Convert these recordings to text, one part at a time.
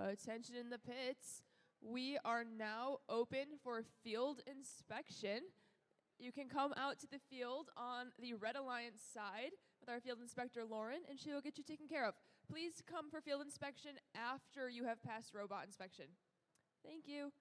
Attention in the pits. We are now open for field inspection. You can come out to the field on the Red Alliance side with our field inspector, Lauren, and she will get you taken care of. Please come for field inspection after you have passed robot inspection. Thank you.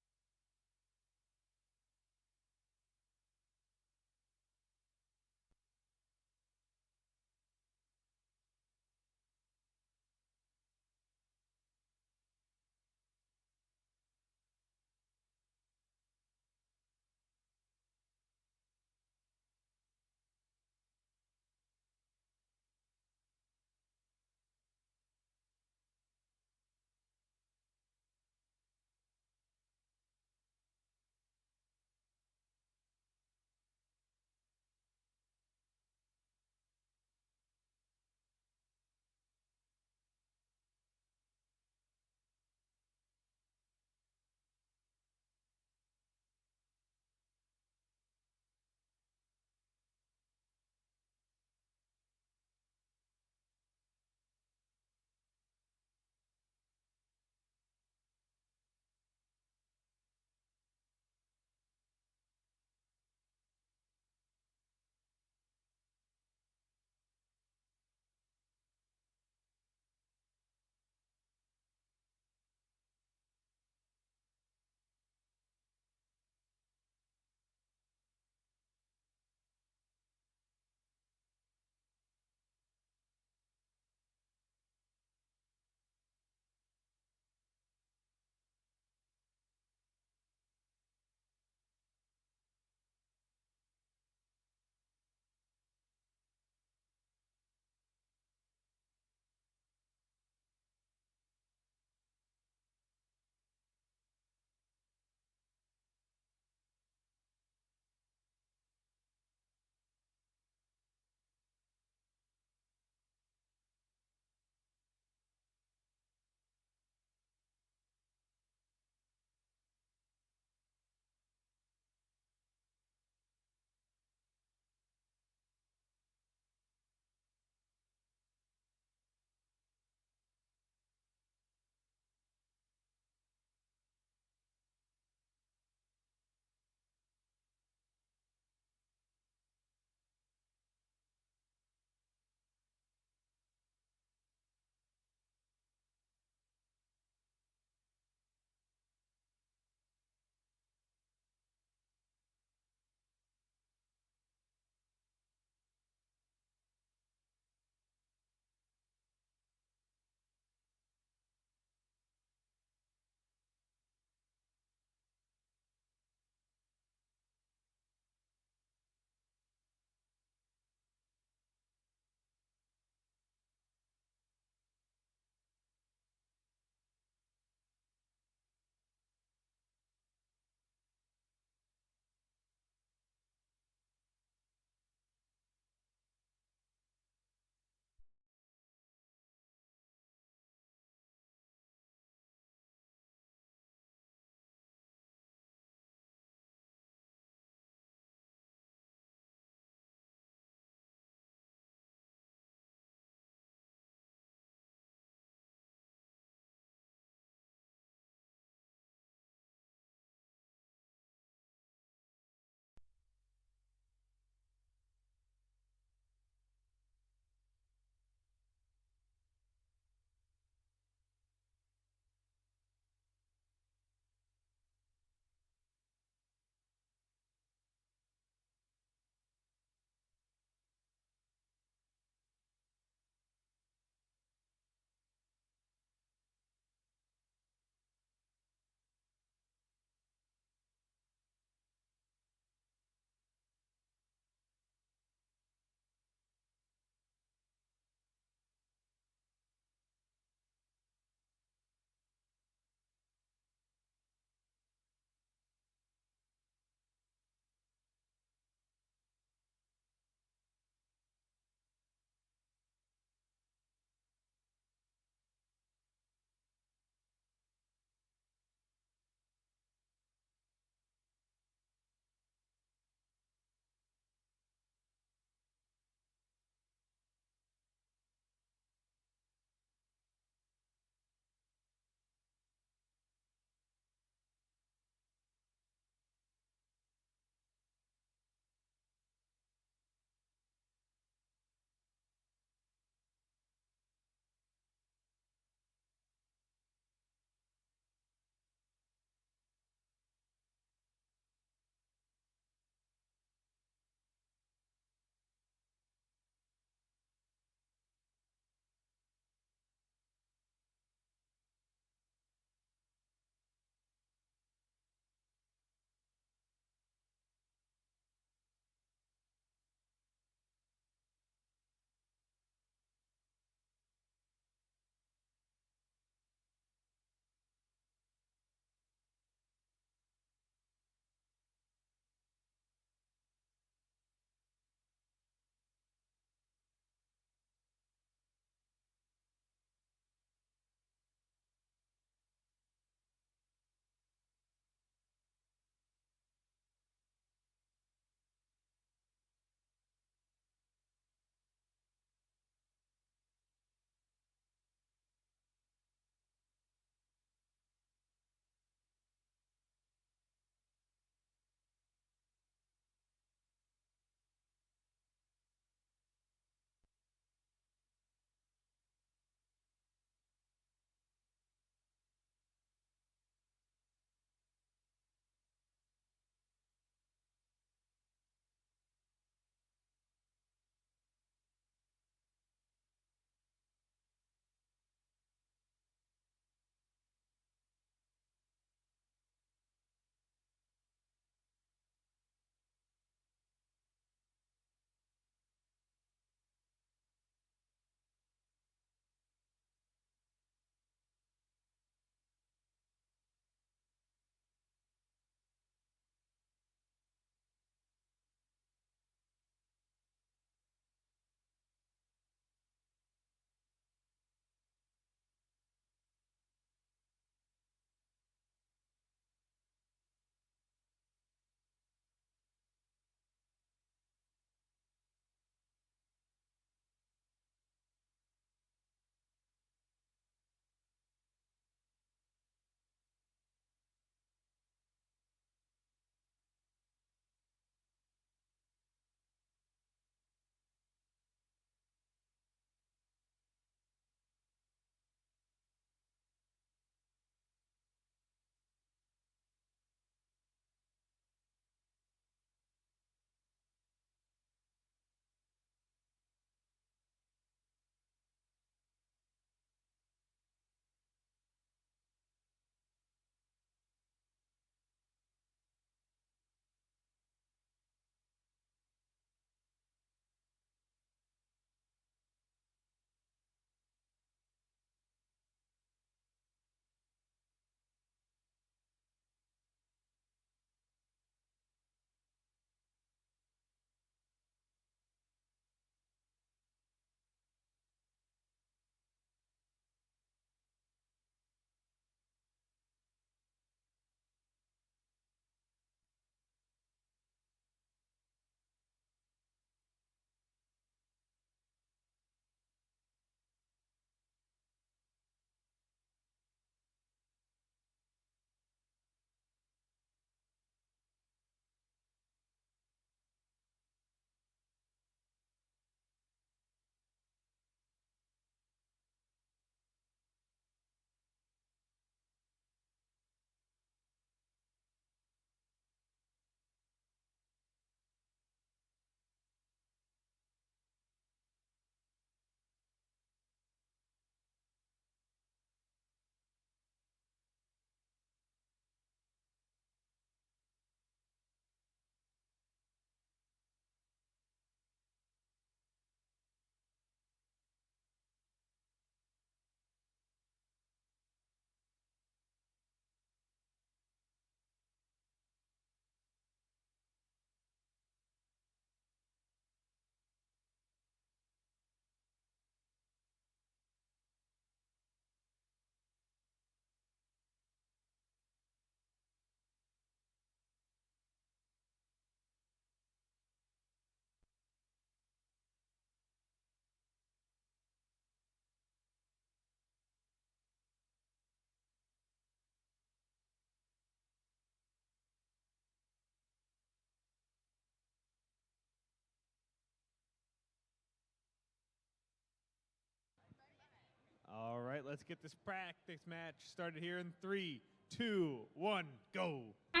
All right, let's get this practice match started here in 3, 2, 1, go. I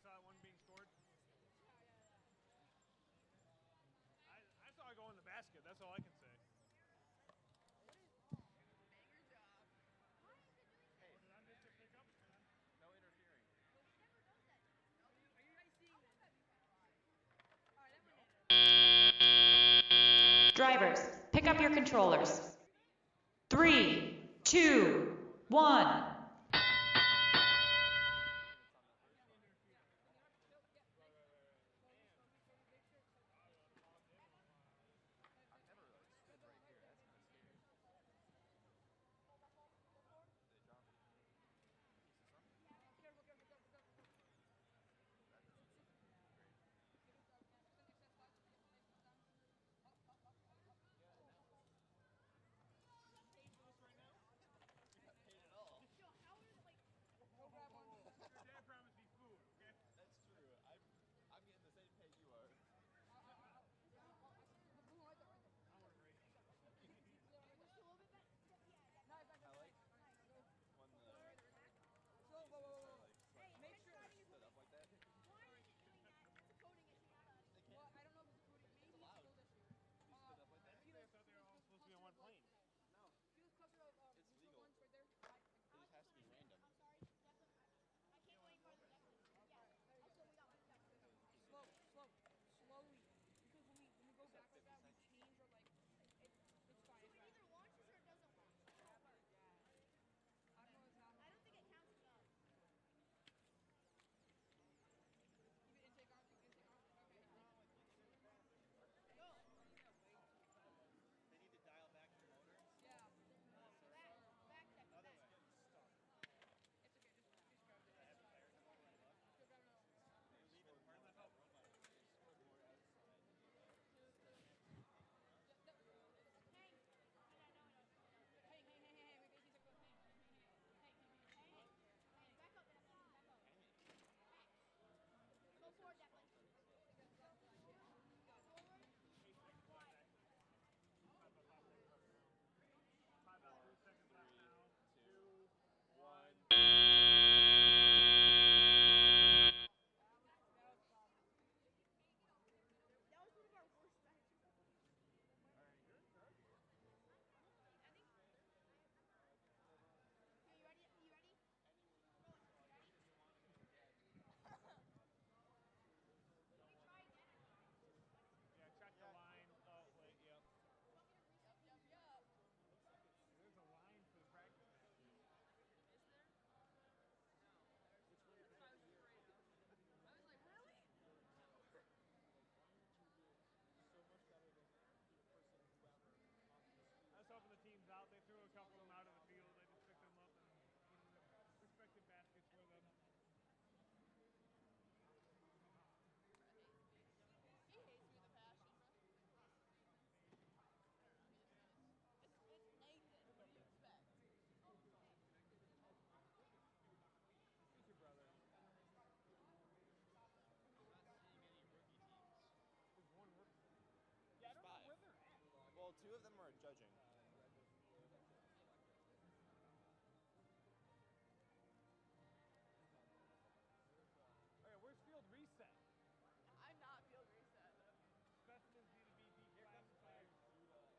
saw that one being scored. I saw it go in the basket. That's all I can say. Drivers, pick up your controllers. 3, 2, 1. Helping the teams out. They threw a couple of them out of the field. I just picked them up and put them in respective baskets for them. Well, 2 of them are judging. Okay, where's field reset? I'm not field reset. Specimens need to be declassified. Who's it?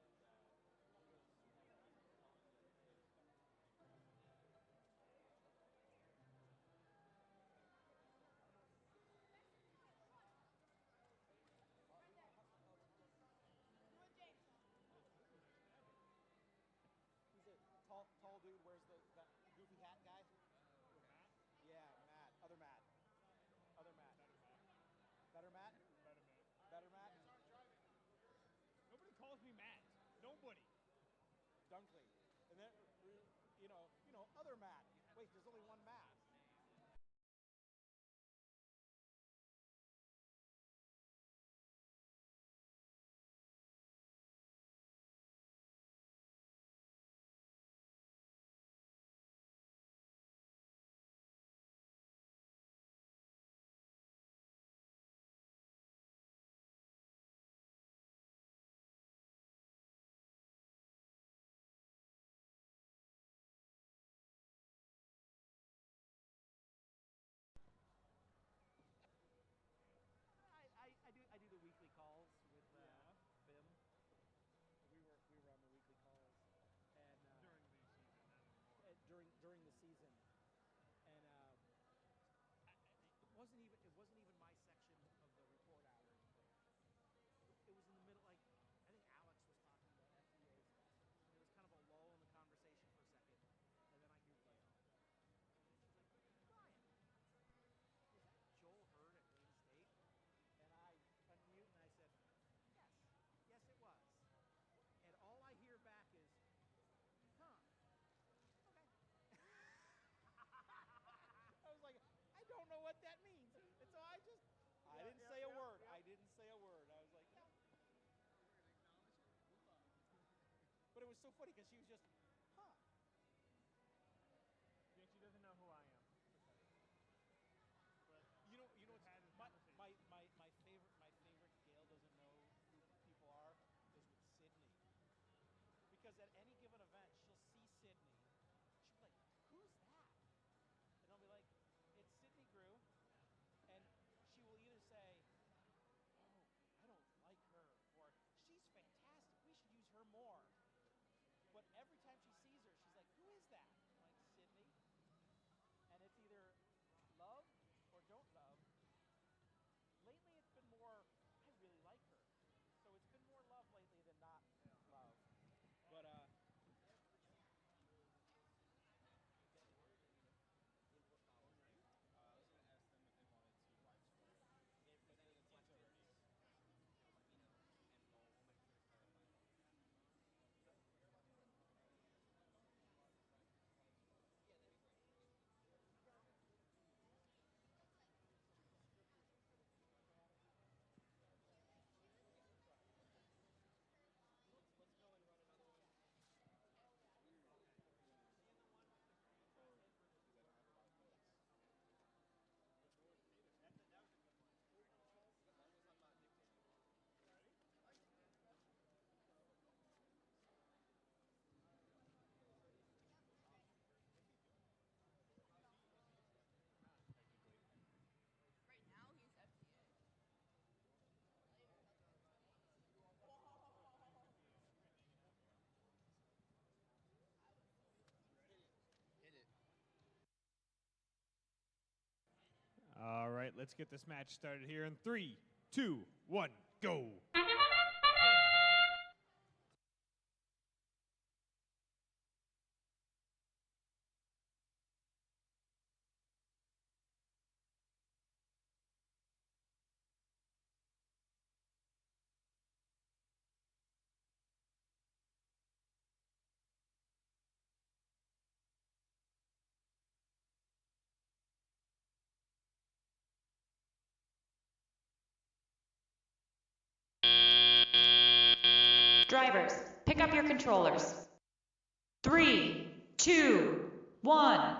Tall dude wears that goofy hat guy? Matt? Yeah, Matt. Other Matt. Other Matt. Better Matt. Better Matt? Better Matt. Better Matt? Nobody calls me Matt. Nobody. Dunkley. And then, other Matt. Wait, there's only one Matt. didn't say a word. I didn't say a word. I was like, no. But it was so funny because she was just, huh. Yeah, she doesn't know who I am. But You know we've what's had this my, conversation. my favorite Gail doesn't know who people are is with Sydney. Because at any given event, she'll see Sydney. She'll be like, who's that? And I'll be like, it's Sydney Grew. And she will either say, oh, I don't like her, or she's fantastic. We should use her more. But every time she sees her, she's like, who is that? I'm like, Sydney. And it's either love or don't love. Lately, it's been more, I really like her. So it's been more love lately than not love. But, Right now, he's FDA. All right, let's get this match started here in 3, 2, 1, go. Drivers, pick up your controllers. 3, 2, 1.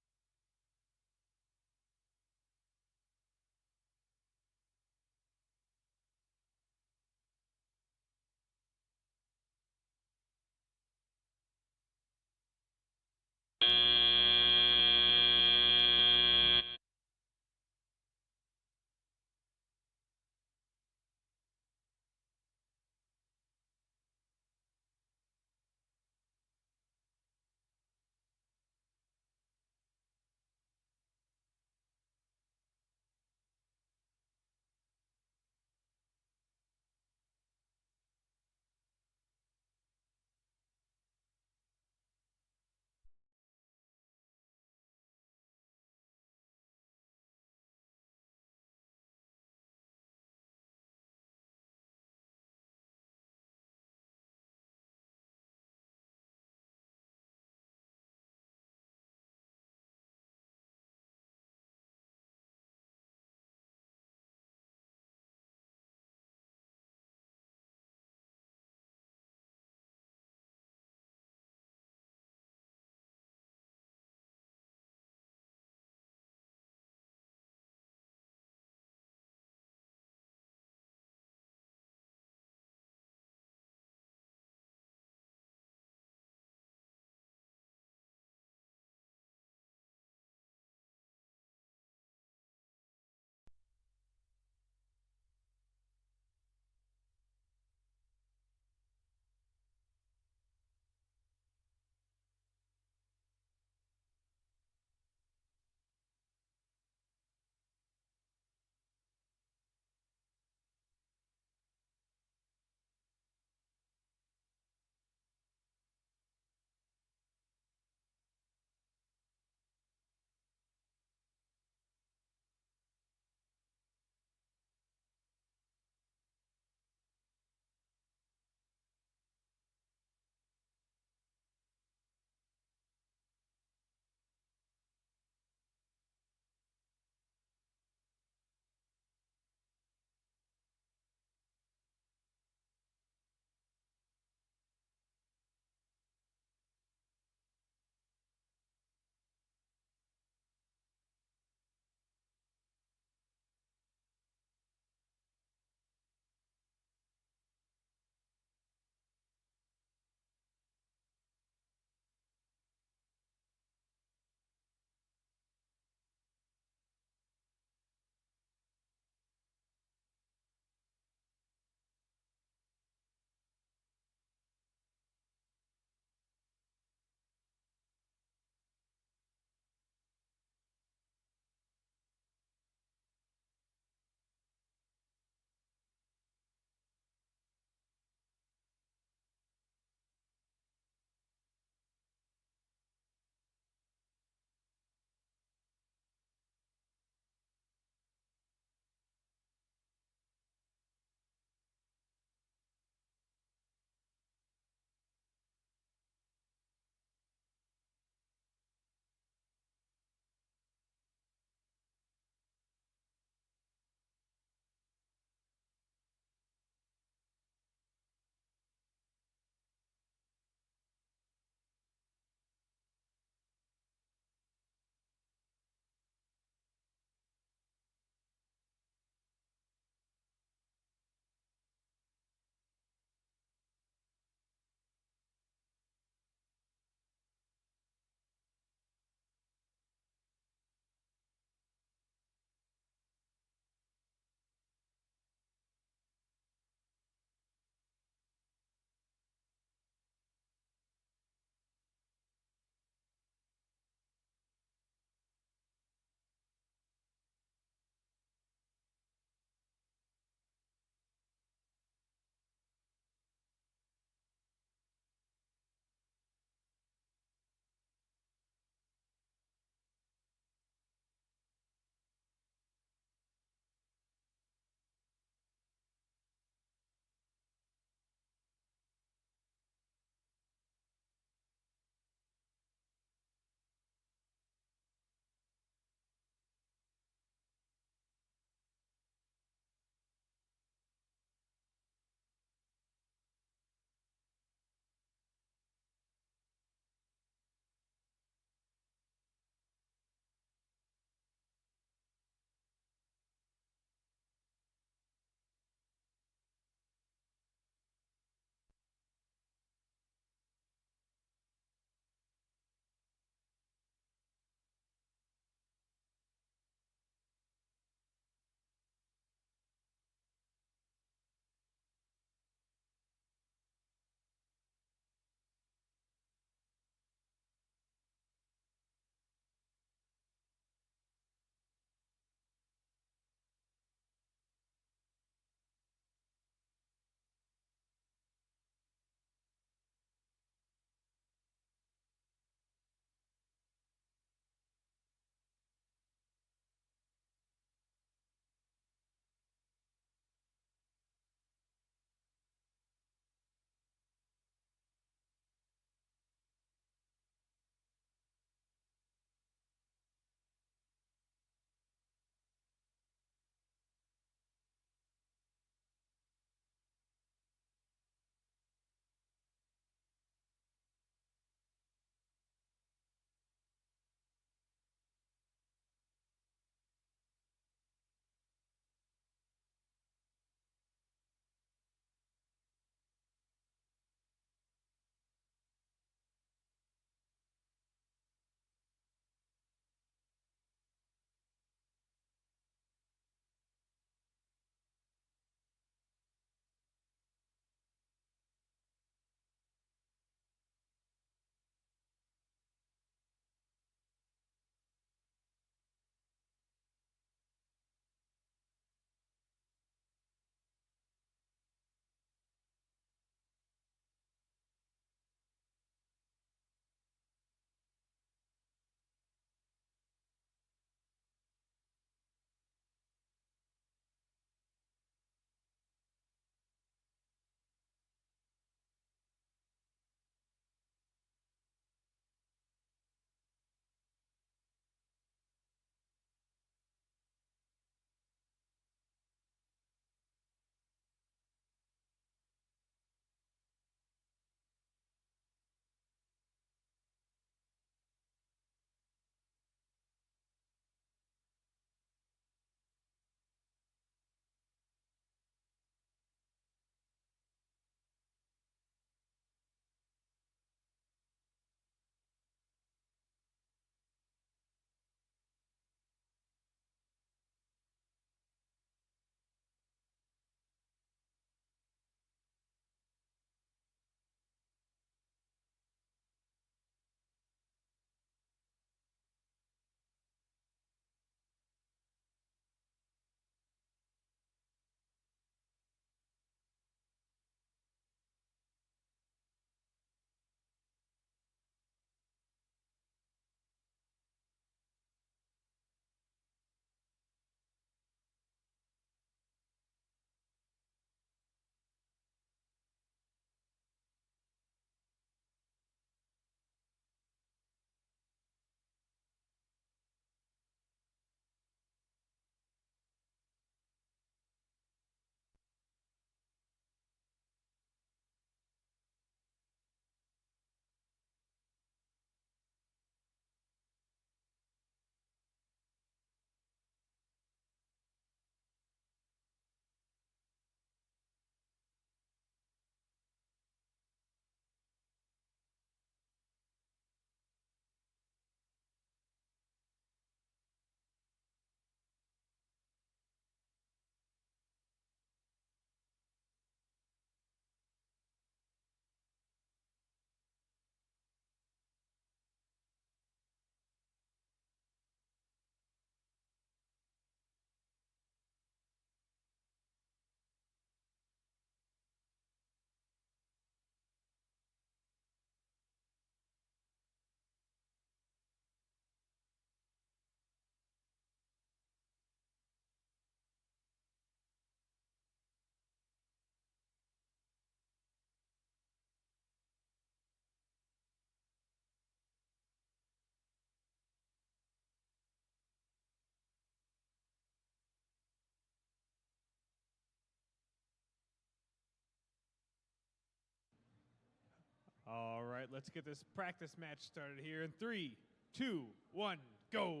All right, let's get this practice match started here in 3, 2, 1, go.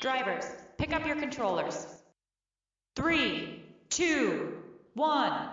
Drivers, pick up your controllers. 3, 2, 1.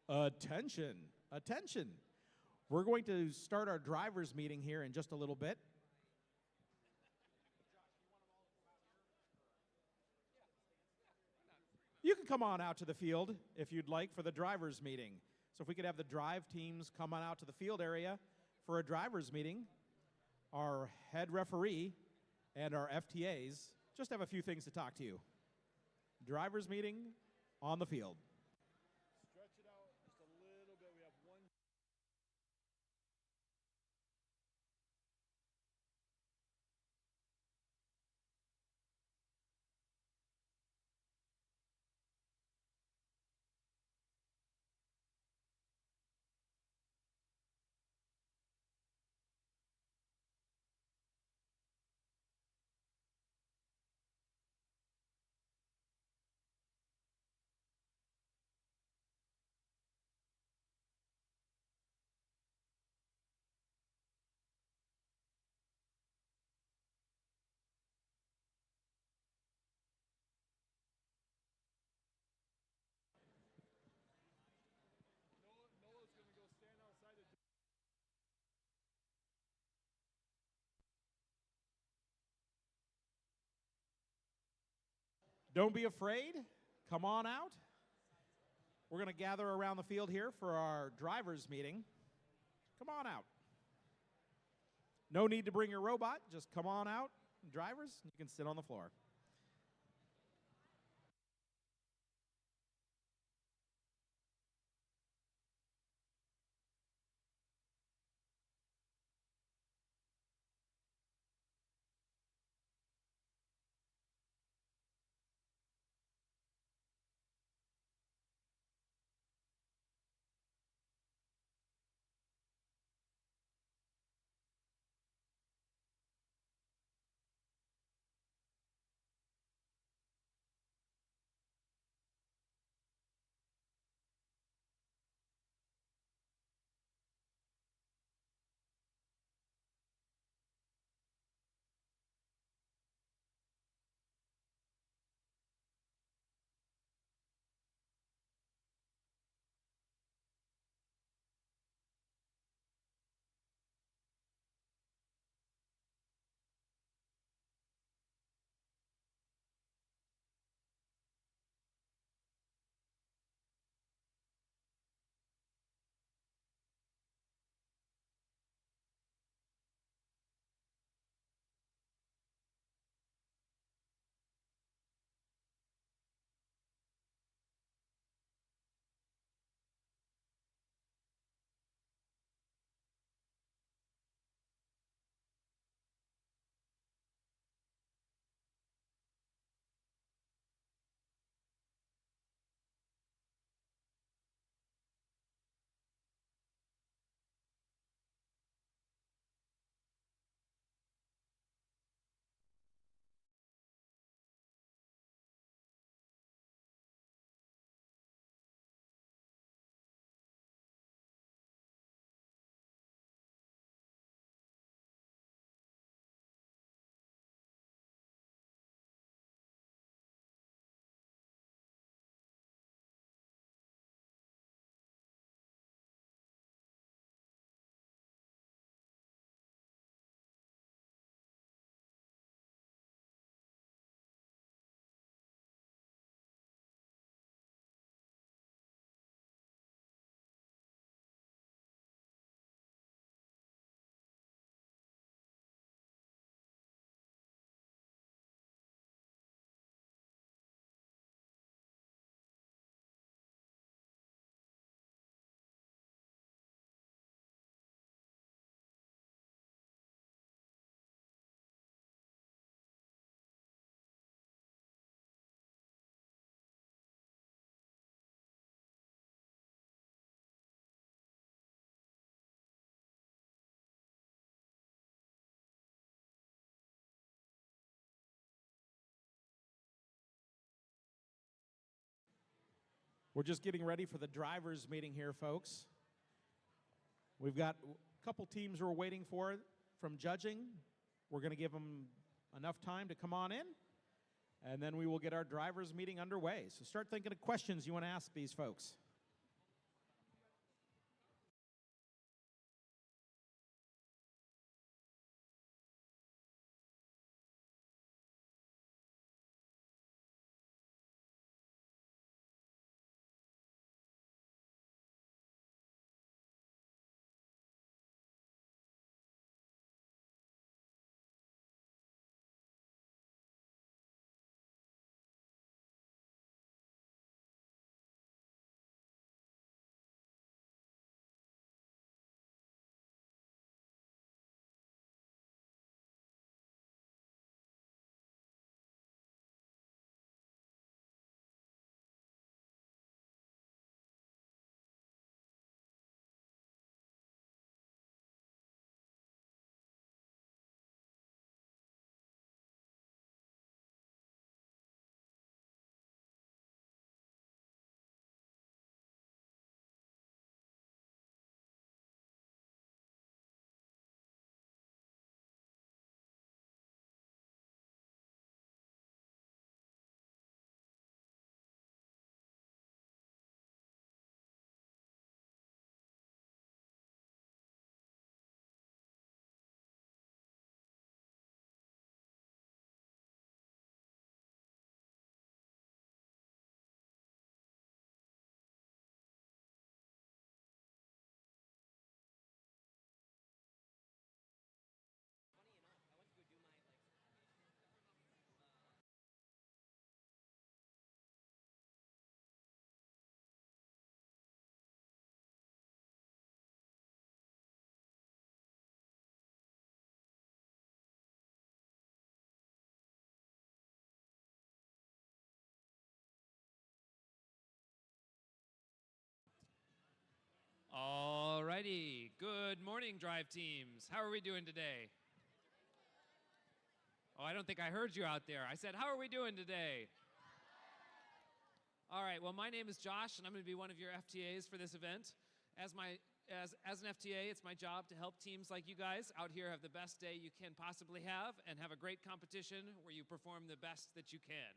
Attention, attention. We're going to start our drivers meeting here in just a little bit. You can come on out to the field if you'd like for the drivers meeting. So if we could have the drive teams come on out to the field area for a drivers meeting, our head referee and our FTAs just have a few things to talk to you. Drivers meeting on the field. Don't be afraid. Come on out. We're going to gather around the field here for our drivers meeting. Come on out. No need to bring your robot. Just come on out. Drivers, you can sit on the floor. We're just getting ready for the drivers meeting here, folks. We've got a couple teams we're waiting for from judging. We're going to give them enough time to come on in, and then we will get our drivers meeting underway. So start thinking of questions you want to ask these folks. Alrighty, good morning, drive teams. How are we doing today? Oh, I don't think I heard you out there. I said, how are we doing today? All right, well, my name is Josh, and I'm going to be one of your FTAs for this event. As an FTA, it's my job to help teams like you guys out here have the best day you can possibly have and have a great competition where you perform the best that you can.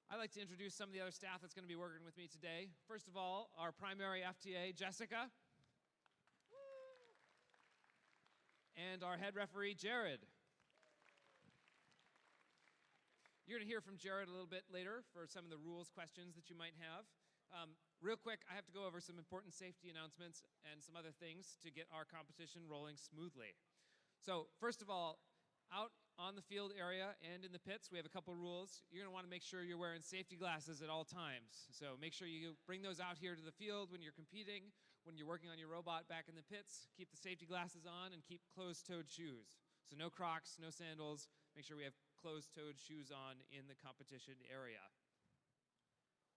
I'd like to introduce some of the other staff that's going to be working with me today. First of all, our primary FTA, Jessica. And our head referee, Jared. You're going to hear from Jared a little bit later for some of the rules questions that you might have. Real quick, I have to go over some important safety announcements and some other things to get our competition rolling smoothly. So first of all, out on the field area and in the pits, we have a couple rules. You're going to want to make sure you're wearing safety glasses at all times. So make sure you bring those out here to the field when you're competing, when you're working on your robot back in the pits. Keep the safety glasses on and keep closed-toed shoes. So no Crocs, no sandals. Make sure we have closed-toed shoes on in the competition area.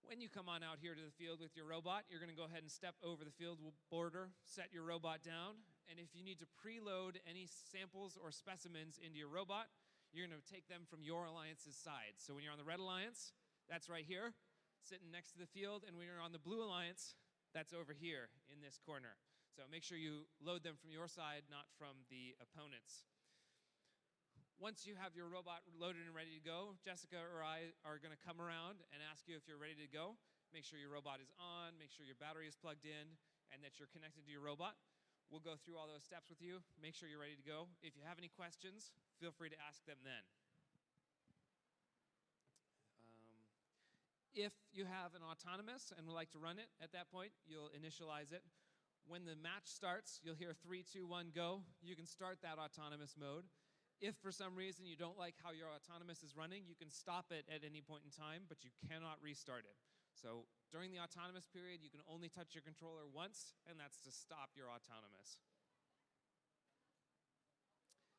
When you come on out here to the field with your robot, you're going to go ahead and step over the field border, set your robot down, and if you need to preload any samples or specimens into your robot, you're going to take them from your alliance's side. So when you're on the red alliance, that's right here, sitting next to the field, and when you're on the blue alliance, that's over here in this corner. So make sure you load them from your side, not from the opponent's. Once you have your robot loaded and ready to go, Jessica or I are going to come around and ask you if you're ready to go. Make sure your robot is on, make sure your battery is plugged in, and that you're connected to your robot. We'll go through all those steps with you, make sure you're ready to go. If you have any questions, feel free to ask them then. If you have an autonomous and would like to run it, at that point, you'll initialize it. When the match starts, you'll hear 3, 2, 1, go. You can start that autonomous mode. If for some reason you don't like how your autonomous is running, you can stop it at any point in time, but you cannot restart it. So during the autonomous period, you can only touch your controller once, and that's to stop your autonomous.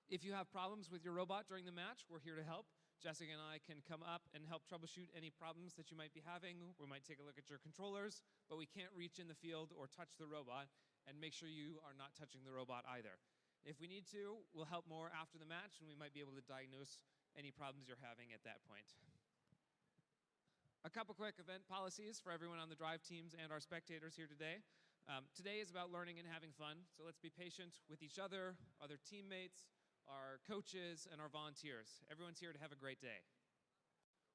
If you have problems with your robot during the match, we're here to help. Jessica and I can come up and help troubleshoot any problems that you might be having. We might take a look at your controllers, but we can't reach in the field or touch the robot, and make sure you are not touching the robot either. If we need to, we'll help more after the match, and we might be able to diagnose any problems you're having at that point. A couple quick event policies for everyone on the drive teams and our spectators here today. Today is about learning and having fun, so let's be patient with each other, other teammates, our coaches, and our volunteers. Everyone's here to have a great day.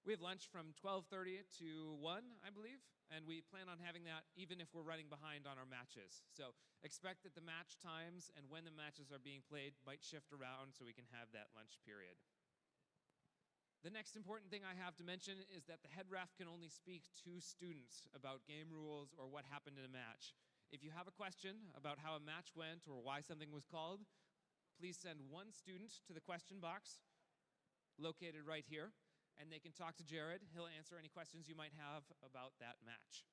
We have lunch from 12:30 to 1, I believe, and we plan on having that even if we're running behind on our matches. So expect that the match times and when the matches are being played might shift around so we can have that lunch period. The next important thing I have to mention is that the head ref can only speak to students about game rules or what happened in a match. If you have a question about how a match went or why something was called, please send one student to the question box located right here, and they can talk to Jared. He'll answer any questions you might have about that match.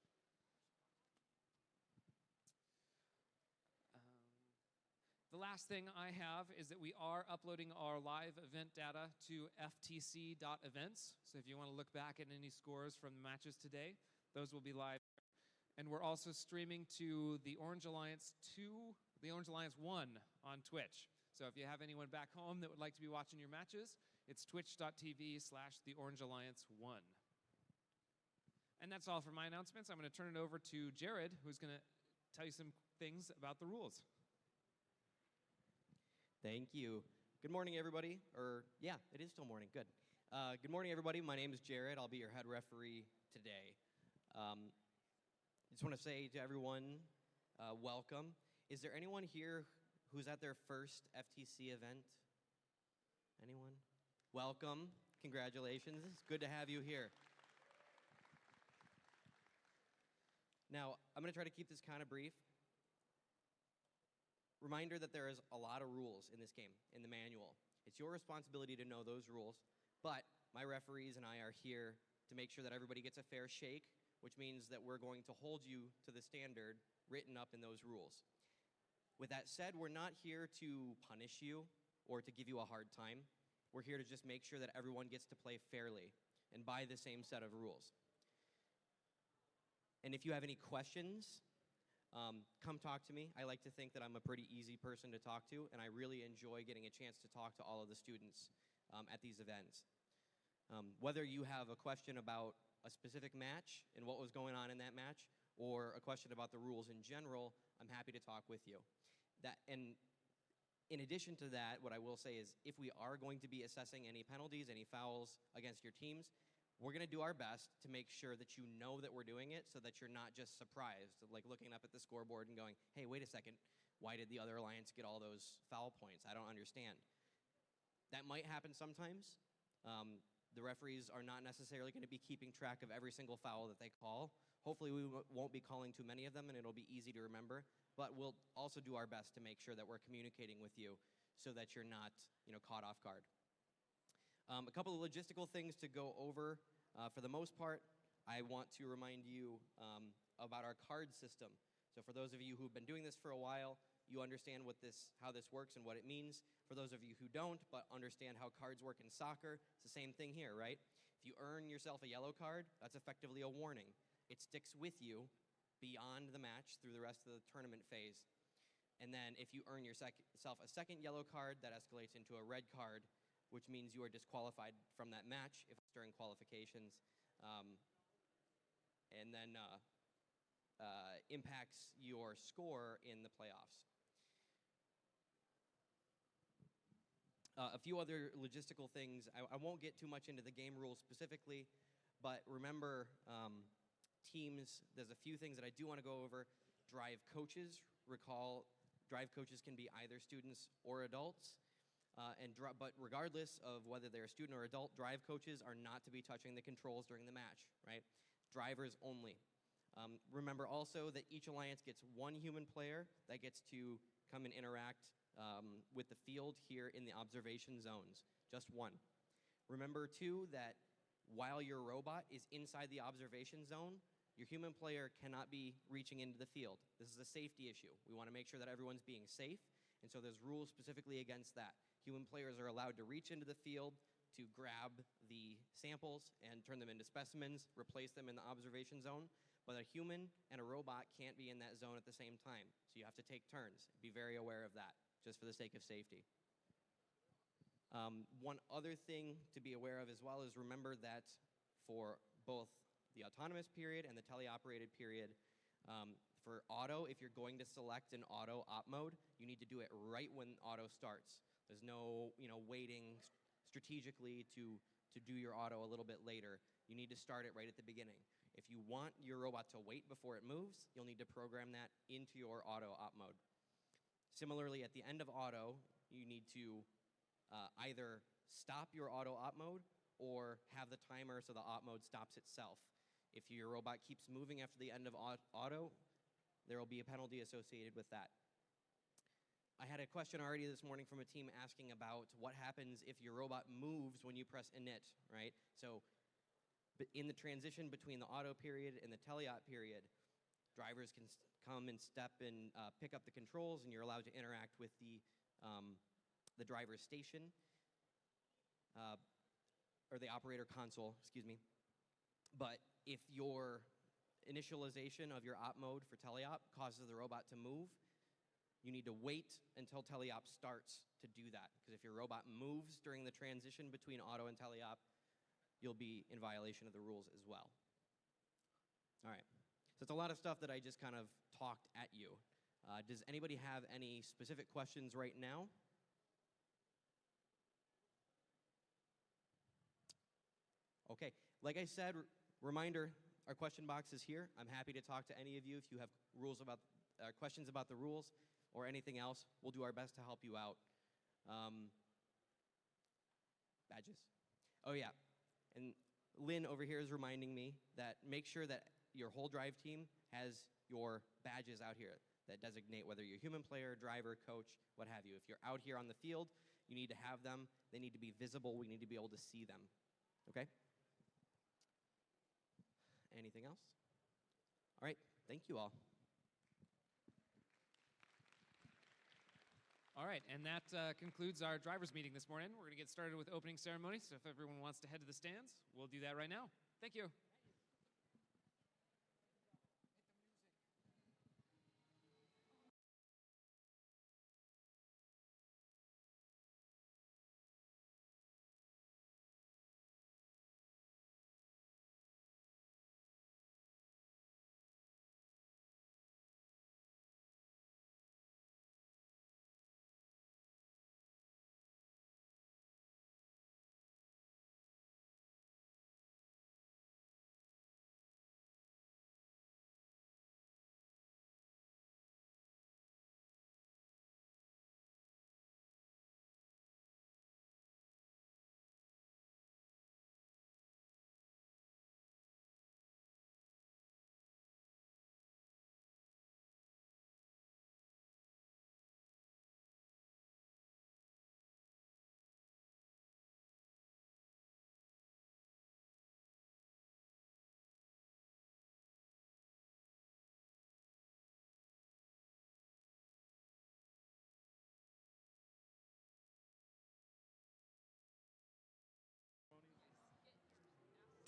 The last thing I have is that we are uploading our live event data to ftc.events. So if you want to look back at any scores from the matches today, those will be live. And we're also streaming to the Orange Alliance 2, the Orange Alliance 1 on Twitch. So if you have anyone back home that would like to be watching your matches, it's twitch.tv/theorangealliance1. And that's all for my announcements. I'm going to turn it over to Jared, who's going to tell you some things about the rules. Thank you. Good morning, everybody. Yeah, it is still morning. Good. Good morning, everybody. My name is Jared. I'll be your head referee today. I just want to say to everyone, welcome. Is there anyone here who's at their first FTC event? Anyone? Welcome. Congratulations. It's good to have you here. Now, I'm going to try to keep this kind of brief. Reminder that there is a lot of rules in this game, in the manual. It's your responsibility to know those rules, but my referees and I are here to make sure that everybody gets a fair shake, which means that we're going to hold you to the standard written up in those rules. With that said, we're not here to punish you or to give you a hard time. We're here to just make sure that everyone gets to play fairly and by the same set of rules. And if you have any questions come talk to me. I like to think that I'm a pretty easy person to talk to, and I really enjoy getting a chance to talk to all of the students at these events. Whether you have a question about a specific match and what was going on in that match, or a question about the rules in general, I'm happy to talk with you. And in addition to that, what I will say is if we are going to be assessing any penalties, any fouls against your teams, we're going to do our best to make sure that you know that we're doing it so that you're not just surprised, like looking up at the scoreboard and going, hey, wait a second, why did the other alliance get all those foul points? I don't understand. That might happen sometimes. The referees are not necessarily going to be keeping track of every single foul that they call. Hopefully we won't be calling too many of them and it'll be easy to remember, but we'll also do our best to make sure that we're communicating with you so that you're not, caught off guard. A couple of logistical things to go over. For the most part, I want to remind you about our card system. So for those of you who've been doing this for a while, you understand how this works and what it means. For those of you who don't, but understand how cards work in soccer, it's the same thing here, right? If you earn yourself a yellow card, that's effectively a warning. It sticks with you beyond the match through the rest of the tournament phase. And then if you earn yourself a second yellow card, that escalates into a red card, which means you are disqualified from that match if it's during qualifications, and then impacts your score in the playoffs. A few other logistical things. I won't get too much into the game rules specifically, but remember teams, there's a few things that I do want to go over. Drive coaches. Recall, drive coaches can be either students or adults. But regardless of whether they're a student or adult, drive coaches are not to be touching the controls during the match, right? Drivers only. Remember also that each alliance gets one human player that gets to come and interact with the field here in the observation zones, just one. Remember too that while your robot is inside the observation zone, your human player cannot be reaching into the field. This is a safety issue. We want to make sure that everyone's being safe, and so there's rules specifically against that. Human players are allowed to reach into the field to grab the samples and turn them into specimens, replace them in the observation zone, but a human and a robot can't be in that zone at the same time, so you have to take turns. Be very aware of that, just for the sake of safety. One other thing to be aware of as well is remember that for both the autonomous period and the teleoperated period, for auto, if you're going to select an auto op mode, you need to do it right when auto starts. There's no, waiting strategically to do your auto a little bit later. You need to start it right at the beginning. If you want your robot to wait before it moves, you'll need to program that into your auto op mode. Similarly, at the end of auto, you need to either stop your auto op mode or have the timer so the op mode stops itself. If your robot keeps moving after the end of auto, there will be a penalty associated with that. I had a question already this morning from a team asking about what happens if your robot moves when you press init, right? So in the transition between the auto period and the teleop period, drivers can come and step and pick up the controls, and you're allowed to interact with the driver's station, or the operator console, excuse me. But if your initialization of your op mode for teleop causes the robot to move, you need to wait until teleop starts to do that. Because if your robot moves during the transition between auto and teleop, you'll be in violation of the rules as well. All right. So it's a lot of stuff that I just kind of talked at you. Does anybody have any specific questions right now? Okay. Like I said, reminder, our question box is here. I'm happy to talk to any of you if you have questions about the rules or anything else. We'll do our best to help you out. Badges. Oh yeah, and Lynn over here is reminding me that make sure that your whole drive team has your badges out here that designate whether you're human player, driver, coach, what have you. If you're out here on the field, you need to have them. They need to be visible. We need to be able to see them. Okay? Anything else? All right, thank you all. All right, and that concludes our drivers meeting this morning. We're going to get started with opening ceremony, so if everyone wants to head to the stands, we'll do that right now. Thank you.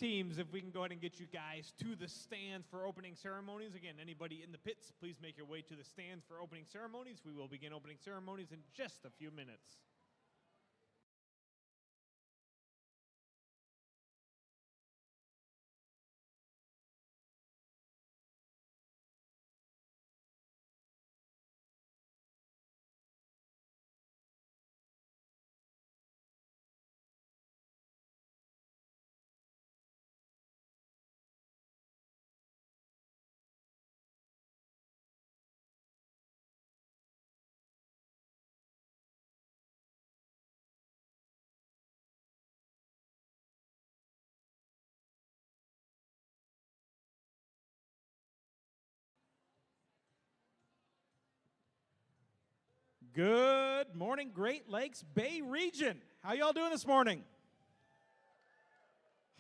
teams, if we can go ahead and get you guys to the stands for opening ceremonies. Again, anybody in the pits, please make your way to the stands for opening ceremonies. We will begin opening ceremonies in just a few minutes. Good morning, Great Lakes Bay region. How y'all doing this morning?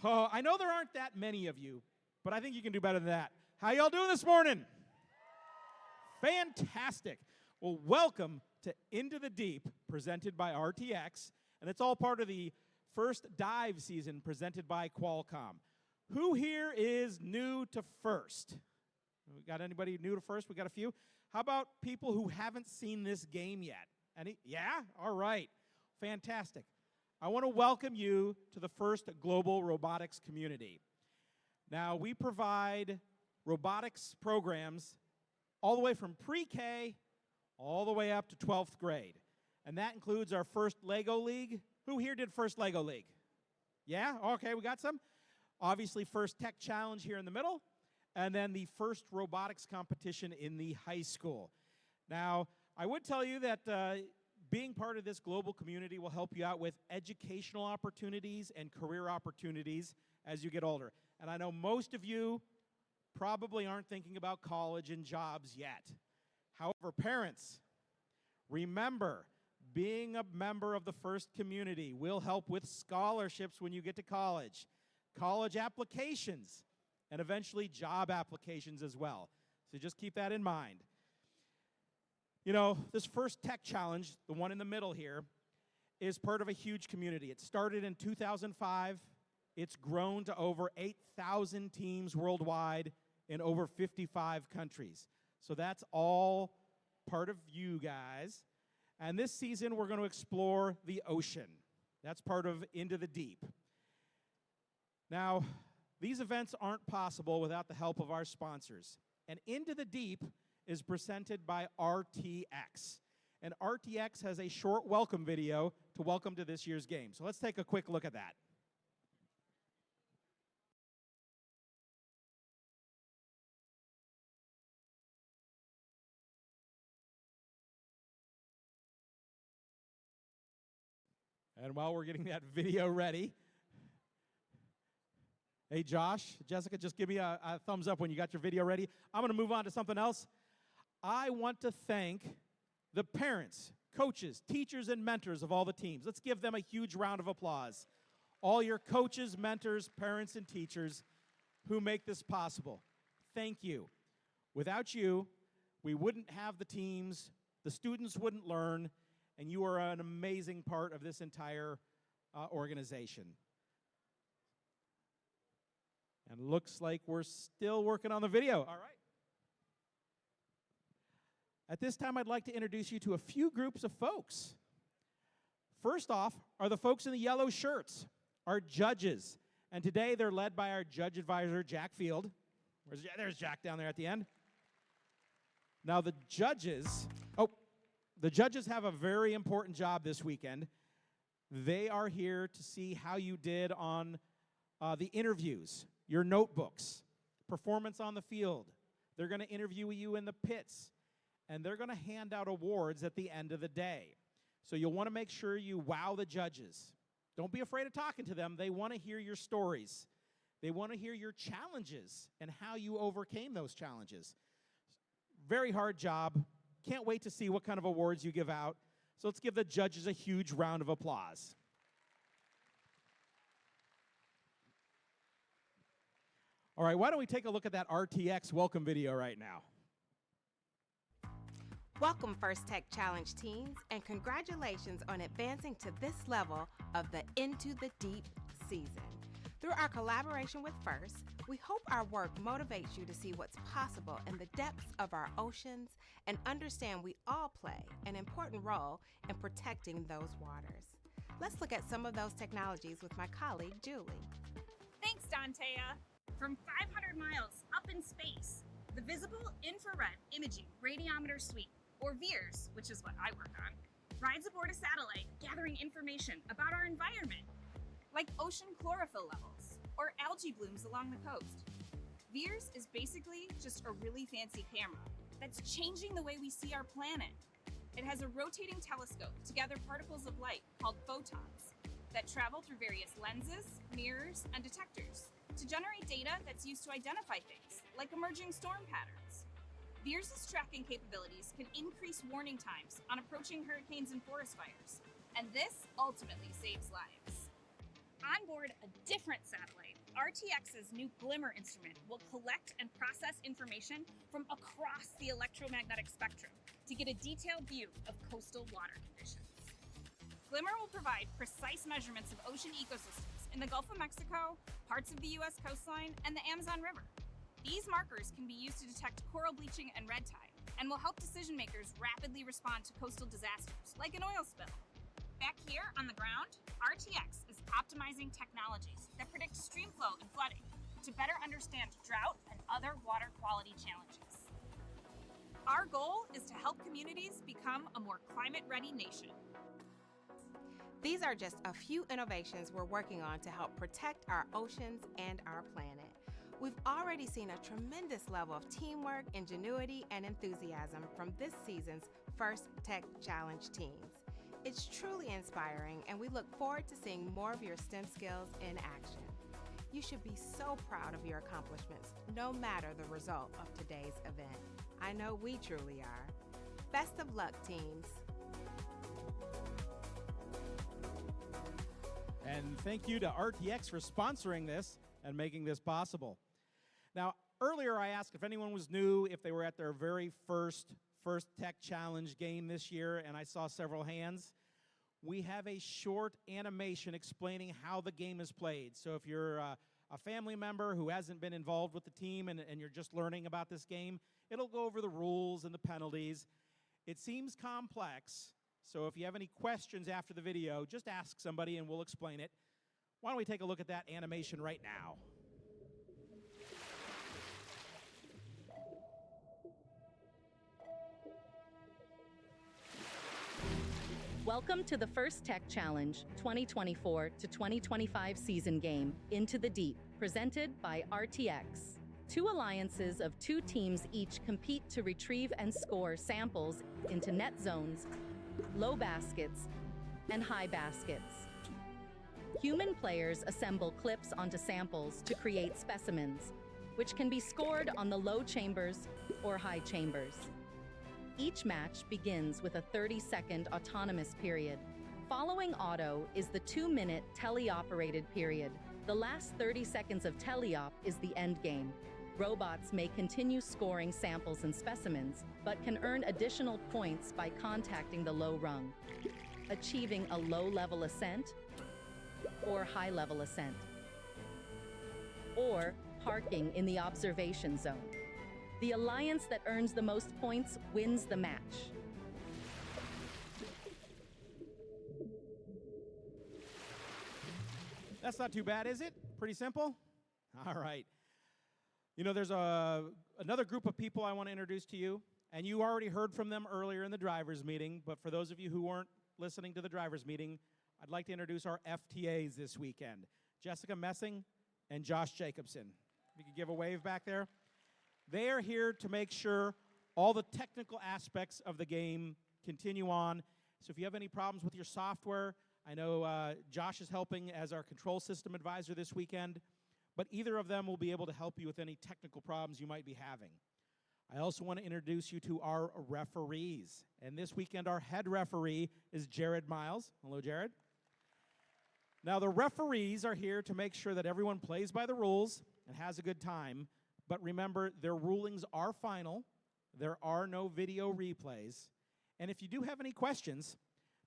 Oh, I know there aren't that many of you, but I think you can do better than that. How y'all doing this morning? Fantastic. Well, welcome to Into the Deep, presented by RTX, and it's all part of the first dive season presented by Qualcomm. Who here is new to First? We got anybody new to First? We got a few. How about people who haven't seen this game yet? Any? Yeah? All right. Fantastic. I want to welcome you to the First Global Robotics community. Now, we provide robotics programs all the way from pre-K all the way up to 12th grade. And that includes our first Lego League. Who here did first Lego League? Yeah? Okay, we got some. Obviously, first Tech Challenge here in the middle. And then the first robotics competition in the high school. Now, I would tell you that being part of this global community will help you out with educational opportunities and career opportunities as you get older. And I know most of you probably aren't thinking about college and jobs yet. However, parents, remember, being a member of the First community will help with scholarships when you get to college applications, and eventually job applications as well. So just keep that in mind. You know, this first Tech Challenge, the one in the middle here, is part of a huge community. It started in 2005. It's grown to over 8,000 teams worldwide in over 55 countries. So that's all part of you guys. And this season, we're going to explore the ocean. That's part of Into the Deep. Now, these events aren't possible without the help of our sponsors. And Into the Deep is presented by RTX. And RTX has a short welcome video to welcome to this year's game. So let's take a quick look at that. And while we're getting that video ready, hey, Josh, Jessica, just give me a thumbs up when you got your video ready. I'm going to move on to something else. I want to thank the parents, coaches, teachers, and mentors of all the teams. Let's give them a huge round of applause. All your coaches, mentors, parents, and teachers who make this possible. Thank you. Without you, we wouldn't have the teams, the students wouldn't learn, and you are an amazing part of this entire organization. And looks like we're still working on the video. All right. At this time, I'd like to introduce you to a few groups of folks. First off are the folks in the yellow shirts, our judges. And today they're led by our judge advisor, Jack Field. There's Jack down there at the end. Now the judges have a very important job this weekend. They are here to see how you did on the interviews, your notebooks, performance on the field. They're going to interview you in the pits, and they're going to hand out awards at the end of the day. So you'll want to make sure you wow the judges. Don't be afraid of talking to them. They want to hear your stories. They want to hear your challenges and how you overcame those challenges. Very hard job. Can't wait to see what kind of awards you give out. So let's give the judges a huge round of applause. All right, why don't we take a look at that RTX welcome video right now? Welcome, First Tech Challenge teams, and congratulations on advancing to this level of the Into the Deep season. Through our collaboration with FIRST, we hope our work motivates you to see what's possible in the depths of our oceans and understand we all play an important role in protecting those waters. Let's look at some of those technologies with my colleague, Julie. Thanks, Dantea. From 500 miles up in space, the Visible Infrared Imaging Radiometer Suite, or VIIRS, which is what I work on, rides aboard a satellite gathering information about our environment, like ocean chlorophyll levels or algae blooms along the coast. VIIRS is basically just a really fancy camera that's changing the way we see our planet. It has a rotating telescope to gather particles of light called photons that travel through various lenses, mirrors, and detectors to generate data that's used to identify things, like emerging storm patterns. VIIRS's tracking capabilities can increase warning times on approaching hurricanes and forest fires, and this ultimately saves lives. On board a different satellite, RTX's new Glimmer instrument will collect and process information from across the electromagnetic spectrum to get a detailed view of coastal water conditions. Glimmer will provide precise measurements of ocean ecosystems in the Gulf of Mexico, parts of the US coastline, and the Amazon River. These markers can be used to detect coral bleaching and red tide, and will help decision makers rapidly respond to coastal disasters, like an oil spill. Back here on the ground, RTX is optimizing technologies that predict stream flow and flooding to better understand drought and other water quality challenges. Our goal is to help communities become a more climate-ready nation. These are just a few innovations we're working on to help protect our oceans and our planet. We've already seen a tremendous level of teamwork, ingenuity, and enthusiasm from this season's First Tech Challenge teams. It's truly inspiring, and we look forward to seeing more of your STEM skills in action. You should be so proud of your accomplishments, no matter the result of today's event. I know we truly are. Best of luck, teams. And thank you to RTX for sponsoring this and making this possible. Now, earlier I asked if anyone was new, if they were at their very first Tech Challenge game this year, and I saw several hands. We have a short animation explaining how the game is played. So if you're a family member who hasn't been involved with the team and you're just learning about this game, it'll go over the rules and the penalties. It seems complex, so if you have any questions after the video, just ask somebody and we'll explain it. Why don't we take a look at that animation right now? Welcome to the First Tech Challenge 2024 to 2025 season game, Into the Deep, presented by RTX. Two alliances of two teams each compete to retrieve and score samples into net zones, low baskets, and high baskets. Human players assemble clips onto samples to create specimens, which can be scored on the low chambers or high chambers. Each match begins with a 30-second autonomous period. Following auto is the 2-minute teleoperated period. The last 30 seconds of teleop is the end game. Robots may continue scoring samples and specimens, but can earn additional points by contacting the low rung, achieving a low-level ascent or high-level ascent, or parking in the observation zone. The alliance that earns the most points wins the match. That's not too bad, is it? Pretty simple? All right. You know, there's another group of people I want to introduce to you, and you already heard from them earlier in the drivers' meeting, but for those of you who weren't listening to the drivers' meeting, I'd like to introduce our FTAs this weekend, Jessica Messing and Josh Jacobson. If you could give a wave back there. They are here to make sure all the technical aspects of the game continue on. So if you have any problems with your software, I know Josh is helping as our control system advisor this weekend, but either of them will be able to help you with any technical problems you might be having. I also want to introduce you to our referees. And this weekend, our head referee is Jared Miles. Hello, Jared. Now, the referees are here to make sure that everyone plays by the rules and has a good time. But remember, their rulings are final. There are no video replays. And if you do have any questions,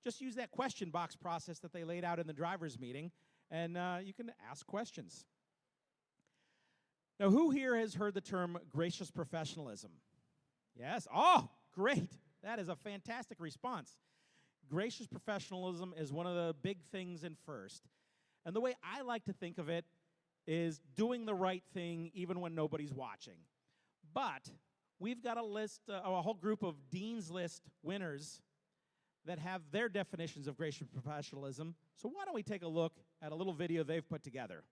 just use that question box process that they laid out in the drivers' meeting, and you can ask questions. Now, who here has heard the term gracious professionalism? Yes? Oh, great. That is a fantastic response. Gracious professionalism is one of the big things in first. And the way I like to think of it is doing the right thing even when nobody's watching. But we've got a list, a whole group of Dean's List winners that have their definitions of gracious professionalism. So why don't we take a look at a little video they've put together.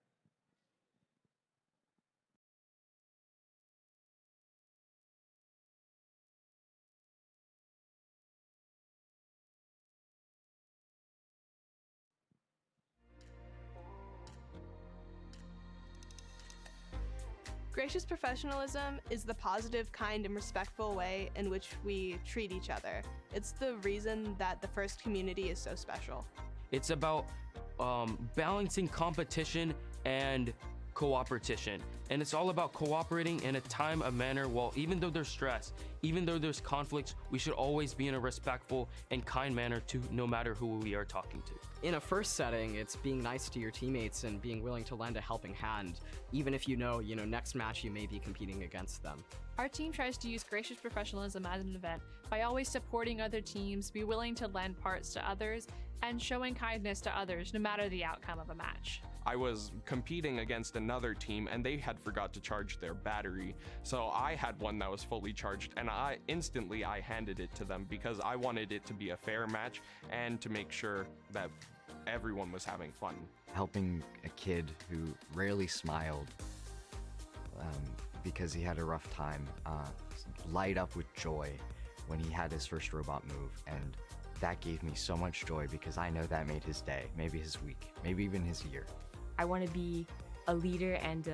Gracious professionalism is the positive, kind, and respectful way in which we treat each other. It's the reason that the First community is so special. It's about balancing competition and cooperation. And it's all about cooperating in a time, a manner, well, even though there's stress, even though there's conflicts, we should always be in a respectful and kind manner to no matter who we are talking to. In a first setting, it's being nice to your teammates and being willing to lend a helping hand, even if you know, next match you may be competing against them. Our team tries to use gracious professionalism as an event by always supporting other teams, be willing to lend parts to others, and showing kindness to others no matter the outcome of a match. I was competing against another team and they had forgot to charge their battery. So I had one that was fully charged and I handed it to them because I wanted it to be a fair match and to make sure that everyone was having fun. Helping a kid who rarely smiled because he had a rough time light up with joy when he had his first robot move, and that gave me so much joy because I know that made his day, maybe his week, maybe even his year. I want to be a leader and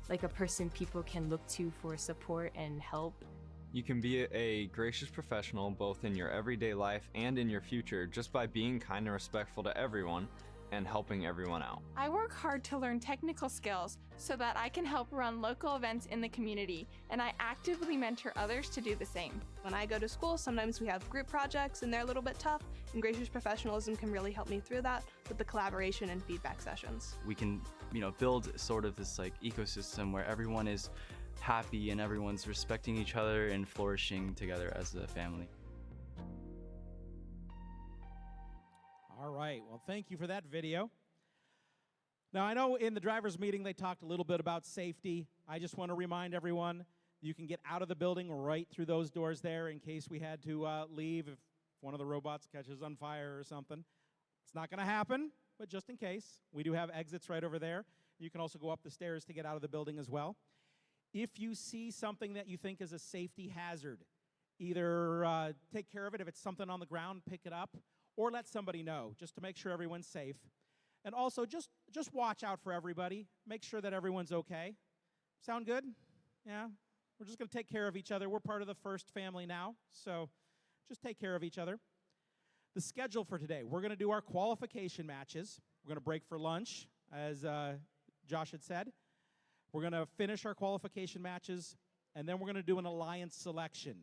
like a person people can look to for support and help. You can be a gracious professional both in your everyday life and in your future just by being kind and respectful to everyone and helping everyone out. I work hard to learn technical skills so that I can help run local events in the community, and I actively mentor others to do the same. When I go to school, sometimes we have group projects and they're a little bit tough, and gracious professionalism can really help me through that with the collaboration and feedback sessions. We can, build sort of this ecosystem where everyone is happy and everyone's respecting each other and flourishing together as a family. All right, well, thank you for that video. Now, I know in the driver's meeting they talked a little bit about safety. I just want to remind everyone you can get out of the building right through those doors there in case we had to leave if one of the robots catches on fire or something. It's not going to happen, but just in case, we do have exits right over there. You can also go up the stairs to get out of the building as well. If you see something that you think is a safety hazard, either take care of it. If it's something on the ground, pick it up, or let somebody know, just to make sure everyone's safe. And also, just watch out for everybody. Make sure that everyone's okay. Sound good? Yeah? We're just going to take care of each other. We're part of the First family now, so just take care of each other. The schedule for today, we're going to do our qualification matches. We're going to break for lunch, as Josh had said. We're going to finish our qualification matches, and then we're going to do an alliance selection.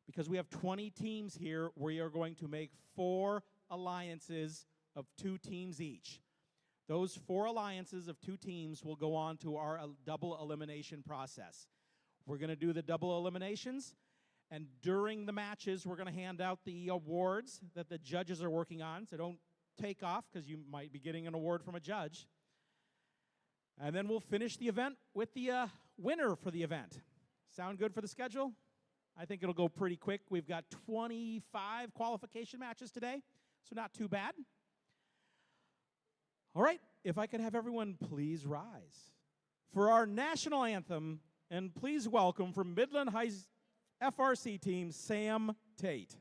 Because we have 20 teams here, we are going to make 4 alliances of 2 teams each. Those 4 alliances of 2 teams will go on to our double elimination process. We're going to do the double eliminations, and during the matches, we're going to hand out the awards that the judges are working on, so don't take off because you might be getting an award from a judge. And then we'll finish the event with the winner for the event. Sound good for the schedule? I think it'll go pretty quick. We've got 25 qualification matches today, so not too bad. All right, if I could have everyone please rise for our national anthem, and please welcome from Midland High's FRC team, Sam Tate.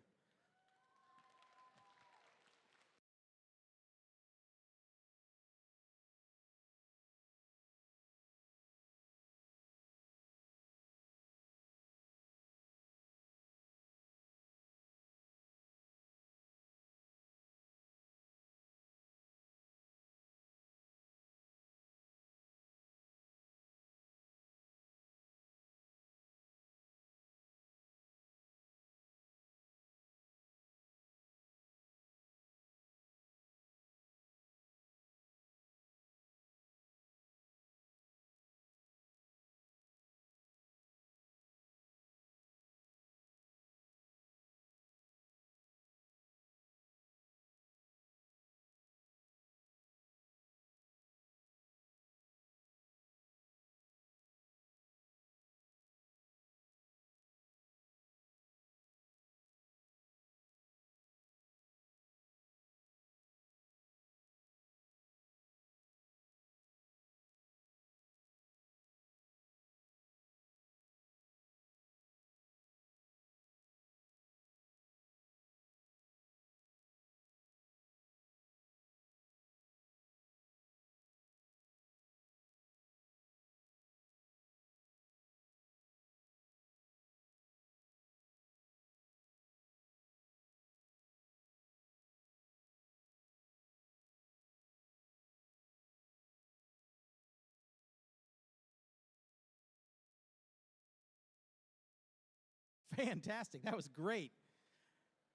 Fantastic. That was great.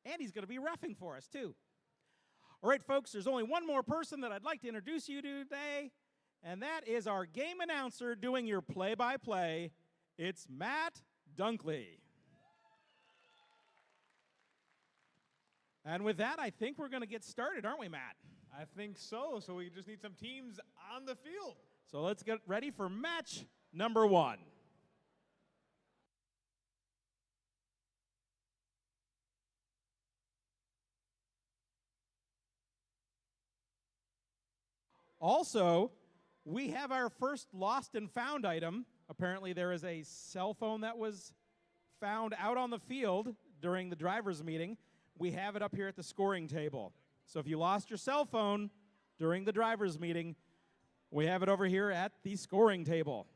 And he's going to be reffing for us, too. All right, folks, there's only one more person that I'd like to introduce you to today, and that is our game announcer doing your play-by-play. It's Matt Dunkley. And with that, I think we're going to get started, aren't we, Matt? I think so. So we just need some teams on the field. So let's get ready for match number 1. Also, we have our first lost and found item. Apparently, there is a cell phone that was found out on the field during the driver's meeting. We have it up here at the scoring table. So if you lost your cell phone during the driver's meeting, we have it over here at the scoring table.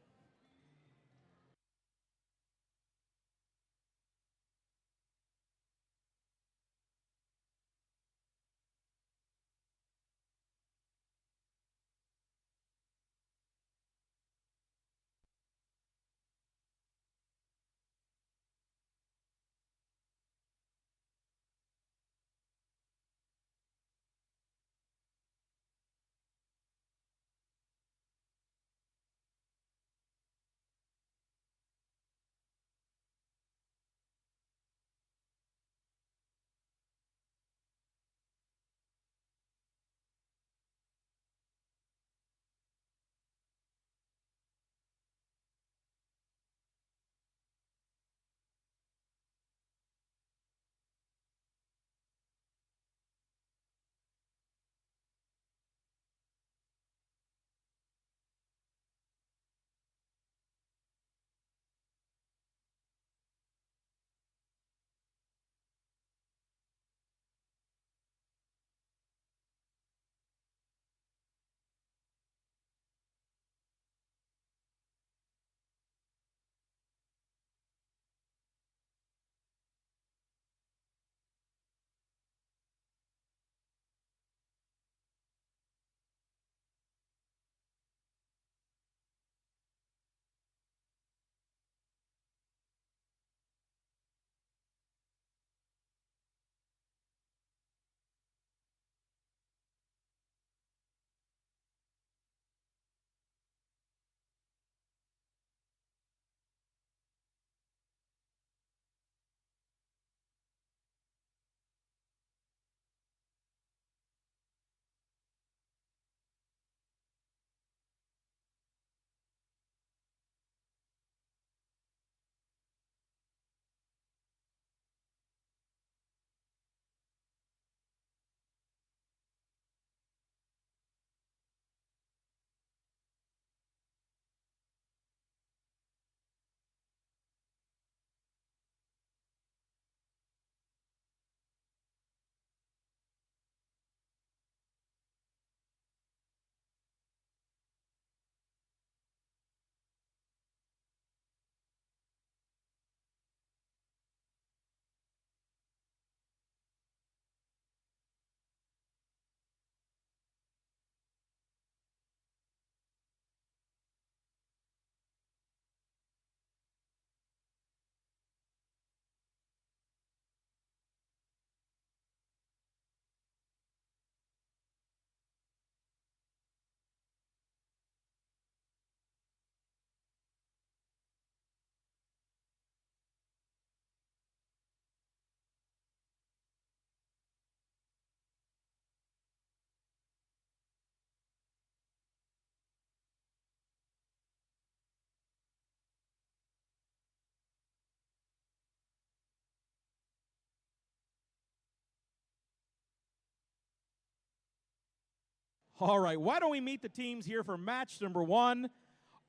All right, why don't we meet the teams here for match number 1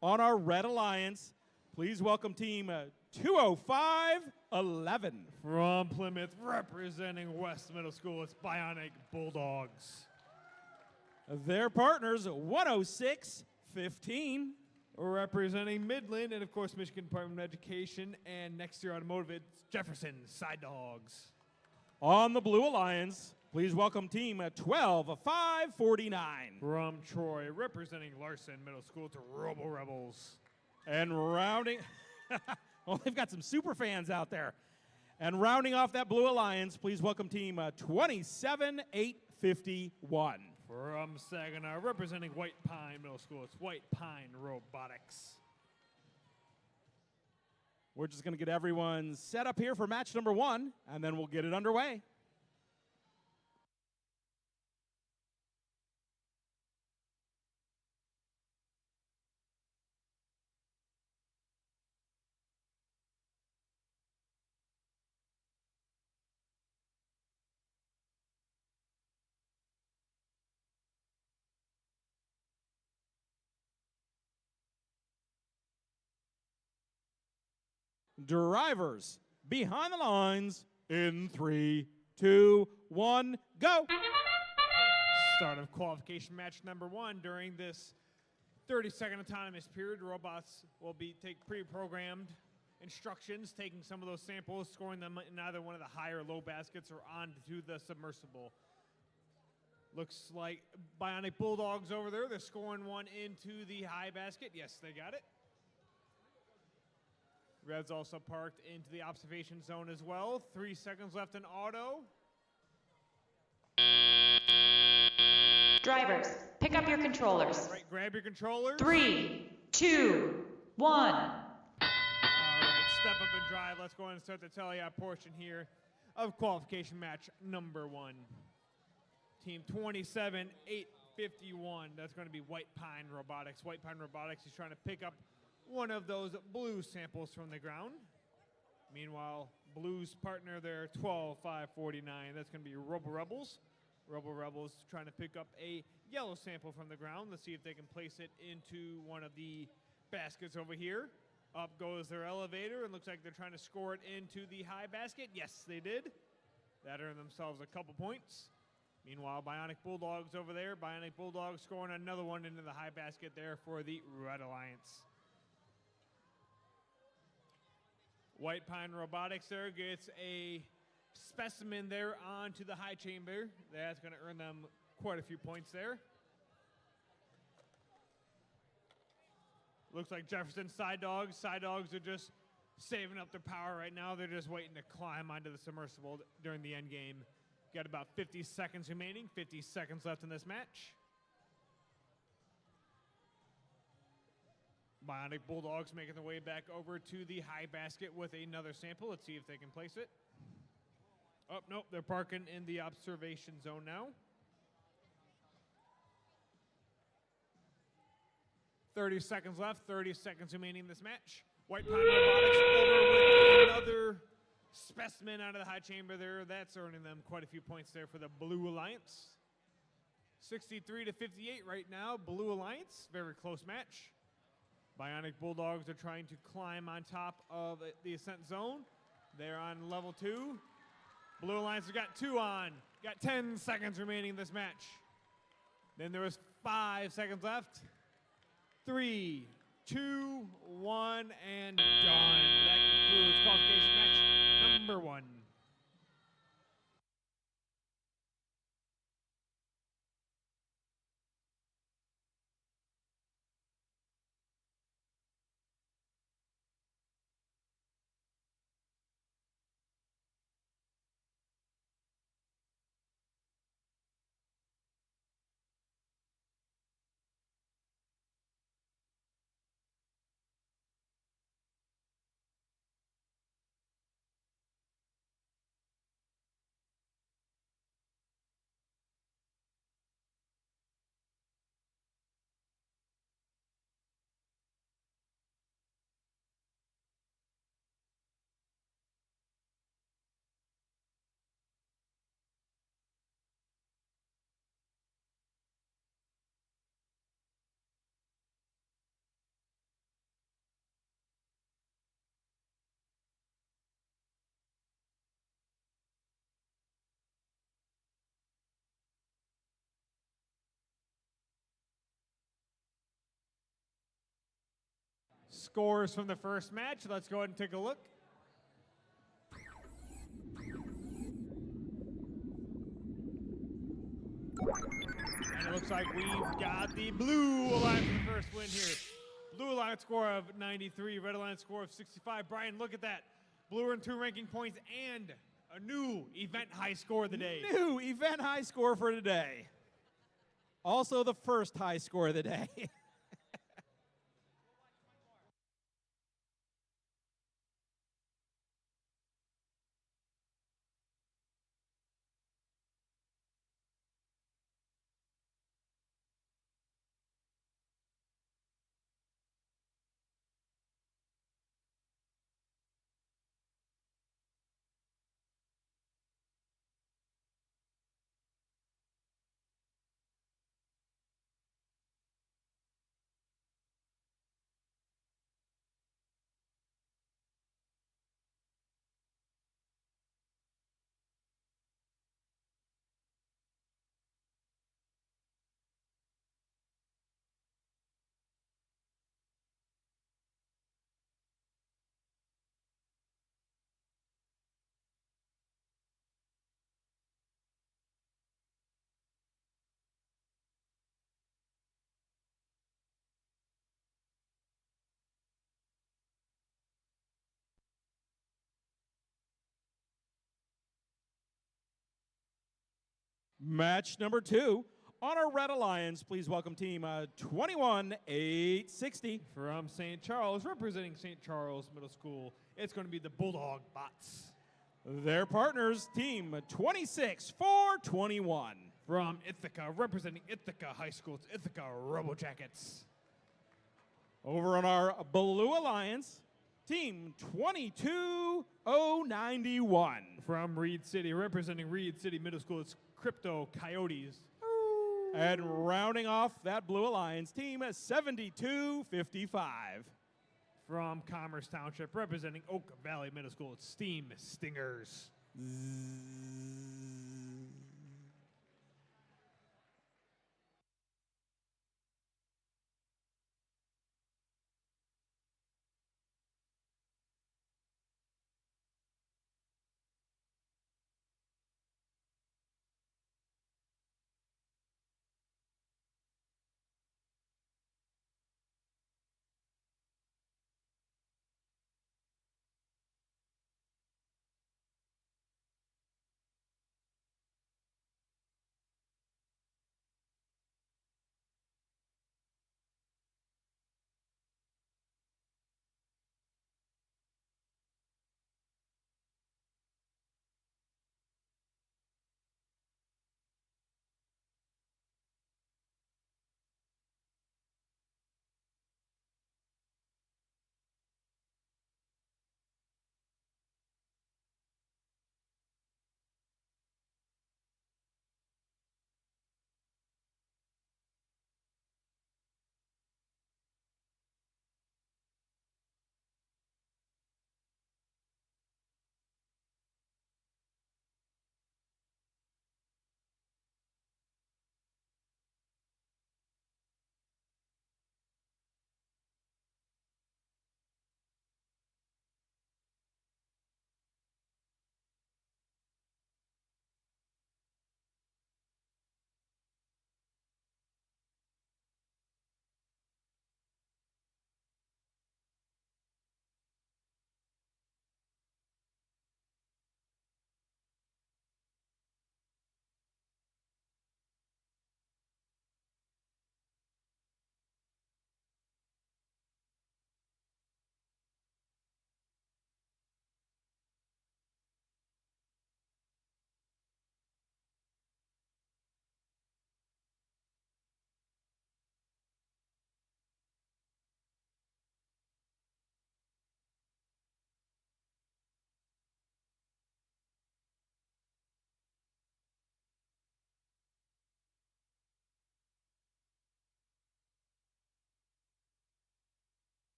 on our Red Alliance. Please welcome team 205-11. From Plymouth, representing West Middle School, it's Bionic Bulldogs. Their partners, 106-15. Representing Midland, and of course, Michigan Department of Education, and next year automotive, it's Jefferson Side Dogs. On the Blue Alliance, please welcome team 12-5-49. From Troy, representing Larson Middle School, to Robo Rebels. And rounding, well, they've got some super fans out there. And rounding off that Blue Alliance, please welcome team 27851. From Saginaw, representing White Pine Middle School, it's White Pine Robotics. We're just going to get everyone set up here for match number 1, and then we'll get it underway. Drivers behind the lines in 3, 2, 1, go. Start of qualification match number 1. During this 30-second autonomous period, robots will take pre-programmed instructions, taking some of those samples, scoring them in either one of the high or low baskets or onto the submersible. Looks like Bionic Bulldogs over there. They're scoring one into the high basket. Yes, they got it. Red's also parked into the observation zone as well. 3 seconds left in auto. Drivers, pick up your controllers. Right, grab your controllers. 3, 2, 1. All right, step up and drive. Let's go ahead and start the tele-op portion here of qualification match number 1. Team 27851. That's going to be White Pine Robotics. White Pine Robotics is trying to pick up one of those blue samples from the ground. Meanwhile, Blue's partner there, 12549. That's going to be Robo Rebels. Robo Rebels trying to pick up a yellow sample from the ground. Let's see if they can place it into one of the baskets over here. Up goes their elevator, and looks like they're trying to score it into the high basket. Yes, they did. That earned themselves a couple points. Meanwhile, Bionic Bulldogs over there. Bionic Bulldogs scoring another one into the high basket there for the Red Alliance. White Pine Robotics there gets a specimen there onto the high chamber. That's going to earn them quite a few points there. Looks like Jefferson Side Dogs. Side Dogs are just saving up their power right now. They're just waiting to climb onto the submersible during the end game. Got about 50 seconds remaining. 50 seconds left in this match. Bionic Bulldogs making their way back over to the high basket with another sample. Let's see if they can place it. Oh, nope, they're parking in the observation zone now. 30 seconds left, 30 seconds remaining in this match. White Pine Robotics over with another specimen out of the high chamber there. That's earning them quite a few points there for the Blue Alliance. 63 to 58 right now, Blue Alliance, very close match. Bionic Bulldogs are trying to climb on top of the ascent zone. They're on level 2. Blue Alliance has got 2 on. Got 10 seconds remaining in this match. Then there was 5 seconds left. 3, 2, 1, and done. That concludes qualification match number 1. Scores from the first match. Let's go ahead and take a look. And it looks like we've got the Blue Alliance for the first win here. Blue Alliance score of 93, Red Alliance score of 65. Brian, look at that. Blue earned 2 ranking points and a new event high score of the day. New event high score for today. Also the first high score of the day. Match number 2. On our Red Alliance, please welcome team 21860. From St. Charles, representing St. Charles Middle School, it's going to be the Bulldog Bots. Their partners, team 26421. From Ithaca, representing Ithaca High School, it's Ithaca Robo Jackets. Over on our Blue Alliance, team 22091. From Reed City, representing Reed City Middle School, it's Crypto Coyotes. And rounding off that Blue Alliance, team 7255. From Commerce Township, representing Oak Valley Middle School, it's Steam Stingers.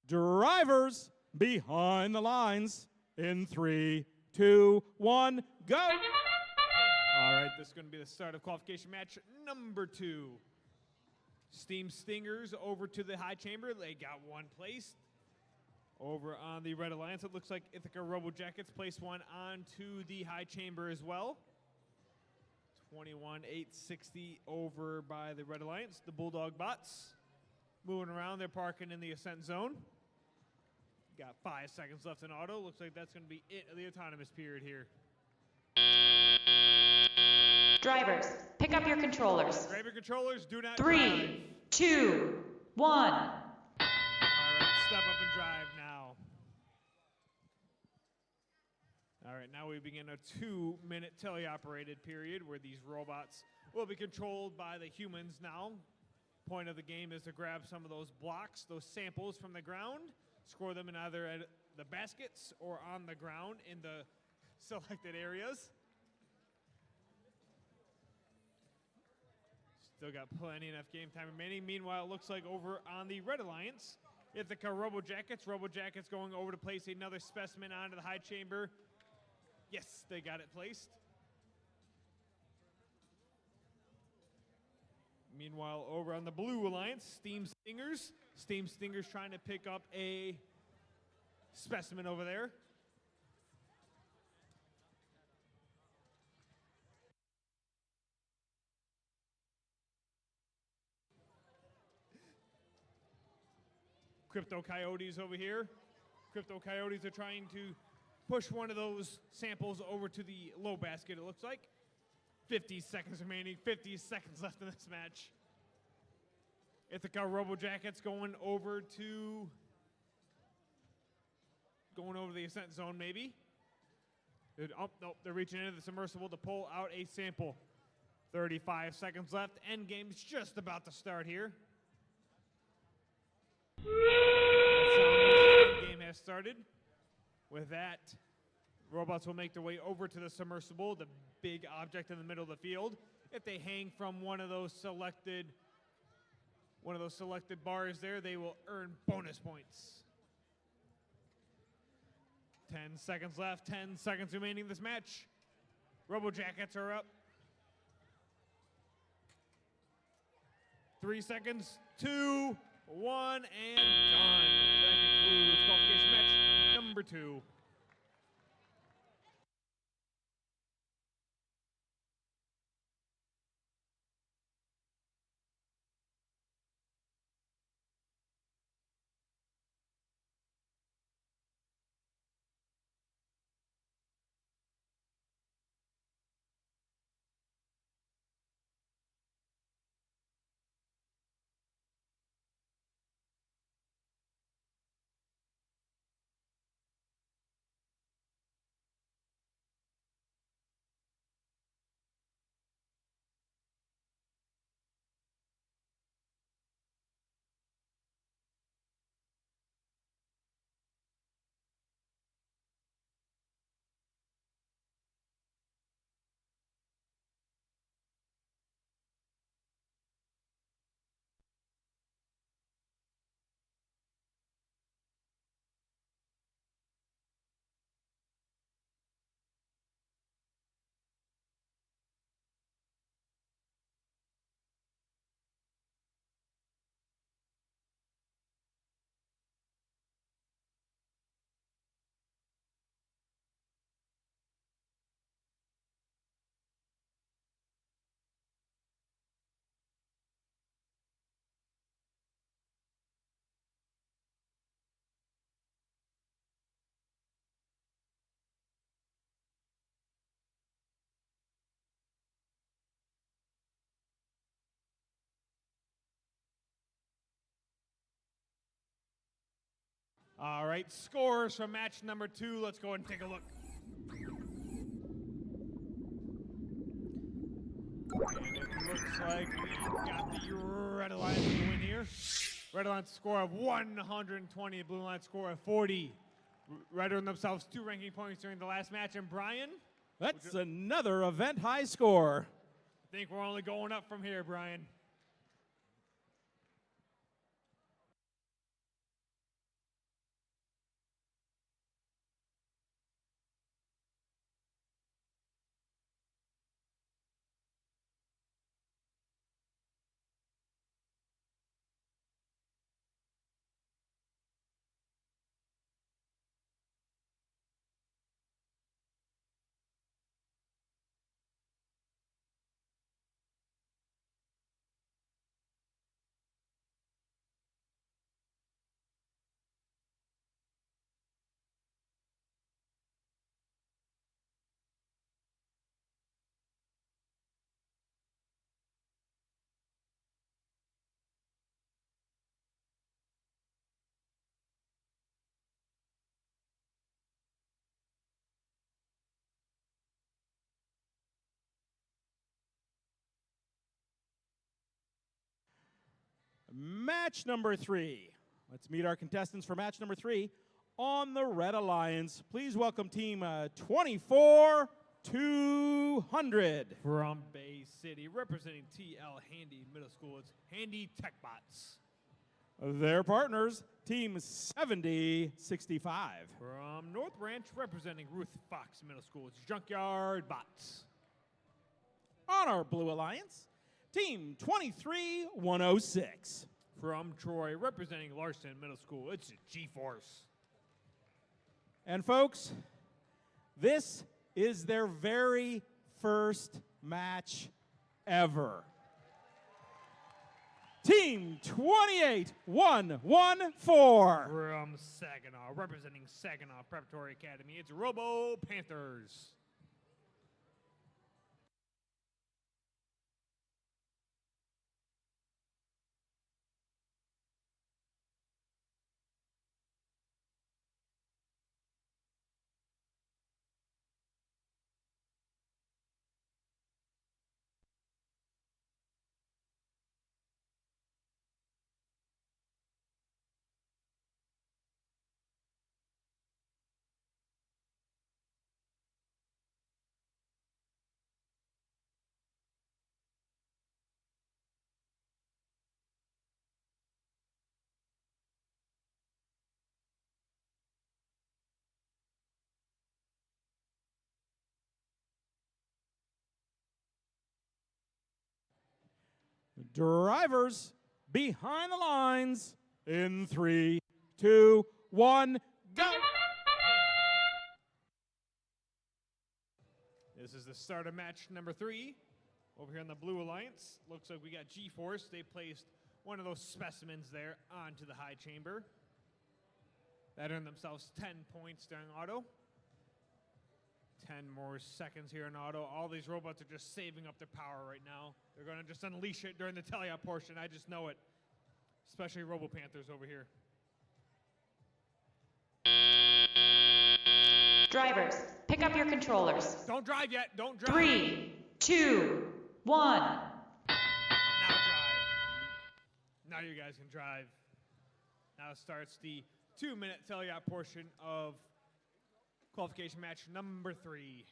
Drivers behind the lines in 3, 2, 1, go! All right, this is going to be the start of qualification match number 2. Steam Stingers over to the high chamber. They got one place. Over on the Red Alliance, it looks like Ithaca Robo Jackets place one onto the high chamber as well. 21-860 over by the Red Alliance. The Bulldog bots moving around. They're parking in the ascent zone. Got 5 seconds left in auto. Looks like that's going to be it of the autonomous period here. Drivers, pick up your controllers. Grab your controllers. Do not 3, drive. 2, 1. All right, step up and drive now. All right, now we begin a 2-minute teleoperated period where these robots will be controlled by the humans now. Point of the game is to grab some of those blocks, those samples from the ground, score them in either at the baskets or on the ground in the selected areas. Still got plenty enough game time remaining. Meanwhile, it looks like over on the Red Alliance, Ithaca Robo Jackets. Robo Jackets going over to place another specimen onto the high chamber. Yes, they got it placed. Meanwhile, over on the Blue Alliance, Steam Stingers. Steam Stingers trying to pick up a specimen over there. Crypto Coyotes over here. Crypto Coyotes are trying to push one of those samples over to the low basket, it looks like. 50 seconds remaining, 50 seconds left in this match. Ithaca Robo Jackets going over the ascent zone maybe. Oh, nope, they're reaching into the submersible to pull out a sample. 35 seconds left. End game's just about to start here. End game has started. With that, robots will make their way over to the submersible, the big object in the middle of the field. If they hang from one of those selected bars there, they will earn bonus points. 10 seconds left, 10 seconds remaining in this match. Robo Jackets are up. 3 seconds, 2, 1, and done. That concludes qualification match number 2. All right, scores from match number 2. Let's go and take a look. And it looks like we got the Red Alliance to win here. Red Alliance score of 120, Blue Alliance score of 40. Red earned themselves 2 ranking points during the last match. And Brian? That's another event high score. I think we're only going up from here, Brian. Match number 3. Let's meet our contestants for match number 3 on the Red Alliance. Please welcome team 24-200. From Bay City, representing TL Handy Middle School, it's Handy Tech Bots. Their partners, team 70-65. From North Ranch, representing Ruth Fox Middle School, it's Junkyard Bots. On our Blue Alliance, team 23-106. From Troy, representing Larson Middle School, it's G-Force. And folks, this is their very first match ever. Team 28-114. From Saginaw, representing Saginaw Preparatory Academy, it's Robo Panthers. Drivers behind the lines in 3, 2, 1, go! This is the start of match number 3. Over here on the Blue Alliance, looks like we got G-Force. They placed one of those specimens there onto the high chamber. That earned themselves 10 points during auto. 10 more seconds here in auto. All these robots are just saving up their power right now. They're going to just unleash it during the teleop portion. I just know it. Especially Robo Panthers over here. Drivers, pick up your controllers. Don't drive yet. Don't drive. 3, 2, 1. Now drive. Now you guys can drive. Now starts the 2-minute teleop portion of qualification match number 3.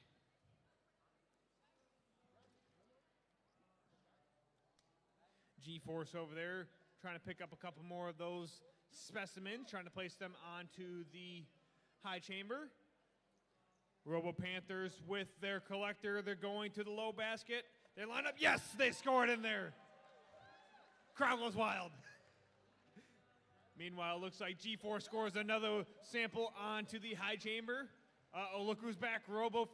G-Force over there trying to pick up a couple more of those specimens, trying to place them onto the high chamber. Robo Panthers with their collector, they're going to the low basket. They line up, yes, they scored in there. Crowd goes wild. Meanwhile, it looks like G4 scores another sample onto the high chamber. Uh-oh, look who's back. Robo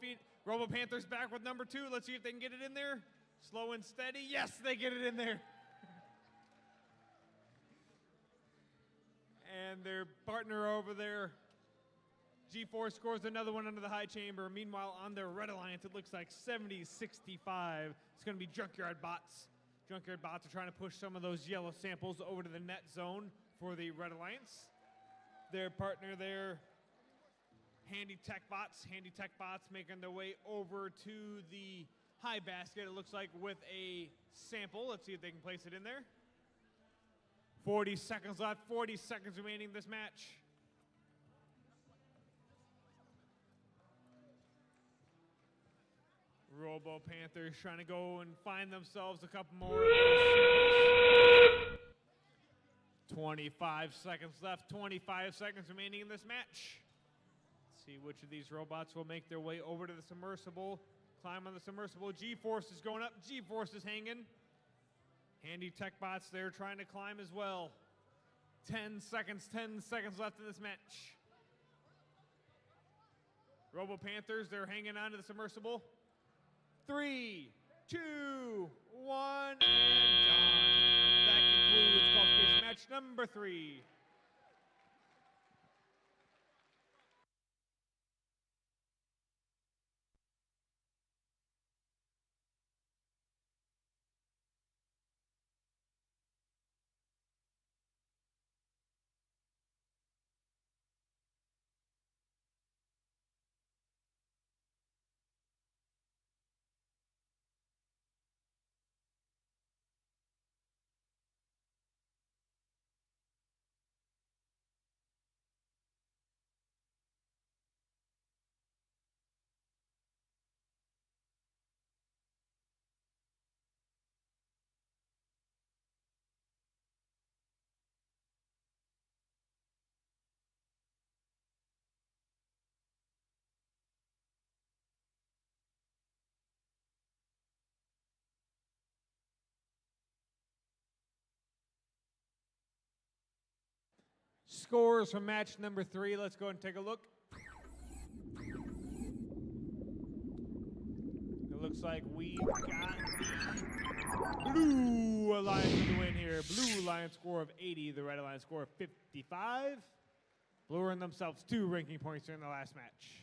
Panthers back with number 2. Let's see if they can get it in there. Slow and steady. Yes, they get it in there. And their partner over there, G4 scores another one under the high chamber. Meanwhile, on their Red Alliance, it looks like 70-65. It's going to be Junkyard Bots. Junkyard Bots are trying to push some of those yellow samples over to the net zone for the Red Alliance. Their partner there, Handy Tech Bots. Handy Tech Bots making their way over to the high basket, it looks like, with a sample. Let's see if they can place it in there. 40 seconds left, 40 seconds remaining in this match. Robo Panthers trying to go and find themselves a couple more of those samples. 25 seconds left, 25 seconds remaining in this match. Let's see which of these robots will make their way over to the submersible. Climb on the submersible. G-Force is going up. G-Force is hanging. Handy Tech Bots, they're trying to climb as well. 10 seconds left in this match. Robo Panthers, they're hanging on to the submersible. 3, 2, 1, and done. That concludes qualification match number 3. Scores from match number 3. Let's go and take a look. It looks like we got the Blue Alliance with the win here. Blue Alliance score of 80, the Red Alliance score of 55. Blue earned themselves 2 ranking points during the last match.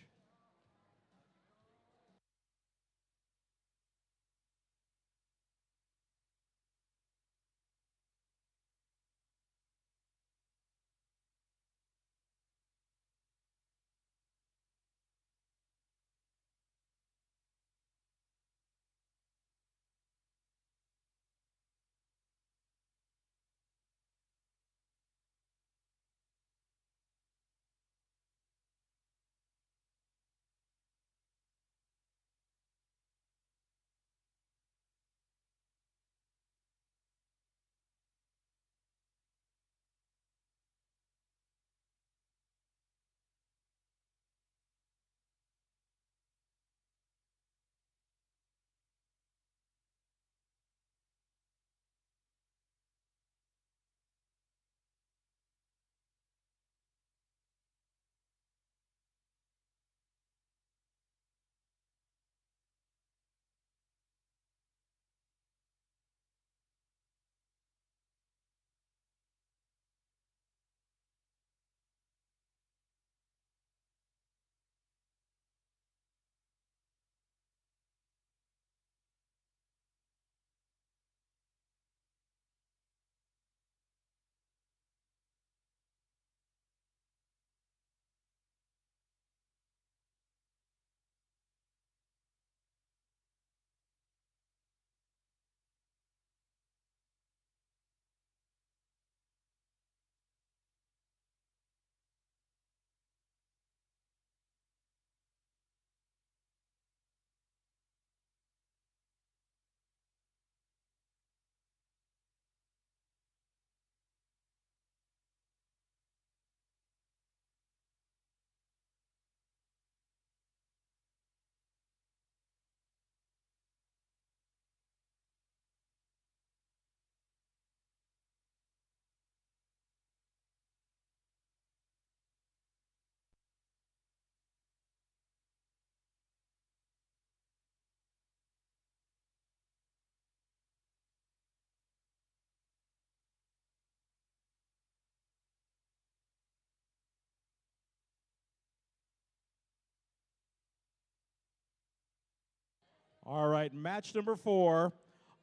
All right, match number 4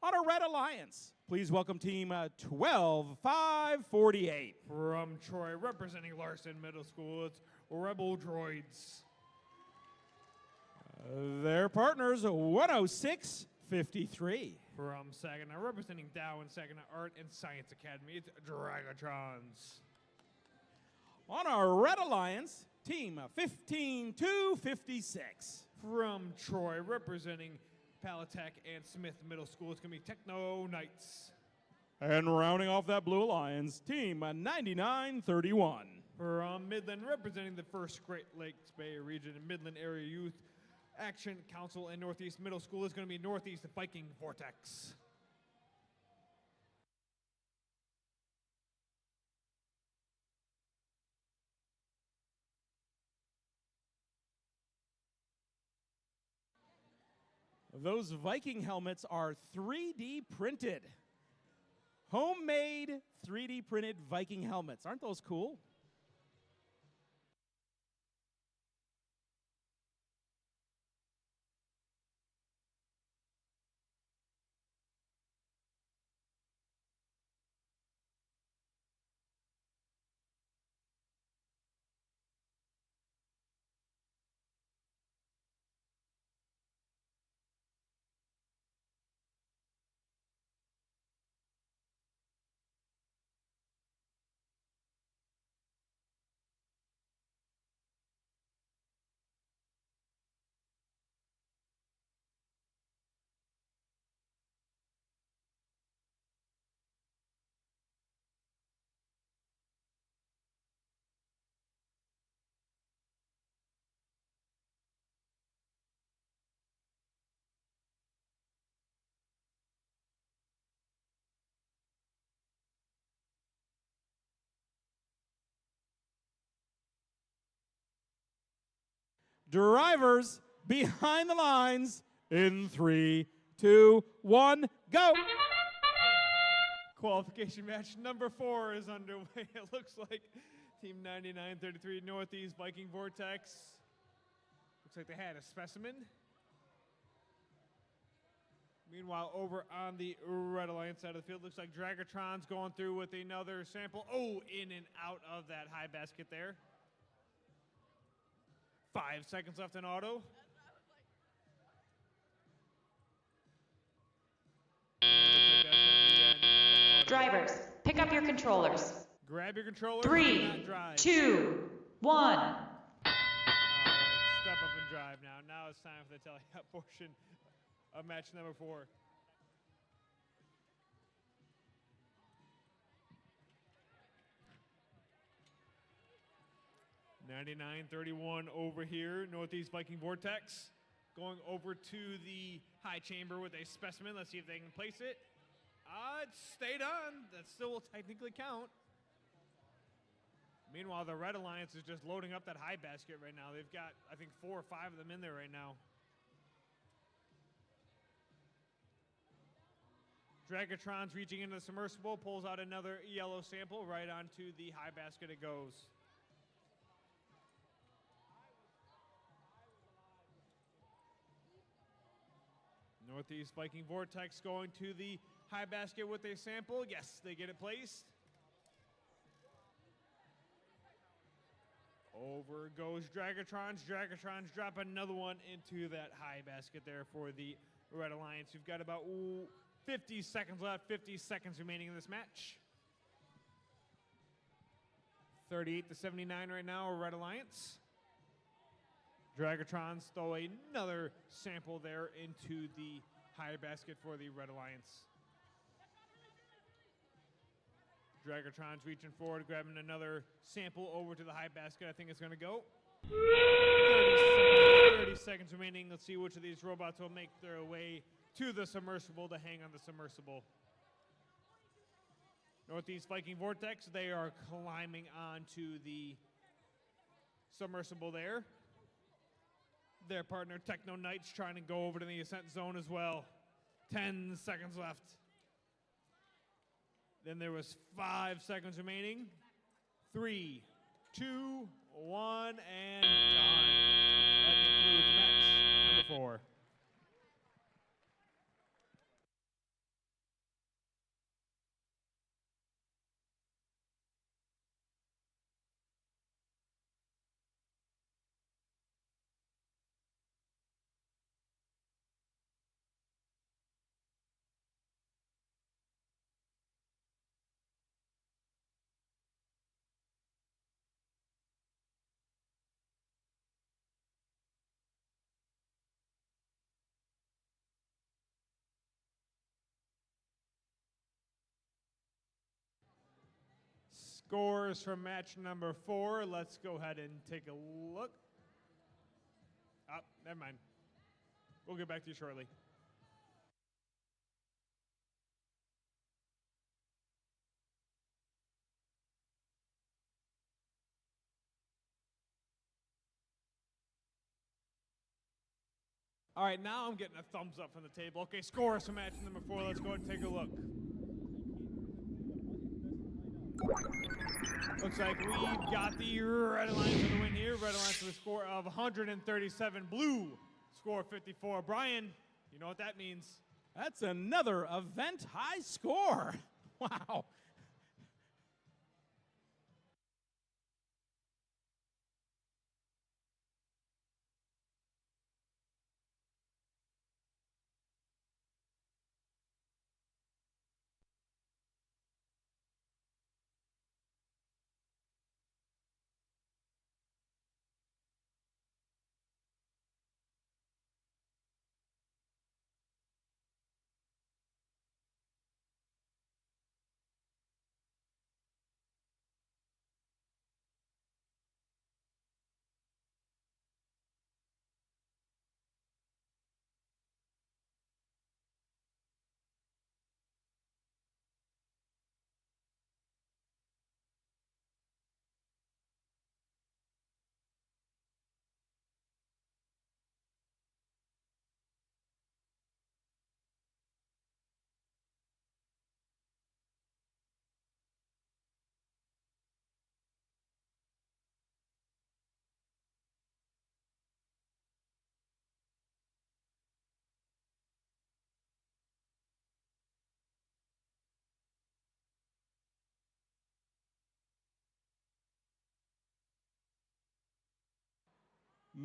on a Red Alliance. Please welcome team 12548. From Troy, representing Larson Middle School, it's Rebel Droids. Their partners, 10653. From Saginaw, representing Dow and Saginaw Art and Science Academy, it's Dragatons. On our Red Alliance, team 15256. From Troy, representing Palatech and Smith Middle School, it's going to be Techno Knights. And rounding off that Blue Alliance, team 9931. From Midland, representing the first Great Lakes Bay region and Midland Area Youth Action Council and Northeast Middle School, is going to be Northeast Viking Vortex. Those Viking helmets are 3D printed. Homemade 3D printed Viking helmets. Aren't those cool? Drivers behind the lines in 3, 2, 1, go. Qualification match number 4 is underway. It looks like Team 9933 Northeast Viking Vortex. Looks like they had a specimen. Meanwhile, over on the Red Alliance side of the field, looks like Dragatron's going through with another sample. Oh, in and out of that high basket there. 5 seconds left in auto. Drivers, pick up your controllers. Grab your controllers. 3, do not drive. 2, 1. Step up and drive now. Now it's time for the tele-up portion of match number 4. $99.31 over here, Northeast Viking Vortex. Going over to the high chamber with a specimen. Let's see if they can place it. It stayed on. That still will technically count. Meanwhile, the Red Alliance is just loading up that high basket right now. They've got, I think, 4 or 5 of them in there right now. Dragatron's reaching into the submersible, pulls out another yellow sample. Right onto the high basket it goes. Northeast Viking Vortex going to the high basket with a sample. Yes, they get it placed. Over goes Dragatron's. Dragatron's drop another one into that high basket there for the Red Alliance. We've got about 50 seconds left, 50 seconds remaining in this match. 38-79 right now, Red Alliance. Dragatron's throw another sample there into the high basket for the Red Alliance. Dragatron's reaching forward, grabbing another sample over to the high basket. I think it's going to go. 30 seconds remaining. Let's see which of these robots will make their way to the submersible to hang on the submersible. Northeast Viking Vortex, they are climbing onto the submersible there. Their partner Techno Knights trying to go over to the ascent zone as well. 10 seconds left. Then there was 5 seconds remaining. 3, 2, 1, and done. That concludes match number 4. Scores from match number 4. Let's go ahead and take a look. Never mind. We'll get back to you shortly. All right, now I'm getting a thumbs up from the table. Okay, scores from match number 4. Let's go ahead and take a look. Looks like we've got the Red Alliance with the win here. Red Alliance with a score of 137. Blue score 54. Brian, you know what that means. That's another event high score. Wow.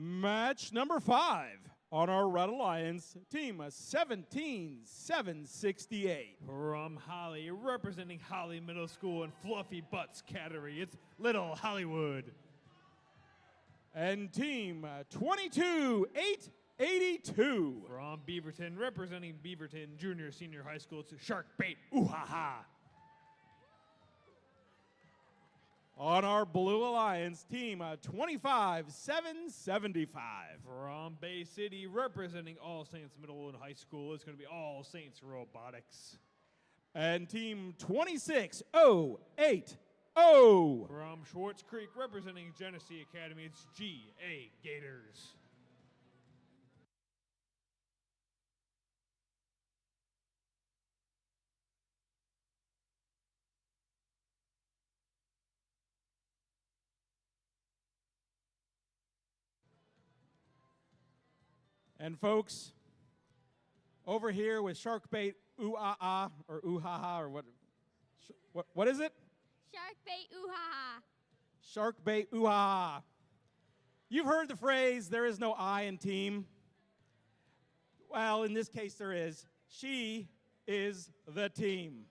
Match number 5 on our Red Alliance, team 17-768. From Holly, representing Holly Middle School and Fluffy Butts Cattery, it's Little Hollywood. And team 22-882. From Beaverton, representing Beaverton Junior Senior High School, it's Shark Bait Ooh Ha Ha. On our Blue Alliance, team 25-775. From Bay City, representing All Saints Middle and High School, it's going to be All Saints Robotics. And team 26-080. From Schwartz Creek, representing Genesee Academy, it's GA Gators. And folks, over here with Shark Bait Ooh Ah Ah, or Ooh Ha Ha, or what is it? Shark bait ooh ha ha. Shark Bait Ooh Ha Ha. You've heard the phrase, there is no I in team. Well, in this case there is. She is the team.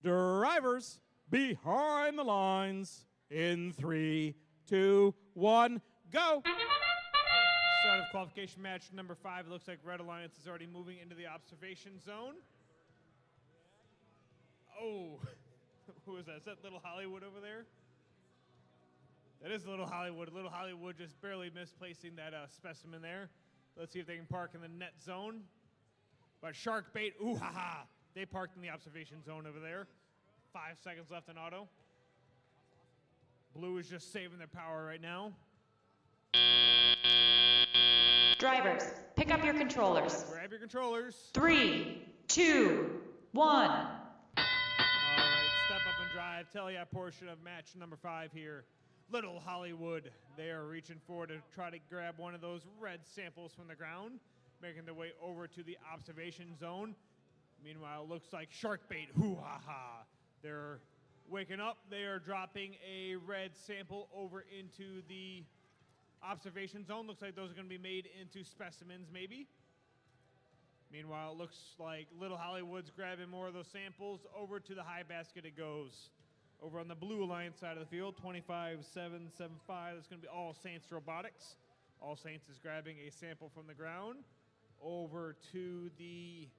Drivers behind the lines in 3, 2, 1, go. Start of qualification match number 5. It looks like Red Alliance is already moving into the observation zone. Oh, who is that? Is that Little Hollywood over there? That is Little Hollywood. Little Hollywood just barely misplacing that specimen there. Let's see if they can park in the net zone. But Shark Bait, ooh ha ha. They parked in the observation zone over there. 5 seconds left in auto. Blue is just saving their power right now. Drivers, pick up your controllers. Grab your controllers. 3, 2, 1. All right, step up and drive. Tele-app portion of match number 5 here. Little Hollywood. They are reaching forward to try to grab one of those red samples from the ground, making their way over to the observation zone. Meanwhile, it looks like Shark Bait, hoo ha ha. They're waking up. They are dropping a red sample over into the observation zone. Looks like those are going to be made into specimens, maybe. Meanwhile, it looks like Little Hollywood's grabbing more of those samples. Over to the high basket it goes. Over on the Blue Alliance side of the field, 25-7-7-5. That's going to be All Saints Robotics. All Saints is grabbing a sample from the ground. Over to the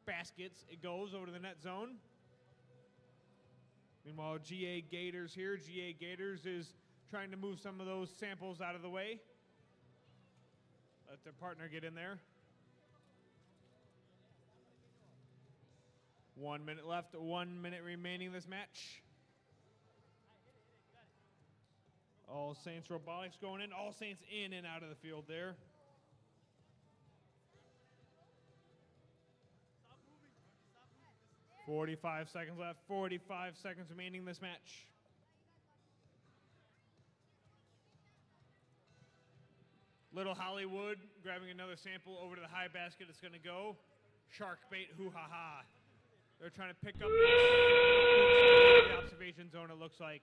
baskets it goes, over to the net zone. Meanwhile, GA Gators here. GA Gators is trying to move some of those samples out of the way. Let their partner get in there. 1 minute left, 1 minute remaining in this match. All Saints Robotics going in. All Saints in and out of the field there. – 45 seconds left. 45 seconds remaining in this match. Little Hollywood grabbing another sample over to the high basket. It's going to go. Shark Bait, hoo ha ha. They're trying to pick up the observation zone, it looks like.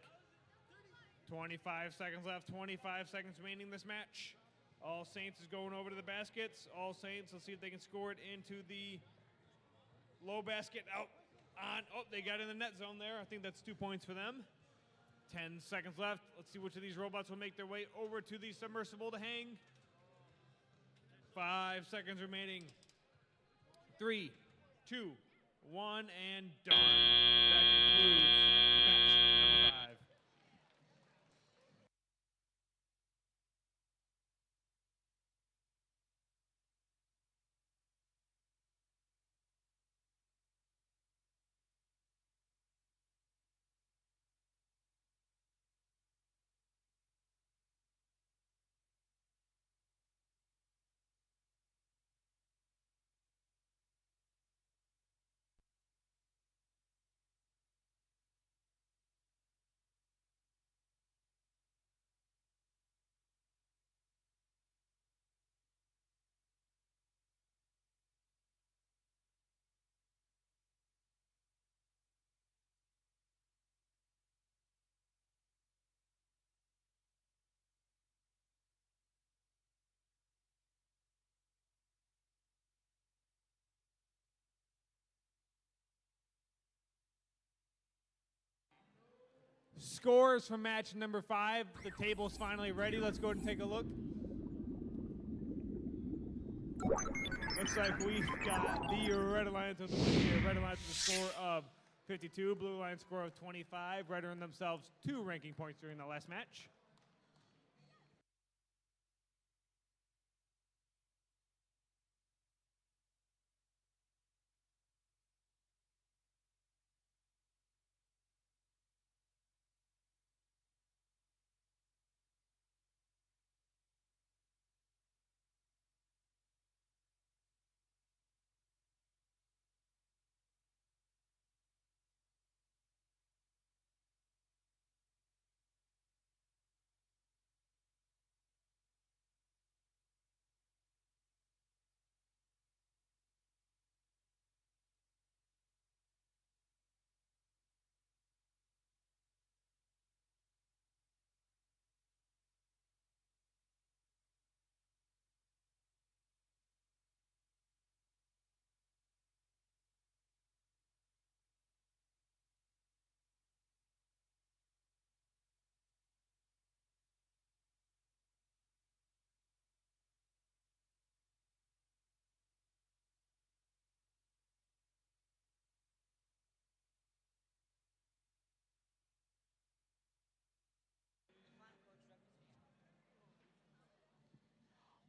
25 seconds left, 25 seconds remaining in this match. All Saints is going over to the baskets. All Saints, let's see if they can score it into the Low basket out on. Oh, they got in the net zone there. I think that's 2 points for them. 10 seconds left. Let's see which of these robots will make their way over to the submersible to hang. 5 seconds remaining. 3, 2, 1, and done. That concludes match number 5. Scores from match number 5. The table's finally ready. Let's go ahead and take a look. Looks like we've got the Red Alliance with the win here. Red Alliance with a score of 52, Blue Alliance score of 25. Red earned themselves 2 ranking points during the last match.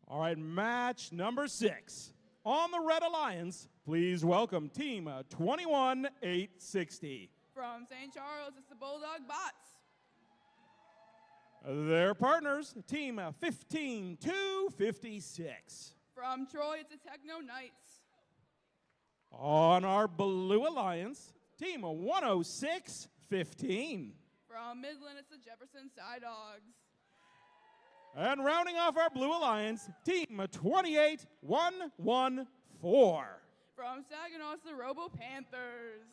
All right, match number 6. On the Red Alliance, please welcome Team 21860. From St. Charles, it's the Bulldog Bots. Their partners, Team 15256. From Troy, it's the Techno Knights. On our Blue Alliance, Team 10615. From Midland, it's the Jefferson Side Dogs. And rounding off our Blue Alliance, Team 28114. From Saginaw, it's the Robo Panthers.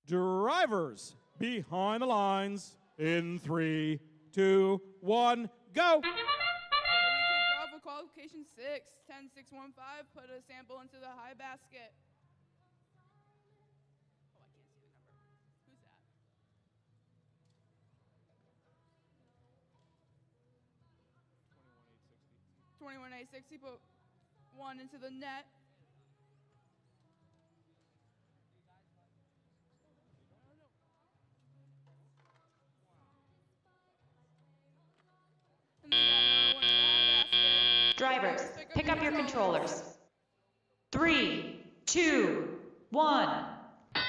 Drivers behind the lines in 3, 2, 1, go! We kicked off with qualification 6, 10-6-1-5, put a sample into the high basket. Oh, I can't see the number. Who's that? 21860 put 1 into the net. Drivers, pick up your controllers. 3, 2, 1. Getting out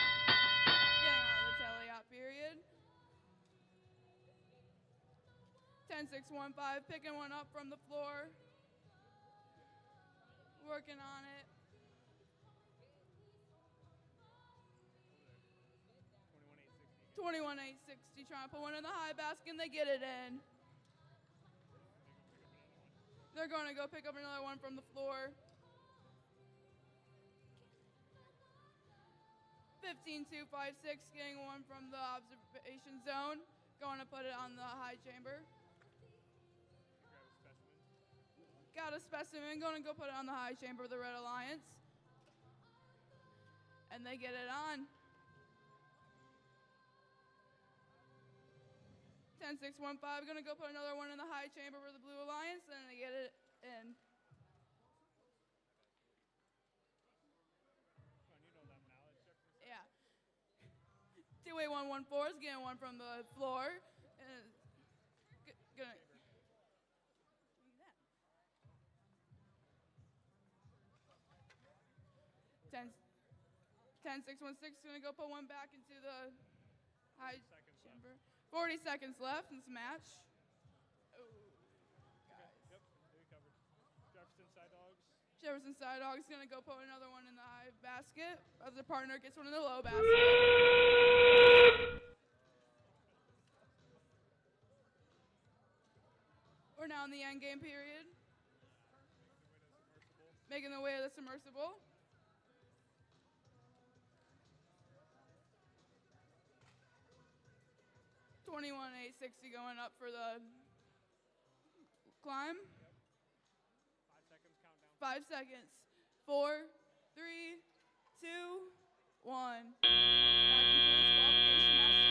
of the teleop period. 10-6-1-5, picking one up from the floor. Working on it. 21-8-60, trying to put one in the high basket, and they get it in. They're going to go pick up another one from the floor. 15-2-5-6, getting one from the observation zone. Going to put it on the high chamber. Got a specimen, going to go put it on the high chamber of the Red Alliance. And they get it on. 10-6-1-5, gonna go put another one in the high chamber for the Blue Alliance, and they get it in. Yeah. 2-8-1-1-4 is getting one from the floor. Gonna. 10-6-1-6, gonna go put one back into the high chamber. 40 seconds left in this match. Jefferson Side Dog's gonna go put another one in the high basket. Other partner gets one in the low basket. We're now in the end game period. Making the way to the submersible. $21,860 going up for the climb. 5 seconds. 4, 3, 2, 1. That concludes qualification match 6.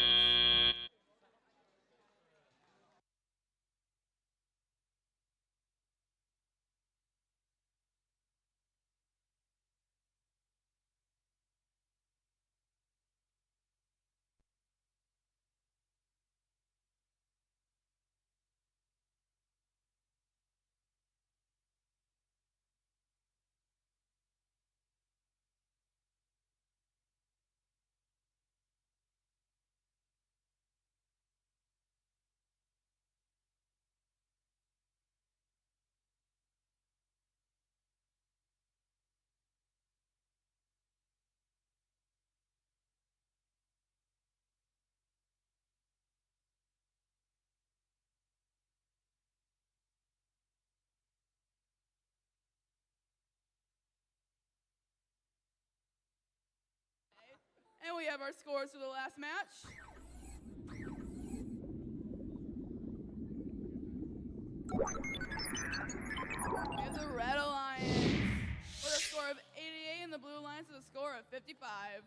And we have our scores for the last match. We have the Red Alliance with a score of 88 and the Blue Alliance with a score of 55.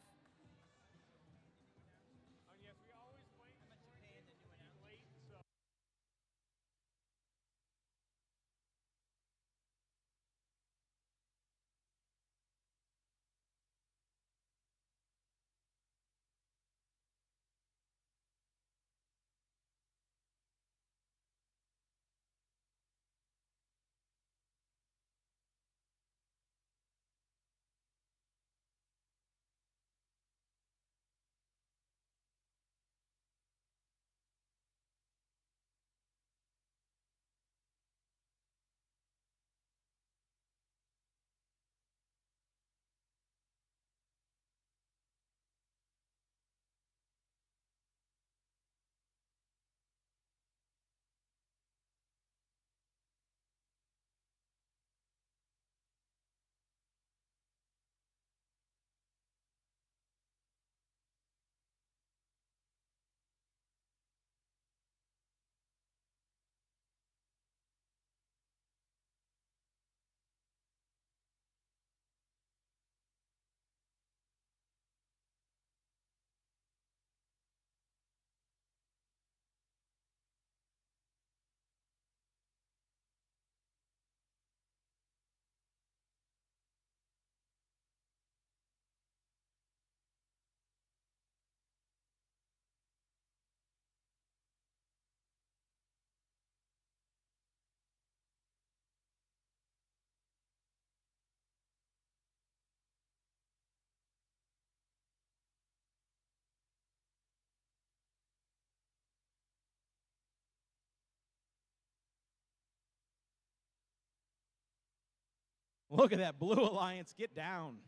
Look at that Blue Alliance get down.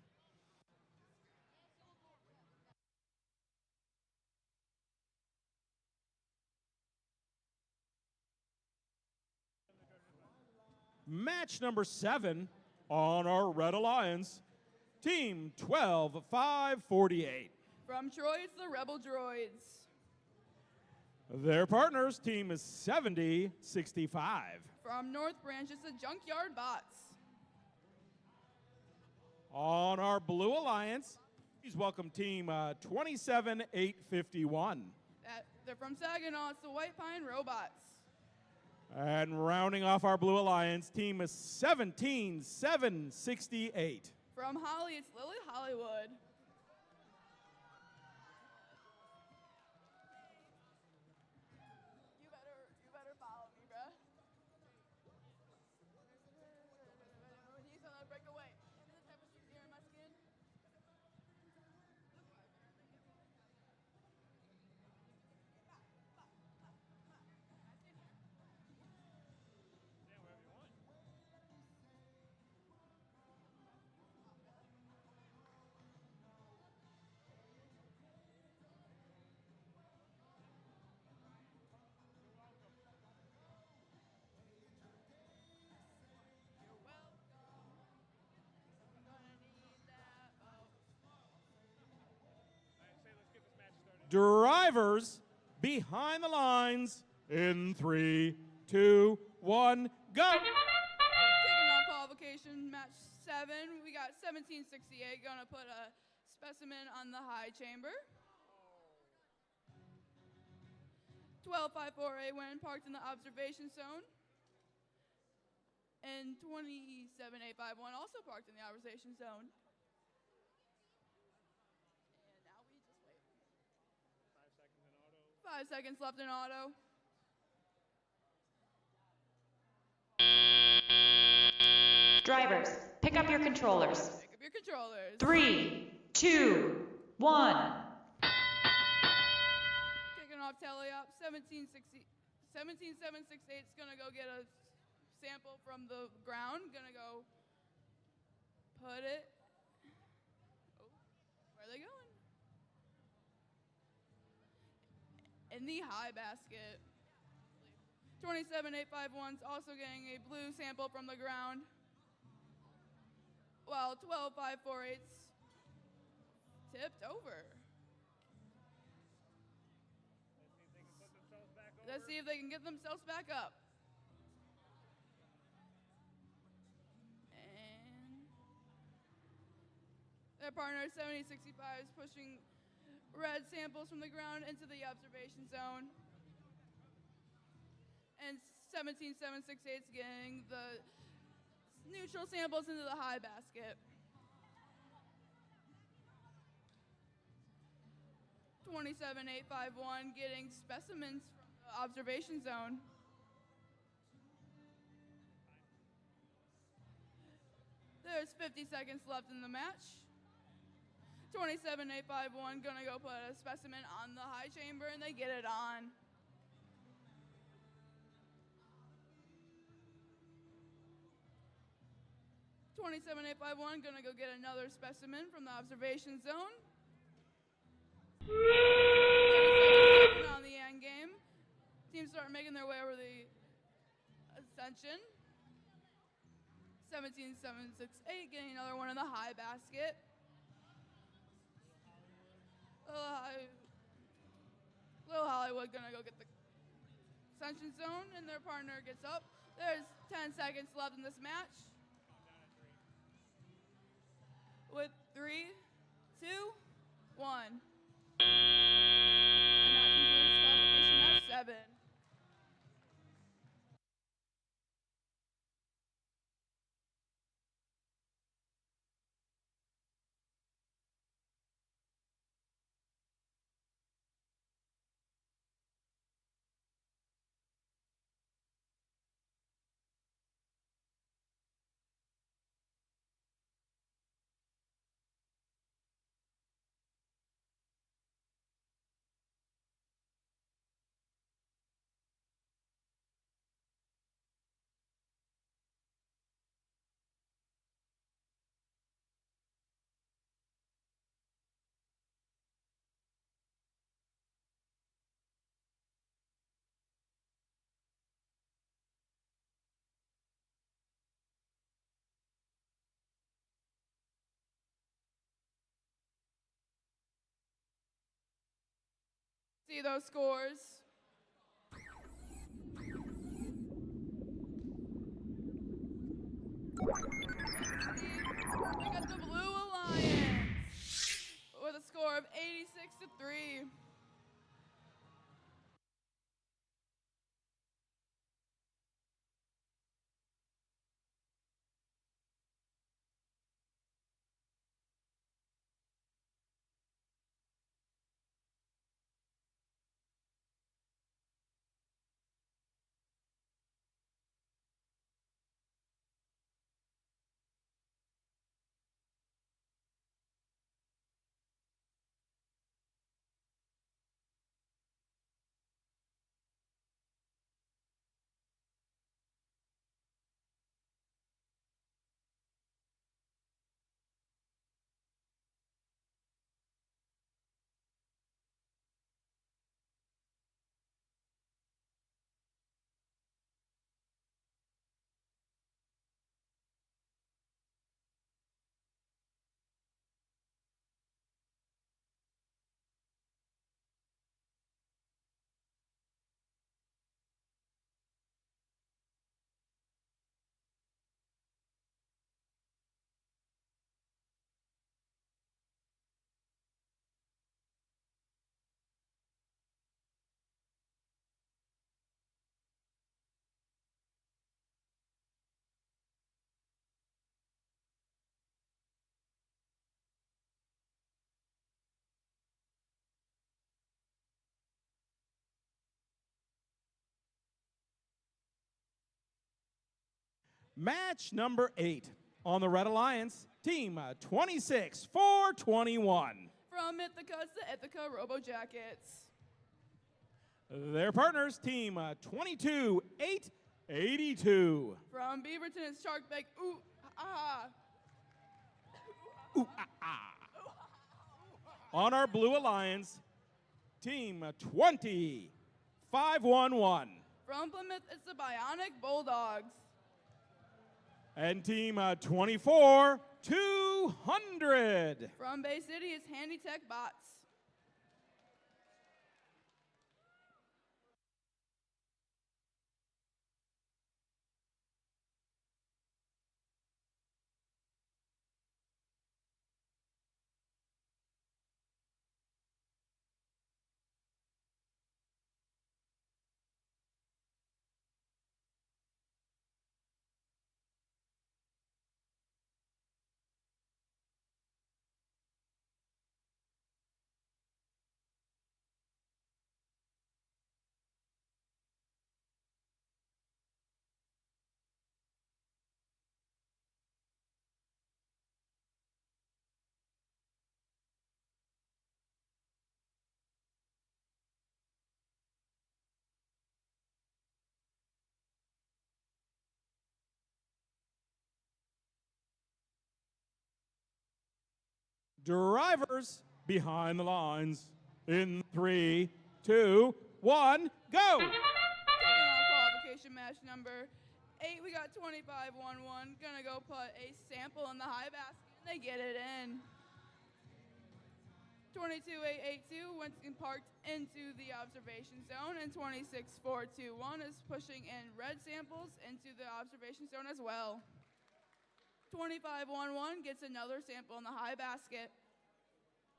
Match number 7 on our Red Alliance, Team 12-548. From Troy, it's the Rebel Droids. Their partners, team is 70-65. From North Branch, it's the Junkyard Bots. On our Blue Alliance, please welcome team 27-851. They're from Saginaw, it's the White Pine Robots. And rounding off our Blue Alliance, team is 17-768. From Holly, it's Lily Hollywood. You better follow me, bruh. He's gonna break away. And the temperature's here in my skin. Drivers behind the lines in 3, 2, 1, go! Kicking off qualification match 7, we got 1768 gonna put a specimen on the high chamber. 12-548 went parked in the observation zone. And 27-851 also parked in the observation zone. And now we just wait. 5 seconds left in auto. Drivers, pick up your controllers. Pick up your controllers. 3, 2, 1. Kicking off teleop, 17768 is gonna go get a sample from the ground. Gonna go put it. Oh, where are they going? In the high basket. 27851's also getting a blue sample from the ground. While 12548's tipped over. Let's see if they can get themselves back up. And their partner 7065 is pushing red samples from the ground into the observation zone. And 17768 is getting the neutral samples into the high basket. 27851 getting specimens from the observation zone. There's 50 seconds left in the match. 27851 gonna go put a specimen on the high chamber and they get it on. $27,851 gonna go get another specimen from the observation zone. 30 seconds left on the end game. Teams start making their way over the ascension. 17768 getting another one in the high basket. Little Hollywood gonna go get the ascension zone and their partner gets up. There's 10 seconds left in this match. With 3, 2, 1. And that concludes qualification match 7. See those scores. We got the Blue Alliance with a score of 86-3. Match number 8 on the Red Alliance, team 26-4-21. From Ithaca, it's the Ithaca Robo Jackets. Their partners, team 22-8-82. From Beaverton, it's Sharkbait. Ooh, ah. On our Blue Alliance, team 20-5-1-1. From Plymouth, it's the Bionic Bulldogs. And team 24-200. From Bay City, it's Handy Tech Bots. Drivers behind the lines in 3, 2, 1, go! Taking on qualification match number 8, we got 25-1-1. Gonna go put a sample in the high basket, and they get it in. 22-8-8-2 went and parked into the observation zone, and 26-4-2-1 is pushing in red samples into the observation zone as well. 25-1-1 gets another sample in the high basket,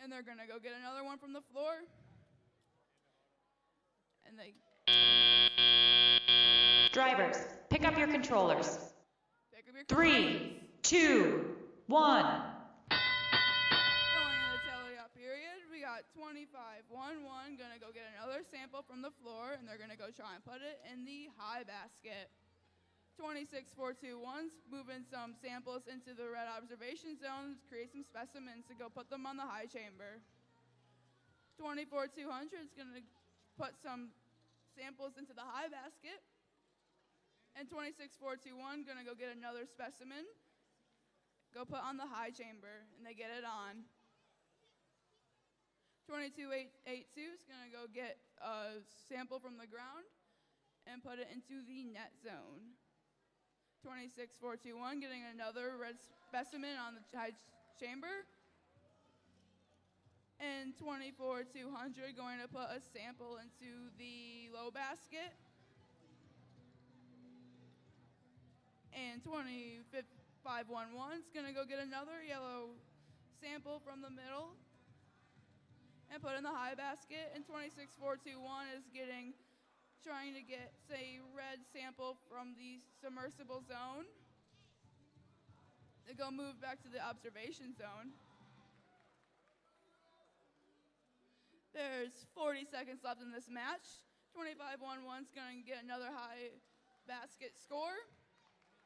and they're gonna go get another one from the floor. And they Drivers, pick up your controllers. pick up your 3, 2, 1. Going into teleop period, we got 25-1-1 gonna go get another sample from the floor, and they're gonna go try and put it in the high basket. 26-4-2-1's moving some samples into the red observation zone, create some specimens to go put them on the high chamber. 24-200 is going to put some samples into the high basket. And 26-4-2-1 going to go get another specimen, go put on the high chamber, and they get it on. 22-8-8-2 is going to go get a sample from the ground and put it into the net zone. 26-4-2-1 getting another red specimen on the high chamber. And 24-200 going to put a sample into the low basket. And 25-1-1 is going to go get another yellow sample from the middle and put in the high basket. And 26-4-2-1 is trying to get, say, red sample from the submersible zone. They go move back to the observation zone. There's 40 seconds left in this match. 25-1-1 is going to get another high basket score.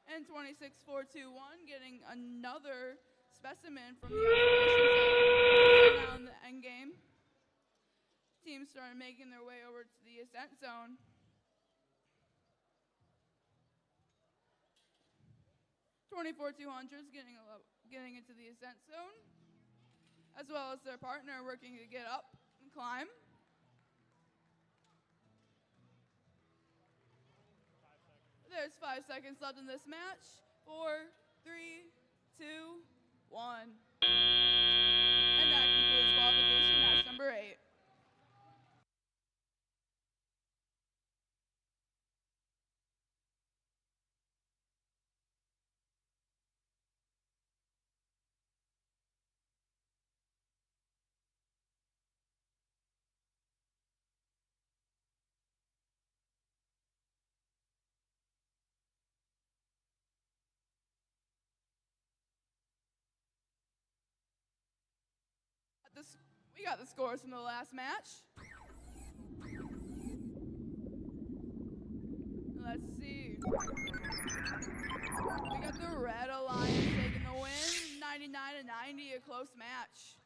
And 26-4-2-1 getting another specimen from the observation zone. Now in the end game, teams started making their way over to the ascent zone. 24-200 is getting into the ascent zone, as well as their partner working to get up and climb. There's 5 seconds left in this match. 4, 3, 2, 1. And that concludes qualification match number 8. We got the scores from the last match. Let's see. We got the Red Alliance taking the win, 99-90, a close match.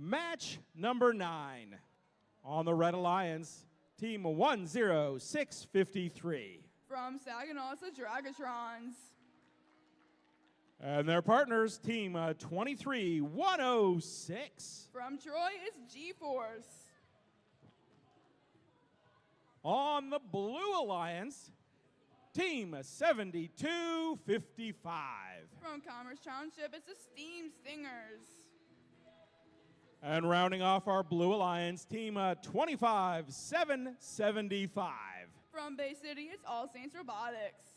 Match number 9 on the Red Alliance, team 10653. From Saginaw, it's the Dragatrons. And their partners, team 23106. From Troy, it's G-Force. On the Blue Alliance, team 7255. From Commerce Township, it's the Steam Stingers. And rounding off our Blue Alliance, team 25775. From Bay City, it's All Saints Robotics.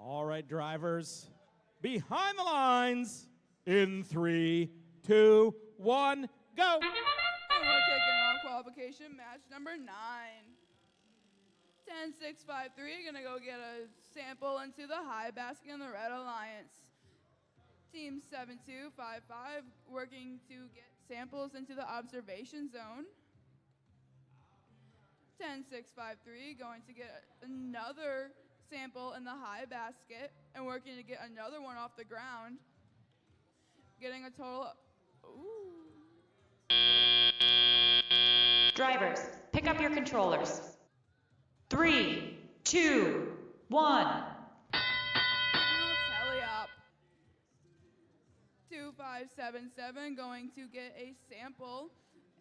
All right, drivers, behind the lines in 3, 2, 1, go. And we're kicking off qualification match number 9. 10-6-5-3, gonna go get a sample into the high basket in the Red Alliance. Team 7-2-5-5 working to get samples into the observation zone. 10-6-5-3 going to get another sample in the high basket and working to get another one off the ground. Getting a total Drivers, pick up your controllers. 3, 2, 1. Teleop. 2577 going to get a sample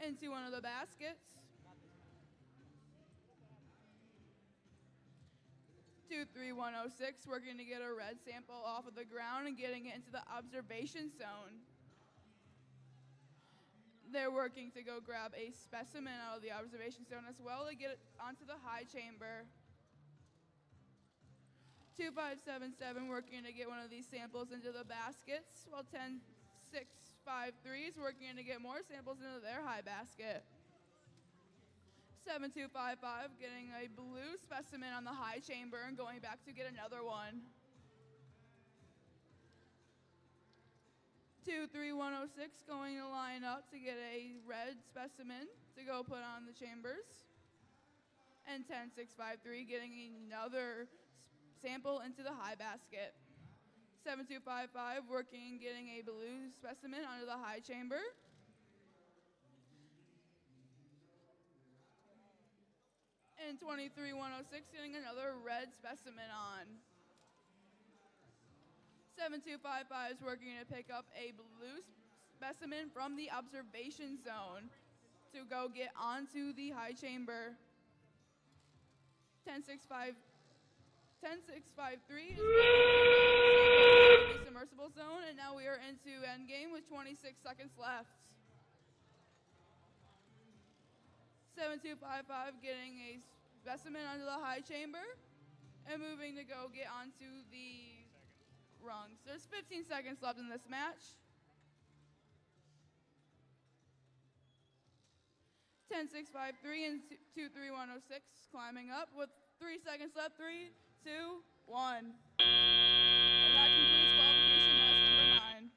into one of the baskets. 23106 working to get a red sample off of the ground and getting it into the observation zone. They're working to go grab a specimen out of the observation zone as well to get it onto the high chamber. 2577 working to get one of these samples into the baskets, while 10653 is working to get more samples into their high basket. 7255 getting a blue specimen on the high chamber and going back to get another one. 23106 going to line up to get a red specimen to go put on the chambers. And 10653 getting another sample into the high basket. 7255 working, getting a blue specimen onto the high chamber. And 23106 getting another red specimen on. 7255 is working to pick up a blue specimen from the observation zone to go get onto the high chamber. 10653 is working to get the submersible zone, and now we are into endgame with 26 seconds left. 7255 getting a specimen onto the high chamber and moving to go get onto the rungs. There's 15 seconds left in this match. 10653 and 23106 climbing up with 3 seconds left. 3, 2, 1. And that concludes qualification match number 9.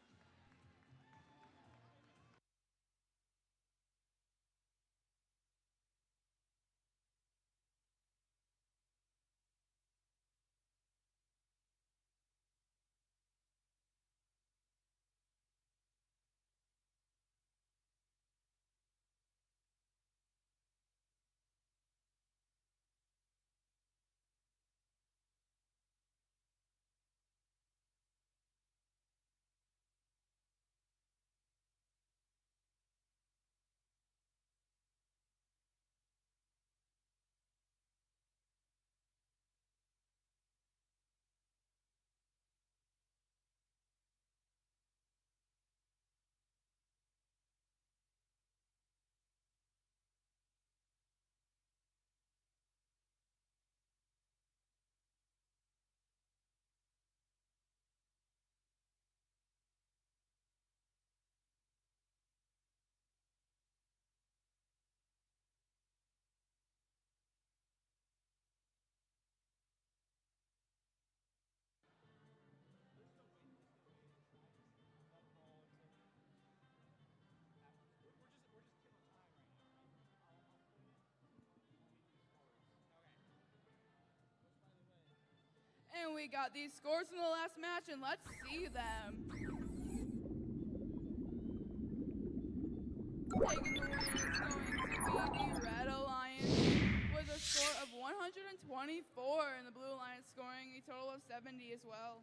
And we got these scores from the last match, and let's see them. Taking the win is going to be the Red Alliance with a score of 124, and the Blue Alliance scoring a total of 70 as well.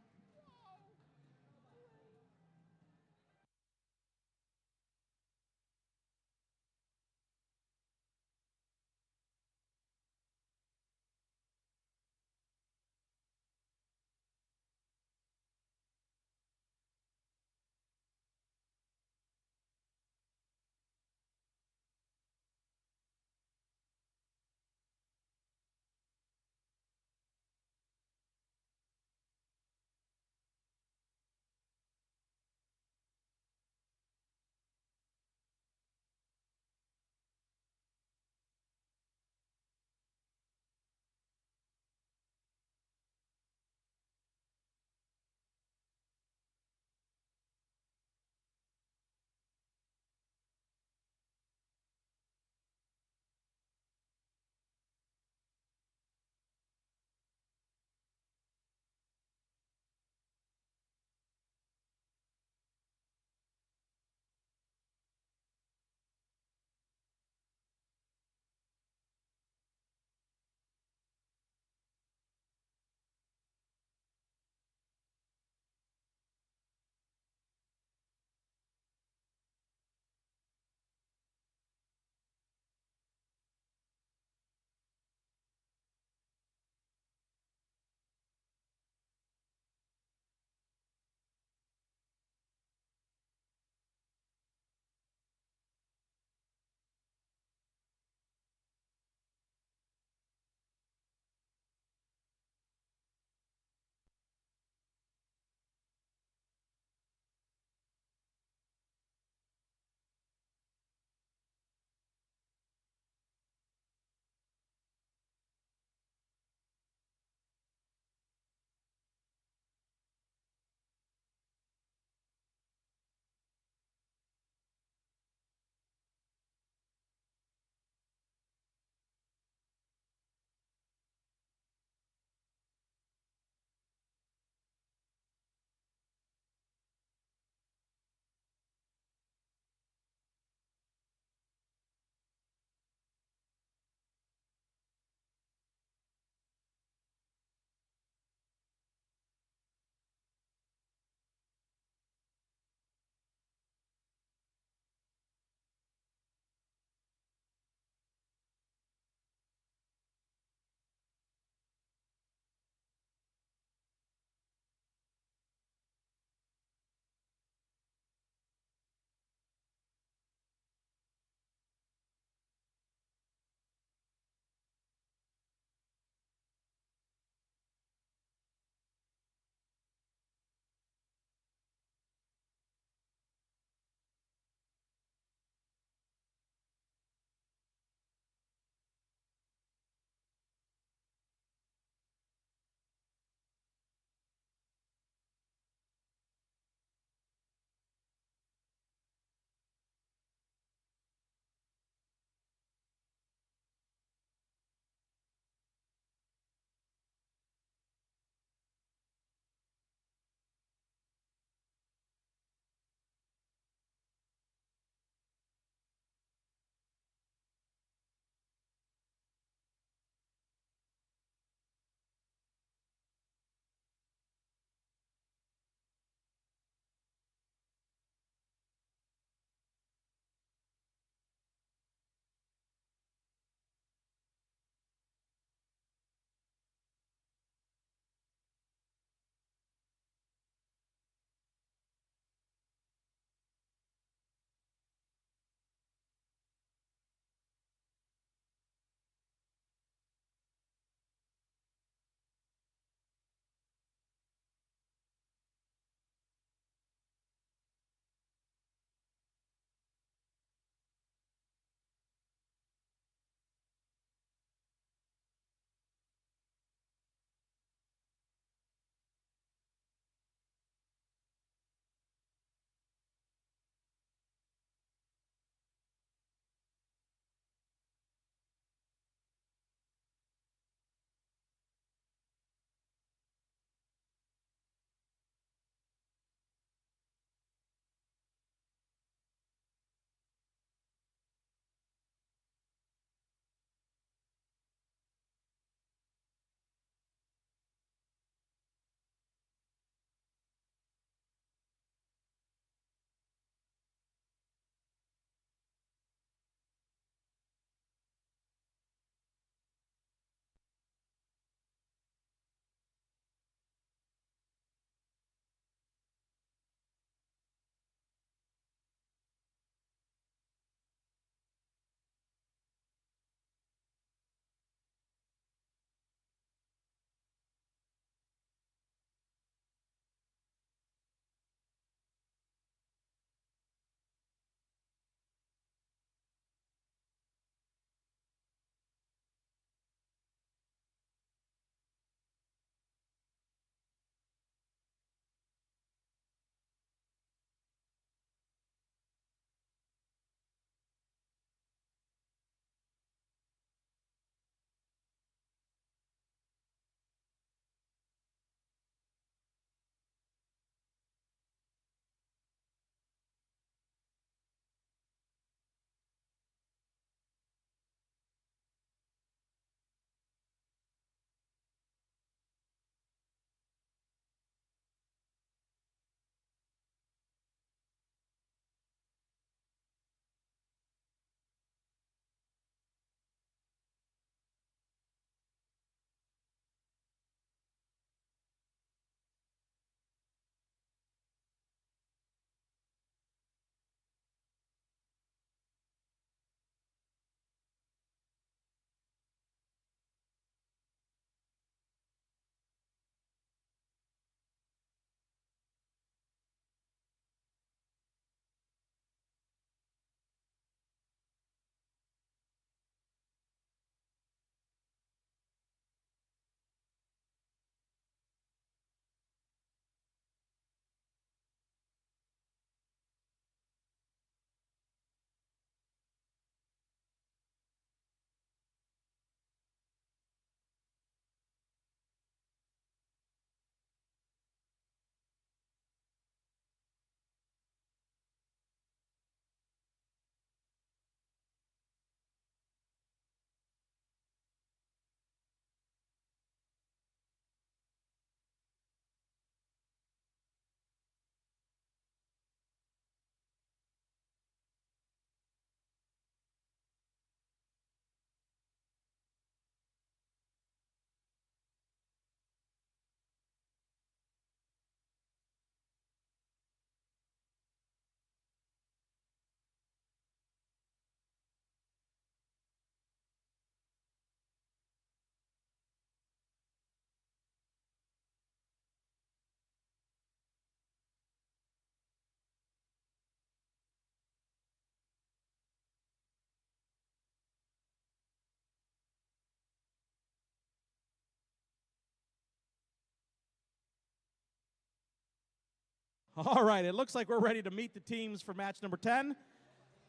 All right, it looks like we're ready to meet the teams for match number 10.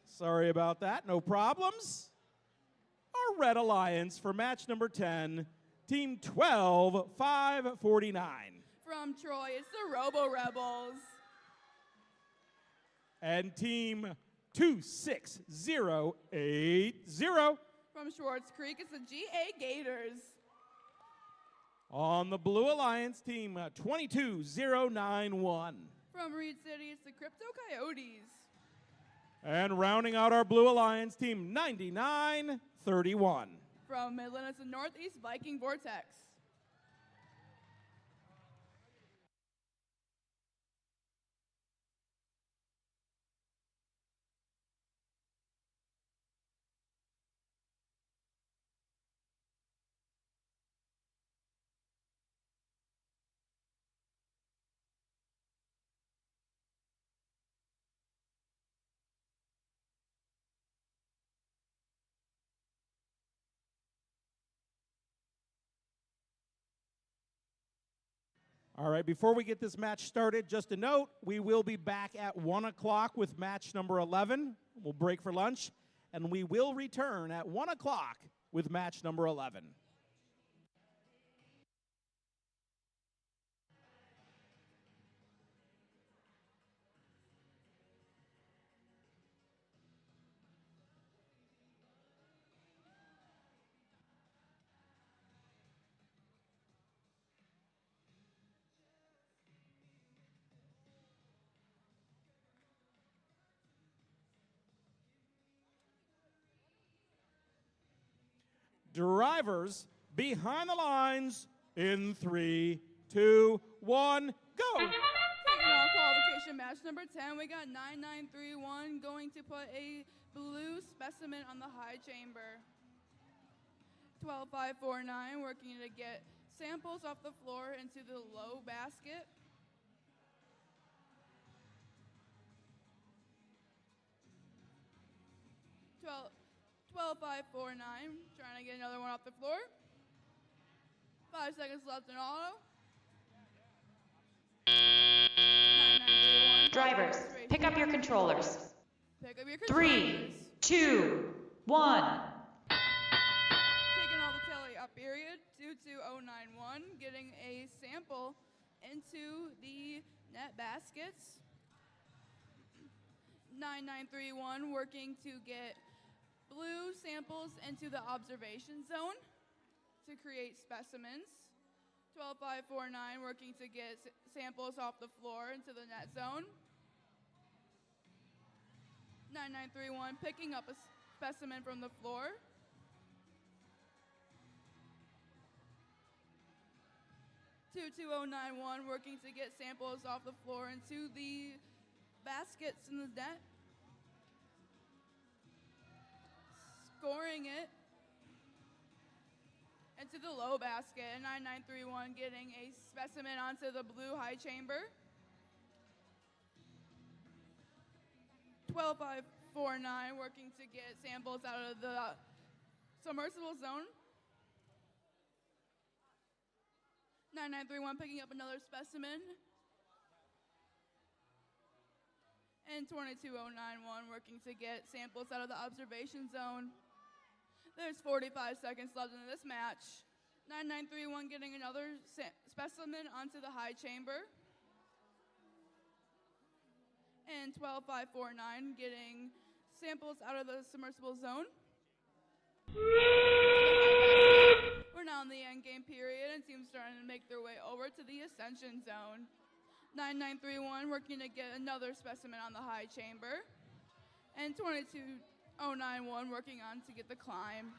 Sorry about that, no problems. Our Red Alliance for match number 10, Team 12, 549. From Troy, it's the Robo Rebels. And Team 26080. From Schwartz Creek, it's the GA Gators. On the Blue Alliance, Team 22091. From Reed City, it's the Crypto Coyotes. And rounding out our Blue Alliance, Team 9931. From Midland, it's the Northeast Viking Vortex. All right, before we get this match started, just a note, we will be back at 1 o'clock with match number 11. We'll break for lunch, and we will return at 1 o'clock with match number 11. Drivers behind the lines in 3, 2, 1, go! Taking on qualification match number 10, we got 9931 going to put a blue specimen on the high chamber. 12549 working to get samples off the floor into the low basket. Twelve 12549, trying to get another one off the floor. 5 seconds left in auto. 9931. Drivers, pick up your controllers. Pick up your controllers. 3, 2, 1. Taking all the tally up period. 22091, getting a sample into the net baskets. 9931 working to get blue samples into the observation zone to create specimens. 12549 working to get samples off the floor into the net zone. 9931 picking up a specimen from the floor. (22091) working to get samples off the floor into the baskets in the net. Scoring it into the low basket. 9931 getting a specimen onto the blue high chamber. 12549 working to get samples out of the submersible zone. 9931 picking up another specimen. And 22091 working to get samples out of the observation zone. There's 45 seconds left in this match. 9931 getting another specimen onto the high chamber. And 12549 getting samples out of the submersible zone. We're now in the end game period and teams starting to make their way over to the ascension zone. 9931 working to get another specimen on the high chamber. And 22091 working on to get the climb.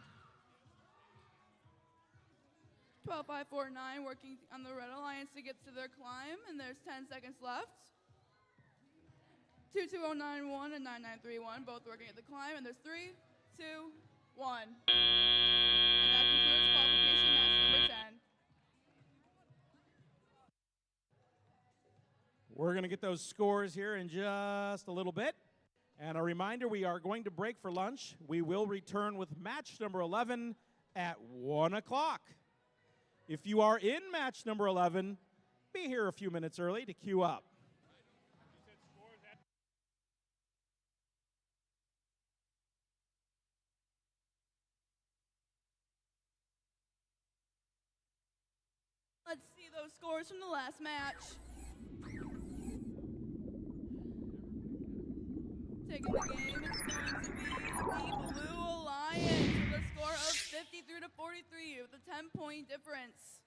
12549 working on the Red Alliance to get to their climb, and there's 10 seconds left. 22091 and 9931 both working at the climb, and there's 3, 2, 1. And that concludes qualification match number 10. We're going to get those scores here in just a little bit. And a reminder, we are going to break for lunch. We will return with match number 11 at 1 o'clock. If you are in match number 11, be here a few minutes early to queue up. Let's see those scores from the last match. Taking the game, it's going to be the Blue Alliance with a score of 53 to 43 with a 10-point difference.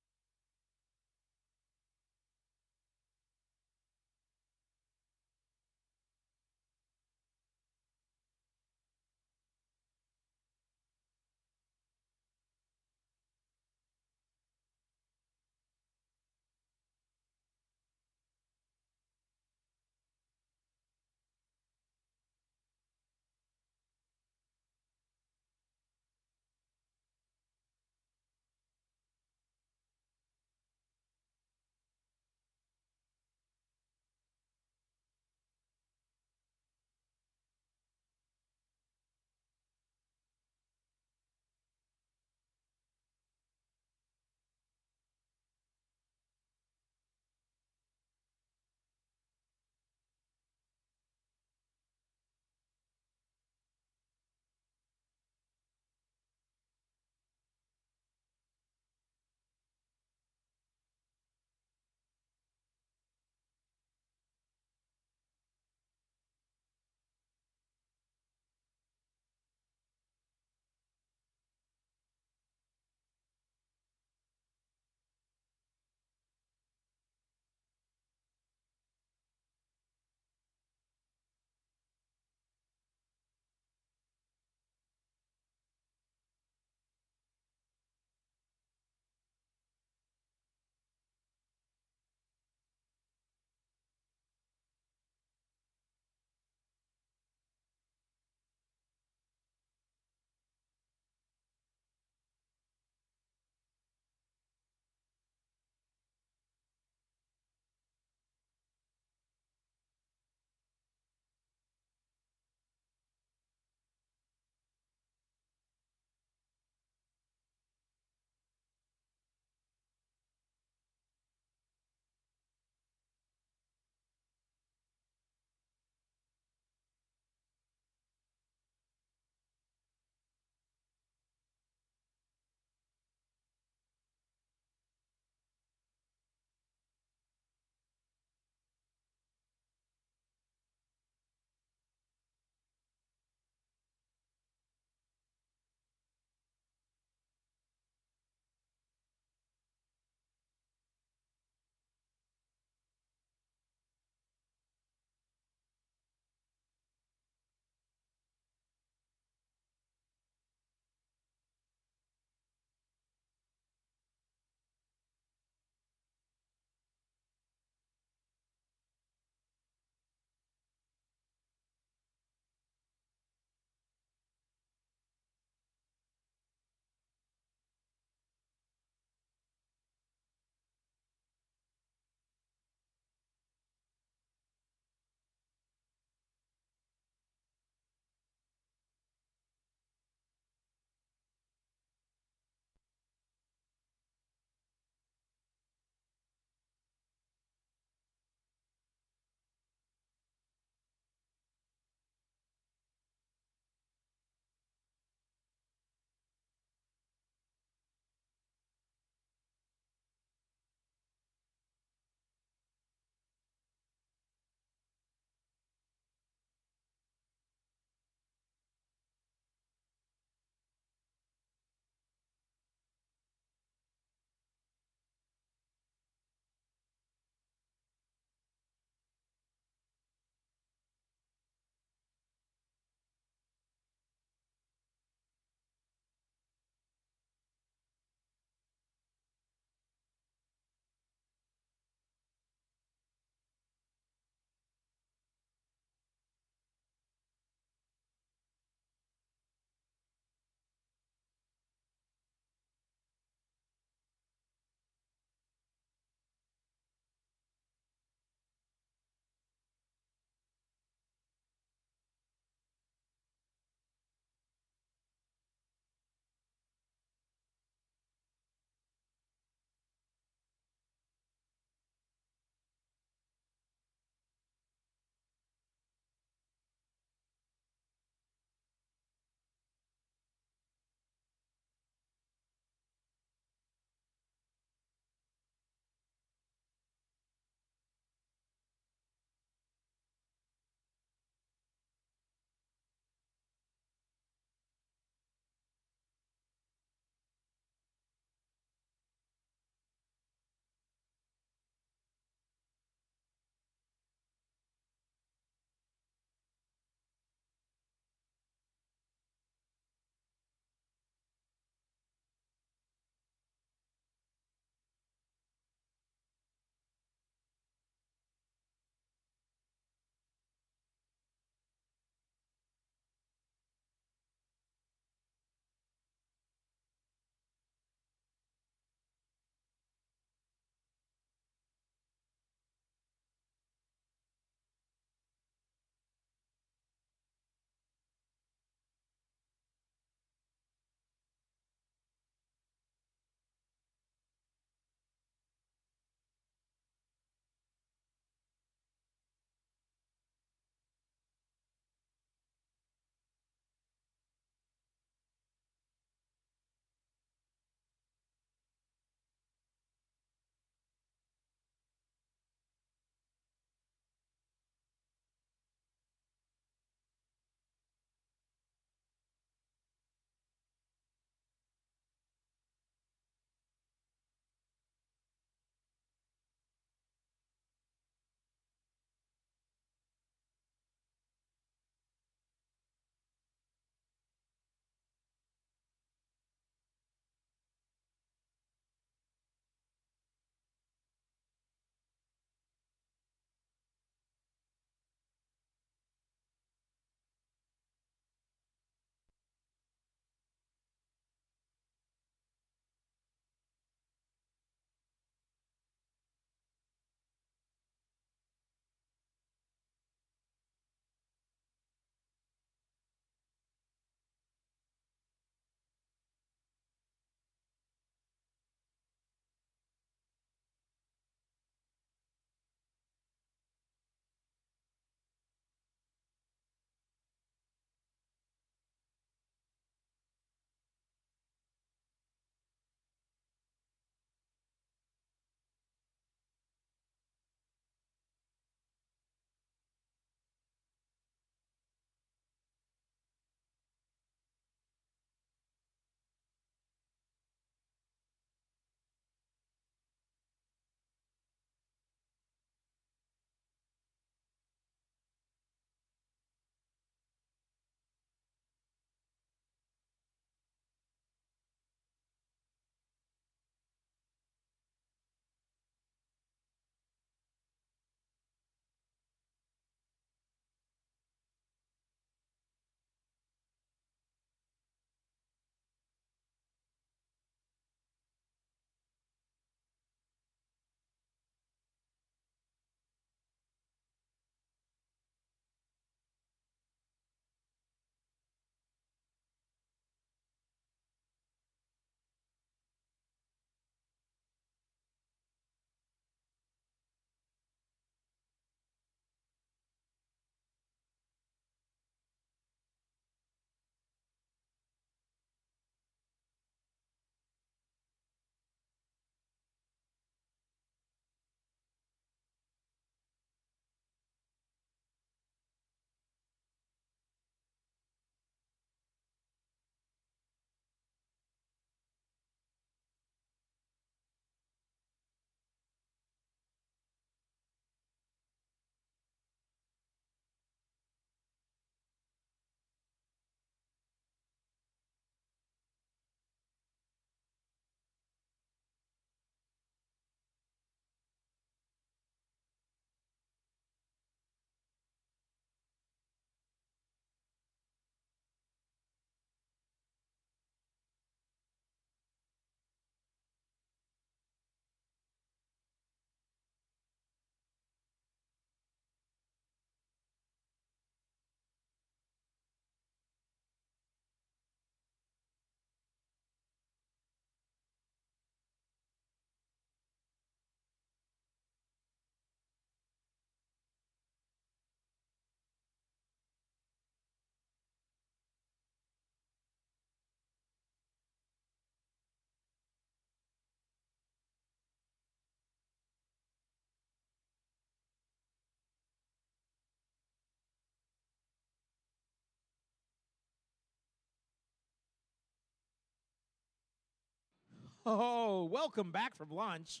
Oh, welcome back from lunch.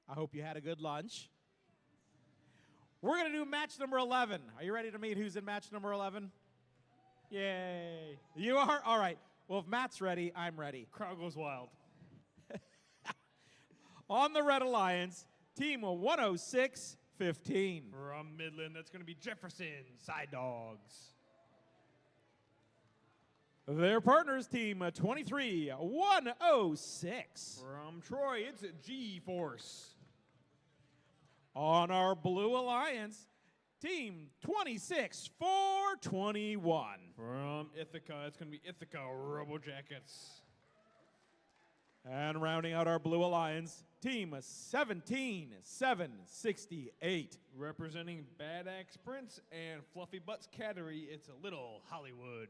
I hope you had a good lunch. We're going to do match number 11. Are you ready to meet who's in match number 11? Yay. You are? All right. Well, if Matt's ready, I'm ready. Crowd goes wild. On the Red Alliance, team 106-15. From Midland, that's going to be Jefferson Side Dogs. Their partners, team 23-106. From Troy, it's G-Force. On our Blue Alliance, team 26-421. From Ithaca, it's going to be Ithaca Robo Jackets. And rounding out our Blue Alliance, team 17-768. Representing Bad Axe Prince and Fluffy Butts Cattery, it's a Little Hollywood.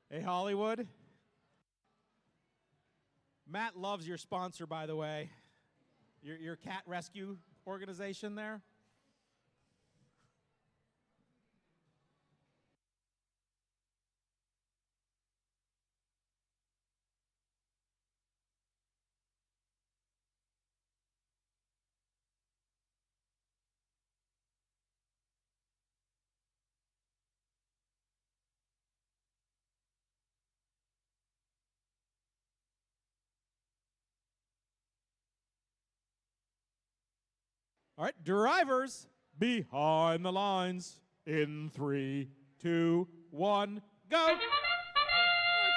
Hey, Hollywood. Matt loves your sponsor, by the way. Your cat rescue organization there. All right, drivers behind the lines in 3, 2, 1, go. We're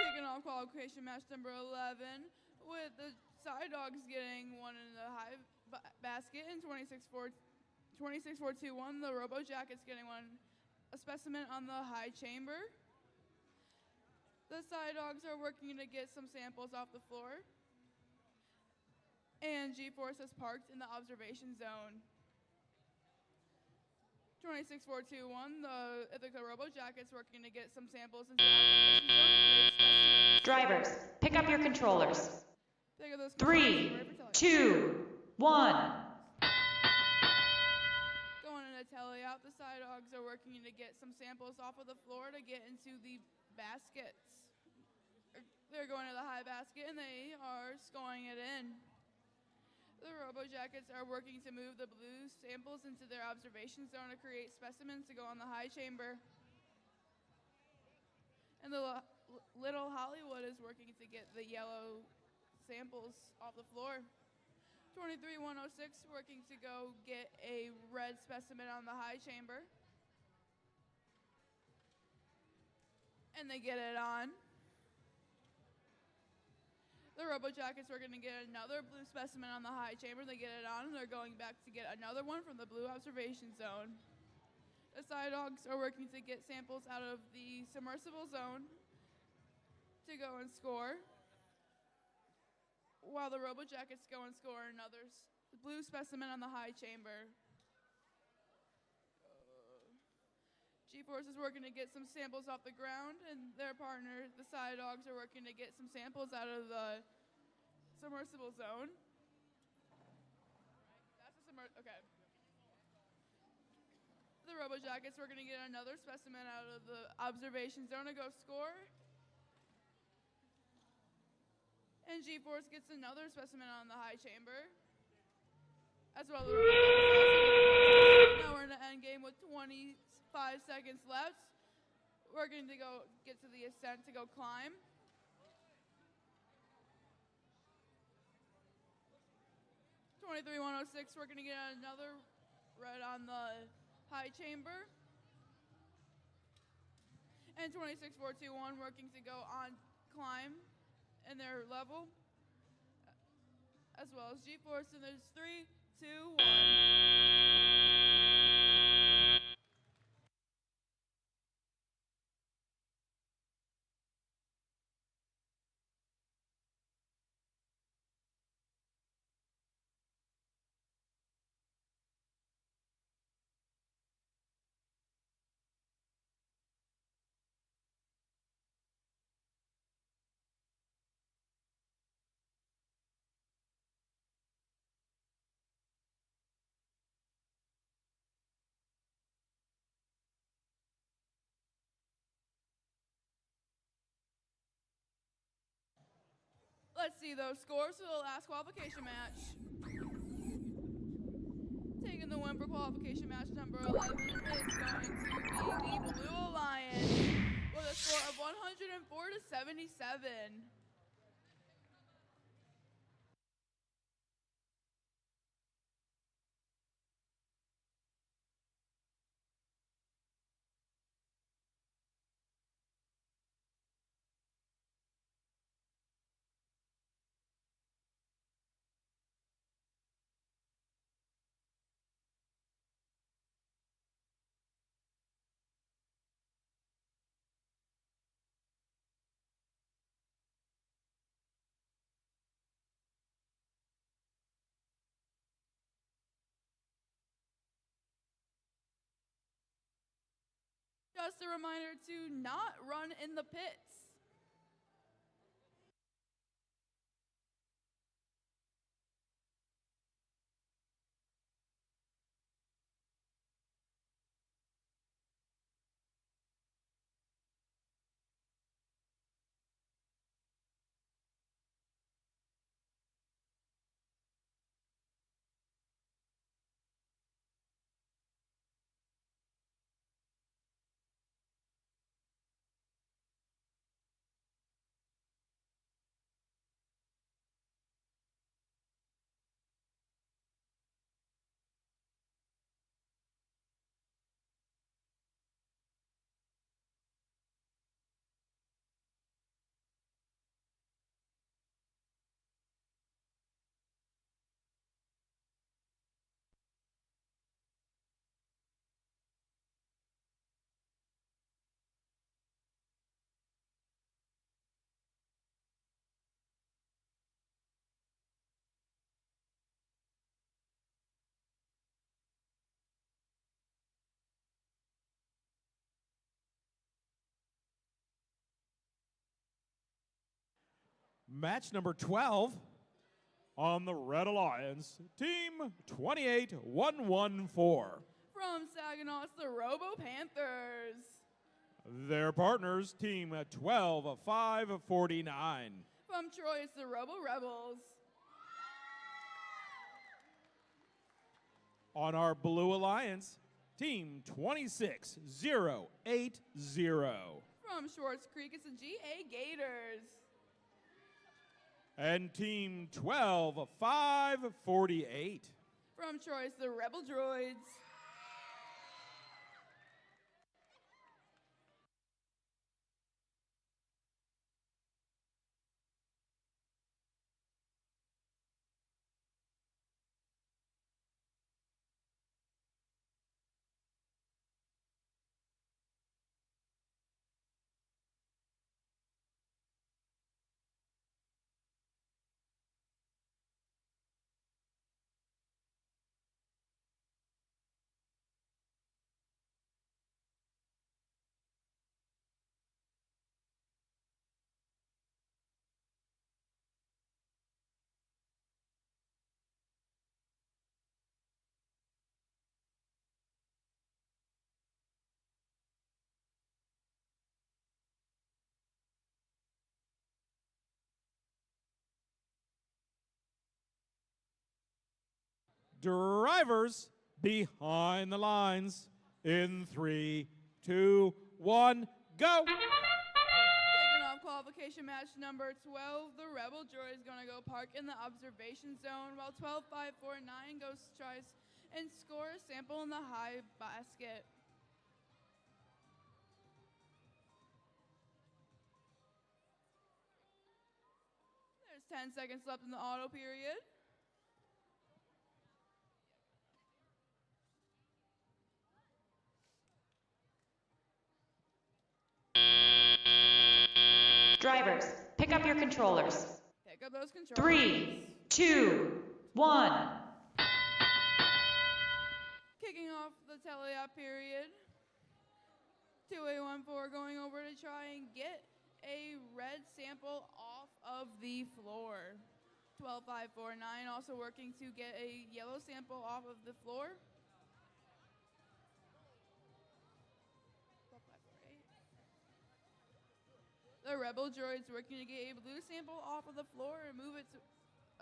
kicking off qualification match number 11 with the Side Dogs getting one in the high basket in 26-4-2-1. The Robo Jackets getting a specimen on the high chamber. The Side Dogs are working to get some samples off the floor. And G-Force is parked in the observation zone. 26-4-2-1, the Ithaca Robo Jackets working to get some samples into the observation zone to create specimens. Drivers, pick up your controllers. Pick up those 3, controllers, 2, 1. Going into teleout, the Side Dogs are working to get some samples off of the floor to get into the baskets. They're going to the high basket and they are scoring it in. The Robo Jackets are working to move the blue samples into their observation zone to create specimens to go on the high chamber. And the Little Hollywood is working to get the yellow samples off the floor. 23-106 working to go get a red specimen on the high chamber. And they get it on. The Robo Jackets are going to get another blue specimen on the high chamber. They get it on, and they're going back to get another one from the blue observation zone. The Side Dogs are working to get samples out of the submersible zone to go and score, while the Robo Jackets go and score another blue specimen on the high chamber. G-Force is working to get some samples off the ground, and their partner, the Side Dogs, are working to get some samples out of the submersible zone. That's okay. The Robo Jackets were going to get another specimen out of the observation zone to go score. And G-Force gets another specimen on the high chamber. As well as the Robo Jackets also get. Now we're in the end game with 25 seconds left. We're going to go get to the ascent to go climb. We're going to get another red on the high chamber. And 26-4-2-1 working to go on climb in their level. As well as G-Force, and there's 3, 2, 1. Let's see those scores for the last qualification match. Taking the win for qualification match number 11 is going to be the Blue Alliance with a score of 104 to 77. Just a reminder to not run in the pits. Match number 12 on the Red Alliance, Team 28114. From Saginaw, it's the Robo Panthers. Their partners, Team 12549. From Troy, it's the Robo Rebels. On our Blue Alliance, Team 26080. From Schwartz Creek, it's the GA Gators. And Team 12548. From Troy, it's the Rebel Droids. Drivers behind the lines in 3, 2, 1, go! Taking off qualification match number 12, the Rebel Droid is going to go park in the observation zone while 12549 goes tries and score a sample in the high basket. There's 10 seconds left in the auto period. Drivers, pick up your controllers. Pick up those controllers. 3, 2, 1. Kicking off the teleop period. 2814 going over to try and get a red sample off of the floor. 12549 also working to get a yellow sample off of the floor. 12548. The Rebel droids working to get a blue sample off of the floor and move it to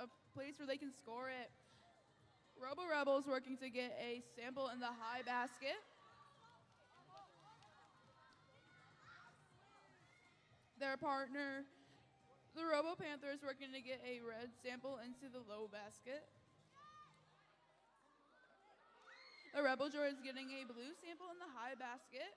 a place where they can score it. Rebels working to get a sample in the high basket. Their partner, the Robo Panthers, working to get a red sample into the low basket. The Rebel droids getting a blue sample in the high basket.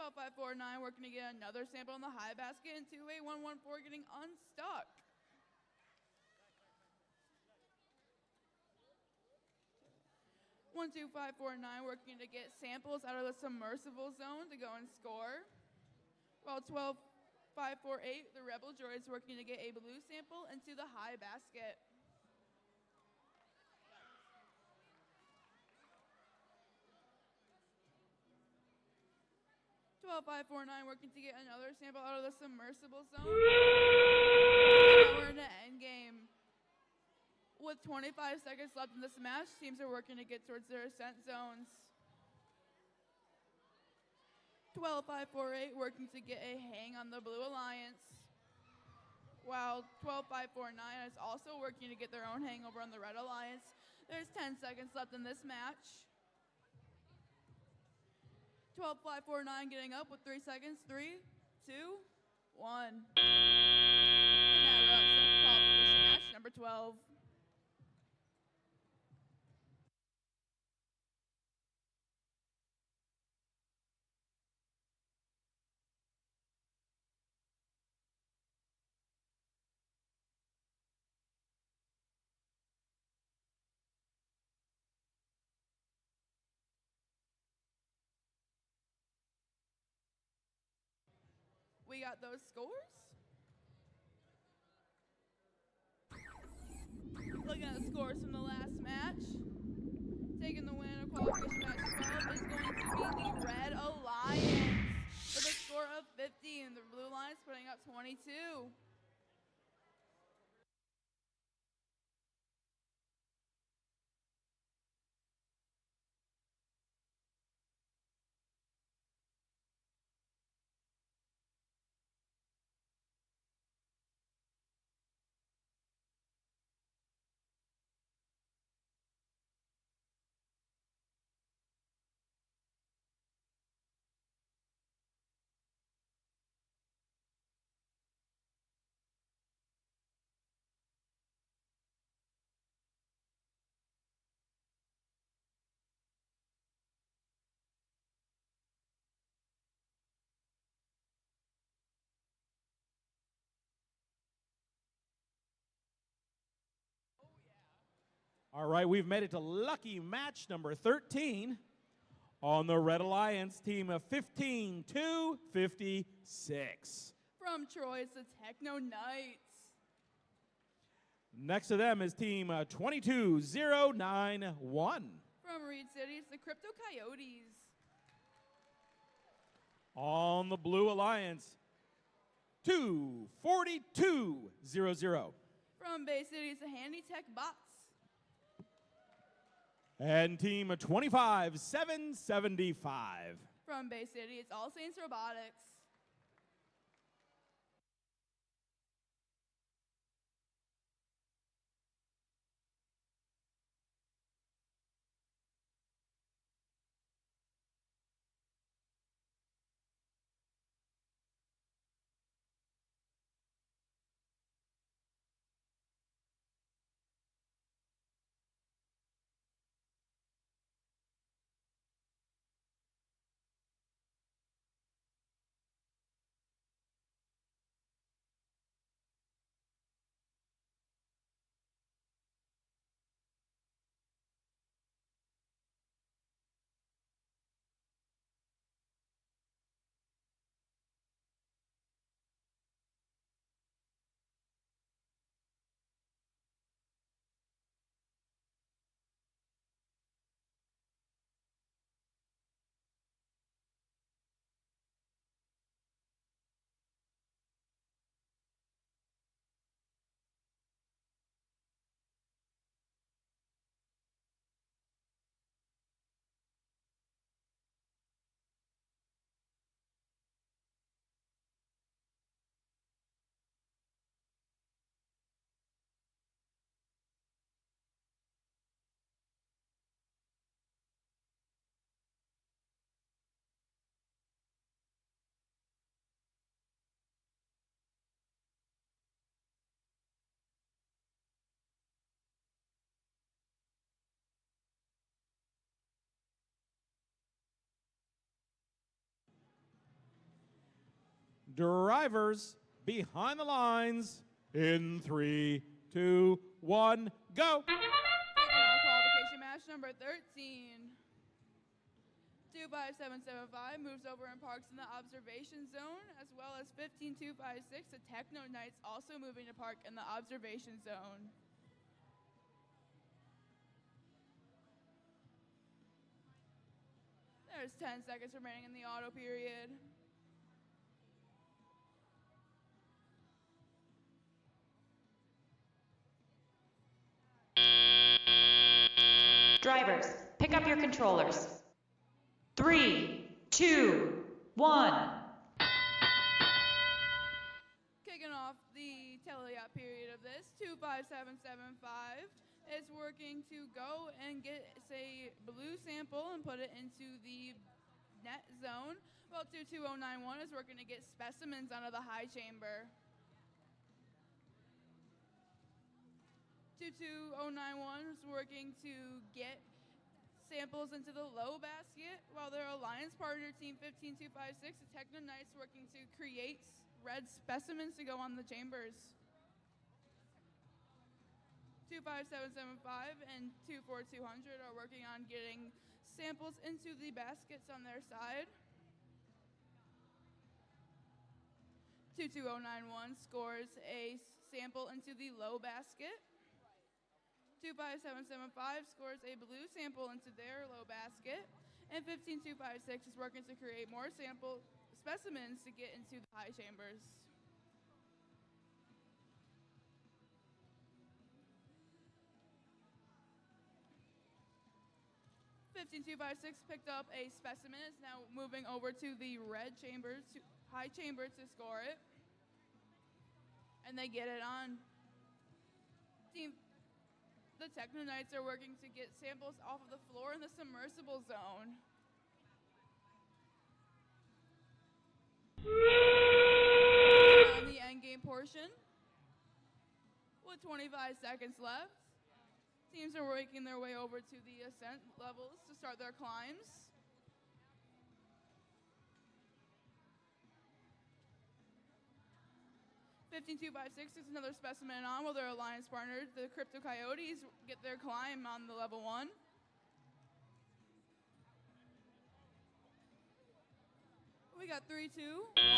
12-5-4-9 working to get another sample in the high basket, and 2-8-1-1-4 getting unstuck. One, 2, 5, 4, 9 working to get samples out of the submersible zone to go and score. While 12, 5, 4, 8, the Rebel droids working to get a blue sample into the high basket. 12-5-4-9 working to get another sample out of the submersible zone. Now we're in the end game. With 25 seconds left in this match, teams are working to get towards their ascent zones. 12-5-4-8 working to get a hang on the Blue Alliance, while 12-5-4-9 is also working to get their own hang over on the Red Alliance. There's 10 seconds left in this match. 12-5-4-9 getting up with 3 seconds. 3, 2, 1. And that wraps up qualification match number 12. We got those scores. Looking at the scores from the last match, taking the win of qualification match 12 is going to be the Red Alliance with a score of 50, and the Blue Alliance putting up 22. All right, we've made it to lucky match number 13 on the Red Alliance team of 15-56. From Troy, it's the Techno Knights. Next to them is team 22091. From Reed City, it's the Crypto Coyotes. On the Blue Alliance, 24200. From Bay City, it's the Handy Tech Bots. And team 25775. From Bay City, it's All Saints Robotics. Drivers behind the lines in 3, 2, 1, go. Qualification match number 13. 25775 moves over and parks in the observation zone, as well as 15256, the Techno Knights, also moving to park in the observation zone. There's 10 seconds remaining in the auto period. Drivers, pick up your controllers. 3, 2, 1. Kicking off the teleop period of this, 25775 is working to go and get, say, blue sample and put it into the net zone, while 22091 is working to get specimens out of the high chamber. 22091 is working to get samples into the low basket, while their alliance partner, Team 15256, the Techno Knights, working to create red specimens to go on the chambers. 25775 and 24200 are working on getting samples into the baskets on their side. 22091 scores a sample into the low basket. 25775 scores a blue sample into their low basket, and 15256 is working to create more sample specimens to get into the high chambers. (15256) picked up a specimen, is now moving over to the red chambers, high chamber, to score it, and they get it on. The Techno Knights are working to get samples off of the floor in the submersible zone. On the endgame portion, with 25 seconds left, teams are working their way over to the ascent levels to start their climbs. (15256) is another specimen on, while their alliance partner, the Crypto Coyotes, get their climb on the level 1. We got 3, 2, 1.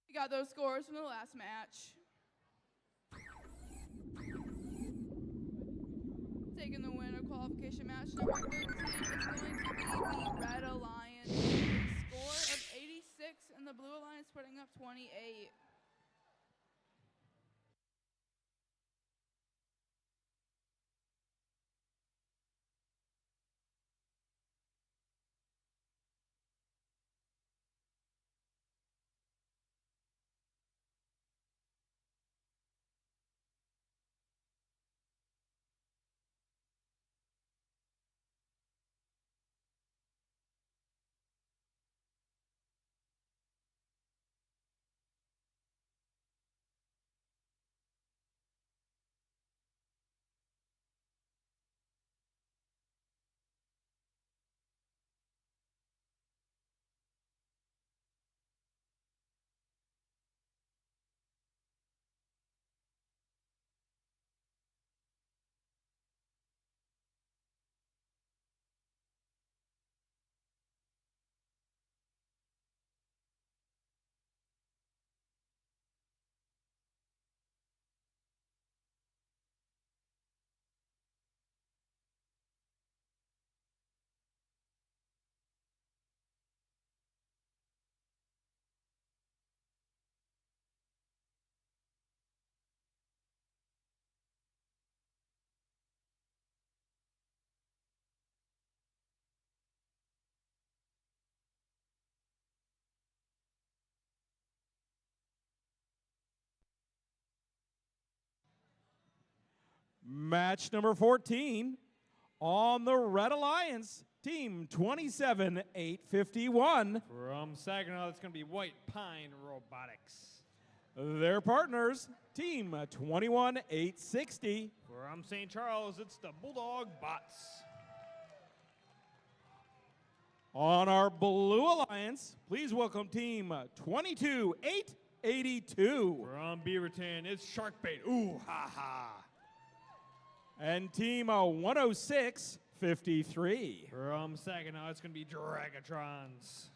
We got those scores from the last match. Taking the win of qualification match number 13 is going to be the Red Alliance, with a score of 86, and the Blue Alliance putting up 28. Match number 14 on the Red Alliance, Team 27-851. From Saginaw, it's going to be White Pine Robotics. Their partners, Team 21-860. From St. Charles, it's the Bulldog Bots. On our Blue Alliance, please welcome Team 22-882. From Beaverton, it's Sharkbait. Ooh, ha ha. And Team 106-53. From Saginaw, it's going to be Dragatrons.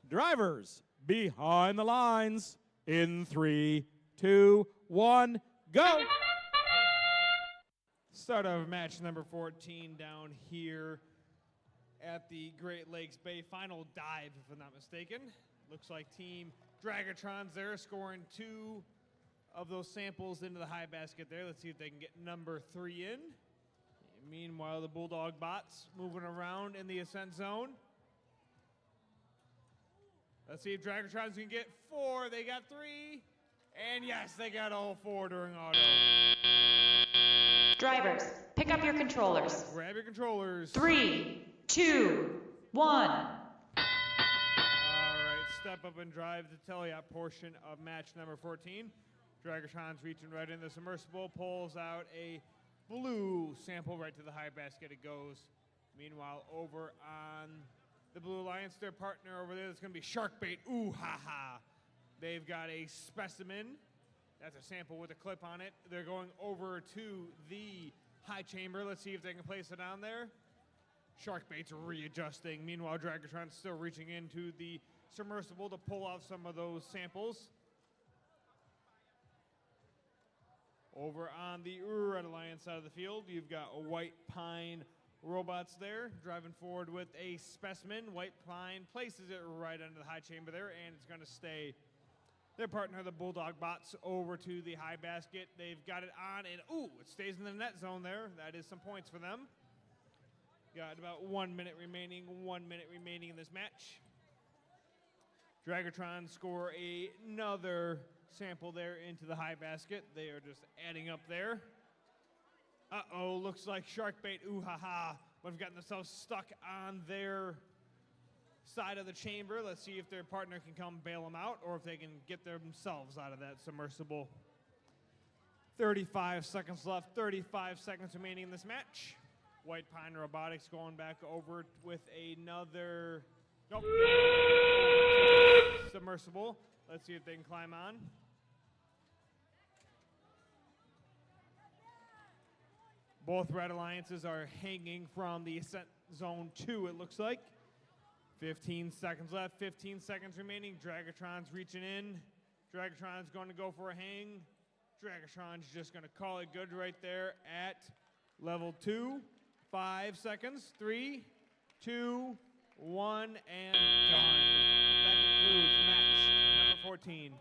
Drivers, behind the lines. In 3, 2, 1, go! Start of match number 14 down here at the Great Lakes Bay. Final dive, if I'm not mistaken. Looks like Team Dragatrons there scoring 2 of those samples into the high basket there. Let's see if they can get number 3 in. Meanwhile, the Bulldog Bots moving around in the ascent zone. Let's see if Dragatrons can get 4. They got 3. And yes, they got all 4 during auto. Drivers, pick up your controllers. Grab your controllers. 3, 2, 1. All right, step up and drive the Teliop portion of match number 14. Dragatrons reaching right in the submersible, pulls out a blue sample right to the high basket. It goes. Meanwhile, over on the Blue Alliance, their partner over there, that's going to be Sharkbait. Ooh, ha ha. They've got a specimen. That's a sample with a clip on it. They're going over to the high chamber. Let's see if they can place it on there. Sharkbait's readjusting. Meanwhile, Dragatron's still reaching into the submersible to pull off some of those samples. Over on the Red Alliance side of the field, you've got a White Pine Robots there, driving forward with a specimen. White Pine places it right under the high chamber there, and it's going to stay. Their partner, the Bulldog Bots, over to the high basket. They've got it on, and ooh, it stays in the net zone there. That is some points for them. Got about 1 minute remaining, 1 minute remaining in this match. Dragatrons score another sample there into the high basket. They are just adding up there. Uh-oh, looks like Sharkbait, ooh ha ha, but have gotten themselves stuck on their side of the chamber. Let's see if their partner can come bail them out or if they can get themselves out of that submersible. 35 seconds left, 35 seconds remaining in this match. White Pine Robotics going back over with another, nope, submersible. Let's see if they can climb on. Both Red Alliances are hanging from the ascent zone 2, it looks like. 15 seconds left, 15 seconds remaining. Dragatron's reaching in. Dragatron's going to go for a hang. Dragatron's just going to call it good right there at level 2. 5 seconds, 3, 2, 1, and done. That concludes match number 14.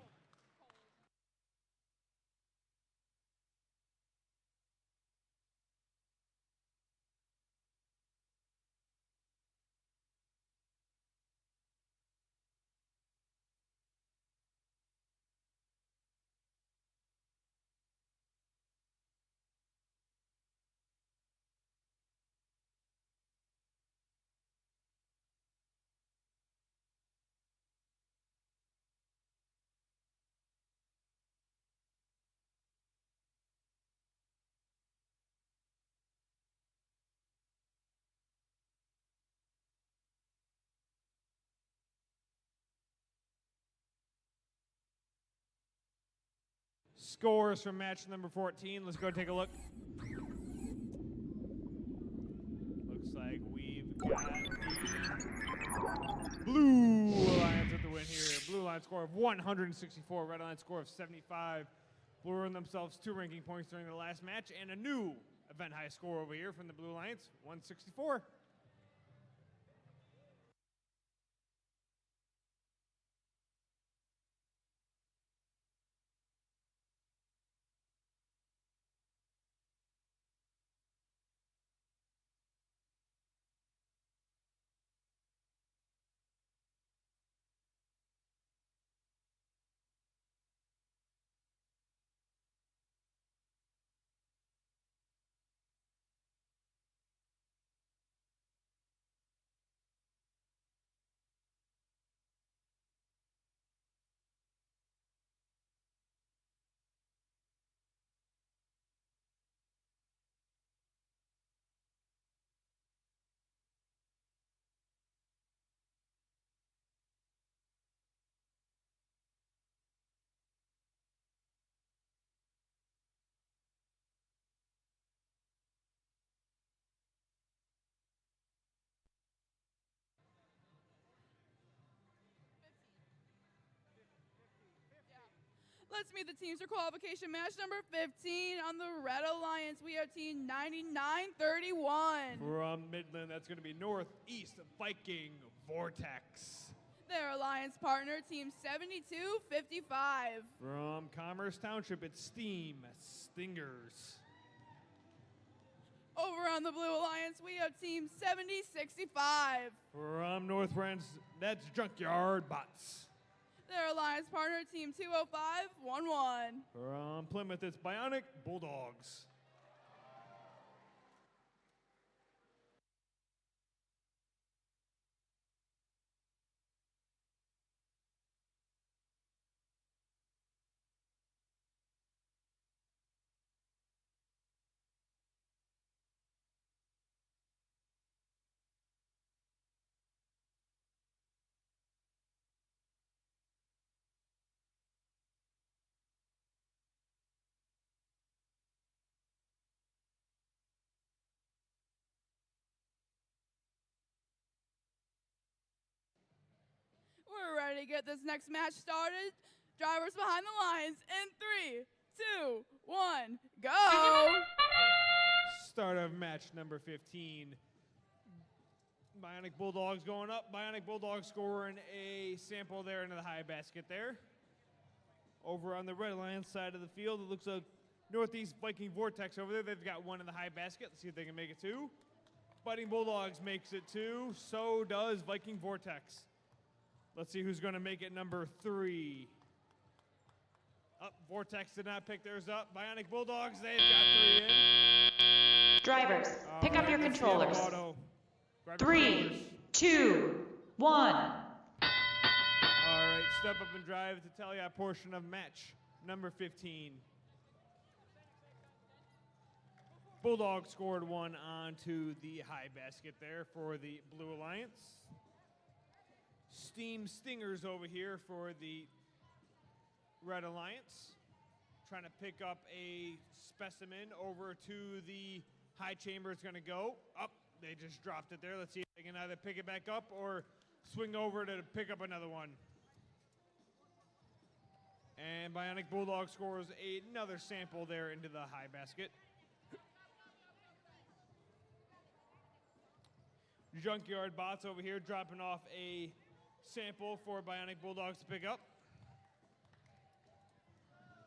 scores from match number 14. Let's go take a look. Looks like we've got the Blue Alliance with the win here. Blue Alliance score of 164, Red Alliance score of 75. Blue earned themselves 2 ranking points during the last match and a new event high score over here from the Blue Alliance, 164. Let's meet the teams for qualification match number 15. On the Red Alliance, we have team 9931. From Midland, that's going to be Northeast Viking Vortex. Their alliance partner, team 7255. From Commerce Township, it's Steam Stingers. Over on the Blue Alliance, we have team 7065. From North Branch, that's Junkyard Bots. Their alliance partner, team 20511. From Plymouth, it's Bionic Bulldogs. We're ready to get this next match started. Drivers behind the lines in 3, 2, 1, go! Start of match number 15. Bionic Bulldogs going up. Bionic Bulldogs scoring a sample there into the high basket there. Over on the Red Alliance side of the field, it looks like Northeast Viking Vortex over there. They've got one in the high basket. Let's see if they can make it 2. Fighting Bulldogs makes it 2. So does Viking Vortex. Let's see who's going to make it number 3. Up, Vortex did not pick theirs up. Bionic Bulldogs, they've got 3 in. Drivers, pick up your let's see controllers. Auto. Grab your 3, controllers. 2, 1. All right, step up and drive to tally our portion of match number 15. Bulldog scored 1 onto the high basket there for the Blue Alliance. Steam Stingers over here for the Red Alliance. Trying to pick up a specimen over to the high chamber. It's going to go up. They just dropped it there. Let's see if they can either pick it back up or swing over to pick up another one. And Bionic Bulldog scores another sample there into the high basket. Junkyard Bots over here dropping off a sample for Bionic Bulldogs to pick up.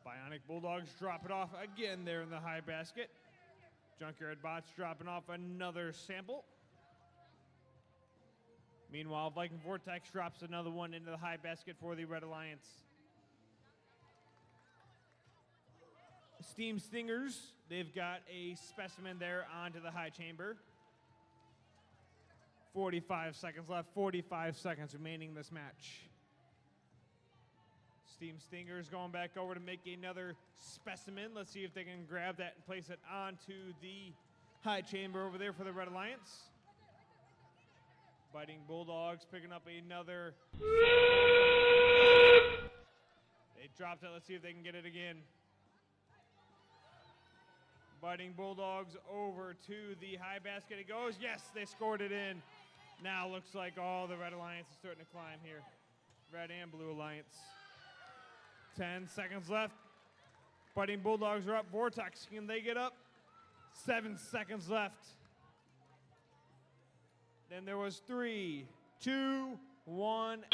Bionic Bulldogs drop it off again there in the high basket. Junkyard Bots dropping off another sample. Meanwhile, Viking Vortex drops another one into the high basket for the Red Alliance. Steam Stingers, they've got a specimen there onto the high chamber. 45 seconds left, 45 seconds remaining this match. Steam Stingers going back over to make another specimen. Let's see if they can grab that and place it onto the high chamber over there for the Red Alliance. Biting Bulldogs picking up another. They dropped it. Let's see if they can get it again. Fighting Bulldogs over to the high basket. It goes. Yes, they scored it in. Now looks like all the Red Alliance is starting to climb here. Red and Blue Alliance. 10 seconds left. Fighting Bulldogs are up. Vortex, can they get up? 7 seconds left. Then there was 3, 2, 1, and done.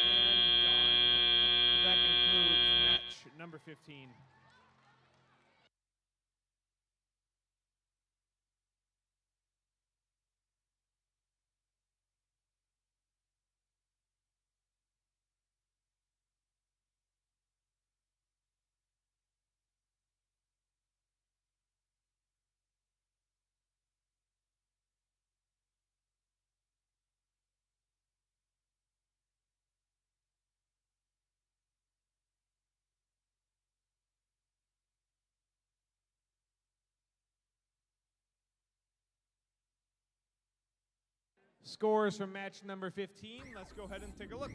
That concludes match number 15. Scores from match number 15. Let's go ahead and take a look.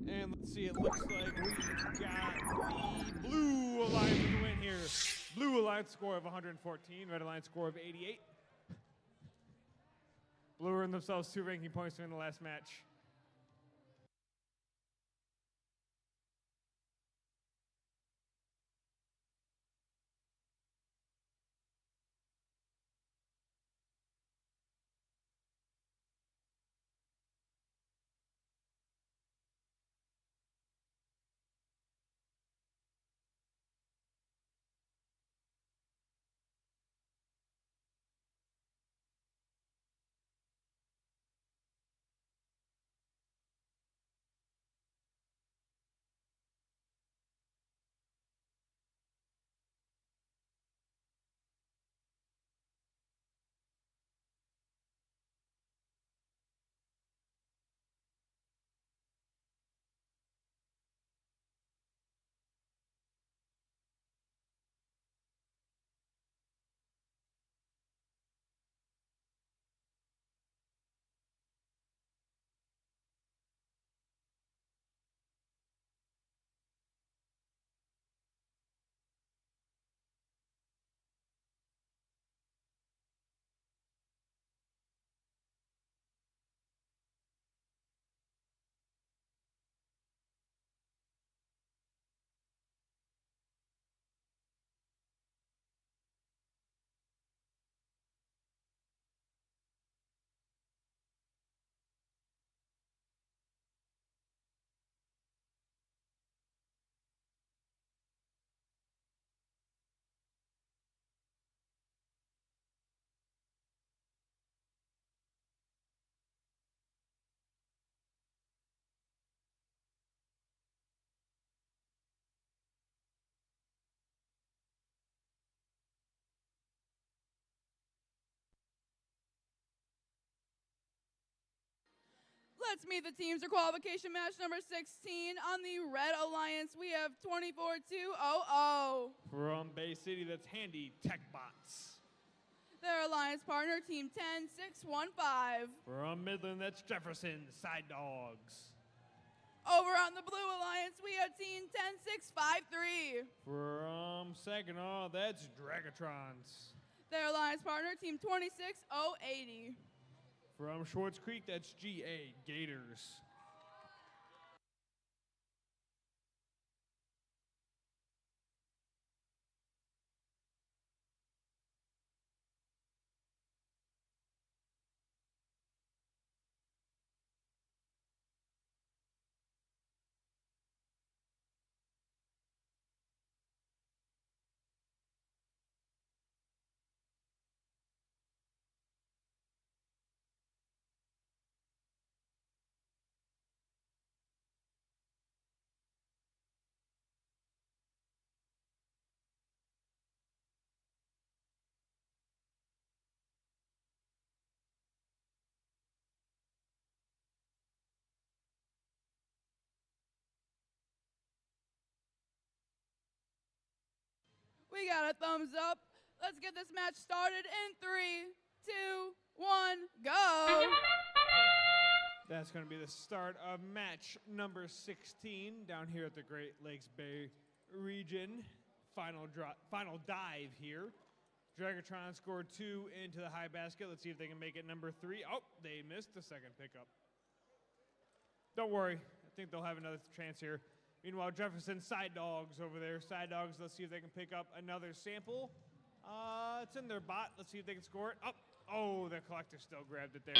And let's see, it looks like we got the Blue Alliance with the win here. Blue Alliance score of 114, Red Alliance score of 88. Blue earned themselves 2 ranking points during the last match. Let's meet the teams for qualification match number 16. On the Red Alliance, we have 24200. From Bay City, that's Handy Tech Bots. Their alliance partner, team 10615. From Midland, that's Jefferson Side Dogs. Over on the Blue Alliance, we have team 10653. From Saginaw, that's Dragatrons. Their alliance partner, team 26080. From Schwartz Creek, that's GA Gators. We got a thumbs up. Let's get this match started in 3, 2, 1, go. That's going to be the start of match number 16 down here at the Great Lakes Bay region. final dive here. Dragatron scored 2 into the high basket. Let's see if they can make it number 3. Oh, they missed the second pickup. Don't worry. I think they'll have another chance here. Meanwhile, Jefferson Side Dogs over there. Side Dogs, let's see if they can pick up another sample. It's in their bot. Let's see if they can score it. Oh, the collector still grabbed it there.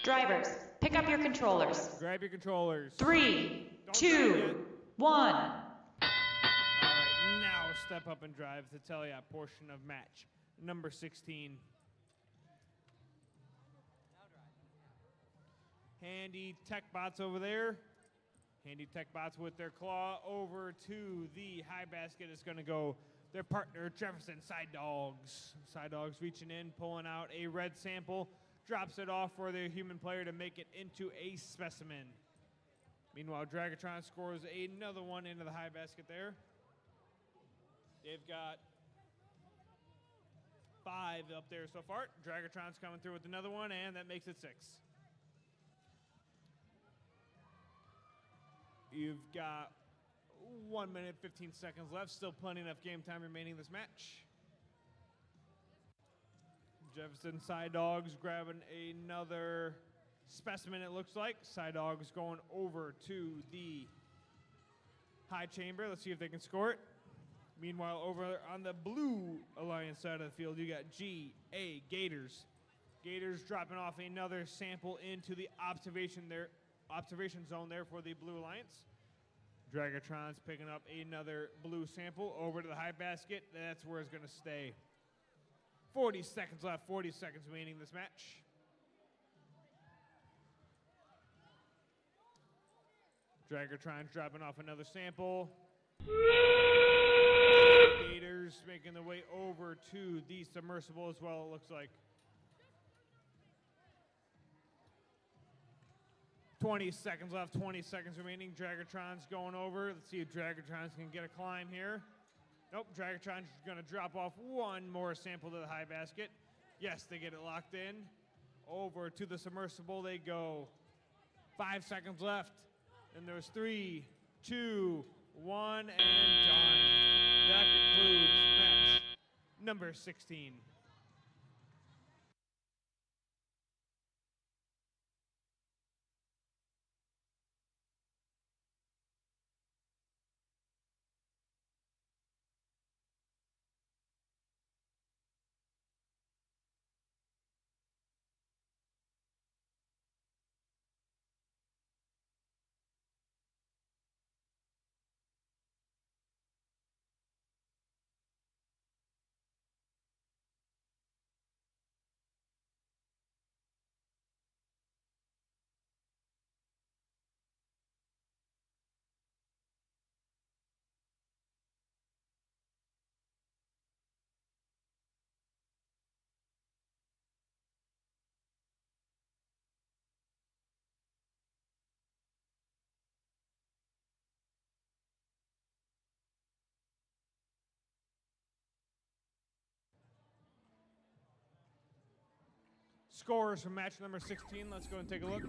Drivers, pick up your controllers. Grab your controllers. 3, 2, 1. All right, now step up and drive the Telia portion of match number 16. Handy tech bots over there. Handy tech bots with their claw over to the high basket. Is going to go their partner, Jefferson Side Dogs. Side Dogs reaching in, pulling out a red sample, drops it off for their human player to make it into a specimen. Meanwhile, Dragatron scores another one into the high basket there. They've got 5 up there so far. Dragatron's coming through with another one, and that makes it 6. You've got 1 minute, 15 seconds left. Still plenty enough game time remaining in this match. Jefferson Side Dogs grabbing another specimen, it looks like. Side Dogs going over to the high chamber. Let's see if they can score it. Meanwhile, over on the blue Alliance side of the field, you got GA Gators. Gators dropping off another sample into the observation zone there for the Blue Alliance. Dragatron's picking up another blue sample over to the high basket. That's where it's going to stay. 40 seconds left, 40 seconds remaining in this match. Dragatron's dropping off another sample. Gators making their way over to the submersible as well, it looks like. 20 seconds left, 20 seconds remaining. Dragatron's going over. Let's see if Dragatron's can get a climb here. Nope, Dragatron's going to drop off one more sample to the high basket. Yes, they get it locked in. Over to the submersible they go. 5 seconds left. And there's 3, 2, 1, and done. That concludes match number 16. Scores from match number 16. Let's go and take a look.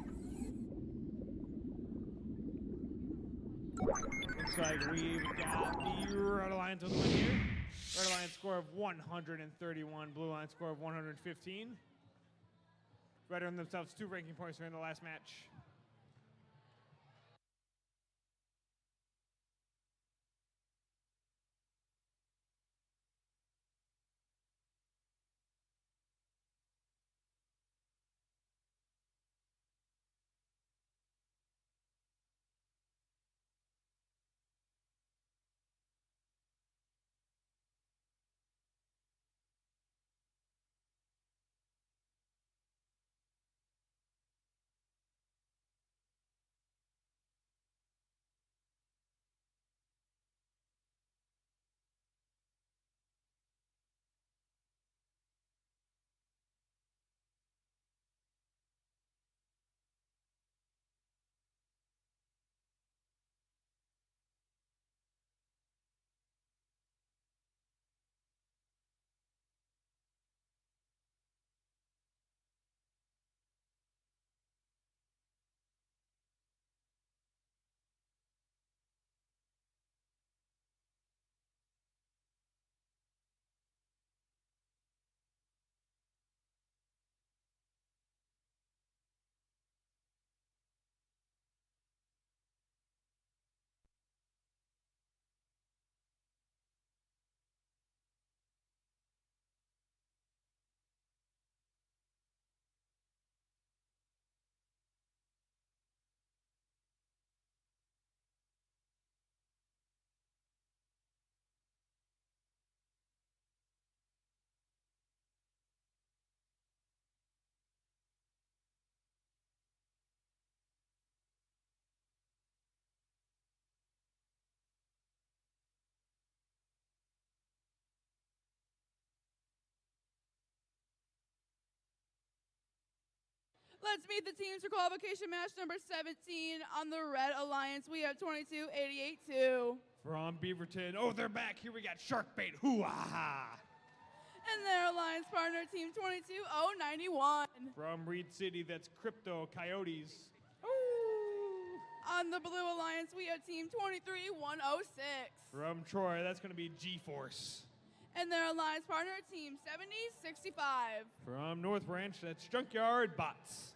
Looks like we've got the Red Alliance with the win here. Red Alliance score of 131, Blue Alliance score of 115. Red earned themselves 2 ranking points here in the last match. Let's meet the teams for qualification match number 17 on the Red Alliance. We have 22-88-2. From Beaverton, oh, they're back. Here we got Sharkbait, hoo-ha-ha. And their alliance partner, team 22-091. From Reed City, that's Crypto Coyotes. On the Blue Alliance, we have team 23-106. From Troy, that's going to be G-Force. And their alliance partner, team 70-65. From North Branch, that's Junkyard Bots.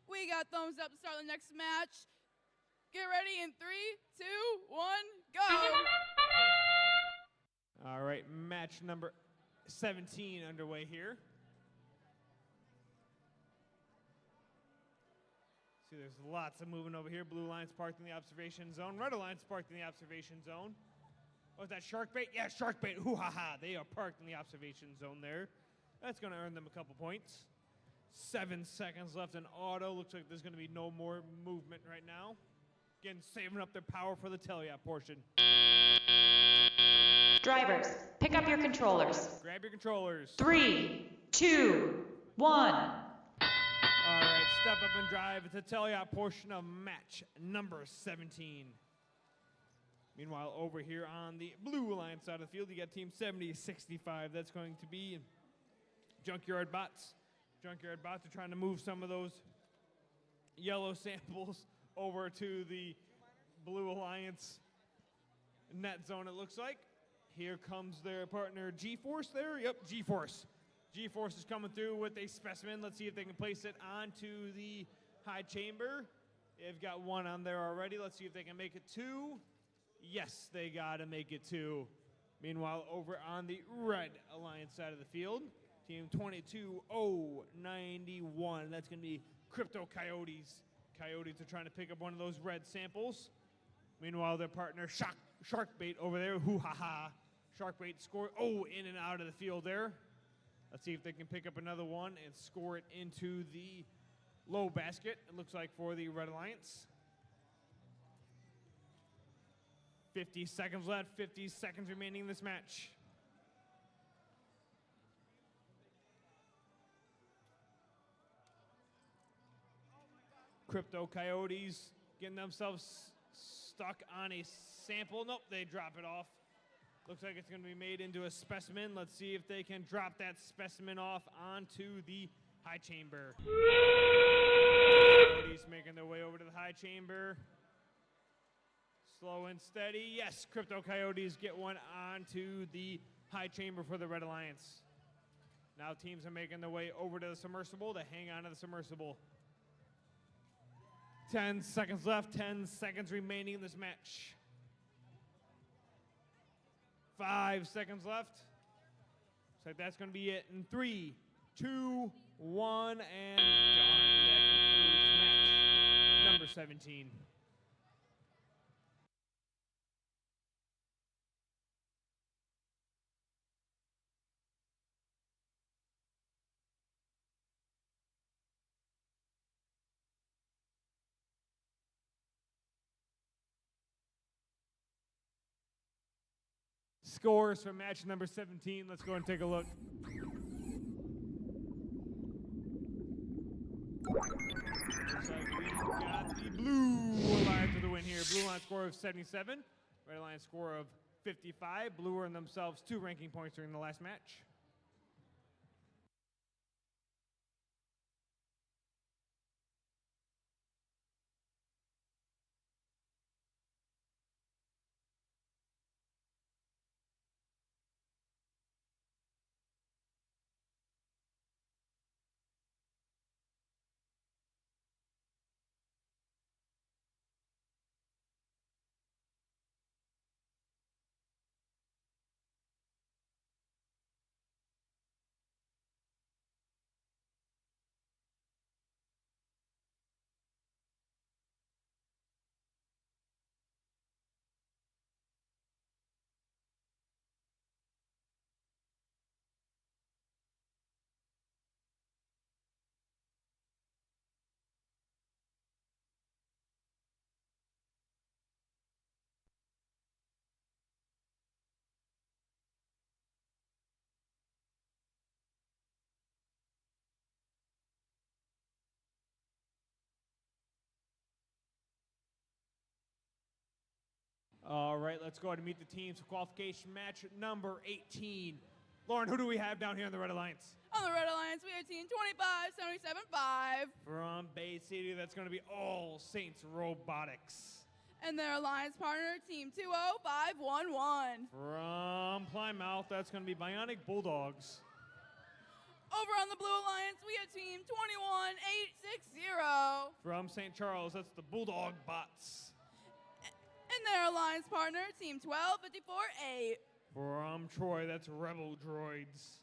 We got thumbs up to start the next match. Get ready in 3, 2, 1, go. All right, match number 17 underway here. See, there's lots of moving over here. Blue Alliance parked in the observation zone. Red Alliance parked in the observation zone. Oh, is that Sharkbait? Yeah, Sharkbait. Hoo-ha-ha. They are parked in the observation zone there. That's going to earn them a couple points. 7 seconds left in auto. Looks like there's going to be no more movement right now. Again, saving up their power for the Teliat portion. Drivers, pick up your controllers. Grab your controllers. 3, 2, 1. All right, step up and drive. It's the Teliat portion of match number 17. Meanwhile, over here on the Blue Alliance side of the field, you got team 70-65. That's going to be Junkyard Bots. Junkyard Bots are trying to move some of those yellow samples over to the Blue Alliance net zone, it looks like. Here comes their partner G-Force there. Yep, G-Force. G-Force is coming through with a specimen. Let's see if they can place it onto the high chamber. They've got one on there already. Let's see if they can make it 2. Yes, they got to make it 2. Meanwhile, over on the Red Alliance side of the field, team 22-091. That's going to be Crypto Coyotes. Coyotes are trying to pick up one of those red samples. Meanwhile, their partner Sharkbait over there, hoo-ha-ha. Sharkbait score, in and out of the field there. Let's see if they can pick up another one and score it into the low basket, it looks like, for the Red Alliance. 50 seconds left, 50 seconds remaining in this match. Crypto Coyotes getting themselves stuck on a sample. Nope, they drop it off. Looks like it's going to be made into a specimen. Let's see if they can drop that specimen off onto the high chamber. Coyotes making their way over to the high chamber. Slow and steady. Yes, Crypto Coyotes get one onto the high chamber for the Red Alliance. Now teams are making their way over to the submersible to hang on to the submersible. 10 seconds left, 10 seconds remaining in this match. 5 seconds left. Looks like that's going to be it in 3, 2, 1, and done. That concludes match number 17. scores for match number 17. Let's go and take a look. Looks like we got the Blue Alliance with the win here. Blue Alliance score of 77, Red Alliance score of 55. Blue earned themselves 2 ranking points during the last match. All right, let's go ahead and meet the teams for qualification match number 18. Lauren, who do we have down here on the Red Alliance? On the Red Alliance, we have team 25-77-5. From Bay City, that's going to be All Saints Robotics. And their alliance partner, team 20511. From Plymouth, that's going to be Bionic Bulldogs. Over on the Blue Alliance, we have team 21860. From St. Charles, that's the Bulldog Bots. And their alliance partner, team 12548. From Troy, that's Rebel Droids.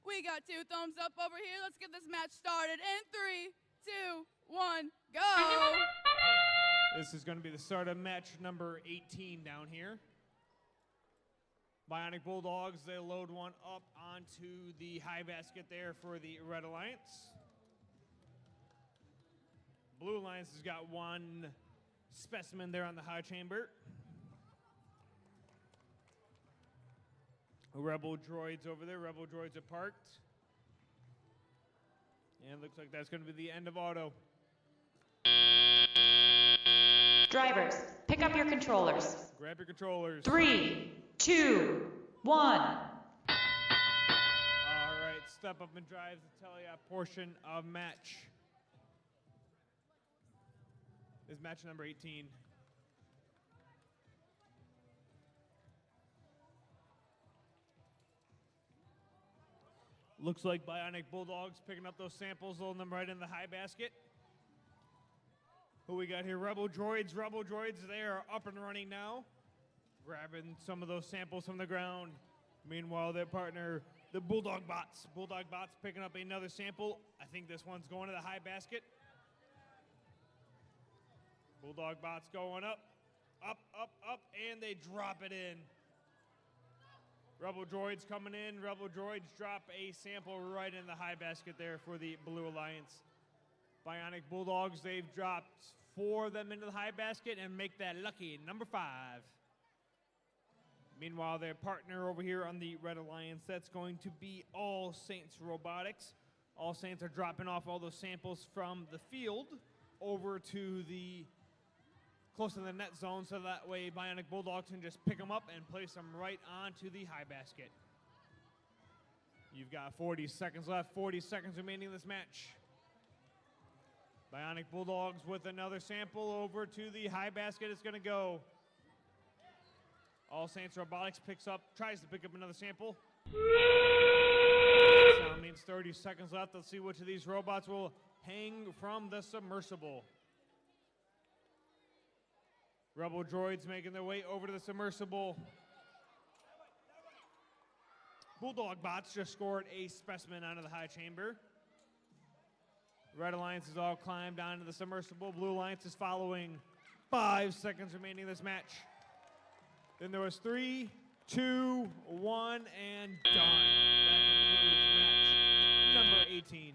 We got 2 thumbs up over here. Let's get this match started in 3, 2, 1, go! This is going to be the start of match number 18 down here. Bionic Bulldogs, they load one up onto the high basket there for the Red Alliance. Blue Alliance has got one specimen there on the high chamber. Rebel droids over there. Rebel droids are parked. And looks like that's going to be the end of auto. Drivers, pick up your controllers. Grab your controllers. 3, 2, 1. All right, step up and drive the Telia portion of match. Is match number 18. Looks like Bionic Bulldogs picking up those samples, loading them right in the high basket. Who we got here? Rebel Droids. Rebel Droids, they are up and running now. Grabbing some of those samples from the ground. Meanwhile, their partner, the Bulldog Bots. Bulldog Bots picking up another sample. I think this one's going to the high basket. Bulldog Bots going up, up, up, up, and they drop it in. Rebel Droids coming in. Rebel Droids drop a sample right in the high basket there for the Blue Alliance. Bionic Bulldogs, they've dropped 4 of them into the high basket and make that lucky number 5. Meanwhile, their partner over here on the Red Alliance, that's going to be All Saints Robotics. All Saints are dropping off all those samples from the field over to the close to the net zone, so that way Bionic Bulldogs can just pick them up and place them right onto the high basket. You've got 40 seconds left, 40 seconds remaining in this match. Bionic Bulldogs with another sample over to the high basket. It's going to go. All Saints Robotics tries to pick up another sample. Sound means 30 seconds left. Let's see which of these robots will hang from the submersible. Rebel Droids making their way over to the submersible. Bulldog Bots just scored a specimen out of the high chamber. Red Alliance is all climbed onto the submersible. Blue Alliance is following. 5 seconds remaining in this match. Then there was 3, 2, 1, and done. That concludes match number 18.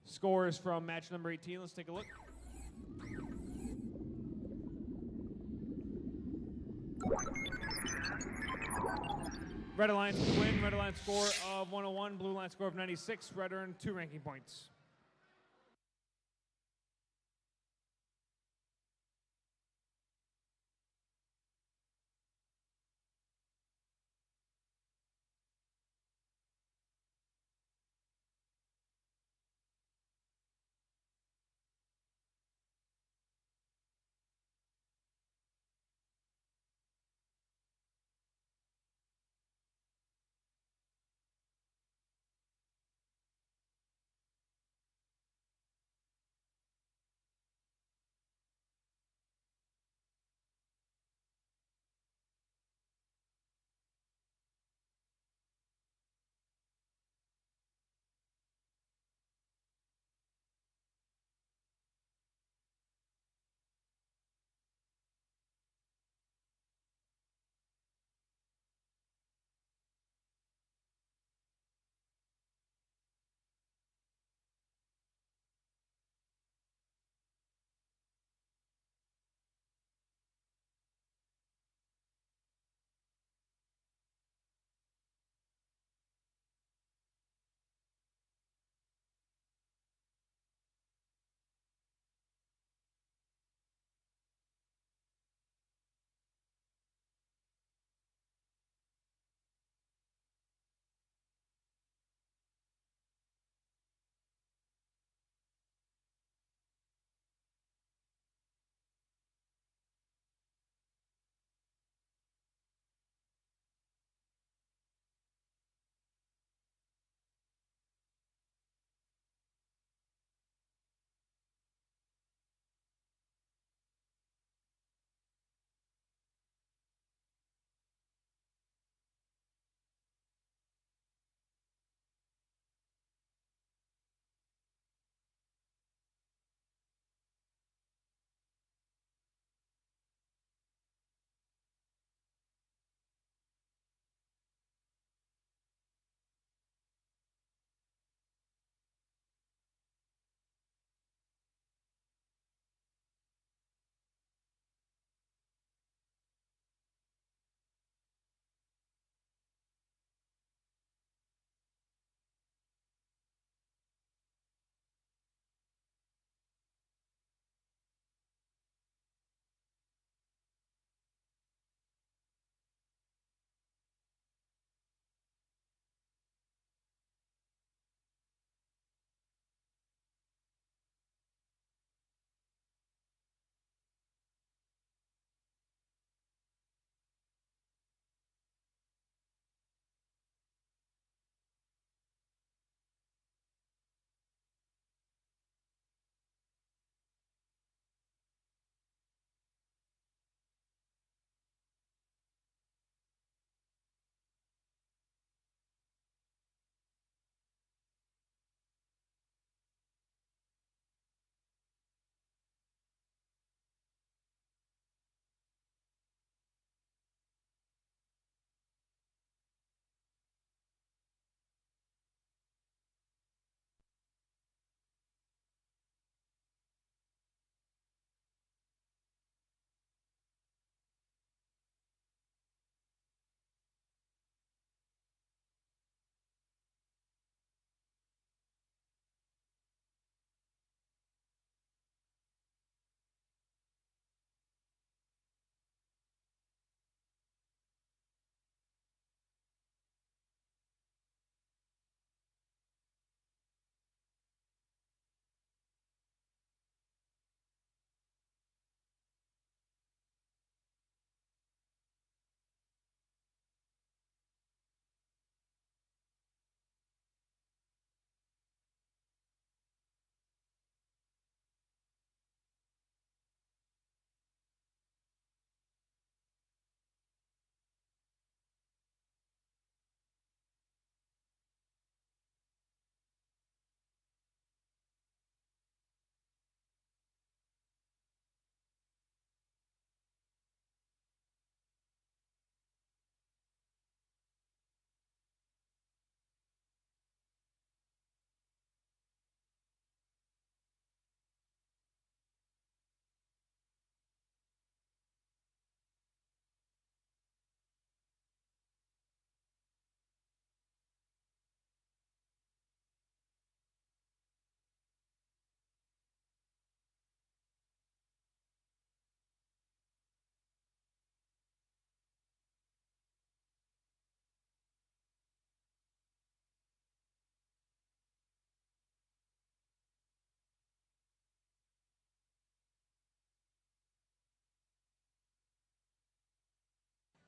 Scores from match number 18. Let's take a look. Red Alliance win. Red Alliance score of 101. Blue Alliance score of 96. Red earned 2 ranking points.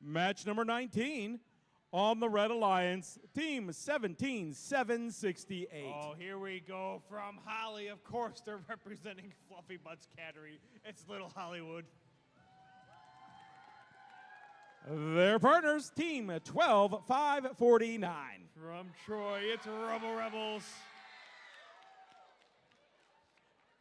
Match number 19 on the Red Alliance, Team 17768. Oh, here we go from Holly. Of course, they're representing Fluffy Butts Cattery. It's Little Hollywood. Their partners, Team 12549. From Troy, it's Rebel Rebels.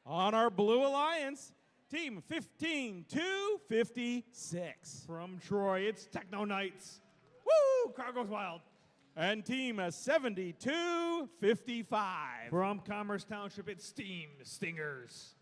On our Blue Alliance, Team 15256. From Troy, it's Techno Knights. Woo! Crowd goes wild. And Team 7255. From Commerce Township, it's Steam Stingers.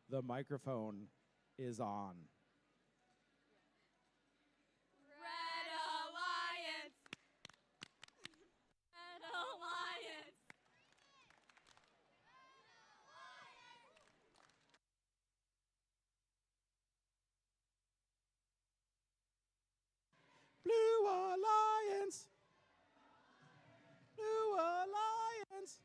The microphone is on. Red Alliance! Red Alliance! Blue Alliance! Blue Alliance!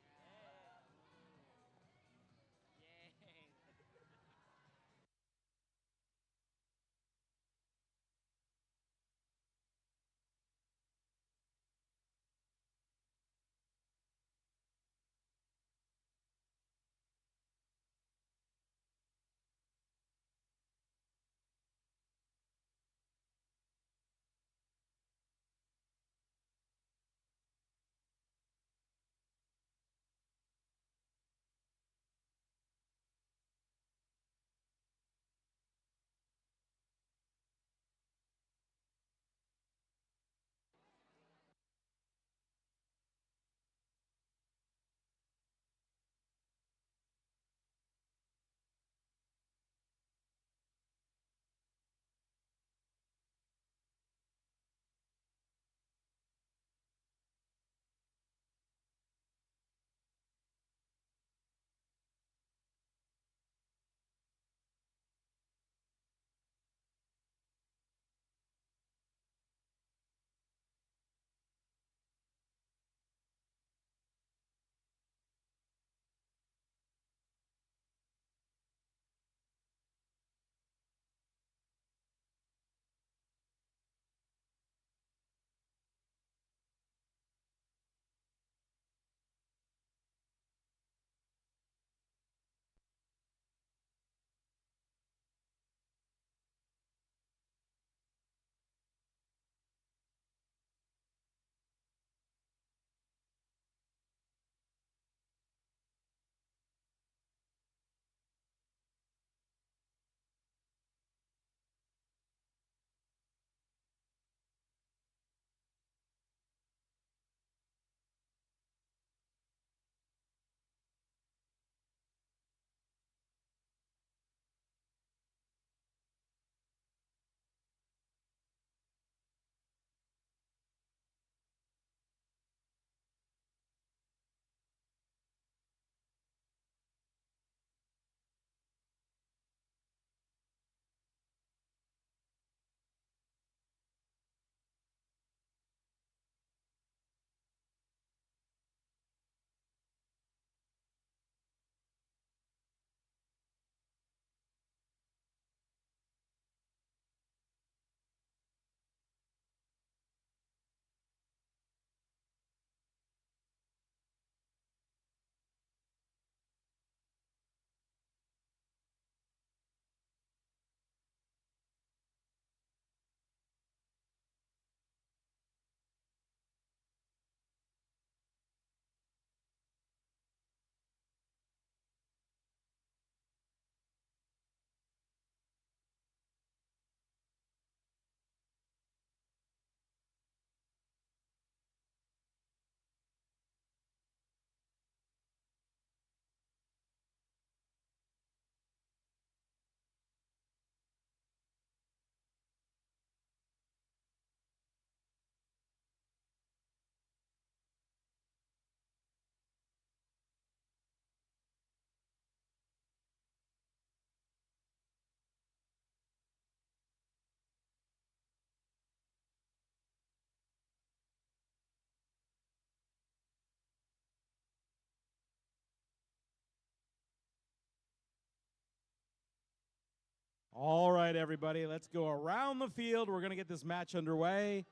All right, everybody, let's go around the field. We're going to get this match underway.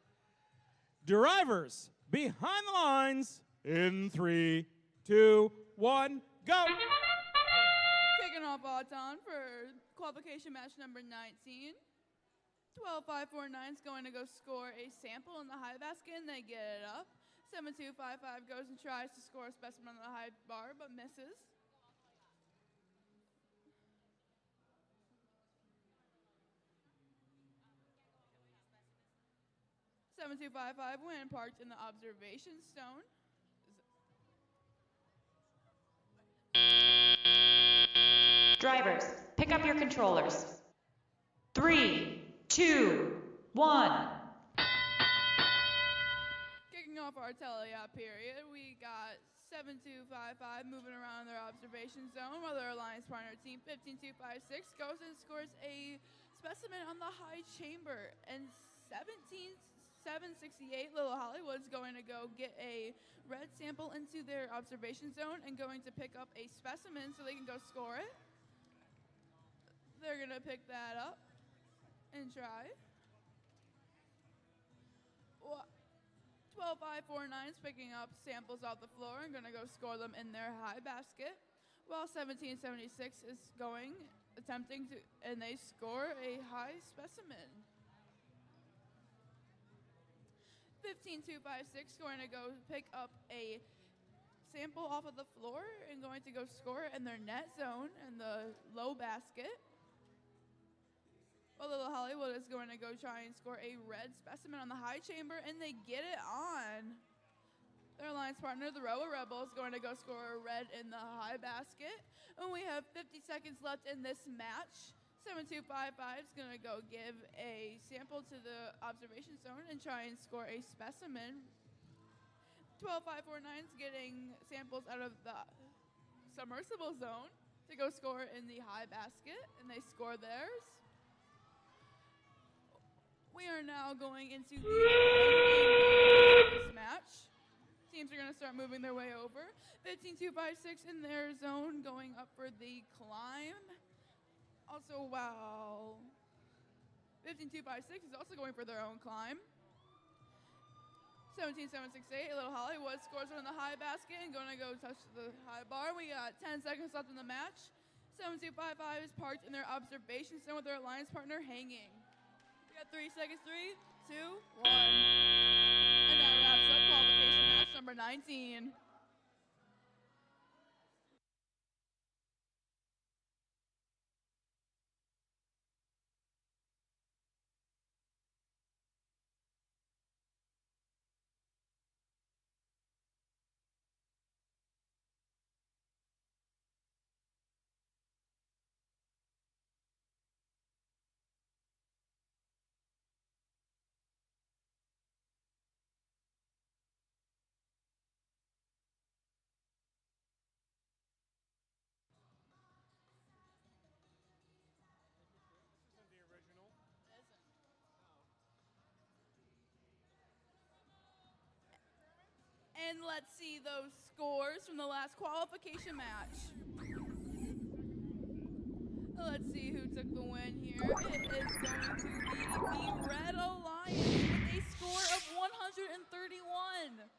Drivers, behind the lines in 3, 2, 1, go! Kicking off Auton for qualification match number 19. 12-5-4-9 is going to go score a sample in the high basket, and they get it up. 7-2-5-5 goes and tries to score a specimen on the high bar, but misses. 7-2-5-5 when parked in the observation zone. Drivers, pick up your controllers. 3, 2, 1. Kicking off our teleop period, we got 7-2-5-5 moving around their observation zone while their alliance partner team 15-2-5-6 goes and scores a specimen on the high chamber. And 17-7-68, Little Hollywood's going to go get a red sample into their observation zone and going to pick up a specimen so they can go score it. They're going to pick that up and try. 12-5-4-9's picking up samples off the floor and going to go score them in their high basket, while 17-76 is attempting to, and they score a high specimen. 15-2-5-6 going to go pick up a sample off of the floor and going to go score it in their net zone in the low basket. Well, Little Hollywood is going to go try and score a red specimen on the high chamber, and they get it on. Their alliance partner, the Roa Rebel, is going to go score a red in the high basket. And we have 50 seconds left in this match. 7-2-5-5 is going to go give a sample to the observation zone and try and score a specimen. 12-5-4-9 is getting samples out of the submersible zone to go score in the high basket, and they score theirs. We are now going into the end game of this match. Teams are going to start moving their way over. 15-2-5-6 in their zone going up for the climb. Also, wow. 15-2-5-6 is also going for their own climb. 17-7-6-8, Little Hollywood scores one in the high basket and going to go touch the high bar. We got 10 seconds left in the match. 7-2-5-5 is parked in their observation zone with their alliance partner hanging. We got 3 seconds, 3, 2, 1. And that wraps up qualification match number 19. And let's see those scores from the last qualification match. Let's see who took the win here. It is going to be the Red Alliance with a score of 131.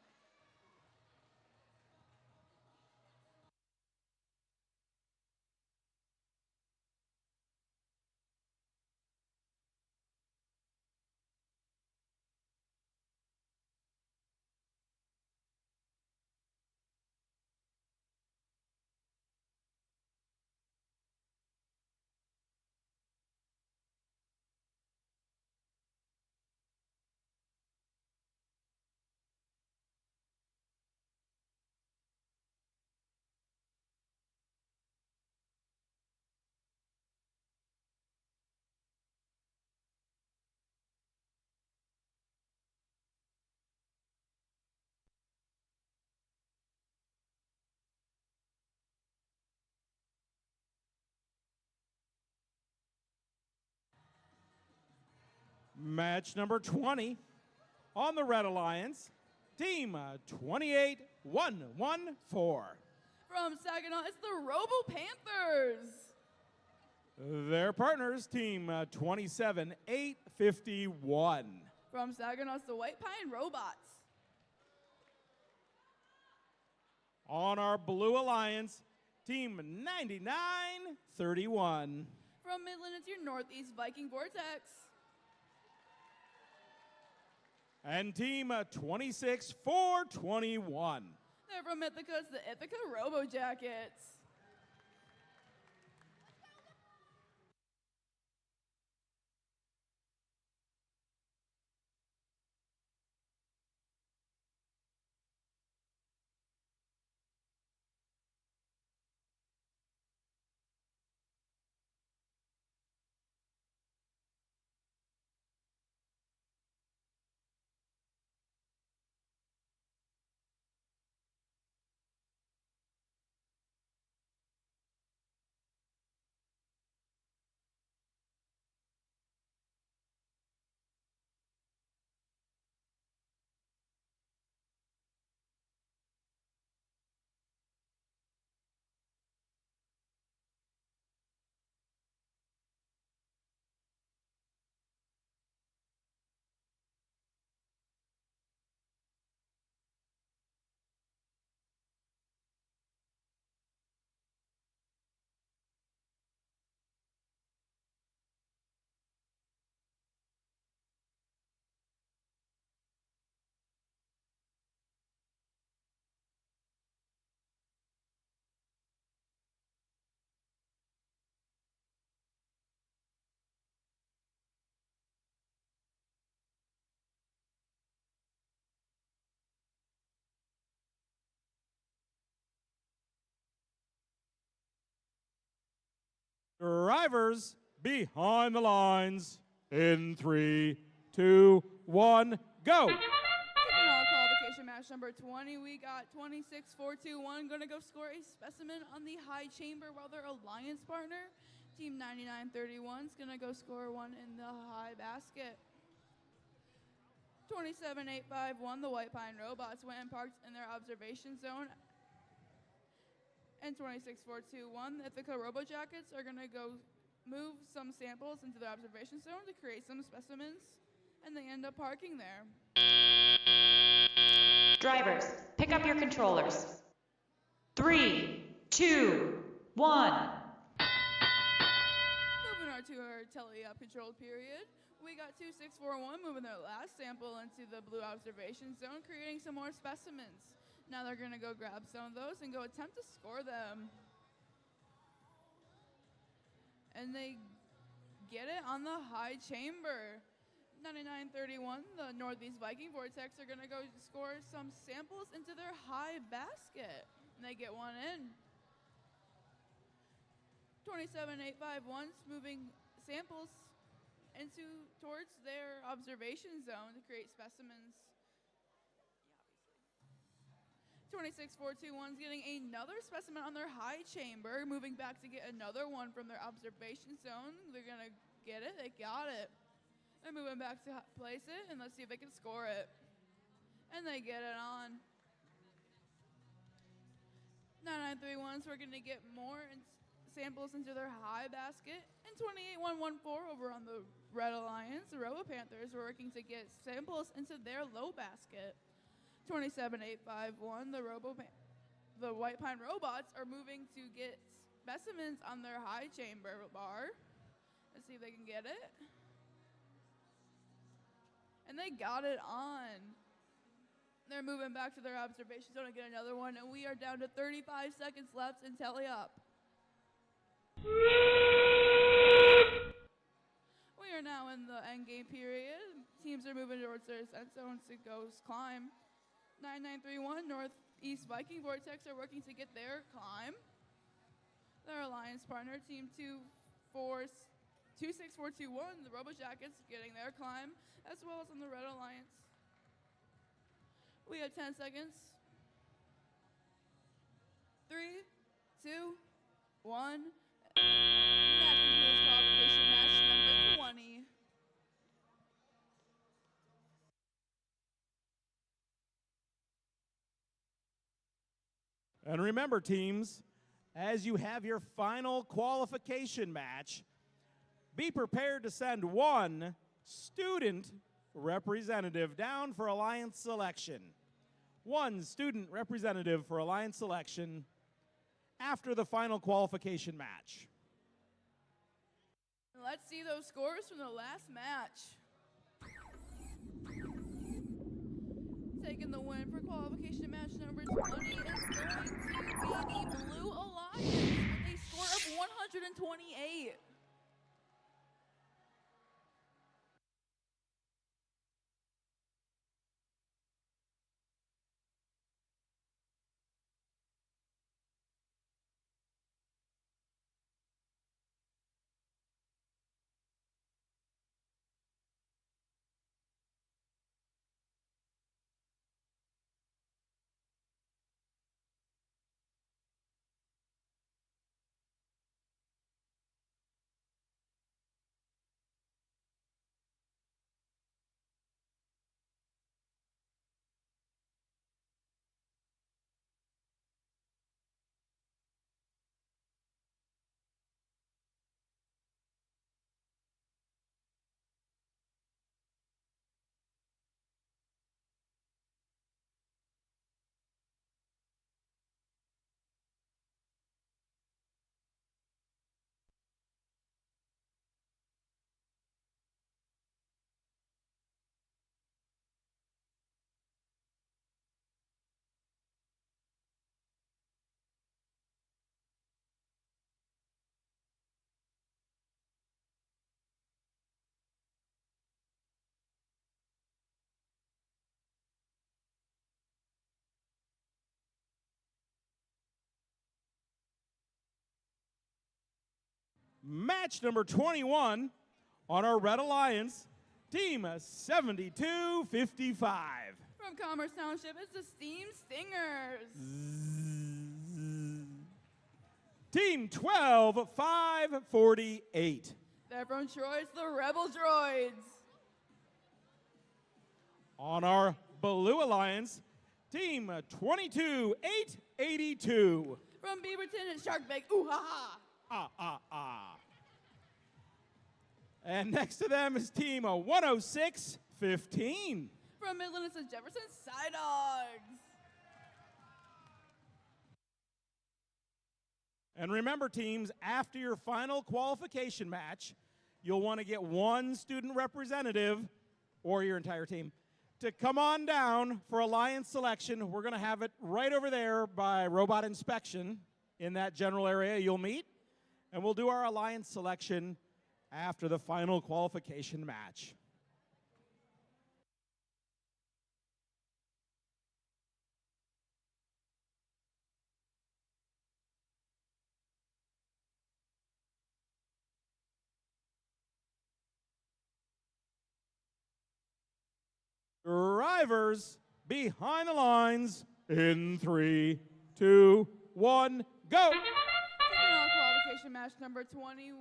Match number 20 on the Red Alliance, Team 28-1-1-4. From Saginaw, it's the Robo Panthers. Their partners, team 27-851. From Saginaw's the White Pine Robots. On our Blue Alliance, team 99-31. From Midland, it's your Northeast Viking Vortex. And team 26-421. They're from Ithaca, it's the Ithaca Robo Jackets. Drivers behind the lines in 3, 2, 1, go. Kicking off qualification match number 20, we got 26-421 going to go score a specimen on the high chamber, while their alliance partner, team 99-31, is going to go score one in the high basket. 27-851, the White Pine Robots went and parked in their observation zone. And 26-421, the Ithaca Robo Jackets are going to go move some samples into the observation zone to create some specimens, and they end up parking there. Drivers, pick up your controllers. 3, 2, 1. Moving on to our tele-up controlled period, we got 2641 moving their last sample into the blue observation zone, creating some more specimens. Now they're going to go grab some of those and go attempt to score them. And they get it on the high chamber. 99-31, the Northeast Viking Vortex are going to go score some samples into their high basket. And they get one in. 27-851's moving samples towards their observation zone to create specimens. 26-421's getting another specimen on their high chamber, moving back to get another one from their observation zone. They're going to get it. They got it. They're moving back to place it, and let's see if they can score it. And they get it on. 9931's we're going to get more samples into their high basket. And 28114 over on the Red Alliance, the Robo Panthers are working to get samples into their low basket. 27-851, the White Pine Robots are moving to get specimens on their high chamber bar. Let's see if they can get it. And they got it on. They're moving back to their observation zone to get another one, and we are down to 35 seconds left in tele-up. We are now in the endgame period. Teams are moving towards their end zones to go climb. 9931, Northeast Viking Vortex are working to get their climb. Their alliance partner, team 26421, the Robo Jackets, getting their climb, as well as on the Red Alliance. We have 10 seconds. 3, 2, 1. And that concludes qualification match number 20. And remember, teams, as you have your final qualification match, be prepared to send one student representative down for alliance selection. One student representative for alliance selection after the final qualification match. Let's see those scores from the last match. Taking the win for qualification match number 20 is going to be the Blue Alliance with a score of 128. Match number 21 on our Red Alliance, Team 7255. From Commerce Township, it's the Steam Stingers. Team 12548. They're from Troy, it's the Rebel Droids. On our Blue Alliance, Team 22882. From Beaverton, it's Sharkbait. Ooh ha ha. Ah, ah, ah. And next to them is Team 10615. From Midland, it's the Jefferson Side Dogs. And remember, teams, after your final qualification match, you'll want to get one student representative, or your entire team, to come on down for alliance selection. We're going to have it right over there by robot inspection in that general area you'll meet. And we'll do our alliance selection after the final qualification match. Drivers behind the lines in 3, 2, 1, go! Taking on qualification match number 21,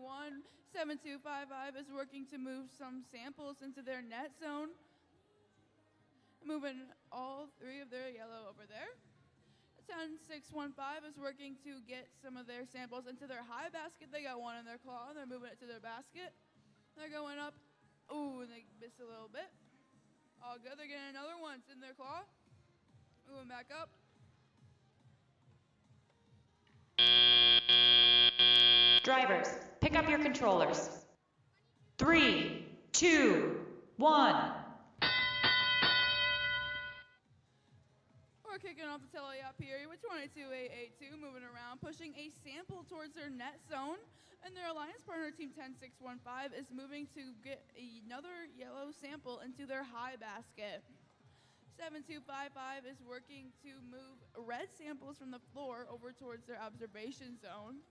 7255 is working to move some samples into their net zone. Moving all three of their yellow over there. 10615 is working to get some of their samples into their high basket. They got one in their claw, and they're moving it to their basket. They're going up. Ooh, and they missed a little bit. All good. They're getting another one. It's in their claw. Moving back up. Drivers, pick up your controllers. 3, 2, 1. We're kicking off the teleop period with 22882 moving around, pushing a sample towards their net zone. And their alliance partner, Team 10615, is moving to get another yellow sample into their high basket. 7255 is working to move red samples from the floor over towards their observation zone.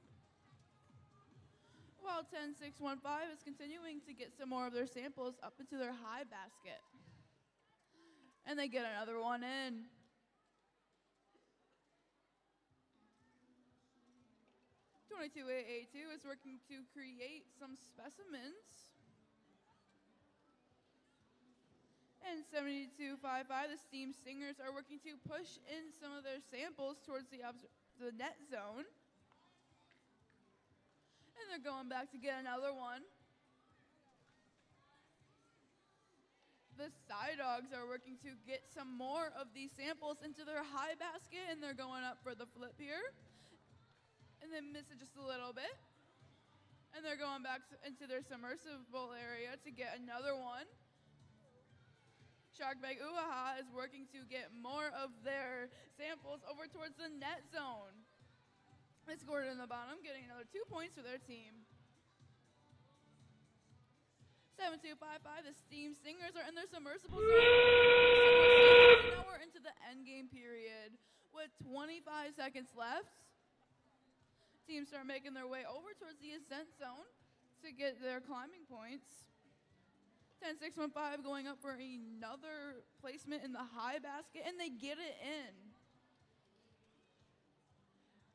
While 10615 is continuing to get some more of their samples up into their high basket. And they get another one in. (22.882) is working to create some specimens. And 7255, the Steam Stingers, are working to push in some of their samples towards the net zone. And they're going back to get another one. the Psy Dogs are working to get some more of these samples into their high basket, and they're going up for the flip here. And they miss it just a little bit. And they're going back into their submersible area to get another one. Sharkbag Uaha is working to get more of their samples over towards the net zone. They scored in the bottom, getting another 2 points for their team. 7-2-5-5, the Steam Stingers are in their submersible zone. And now we're into the end game period with 25 seconds left. Teams start making their way over towards the ascent zone to get their climbing points. 10-6-1-5 going up for another placement in the high basket, and they get it in.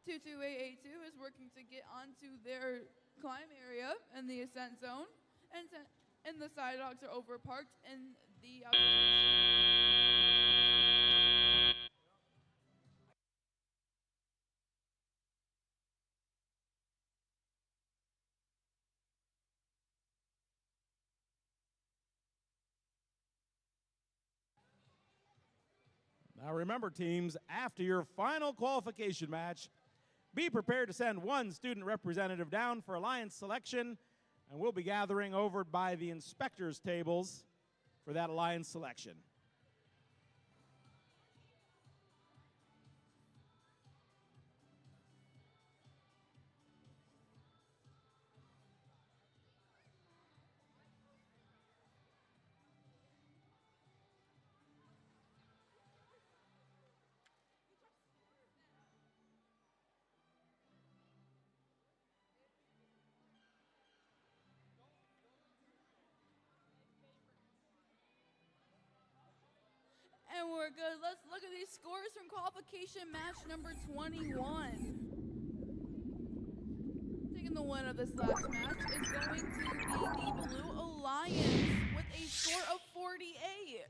2-2-8-8-2 is working to get onto their climb area in the ascent zone, and the Psy Dogs are over parked in the Now remember, teams, after your final qualification match, be prepared to send one student representative down for alliance selection, and we'll be gathering over by the inspectors' tables for that alliance selection. And we're good. Let's look at these scores from qualification match number 21. Taking the win of this last match is going to be the Blue Alliance with a score of 48.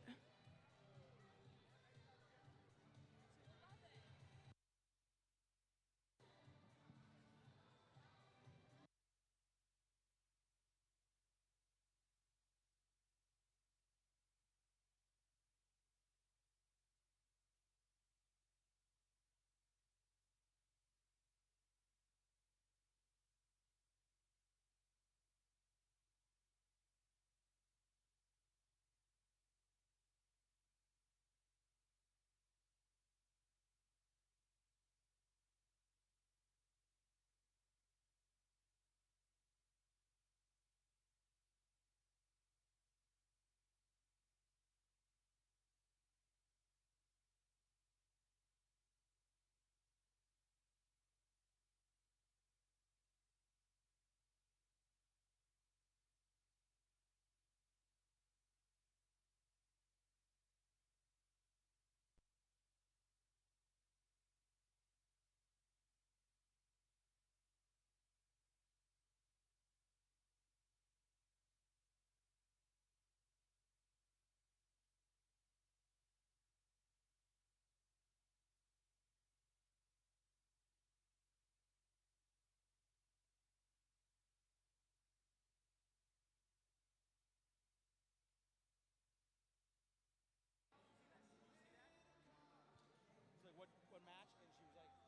What match? And she was like,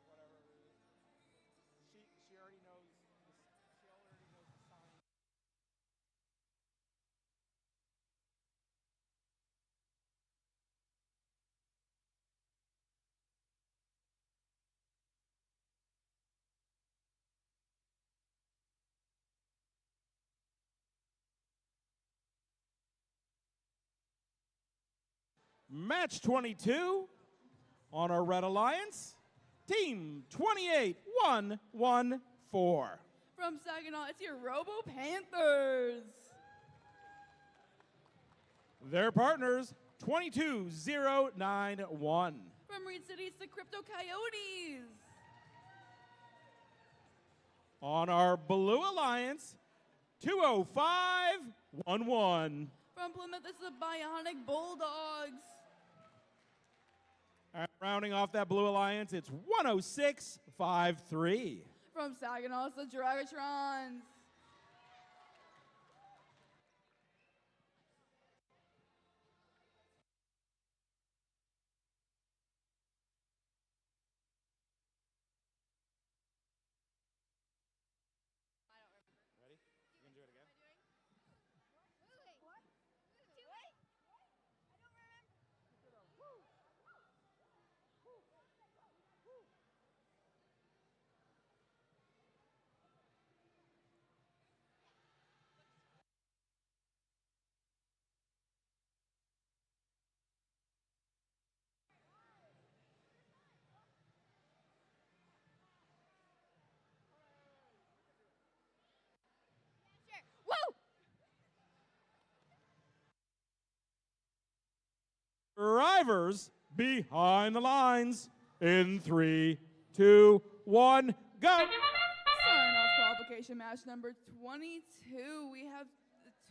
whatever. She already knows. She already knows the sign. Match 22 on our Red Alliance, Team 28-1-1-4. From Saginaw, it's your Robo Panthers. Their partners, 22-0-9-1. From Reed City, it's the Crypto Coyotes. On our Blue Alliance, 205-1-1. From Plymouth, it's the Bionic Bulldogs. And rounding off that Blue Alliance, it's 106-5-3. From Saginaw, it's the Dragatrons. Drivers behind the lines in 3, 2, 1, go! Starting off qualification match number 22, we have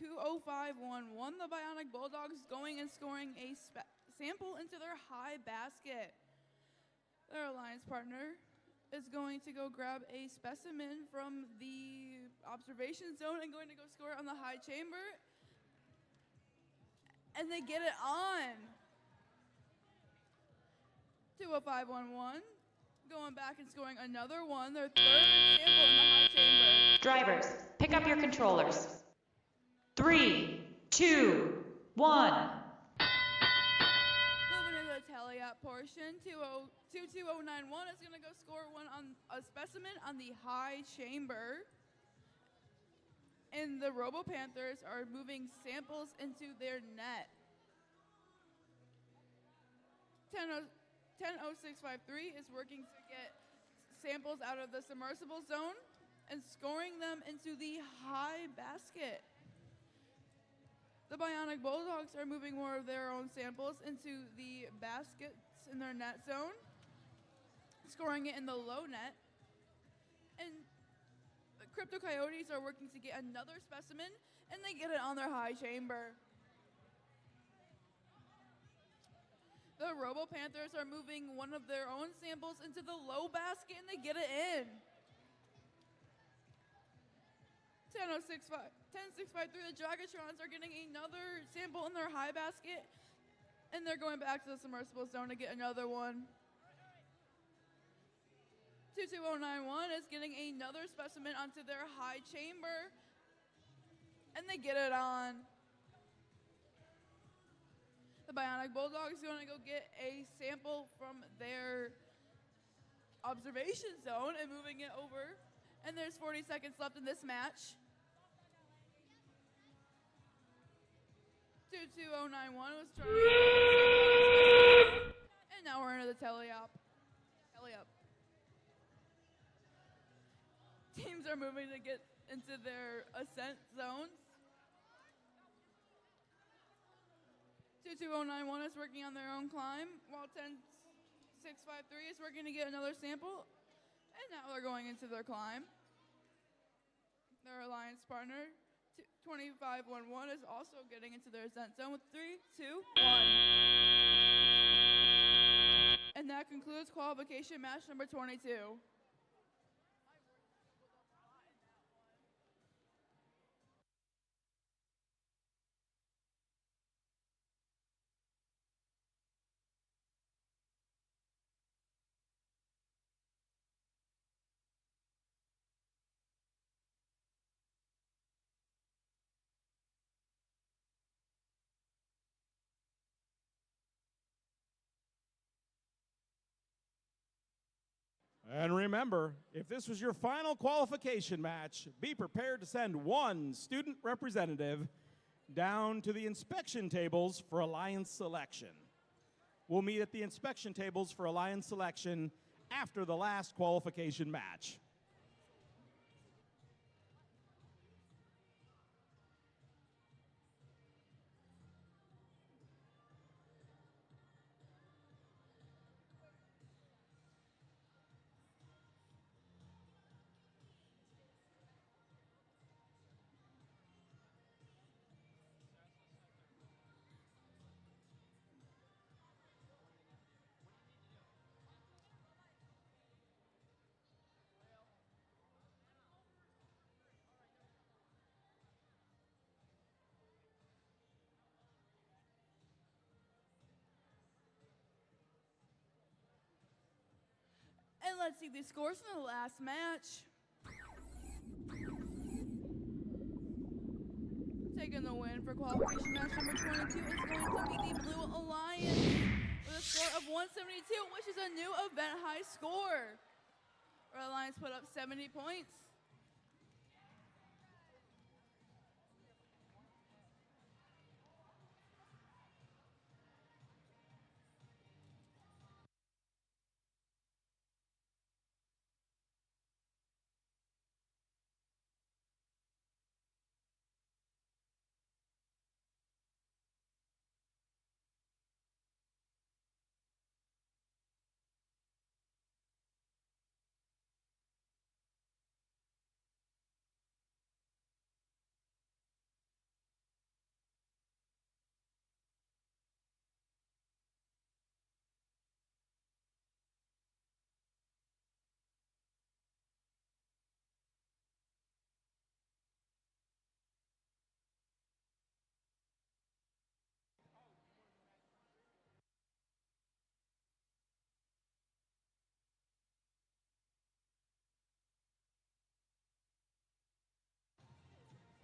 the 20511, the Bionic Bulldogs going and scoring a sample into their high basket. Their alliance partner is going to go grab a specimen from the observation zone and going to go score it on the high chamber. And they get it on. 20511 going back and scoring another one, their third sample in the high chamber. Drivers, pick up your controllers. 3, 2, 1. Moving into the tally-up portion, 22091 is going to go score one on a specimen on the high chamber. And the Robo Panthers are moving samples into their net. 100653 is working to get samples out of the submersible zone and scoring them into the high basket. The Bionic Bulldogs are moving more of their own samples into the baskets in their net zone, scoring it in the low net. And the Crypto Coyotes are working to get another specimen, and they get it on their high chamber. The Robo Panthers are moving one of their own samples into the low basket, and they get it in. 10653, the Dragatrons are getting another sample in their high basket, and they're going back to the submersible zone to get another one. 22091 is getting another specimen onto their high chamber, and they get it on. The Bionic Bulldogs are going to go get a sample from their observation zone and moving it over. And there's 40 seconds left in this match. 22091 was trying to get a sample on the specimen, and now we're into the tally-up. Teams are moving to get into their ascent zones. 22091 is working on their own climb, while 10653 is working to get another sample, and now they're going into their climb. Their alliance partner, 2511, is also getting into their ascent zone with 3, 2, 1. And that concludes qualification match number 22. And remember, if this was your final qualification match, be prepared to send one student representative down to the inspection tables for alliance selection. We'll meet at the inspection tables for alliance selection after the last qualification match. And let's see the scores from the last match. Taking the win for qualification match number 22 is going to be the Blue Alliance with a score of 172, which is a new event high score. Our Alliance put up 70 points.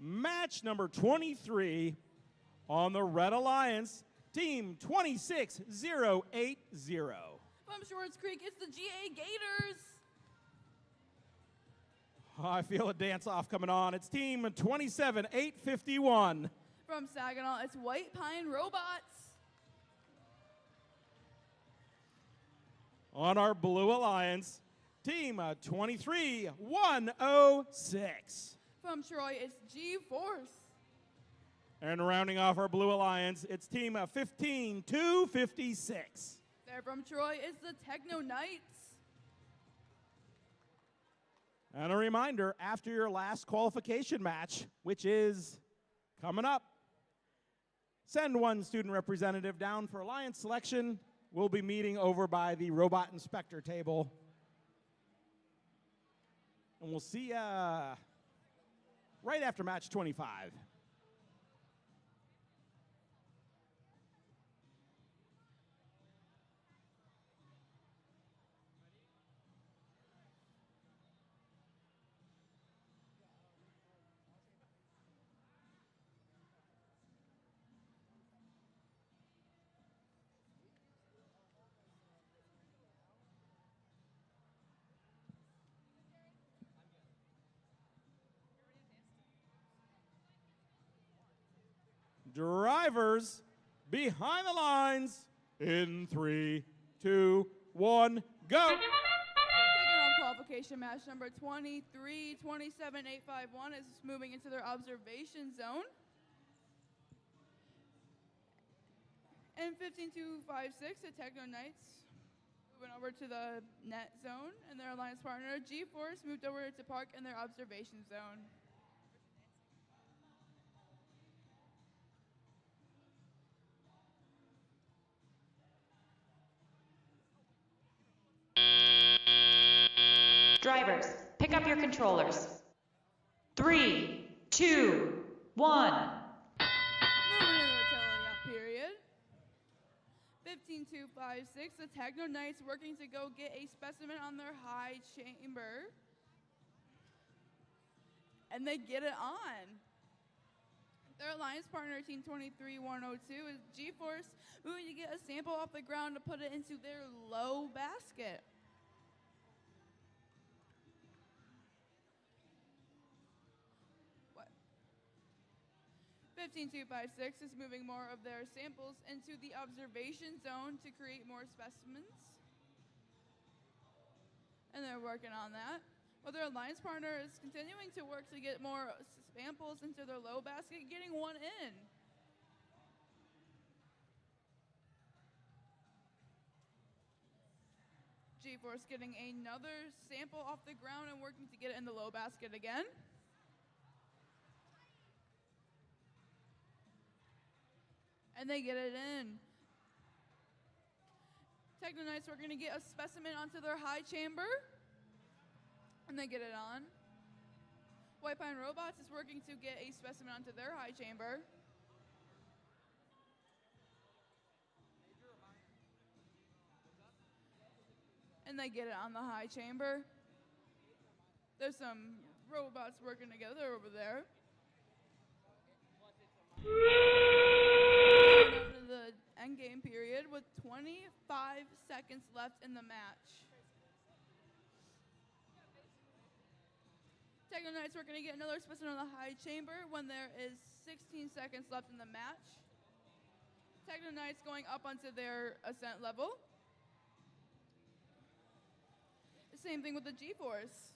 Match number 23 on the Red Alliance, team 26080. From Shorts Creek, it's the GA Gators. I feel a dance-off coming on. It's team 27851. From Saginaw, it's White Pine Robots. On our Blue Alliance, team 23106. From Troy, it's G-Force. And rounding off our Blue Alliance, it's team 15256. There from Troy is the Techno Knights. And a reminder, after your last qualification match, which is coming up, send one student representative down for Alliance selection. We'll be meeting over by the robot inspector table. And we'll see ya right after match 25. Drivers behind the lines in 3, 2, 1, go. Taking on qualification match number 2327851 is moving into their observation zone. And 15256, the Techno Knights moving over to the net zone, and their alliance partner G-Force moved over to park in their observation zone. Drivers, pick up your controllers. 3, 2, 1. Moving into the teleop period. 15256, the Techno Knights working to go get a specimen on their high chamber. And they get it on. Their alliance partner, Team 23102, is G-Force, moving to get a sample off the ground to put it into their low basket. What? 15256 is moving more of their samples into the observation zone to create more specimens. And they're working on that. Well, their alliance partner is continuing to work to get more samples into their low basket, getting one in. G-Force getting another sample off the ground and working to get it in the low basket again. And they get it in. Techno Knights are going to get a specimen onto their high chamber. And they get it on. White Pine Robots is working to get a specimen onto their high chamber. And they get it on the high chamber. There's some robots working together over there. Going into the end game period with 25 seconds left in the match. Techno Knights are going to get another specimen on the high chamber when there is 16 seconds left in the match. Techno Knights going up onto their ascent level. The same thing with the G-Force.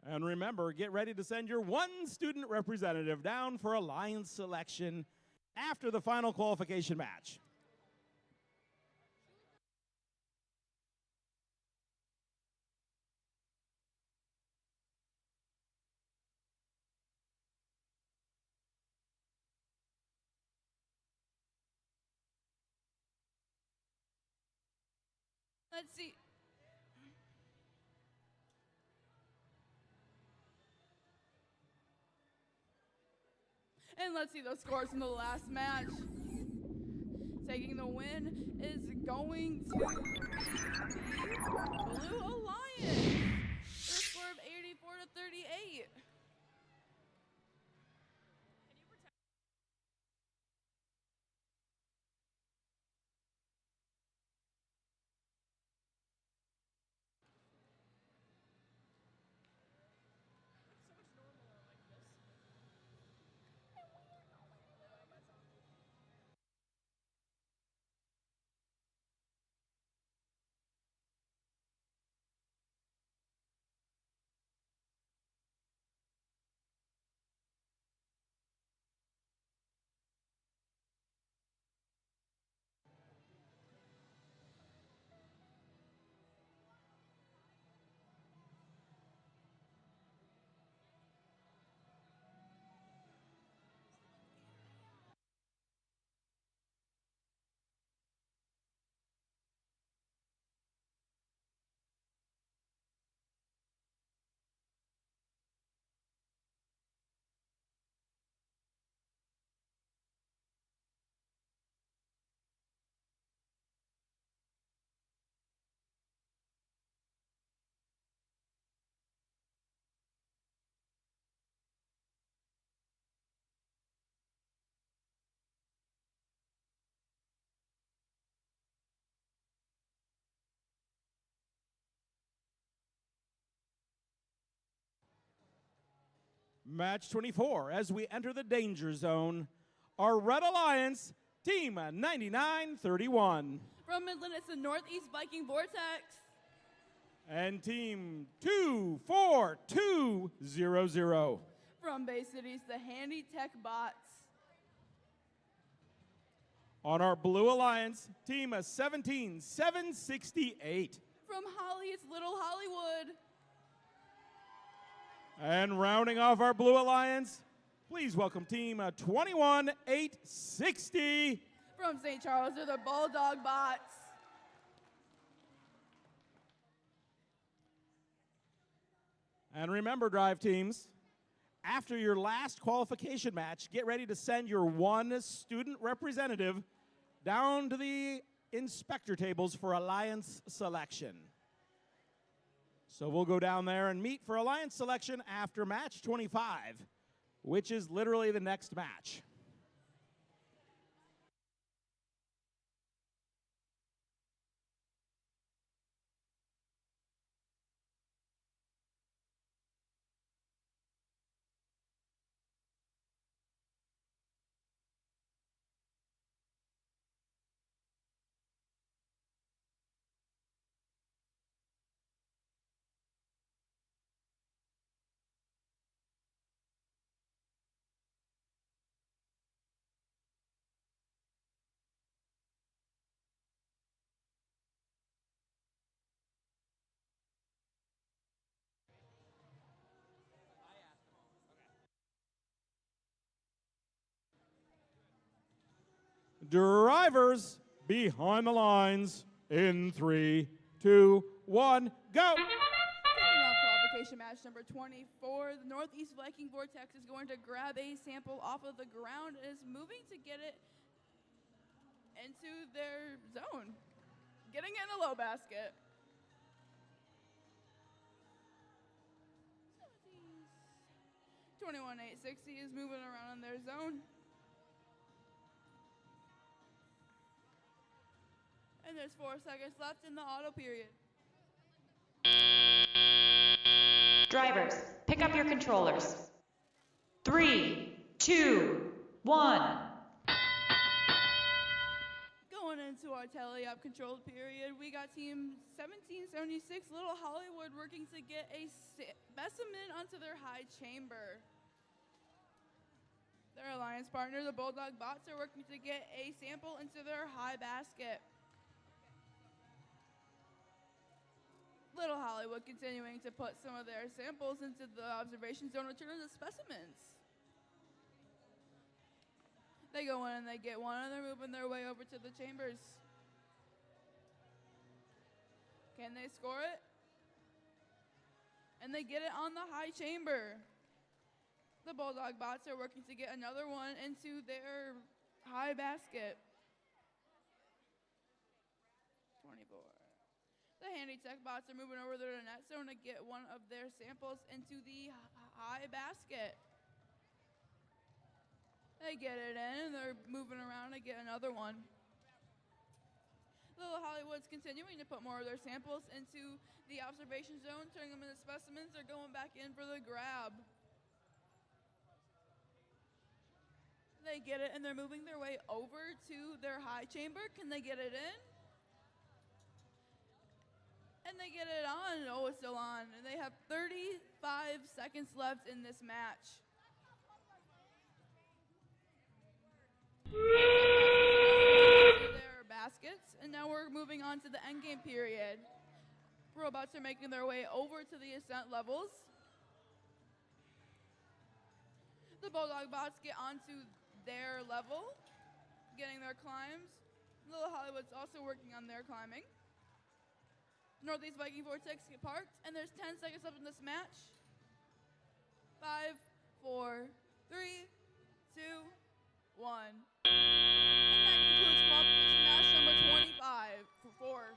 And remember, get ready to send your one student representative down for alliance selection after the final qualification match. Let's see. And let's see those scores from the last match. Taking the win is going to be Blue Alliance with a score of 84 to 38. Match 24, as we enter the danger zone, our Red Alliance, Team 9931. From Midland, it's the Northeast Viking Vortex. And Team 24200. From Bay Cities, the Handy Tech Bots. On our Blue Alliance, Team 17768. From Holly, it's Little Hollywood. And rounding off our Blue Alliance, please welcome Team 21860. From St. Charles, they're the Bulldog Bots. And remember, drive teams, after your last qualification match, get ready to send your one student representative down to the inspector tables for alliance selection. So we'll go down there and meet for alliance selection after match 25, which is literally the next match. Drivers behind the lines in 3, 2, 1, go! Kicking off qualification match number 24, the Northeast Viking Vortex is going to grab a sample off of the ground and is moving to get it into their zone. Getting it in the low basket. 21-860 is moving around in their zone. And there's 4 seconds left in the auto period. Drivers, pick up your controllers. 3, 2, 1. Going into into our tele-up controlled period. We got team 1776 Little Hollywood working to get a specimen onto their high chamber. Their alliance partner, the Bulldog Bots, are working to get a sample into their high basket. Little Hollywood continuing to put some of their samples into the observation zone to turn into specimens. They go in and they get one, and they're moving their way over to the chambers. Can they score it? And they get it on the high chamber. The Bulldog Bots are working to get another one into their high basket. 24. The Handy Tech Bots are moving over to the net zone to get one of their samples into the high basket. They get it in, and they're moving around to get another one. Little Hollywood's continuing to put more of their samples into the observation zone, turning them into specimens. They're going back in for the grab. They get it, and they're moving their way over to their high chamber. Can they get it in? And they get it on. Oh, it's still on. And they have 35 seconds left in this match. Their baskets, and now we're moving on to the endgame period. Robots are making their way over to the ascent levels. The Bulldog Bots get onto their level, getting their climbs. Little Hollywood's also working on their climbing. Northeast Viking Vortex get parked, and there's 10 seconds left in this match. 5, 4, 3, 2, 1. And that concludes qualification match number 25 for 4.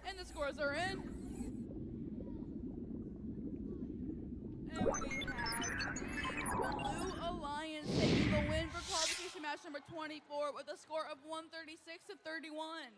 And the scores are in. And we have the Blue Alliance taking the win for qualification match number 24 with a score of 136-31.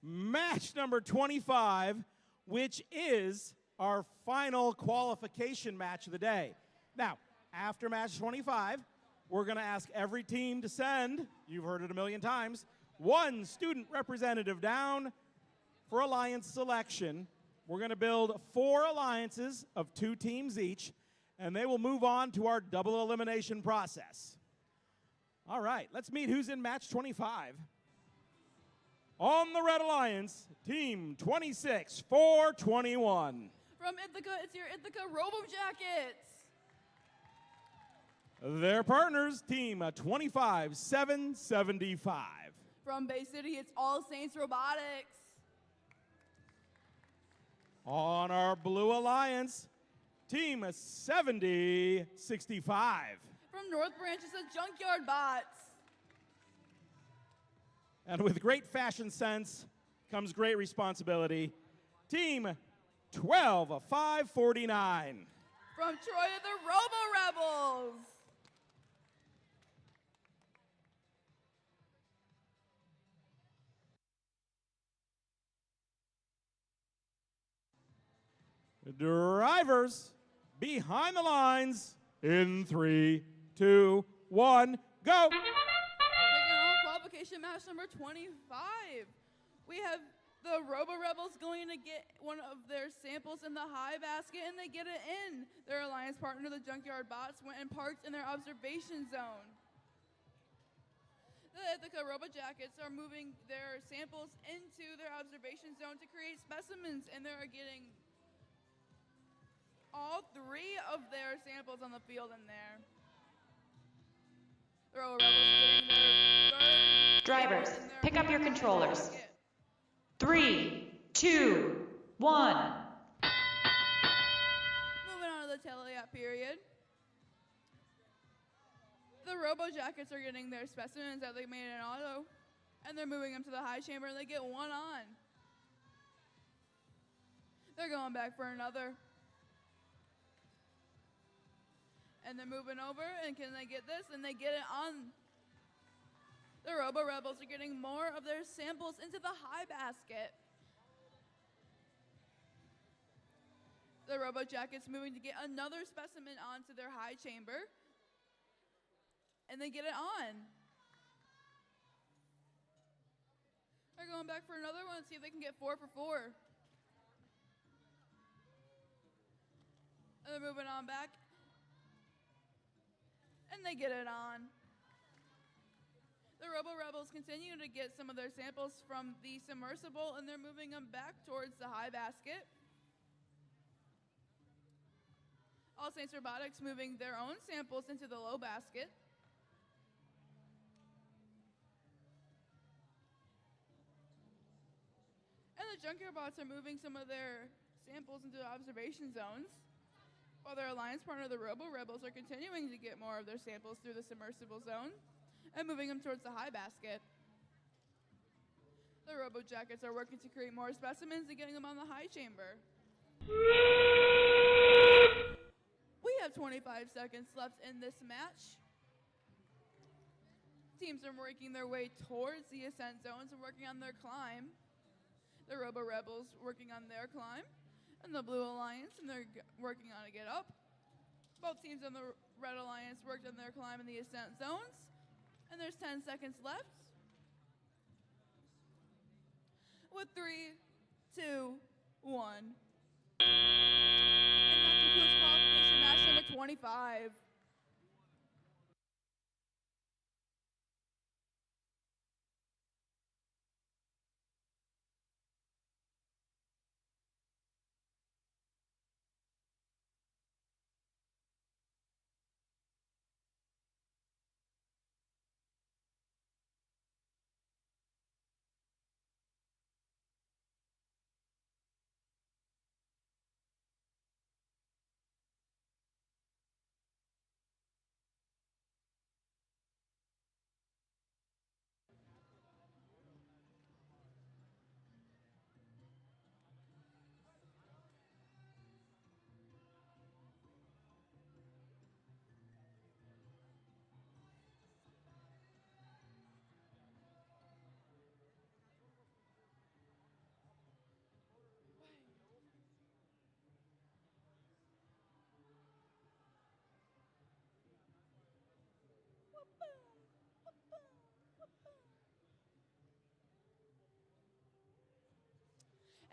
Match number 25, which is our final qualification match of the day. Now, after match 25, we're going to ask every team to send, you've heard it a million times, one student representative down for alliance selection. We're going to build 4 alliances of 2 teams each, and they will move on to our double elimination process. All right, let's meet who's in match 25. On the Red Alliance, team 26, 421. From Ithaca, it's your Ithaca Robo Jackets. Their partners, team 25, 775. From Bay City, it's All Saints Robotics. On our Blue Alliance, team 7065. From North Branch, it's the Junkyard Bots. And with great fashion sense comes great responsibility. Team 12549. From Troy, the Robo Rebels. Drivers behind the lines in 3, 2, 1, go. Taking off qualification match number 25. We have the Robo Rebels going to get one of their samples in the high basket, and they get it in. Their alliance partner, the Junkyard Bots, went and parked in their observation zone. The Ithaca Robo Jackets are moving their samples into their observation zone to create specimens, and they're getting all 3 of their samples on the field in there. The Robo Rebels getting their third. Drivers, pick up your controllers. 3, 2, 1. Moving on to the teleap period. The Robo Jackets are getting their specimens that they made in auto, and they're moving them to the high chamber, and they get 1 on. They're going back for another. And they're moving over, and can they get this? And they get it on. The Robo Rebels are getting more of their samples into the high basket. The Robo Jackets moving to get another specimen onto their high chamber. And they get it on. They're going back for another one, see if they can get 4 for 4. And they're moving on back. And they get it on. The Robo Rebels continue to get some of their samples from the submersible, and they're moving them back towards the high basket. All Saints Robotics moving their own samples into the low basket. And the Junkyard Bots are moving some of their samples into the observation zones, while their alliance partner, the Robo Rebels, are continuing to get more of their samples through the submersible zone and moving them towards the high basket. The Robo Jackets are working to create more specimens and getting them on the high chamber. We have 25 seconds left in this match. Teams are working their way towards the ascent zones and working on their climb. The Robo Rebels working on their climb, and the Blue Alliance, and they're working on a get up. Both teams on the Red Alliance worked on their climb in the ascent zones, and there's 10 seconds left. With 3, 2, 1. And that concludes qualification match number 25.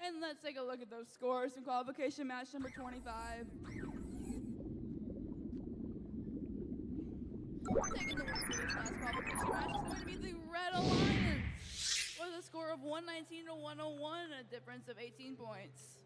And let's take a look at those scores from qualification match number 25. Taking the win for this last qualification match is going to be the Red Alliance with a score of 119 to 101 and a difference of 18 points.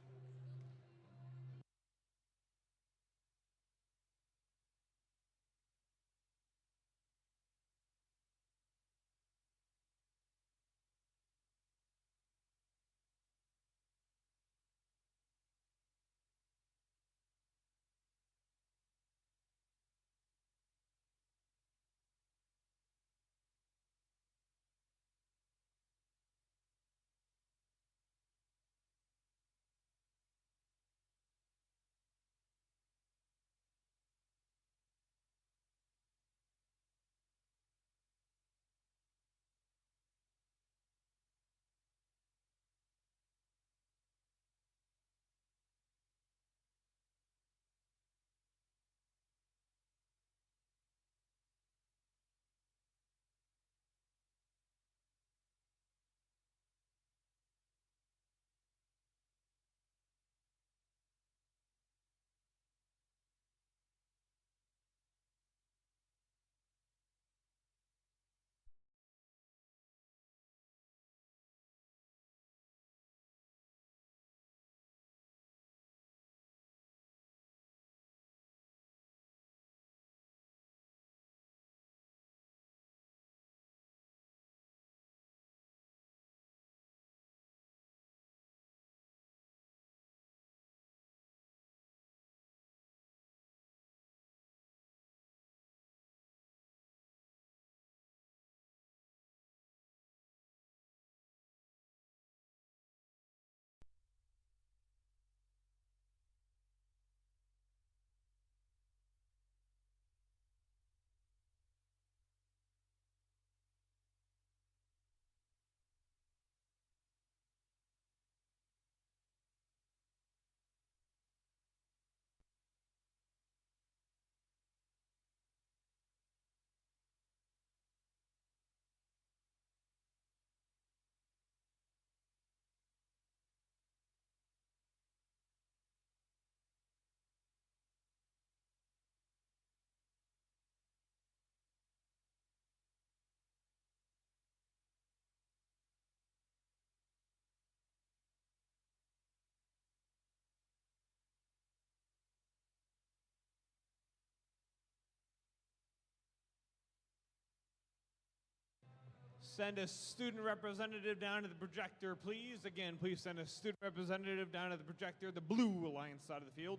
Send a student representative down to the projector, please. Again, please send a student representative down to the projector, the Blue Alliance side of the field.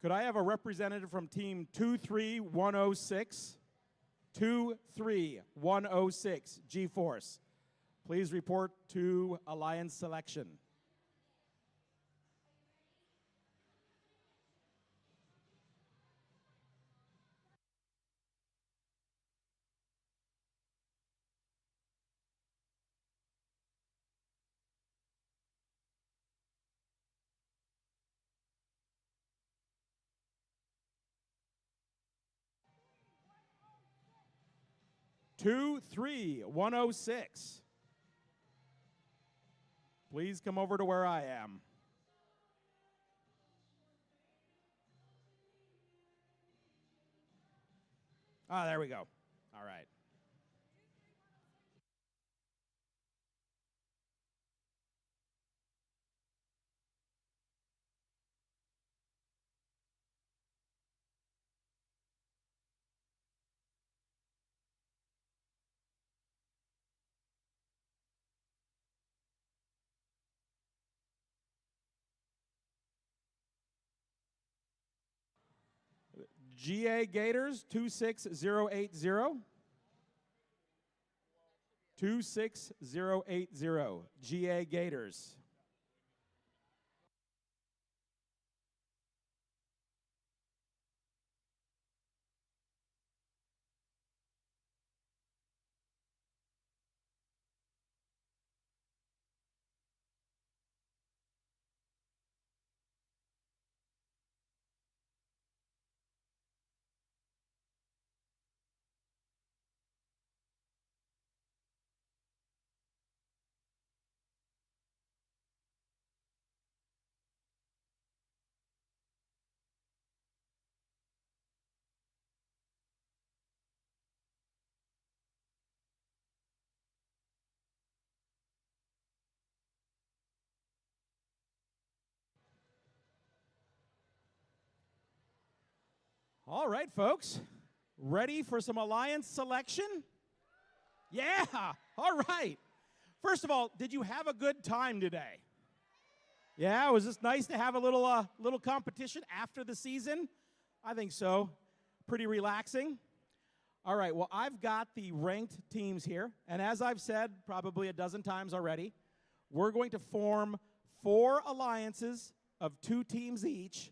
Could I have a representative from team 23106? 23106, G-Force. Please report to Alliance selection. Two, 106. Please come over to where I am. Ah, there we go. All right. GA Gators 26080. 26080. GA Gators. All right, folks. Ready for some Alliance selection? Yeah, all right. First of all, did you have a good time today? Yeah, was this nice to have a little competition after the season? I think so. Pretty relaxing. All right, well, I've got the ranked teams here, and as I've said probably a dozen times already, we're going to form 4 alliances of 2 teams each.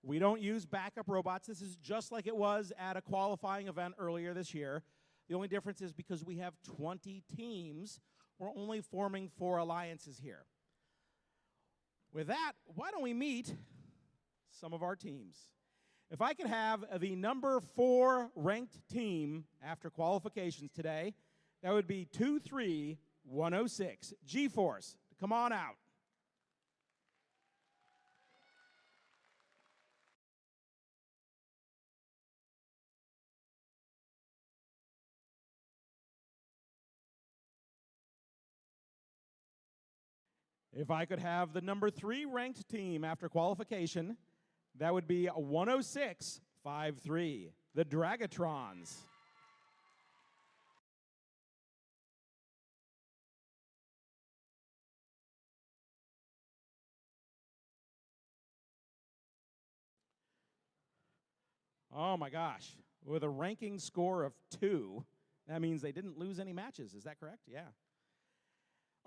We don't use backup robots. This is just like it was at a qualifying event earlier this year. The only difference is because we have 20 teams, we're only forming 4 alliances here. With that, why don't we meet some of our teams? If I could have the number 4 ranked team after qualifications today, that would be 23106. G-Force, come on out. If I could have the number 3 ranked team after qualification, that would be 10653, the Dragatrons. Oh my gosh, with a ranking score of 2, that means they didn't lose any matches. Is that correct? Yeah.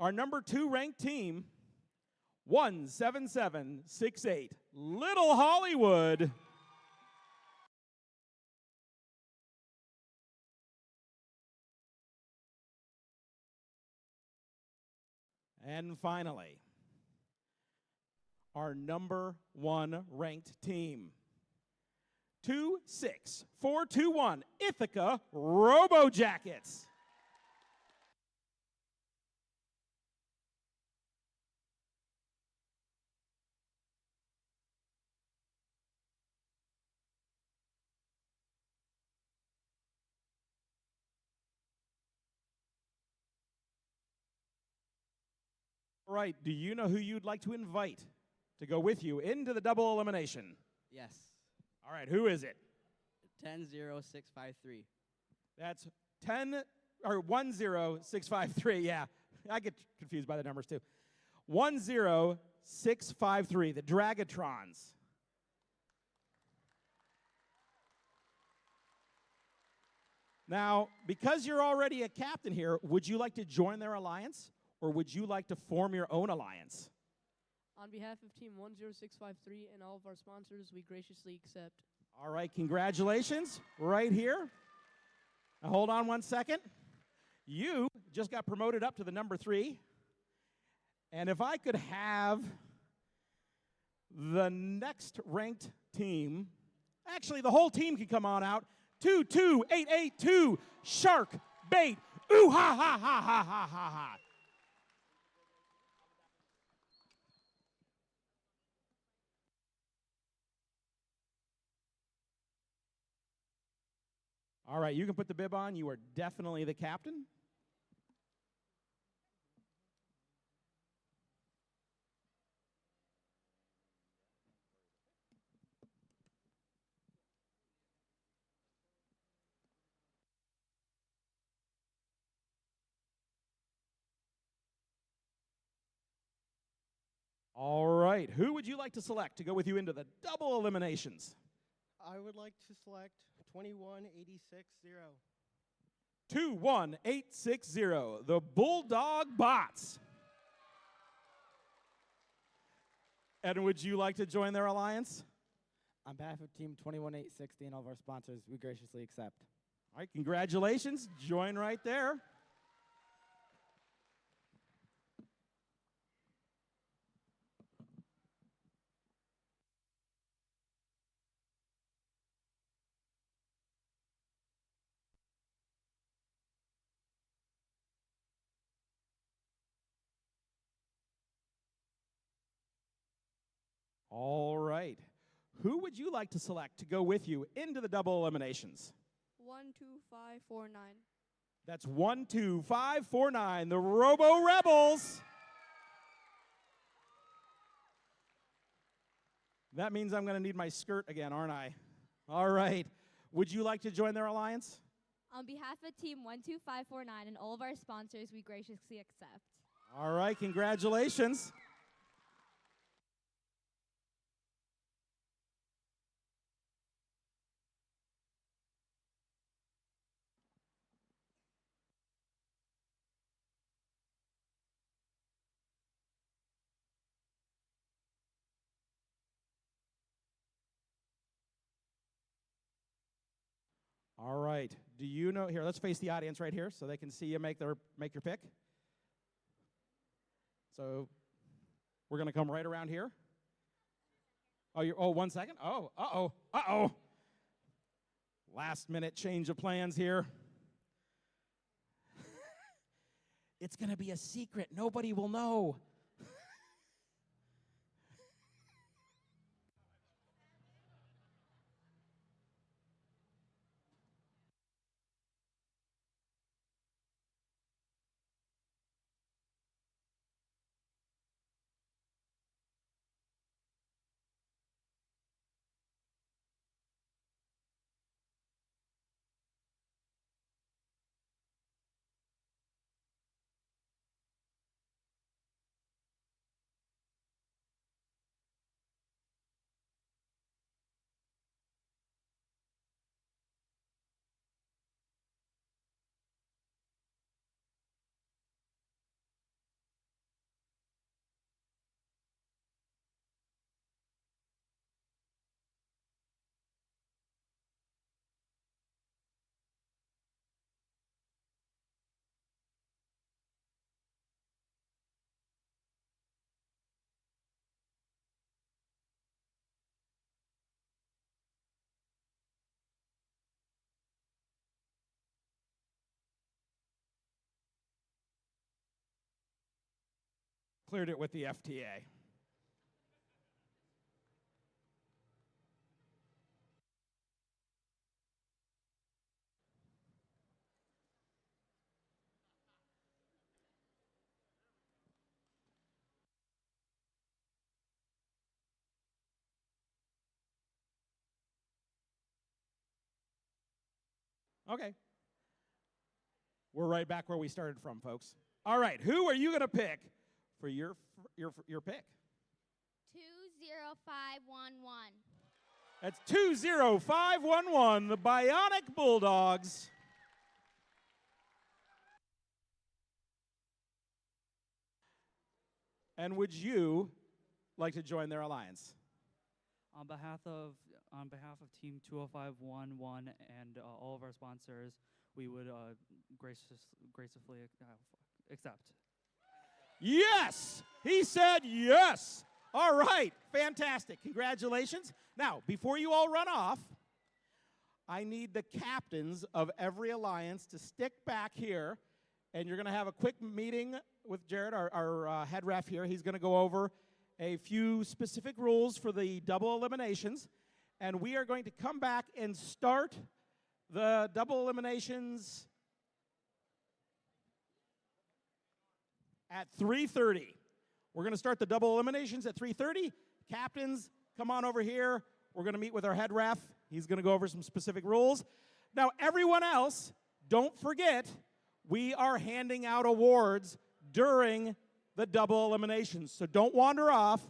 Our number 2 ranked team, 17768, Little Hollywood. And finally, our number 1 ranked team, 26421, Ithaca Robo Jackets. All right, do you know who you'd like to invite to go with you into the double elimination? Yes. All right, who is it? 10653. That's 10653. Yeah, I get confused by the numbers too. 10653, the Dragatrons. Now, because you're already a captain here, would you like to join their alliance, or would you like to form your own alliance? On behalf of Team 10653 and all of our sponsors, we graciously accept. All right, congratulations, right here. Now, hold on one second. You just got promoted up to the number 3. And if I could have the next ranked team, actually, the whole team can come on out. 22882 Shark Bait. Ooh ha ha ha ha ha ha ha. All right, you can put the bib on. You are definitely the captain. All right, who would you like to select to go with you into the double eliminations? I would like to select 21860. 21860, the Bulldog Bots. And would you like to join their alliance? On behalf of Team 21860 and all of our sponsors, we graciously accept. All right, congratulations. Join right there. All right. Who would you like to select to go with you into the double eliminations? 12549. That's 12549, the Robo Rebels. That means I'm going to need my skirt again, aren't I? All right. Would you like to join their alliance? On behalf of Team 12549 and all of our sponsors, we graciously accept. All right, congratulations. All right. Do you know here? Let's face the audience right here so they can see you make your pick. So we're going to come right around here. Oh, 1 second. Uh-oh. Last minute change of plans here. It's going to be a secret. Nobody will know. Cleared it with the FTA. Okay. We're right back where we started from, folks. All right, who are you going to pick for your pick? 20511. That's 20511, the Bionic Bulldogs. And would you like to join their alliance? On behalf of Team 20511 and all of our sponsors, we would graciously accept. Yes! He said yes! All right, fantastic. Congratulations. Now, before you all run off, I need the captains of every alliance to stick back here, and you're going to have a quick meeting with Jared, our head ref here. He's going to go over a few specific rules for the double eliminations, and we are going to come back and start the double eliminations at 3:30. We're going to start the double eliminations at 3:30. Captains, come on over here. We're going to meet with our head ref. He's going to go over some specific rules. Now, everyone else, don't forget, we are handing out awards during the double eliminations. So don't wander off.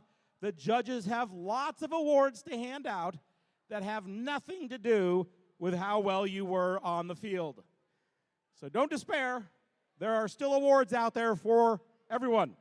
The judges have lots of awards to hand out that have nothing to do with how well you were on the field. So don't despair. There are still awards out there for everyone.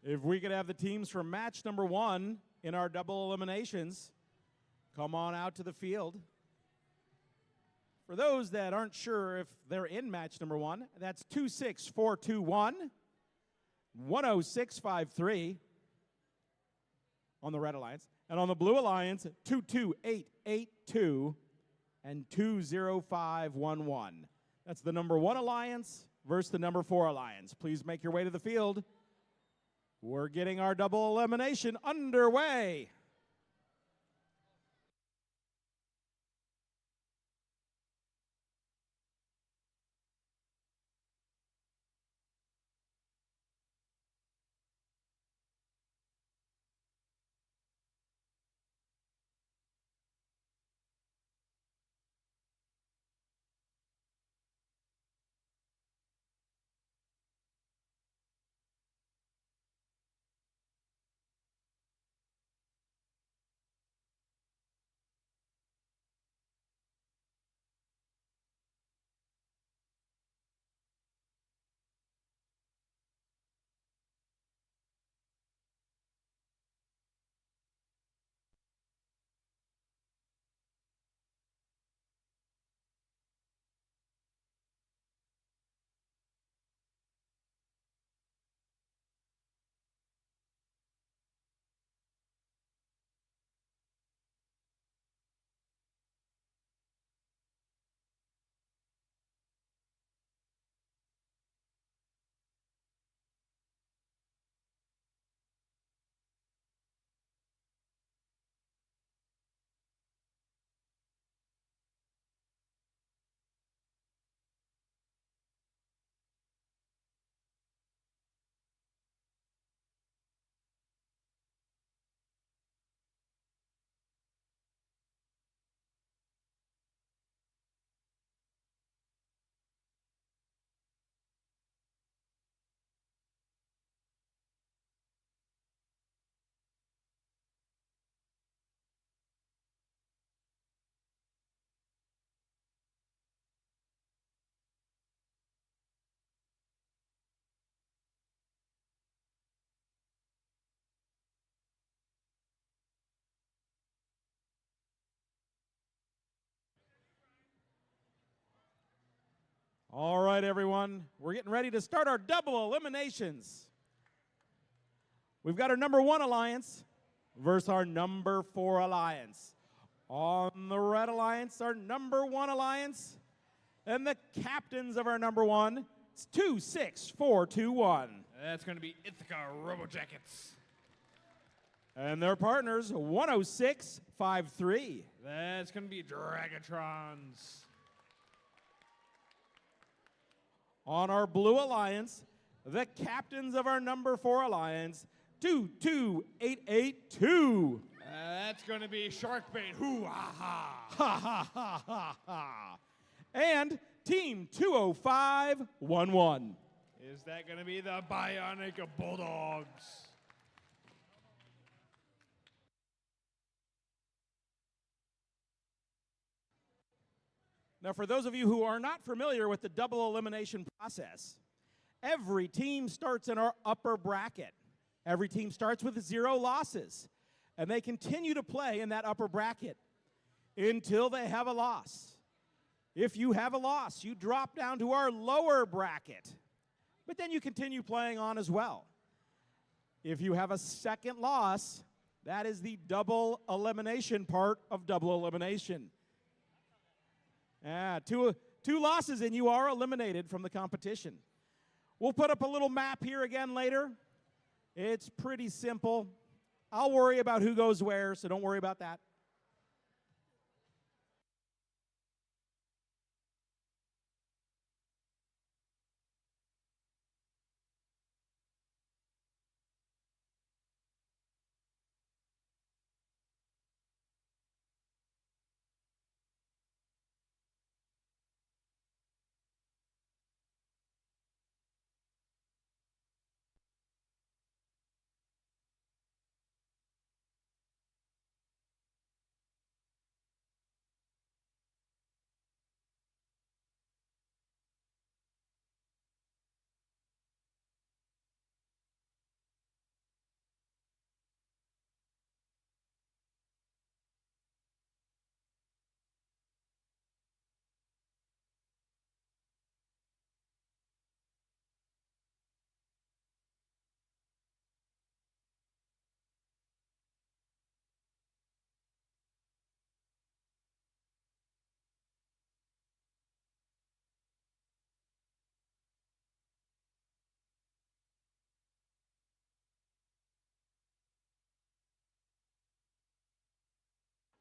If we could have the teams from match number 1 in our double eliminations come on out to the field. For those that aren't sure if they're in match number 1, that's 26421, 10653 on the Red Alliance. And on the Blue Alliance, 22882 and 20511. That's the number 1 Alliance versus the number 4 Alliance. Please make your way to the field. We're getting our double elimination underway. All right, everyone. We're getting ready to start our double eliminations. We've got our number 1 Alliance versus our number 4 Alliance. On the Red Alliance, our number 1 Alliance, and the captains of our number 1, it's 26421. That's going to be Ithaca Robojackets. And their partners, 10653. That's going to be Dragatrons. On our Blue Alliance, the captains of our number 4 Alliance, 22882. That's going to be Sharkbait. Hoo ha ha. Ha ha ha ha ha. And Team 20511. Is that going to be the Bionic Bulldogs? Now, for those of you who are not familiar with the double elimination process, every team starts in our upper bracket. Every team starts with 0 losses, and they continue to play in that upper bracket until they have a loss. If you have a loss, you drop down to our lower bracket, but then you continue playing on as well. If you have a second loss, that is the double elimination part of double elimination. Two losses and you are eliminated from the competition. We'll put up a little map here again later. It's pretty simple. I'll worry about who goes where, so don't worry about that.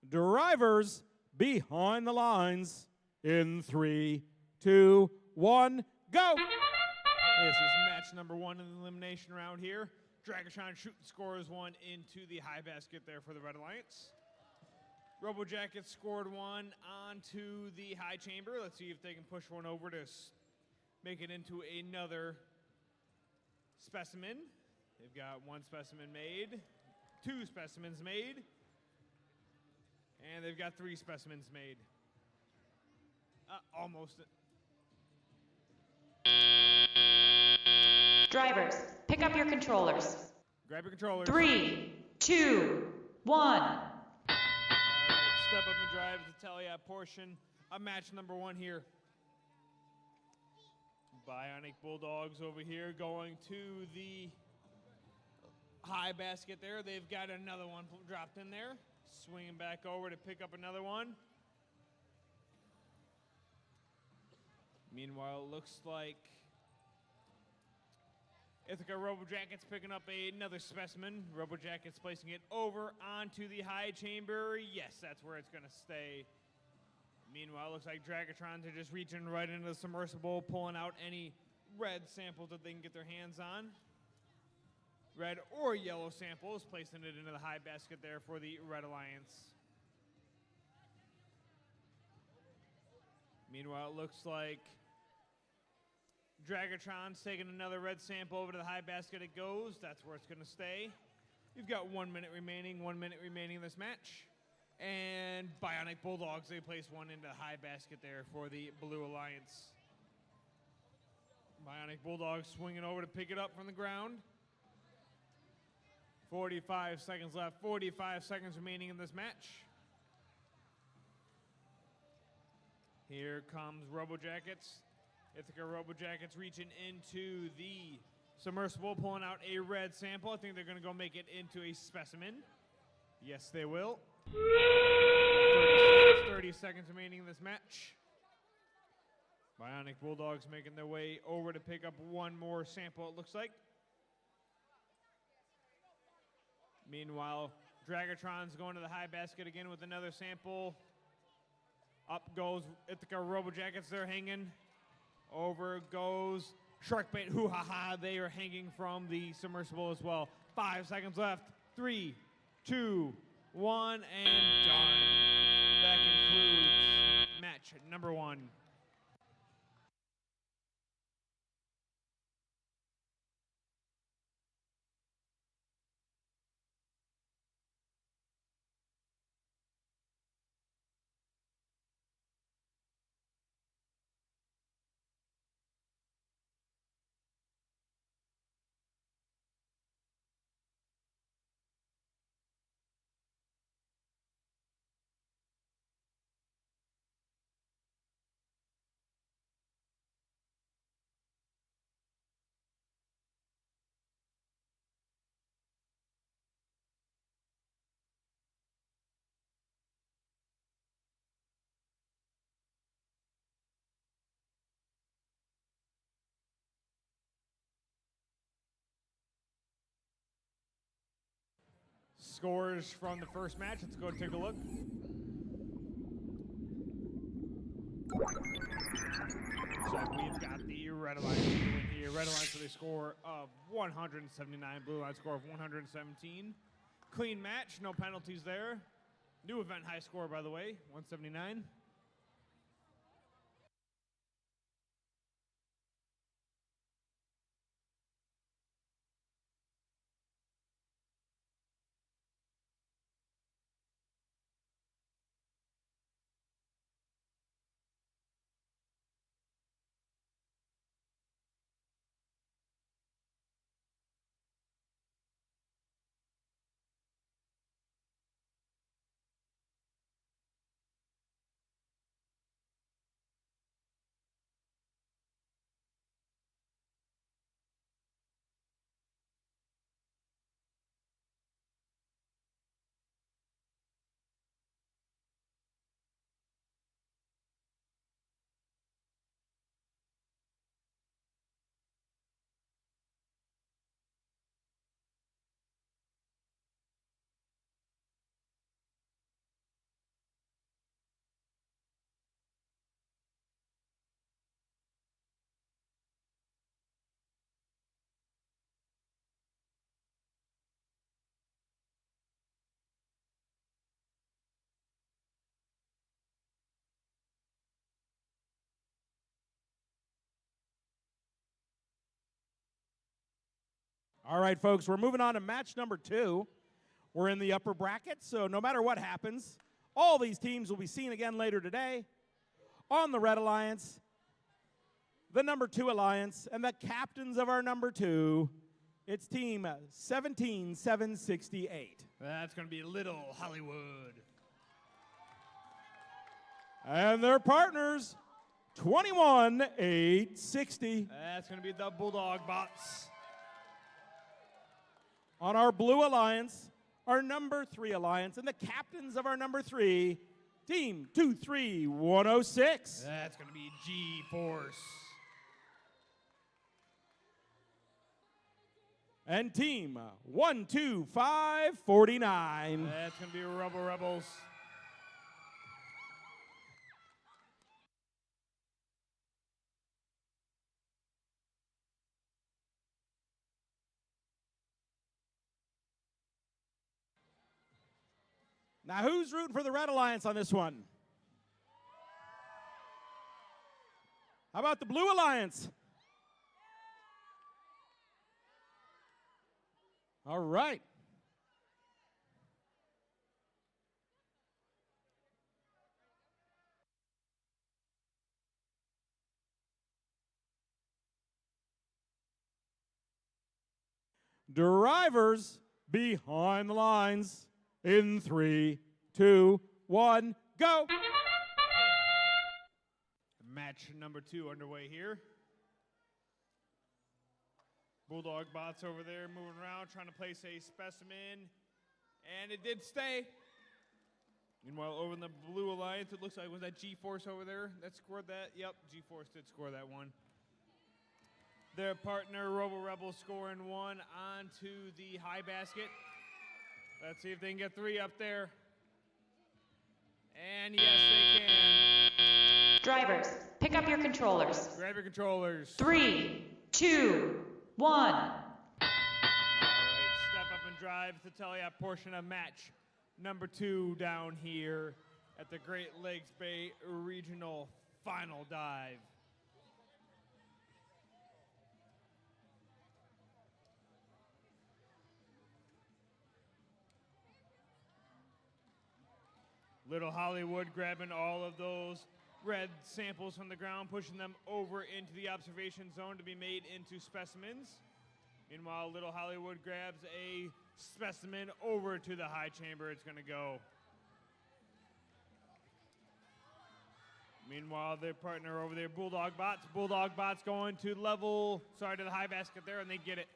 Drivers behind the lines in 3, 2, 1, go! This is match number 1 in the elimination round here. Dragatron shooting scores 1 into the high basket there for the Red Alliance. Robo Jackets scored 1 onto the high chamber. Let's see if they can push one over to make it into another specimen. They've got 1 specimen made, 2 specimens made, and they've got 3 specimens made. Almost. Drivers, pick up your controllers. Grab your controllers. 3, 2, 1. Step up and drive the Talia portion of match number 1 here. Bionic Bulldogs over here going to the high basket there. They've got another one dropped in there. Swinging back over to pick up another one. Meanwhile, it looks like Ithaca Robo Jackets picking up another specimen. Robo Jackets placing it over onto the high chamber. Yes, that's where it's going to stay. Meanwhile, it looks like Dragatrons are just reaching right into the submersible, pulling out any red samples that they can get their hands on. Red or yellow samples, placing it into the high basket there for the Red Alliance. Meanwhile, it looks like Dragatron's taking another red sample over to the high basket. It goes. That's where it's going to stay. You've got 1 minute remaining. 1 minute remaining in this match. And Bionic Bulldogs, they place one into the high basket there for the Blue Alliance. Bionic Bulldogs swinging over to pick it up from the ground. 45 seconds left. 45 seconds remaining in this match. Here comes Robo Jackets. Ithaca Robo Jackets reaching into the submersible, pulling out a red sample. I think they're going to go make it into a specimen. Yes, they will. 30 seconds remaining in this match. Bionic Bulldogs making their way over to pick up one more sample, it looks like. Meanwhile, Dragatron's going to the high basket again with another sample. Up goes Ithaca Robo Jackets, they're hanging. Over goes Sharkbait, hoo-ha-ha, they are hanging from the submersible as well. 5 seconds left. 3, 2, 1, and done. That concludes match number 1. Scores from the first match. Let's go take a look. So we've got the Red Alliance doing here. Red Alliance with a score of 179. Blue Alliance score of 117. Clean match. No penalties there. New event high score, by the way. 179. All right, folks, we're moving on to match number 2. We're in the upper bracket, so no matter what happens, all these teams will be seen again later today on the Red Alliance, the number 2 Alliance, and the captains of our number 2. It's team 17768. That's going to be Little Hollywood. And their partners, 21860. That's going to be the Bulldog Bots. On our Blue Alliance, our number 3 Alliance, and the captains of our number 3, team 23106. That's going to be G-Force. And team 12549. That's going to be Rebel Rebels. Now, who's rooting for the Red Alliance on this one? How about the Blue Alliance? All right. Drivers behind the lines in 3, 2, 1, go. Match number 2 underway here. Bulldog Bots over there moving around, trying to place a specimen, and it did stay. Meanwhile, over in the Blue Alliance, it looks like, was that G-Force over there that scored that? Yep, G-Force did score that one. Their partner, Robo Rebel, scoring 1 onto the high basket. Let's see if they can get 3 up there. And yes, they can. Drivers, pick up your controllers. Grab your controllers. 3, 2, 1. All right, step up and drive the Teliap portion of match number 2 down here at the Great Lakes Bay Regional Final Dive. Little Hollywood grabbing all of those red samples from the ground, pushing them over into the observation zone to be made into specimens. Meanwhile, Little Hollywood grabs a specimen over to the high chamber. It's going to go. Meanwhile, their partner over there, Bulldog Bots. Bulldog Bots going to to the high basket there, and they get it.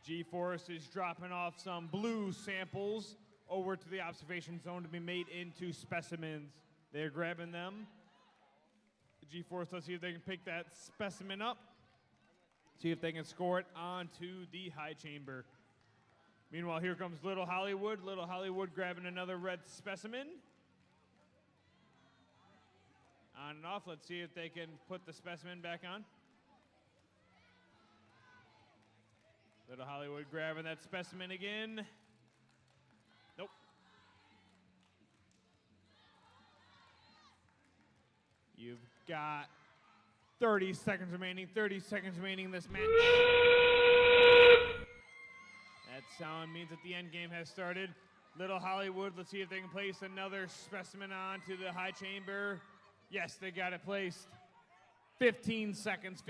G-Force is dropping off some blue samples over to the observation zone to be made into specimens. They're grabbing them. G-Force, let's see if they can pick that specimen up. See if they can score it onto the high chamber. Meanwhile, here comes Little Hollywood. Little Hollywood grabbing another red specimen. On and off. Let's see if they can put the specimen back on. Little Hollywood grabbing that specimen again. Nope. You've got 30 seconds remaining. 30 seconds remaining in this match. That sound means that the end game has started. Little Hollywood, let's see if they can place another specimen onto the high chamber. Yes, they got it placed. 15 seconds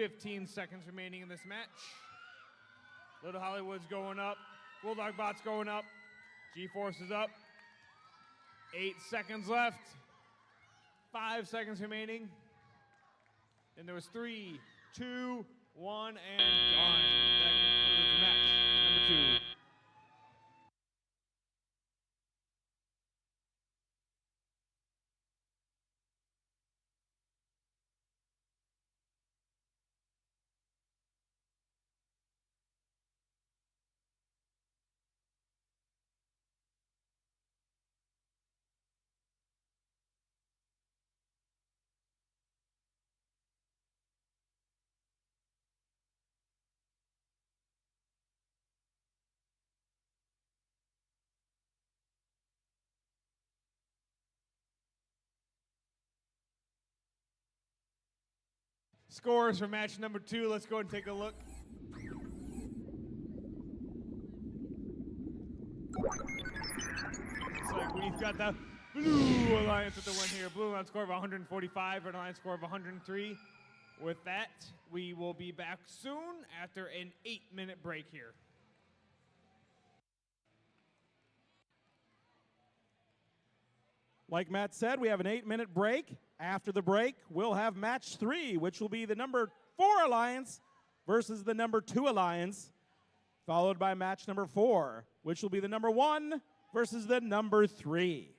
remaining in this match. Little Hollywood's going up. Bulldog Bot's going up. G-Force is up. 8 seconds left. 5 seconds remaining. And there was 3, 2, 1, and done. That concludes match number 2. Scores for match number 2. Let's go and take a look. Looks like we've got the Blue Alliance with the win here. Blue Alliance score of 145, Red Alliance score of 103. With that, we will be back soon after an 8-minute break here. Like Matt said, we have an 8-minute break. After the break, we'll have match 3, which will be the number 4 Alliance versus the number 2 Alliance, followed by match number 4, which will be the number 1 versus the number 3.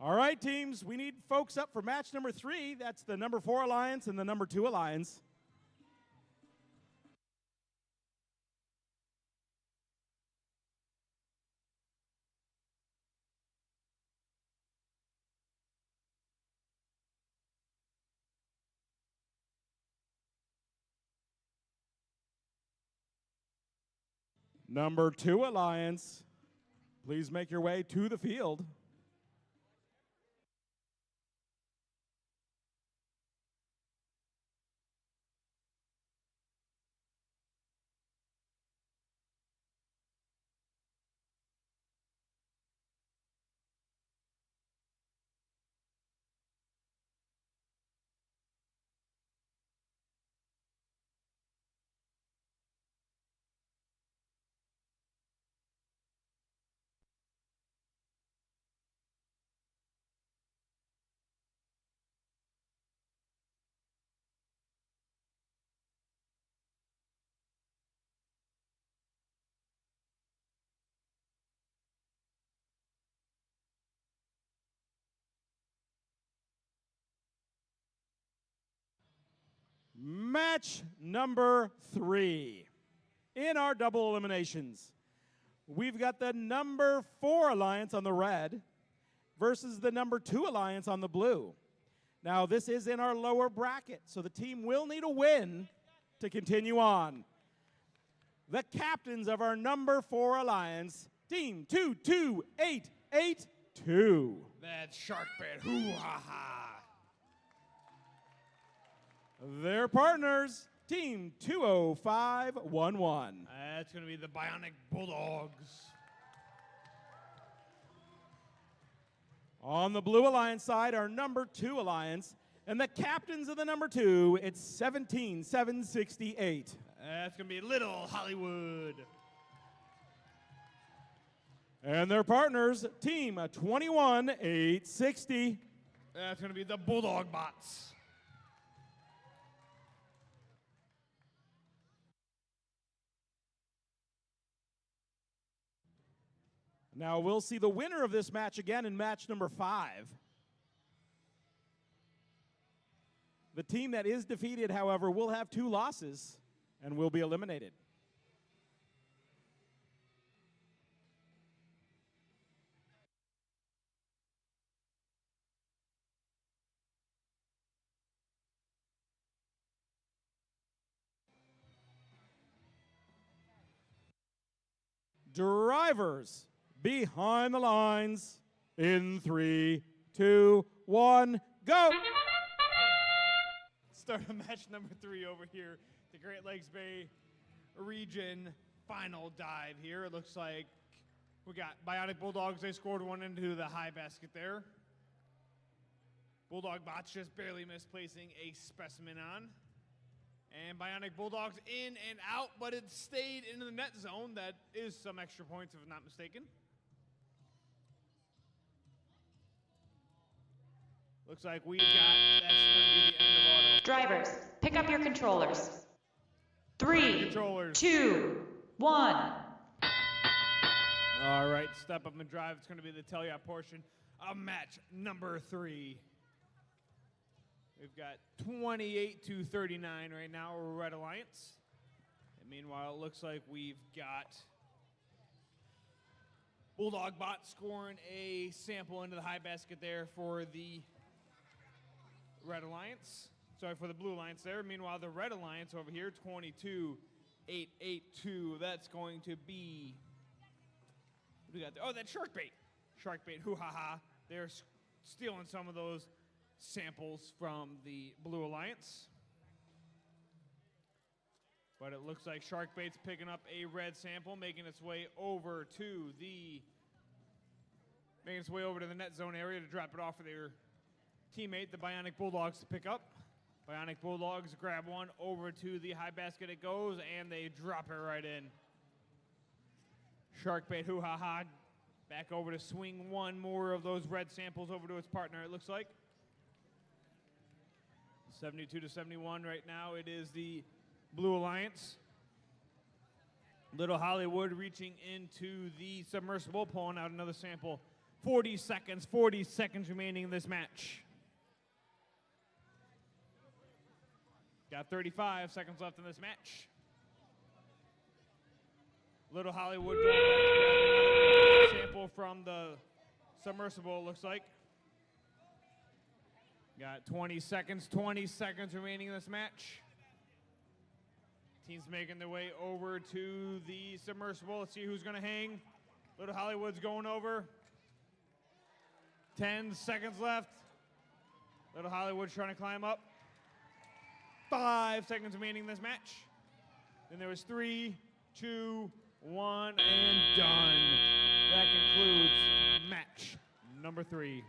All right, teams, we need folks up for match number 3. That's the number 4 alliance and the number 2 alliance. Number 2 alliance, please make your way to the field. Match number 3. In our double eliminations, we've got the number 4 alliance on the red versus the number 2 alliance on the blue. Now, this is in our lower bracket, so the team will need a win to continue on. The captains of our number 4 alliance, Team 22882. That's Sharkbait. Hoo-ha-ha. Their partners, Team 20511. That's going to be the Bionic Bulldogs. On the blue alliance side, our number 2 alliance, and the captains of the number 2, it's 17768. That's going to be Little Hollywood. And their partners, Team 21860. That's going to be the Bulldog Bots. Now we'll see the winner of this match again in match number 5. The team that is defeated, however, will have 2 losses and will be eliminated. Drivers behind the lines in 3, 2, 1, go! Start of match number 3 over here. The Great Lakes Bay region final dive here. It looks like we got Bionic Bulldogs. They scored one into the high basket there. Bulldog Bots just barely misplacing a specimen on. And Bionic Bulldogs in and out, but it stayed into the net zone. That is some extra points, if I'm not mistaken. Looks like we've got, that's going to be the end of auto. Drivers, pick up your controllers. 3, 2, 1. All right, step up and drive. It's going to be the tell-ya portion of match number 3. We've got 28-39 right now, Red Alliance. And meanwhile, it looks like we've got Bulldog Bot scoring a sample into the high basket there for the Red Alliance. Sorry, for the Blue Alliance there. Meanwhile, the Red Alliance over here, 22-882. That's going to be, what do we got there? Oh, that's Sharkbait. Sharkbait, hoo-ha-ha. They're stealing some of those samples from the Blue Alliance. But it looks like Sharkbait's picking up a red sample, making its way over to the net zone area to drop it off for their teammate, the Bionic Bulldogs, to pick up. Bionic Bulldogs grab one, over to the high basket it goes, and they drop it right in. Sharkbait, hoo-ha-ha, back over to swing one more of those red samples over to its partner, it looks like. 72-71 right now. It is the Blue Alliance. Little Hollywood reaching into the submersible, pulling out another sample 40 seconds remaining in this match. Got 35 seconds left in this match. Little Hollywood going back to grab another sample from the submersible, looks like. Got 20 seconds remaining in this match. Teams making their way over to the submersible. Let's see who's going to hang. Little Hollywood's going over. 10 seconds left. Little Hollywood's trying to climb up. 5 seconds remaining in this match. Then there was 3, 2, 1, and done. That concludes match number 3.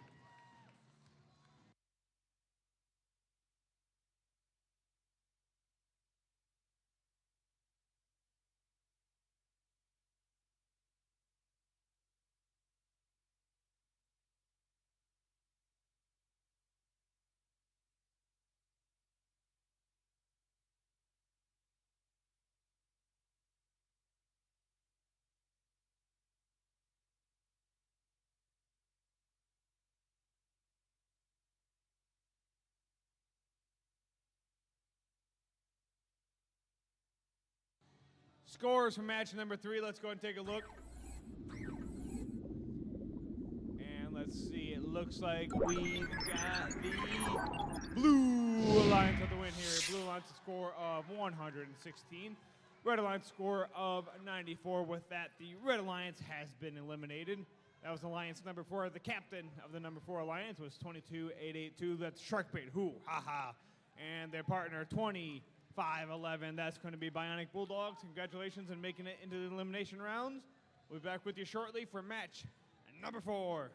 Scores for match number 3. Let's go ahead and take a look. And let's see. It looks like we've got the Blue Alliance with the win here. Blue Alliance a score of 116. Red Alliance score of 94. With that, the Red Alliance has been eliminated. That was Alliance number 4. The captain of the number 4 Alliance was 22882. That's Sharkbait. Who? Haha. And their partner 2511. That's going to be Bionic Bulldogs. Congratulations on making it into the elimination rounds. We'll be back with you shortly for match number 4.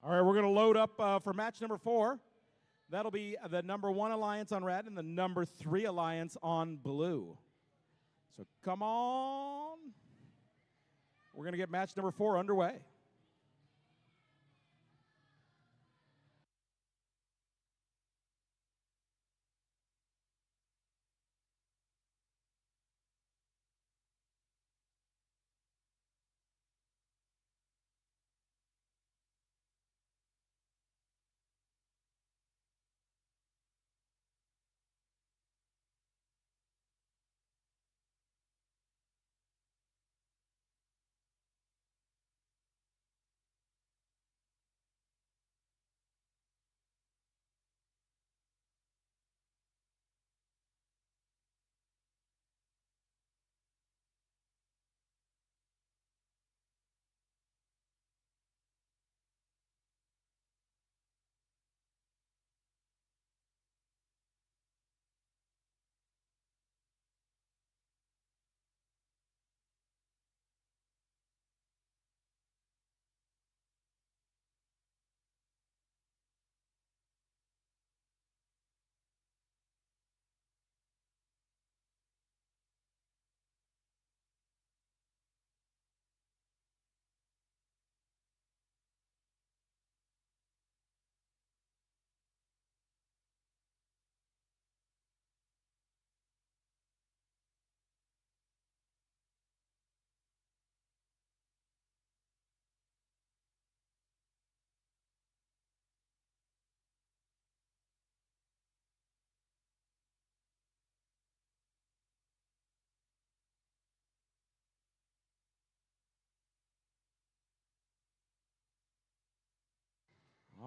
All right, we're going to load up for match number 4. That'll be the number 1 Alliance on red and the number 3 Alliance on blue. So come on. We're going to get match number 4 underway.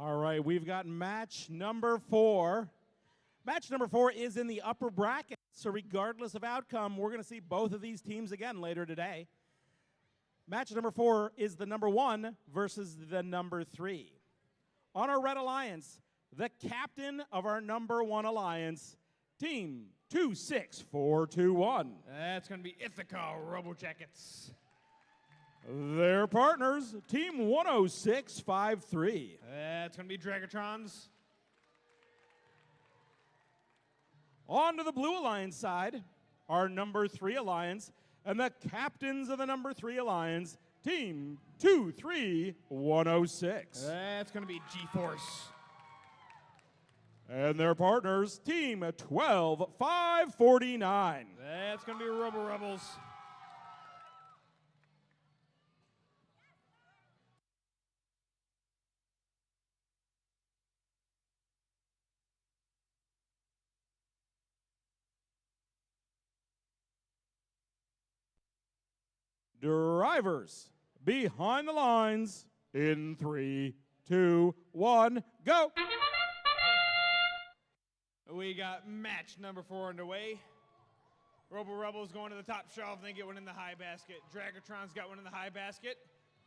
All right, we've got match number 4. Match number 4 is in the upper bracket, so regardless of outcome, we're going to see both of these teams again later today. Match number 4 is the number 1 versus the number 3. On our Red Alliance, the captain of our number 1 alliance, Team 26421. That's going to be Ithaca Robo Jackets. Their partners, Team 10653. That's going to be Dragatrons. On to the Blue Alliance side, our number 3 alliance, and the captains of the number 3 alliance, Team 23106. That's going to be G-Force. And their partners, Team 12549. That's going to be Robo Rebels. Drivers, behind the lines in 3, 2, 1, go. We got match number 4 underway. Robo Rebels going to the top shelf, and they get one in the high basket. Dragatron's got one in the high basket.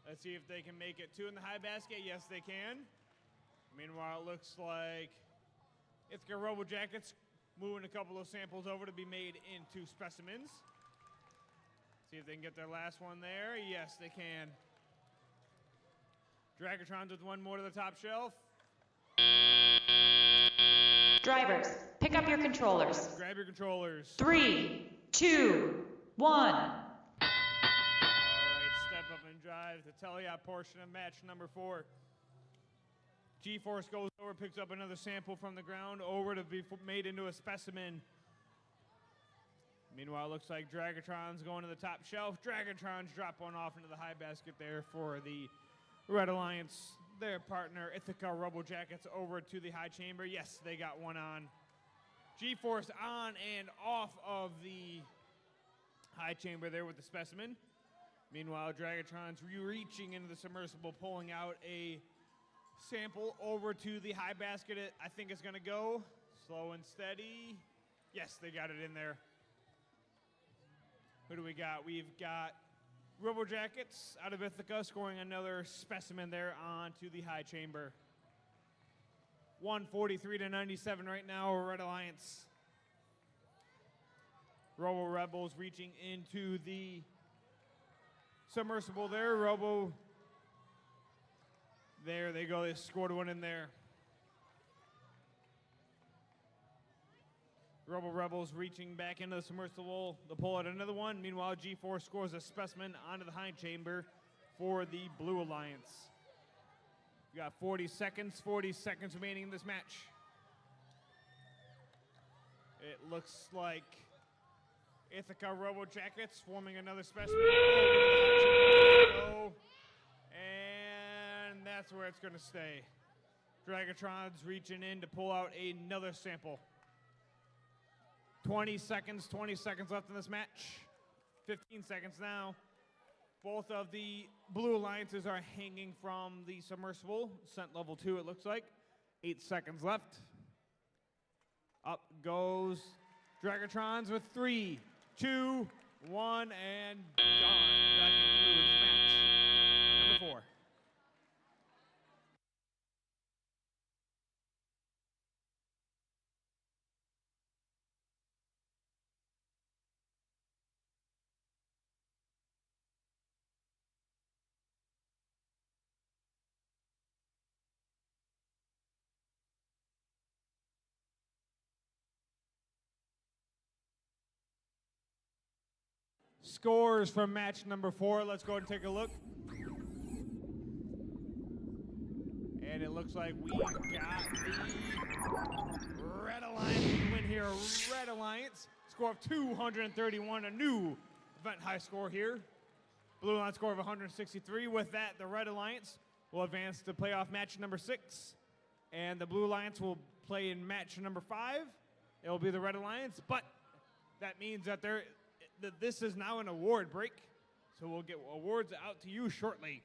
Let's see if they can make it 2 in the high basket. Yes, they can. Meanwhile, it looks like Ithaca Robo Jackets moving a couple of samples over to be made into specimens. See if they can get their last one there. Yes, they can. Dragatrons with one more to the top shelf. Drivers, pick up your controllers. Grab your controllers. 3, 2, 1. All right, step up and drive the teleop portion of match number 4. G-Force goes over, picks up another sample from the ground, over to be made into a specimen. Meanwhile, it looks like Dragatron's going to the top shelf. Dragatrons drop one off into the high basket there for the Red Alliance. Their partner, Ithaca Robo Jackets, over to the high chamber. Yes, they got one on. G-Force on and off of the high chamber there with the specimen. Meanwhile, Dragatron's reaching into the submersible, pulling out a sample over to the high basket. I think it's going to go slow and steady. Yes, they got it in there. Who do we got? We've got Robo Jackets out of Ithaca scoring another specimen there onto the high chamber. 143 to 97 right now, Red Alliance. Robo Rebels reaching into the submersible there. Robo, there they go, they scored one in there. Robo Rebels reaching back into the submersible to pull out another one. Meanwhile, G-Force scores a specimen onto the high chamber for the Blue Alliance. We got 40 seconds remaining in this match. It looks like Ithaca Robo Jackets forming another specimen. And that's where it's going to stay. Dragatron's reaching in to pull out another sample. 20 seconds left in this match. 15 seconds now. Both of the Blue Alliances are hanging from the submersible. Scent level 2, it looks like. 8 seconds left. Up goes Dragatrons with 3, 2, 1, and gone. That concludes match number 4. Scores from match number 4. Let's go ahead and take a look. And it looks like we got the Red Alliance win here. Red Alliance, score of 231, a new event high score here. Blue Alliance score of 163. With that, the Red Alliance will advance to playoff match number 6. And the Blue Alliance will play in match number 5. It will be the Red Alliance, but that means that this is now an award break, so we'll get awards out to you shortly.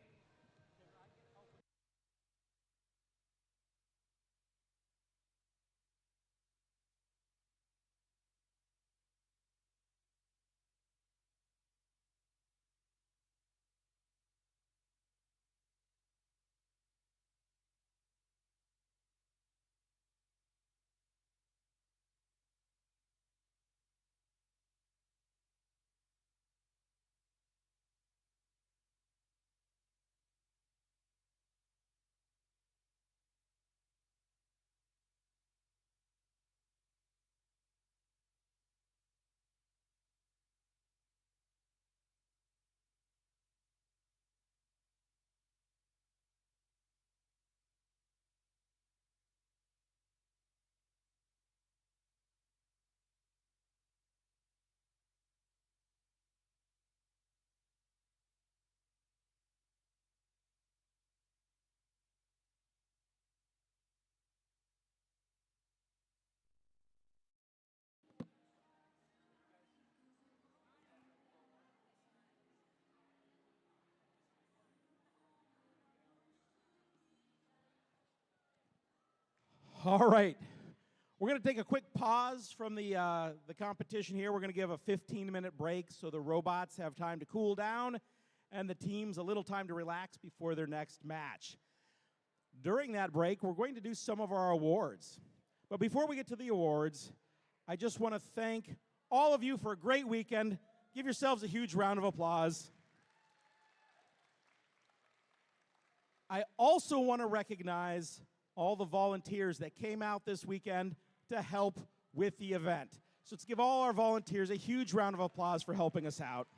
All right. We're going to take a quick pause from the competition here. We're going to give a 15-minute break so the robots have time to cool down and the teams a little time to relax before their next match. During that break, we're going to do some of our awards. But before we get to the awards, I just want to thank all of you for a great weekend. Give yourselves a huge round of applause. I also want to recognize all the volunteers that came out this weekend to help with the event. So let's give all our volunteers a huge round of applause for helping us out.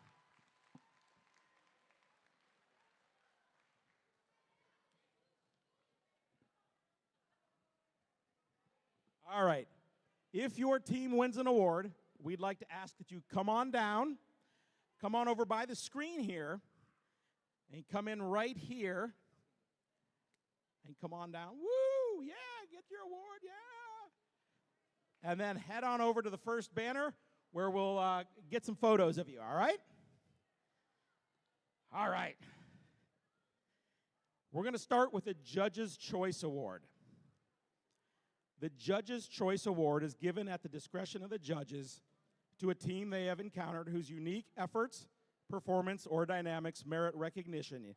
All right. If your team wins an award, we'd like to ask that you come on down, come on over by the screen here, and come in right here, and come on down. Woo! Yeah, get your award, yeah! And then head on over to the first banner where we'll get some photos of you, all right? All right. We're going to start with the Judge's Choice Award. The Judge's Choice Award is given at the discretion of the judges to a team they have encountered whose unique efforts, performance, or dynamics merit recognition,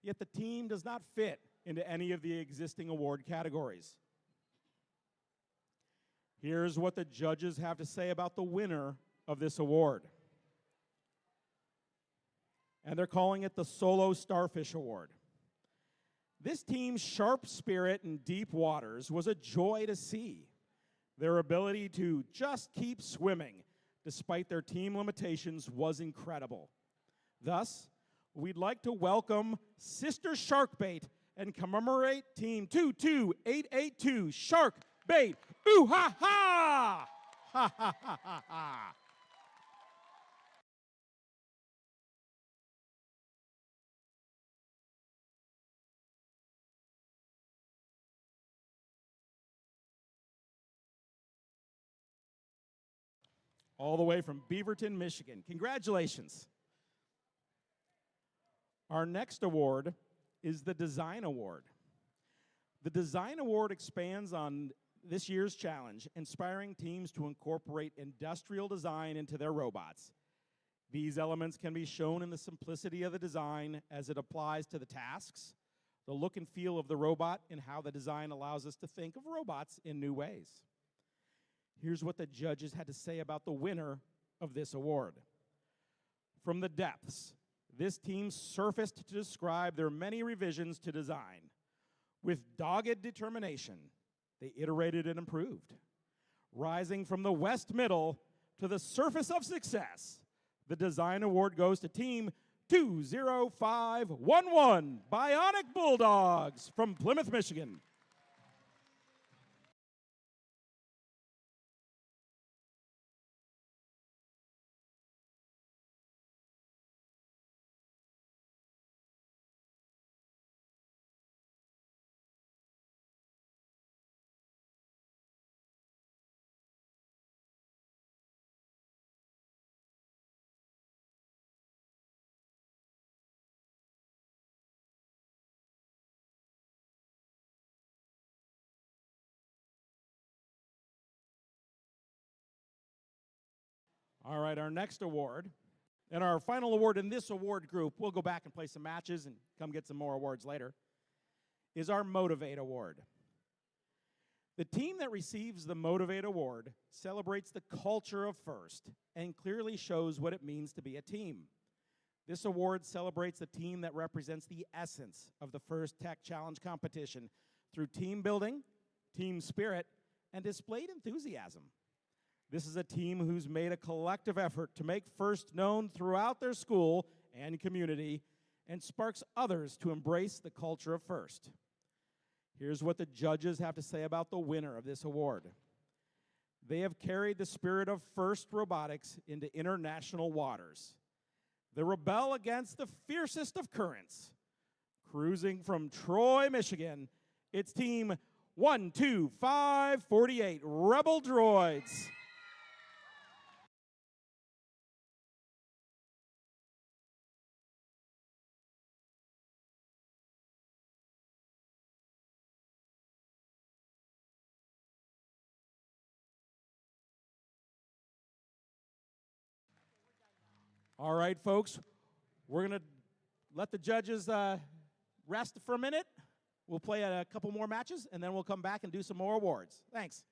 yet the team does not fit into any of the existing award categories. Here's what the judges have to say about the winner of this award. And they're calling it the Solo Starfish Award. This team's sharp spirit in deep waters was a joy to see. Their ability to just keep swimming despite their team limitations was incredible. Thus, we'd like to welcome Sister Sharkbait and commemorate Team 22882 Sharkbait. Ooh ha ha! Ha ha ha ha ha! All the way from Beaverton, Michigan. Congratulations. Our next award is the Design Award. The Design Award expands on this year's challenge, inspiring teams to incorporate industrial design into their robots. These elements can be shown in the simplicity of the design as it applies to the tasks, the look and feel of the robot, and how the design allows us to think of robots in new ways. Here's what the judges had to say about the winner of this award. From the depths, this team surfaced to describe their many revisions to design. With dogged determination, they iterated and improved. Rising from the West Middle to the surface of success, the Design Award goes to Team 20511 Bionic Bulldogs from Plymouth, Michigan. All right, our next award, and our final award in this award group, we'll go back and play some matches and come get some more awards later, is our Motivate Award. The team that receives the Motivate Award celebrates the culture of FIRST and clearly shows what it means to be a team. This award celebrates the team that represents the essence of the FIRST Tech Challenge competition through team building, team spirit, and displayed enthusiasm. This is a team who's made a collective effort to make FIRST known throughout their school and community and sparks others to embrace the culture of FIRST. Here's what the judges have to say about the winner of this award. They have carried the spirit of FIRST robotics into international waters. They rebel against the fiercest of currents. Cruising from Troy, Michigan, it's Team 12548 Rebel Droids. All right, folks. We're going to let the judges rest for a minute. We'll play a couple more matches, and then we'll come back and do some more awards. Thanks.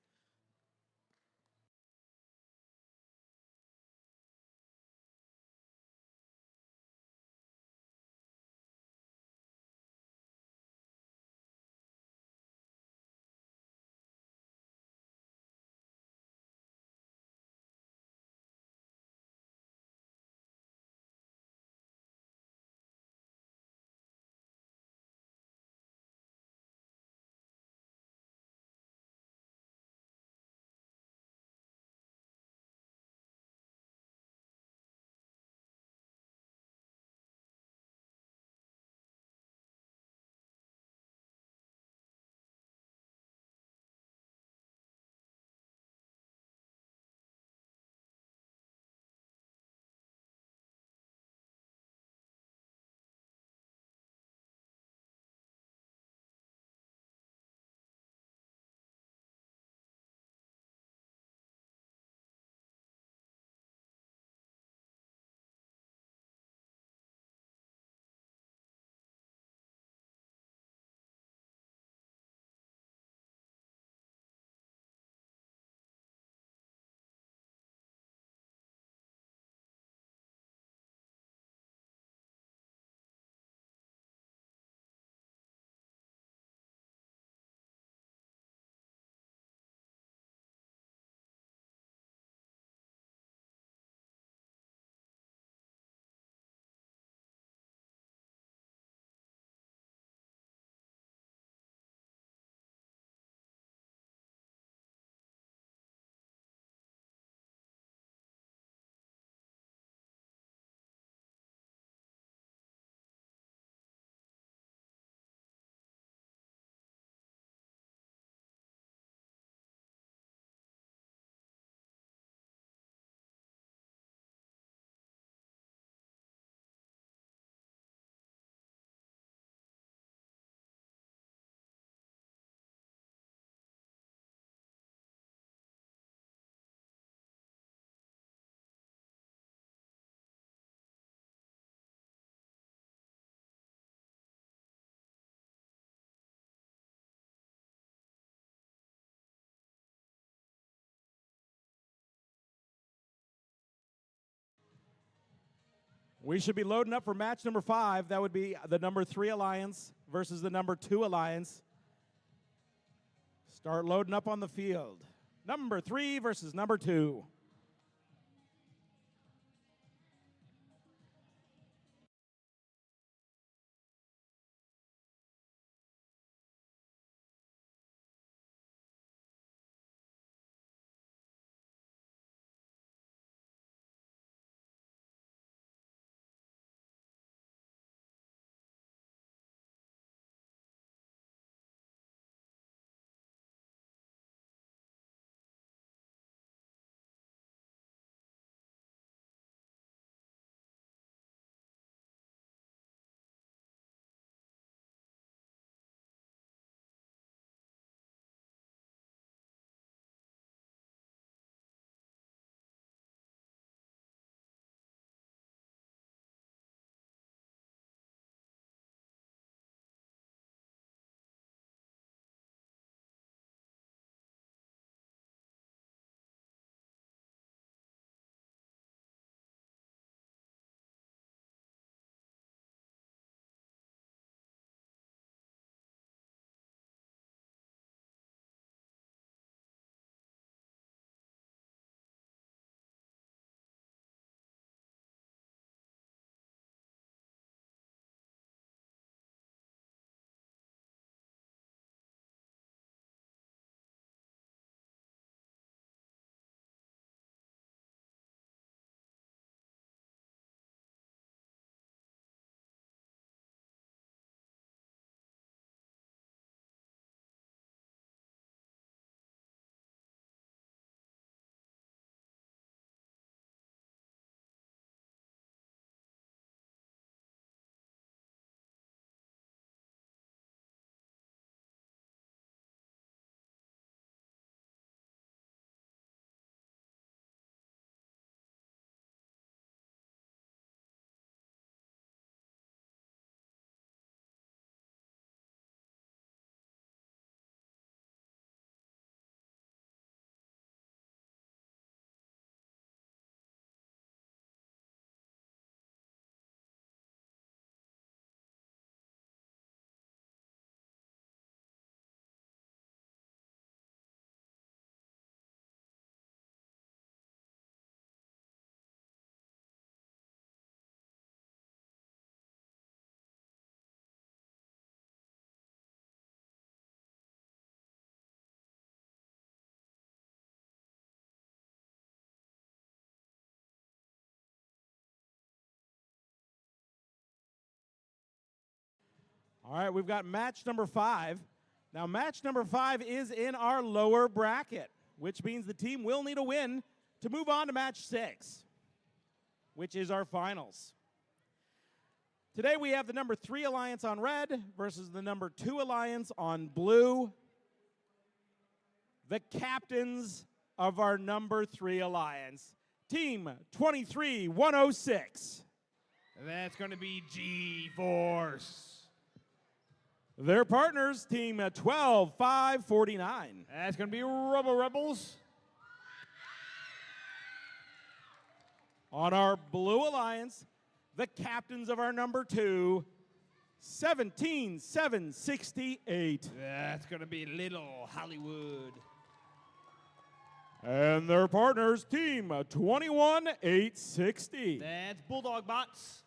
We should be loading up for match number 5. That would be the number 3 Alliance versus the number 2 Alliance. Start loading up on the field. Number 3 versus number 2. All right, we've got match number 5. Now, match number 5 is in our lower bracket, which means the team will need a win to move on to match 6, which is our finals. Today we have the number 3 alliance on red versus the number 2 alliance on blue. The captains of our number 3 alliance, Team 23-106. That's going to be G-Force. Their partners, Team 12-549. That's going to be Robo Rebels. On our blue alliance, the captains of our number 2, 17-768. That's going to be Little Hollywood. And their partners, Team 21-860. That's Bulldog Bots.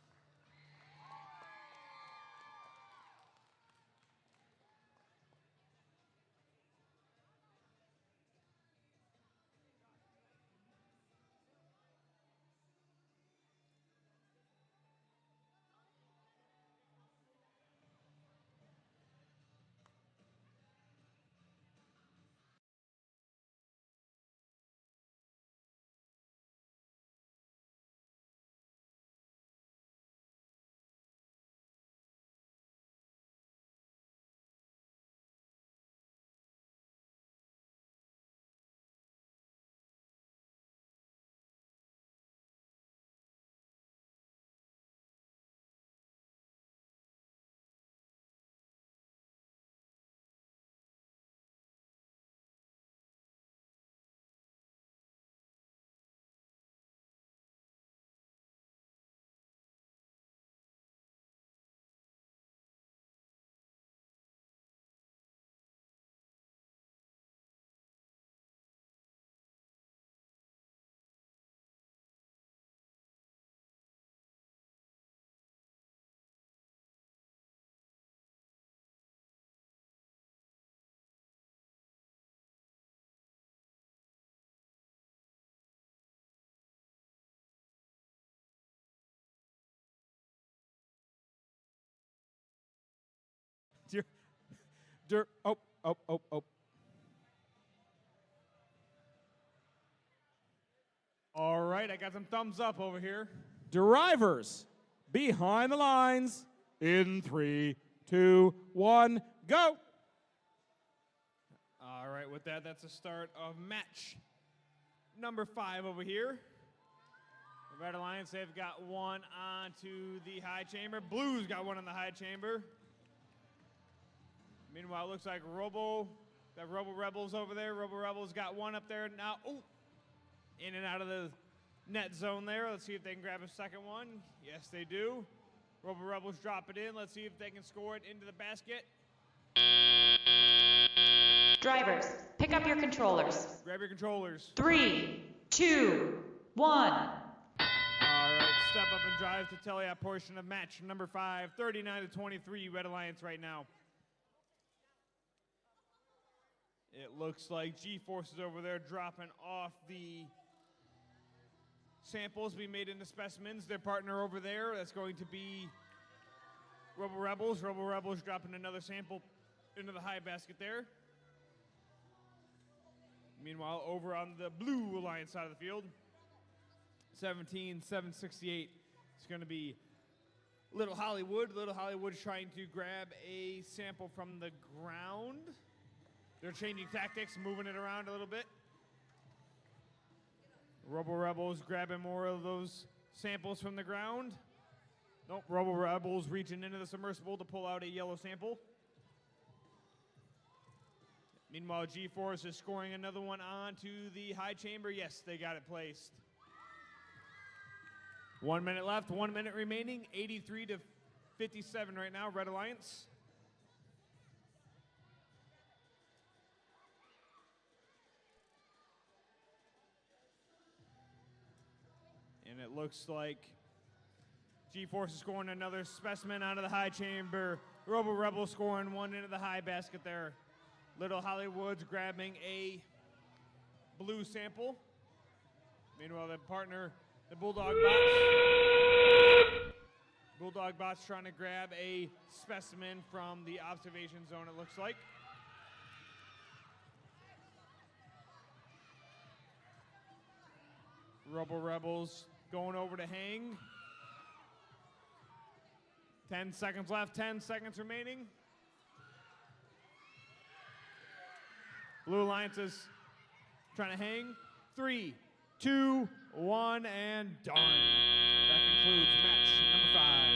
Oh. All right, I got some thumbs up over here. Drivers behind the lines in 3, 2, 1, go. All right, with that, that's the start of match number 5 over here. The Red Alliance, they've got one onto the high chamber. Blue's got one in the high chamber. Meanwhile, it looks like Robo Rebels over there. Robo Rebels got one up there now. Oh, in and out of the net zone there. Let's see if they can grab a second one. Yes, they do. Robo Rebels drop it in. Let's see if they can score it into the basket. Drivers, pick up your controllers. Grab your controllers. 3, 2, 1. All right, step up and drive to Telia portion of match number 5, 39-23, Red Alliance right now. It looks like G-Force is over there dropping off the samples we made into specimens. Their partner over there, that's going to be Robo Rebels. Robo Rebels dropping another sample into the high basket there. Meanwhile, over on the blue Alliance side of the field, 17-768. It's going to be Little Hollywood. Little Hollywood's trying to grab a sample from the ground. They're changing tactics, moving it around a little bit. Robo Rebels grabbing more of those samples from the ground. Nope, Robo Rebels reaching into the submersible to pull out a yellow sample. Meanwhile, G-Force is scoring another one onto the high chamber. Yes, they got it placed. 1 minute left, 1 minute remaining. 83-57 right now, Red Alliance. And it looks like G-Force is scoring another specimen out of the high chamber. Robo Rebel scoring one into the high basket there. Little Hollywood's grabbing a blue sample. Meanwhile, the partner, the Bulldog Bots. Bulldog Bot's trying to grab a specimen from the observation zone, it looks like. Robo Rebels going over to hang. 10 seconds left, 10 seconds remaining. Blue Alliance is trying to hang. 3, 2, 1, and done. That concludes match number 5.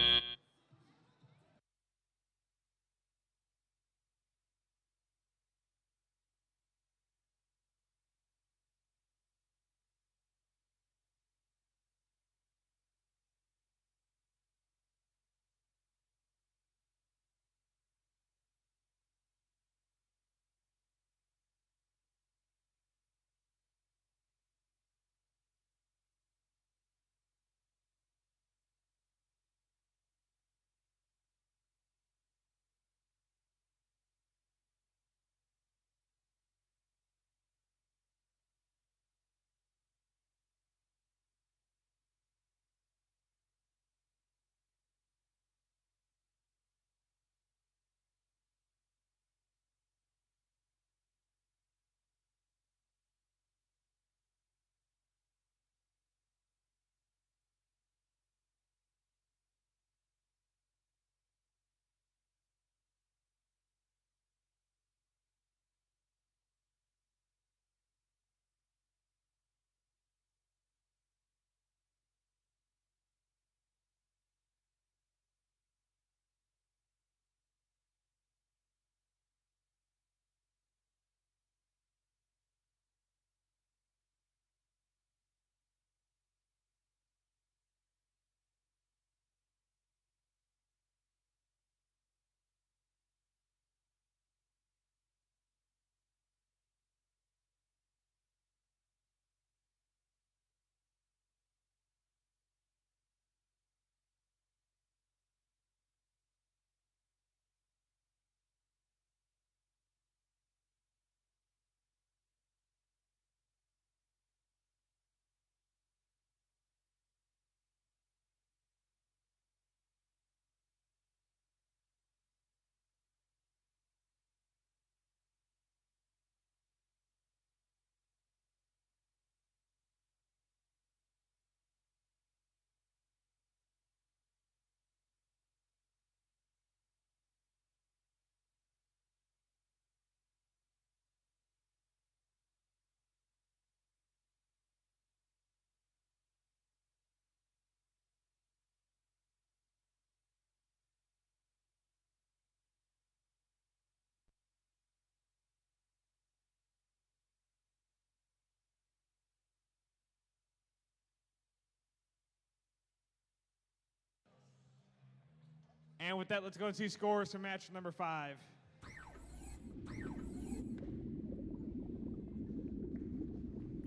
And with that, let's go and see scores for match number 5.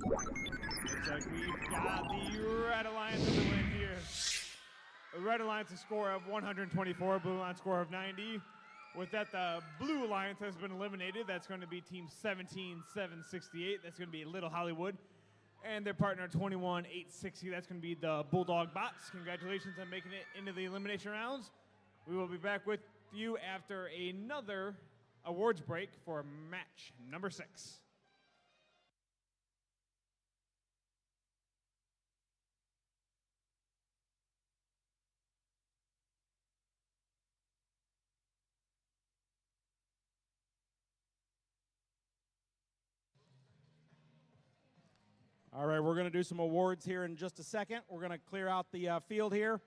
Looks like we've got the Red Alliance in the win here. The Red Alliance a score of 124, Blue Alliance score of 90. With that, the Blue Alliance has been eliminated. That's going to be team 17-768. That's going to be Little Hollywood. And their partner 21-860. That's going to be the Bulldog Bots. Congratulations on making it into the elimination rounds. We will be back with you after another awards break for match number 6. All right, we're going to do some awards here in just a second. We're going to clear out the field here,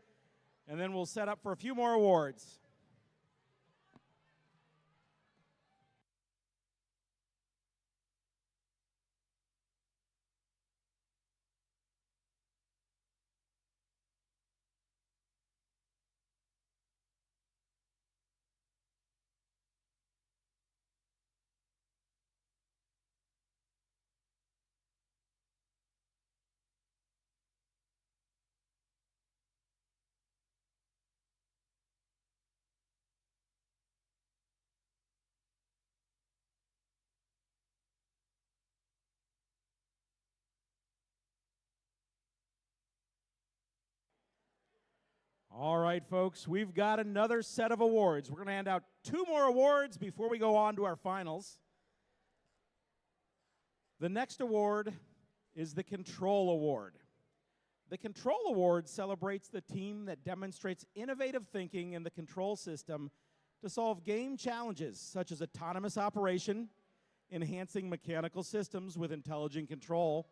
and then we'll set up for a few more awards. All right, folks, we've got another set of awards. We're going to hand out 2 more awards before we go on to our finals. The next award is the Control Award. The Control Award celebrates the team that demonstrates innovative thinking in the control system to solve game challenges such as autonomous operation, enhancing mechanical systems with intelligent control,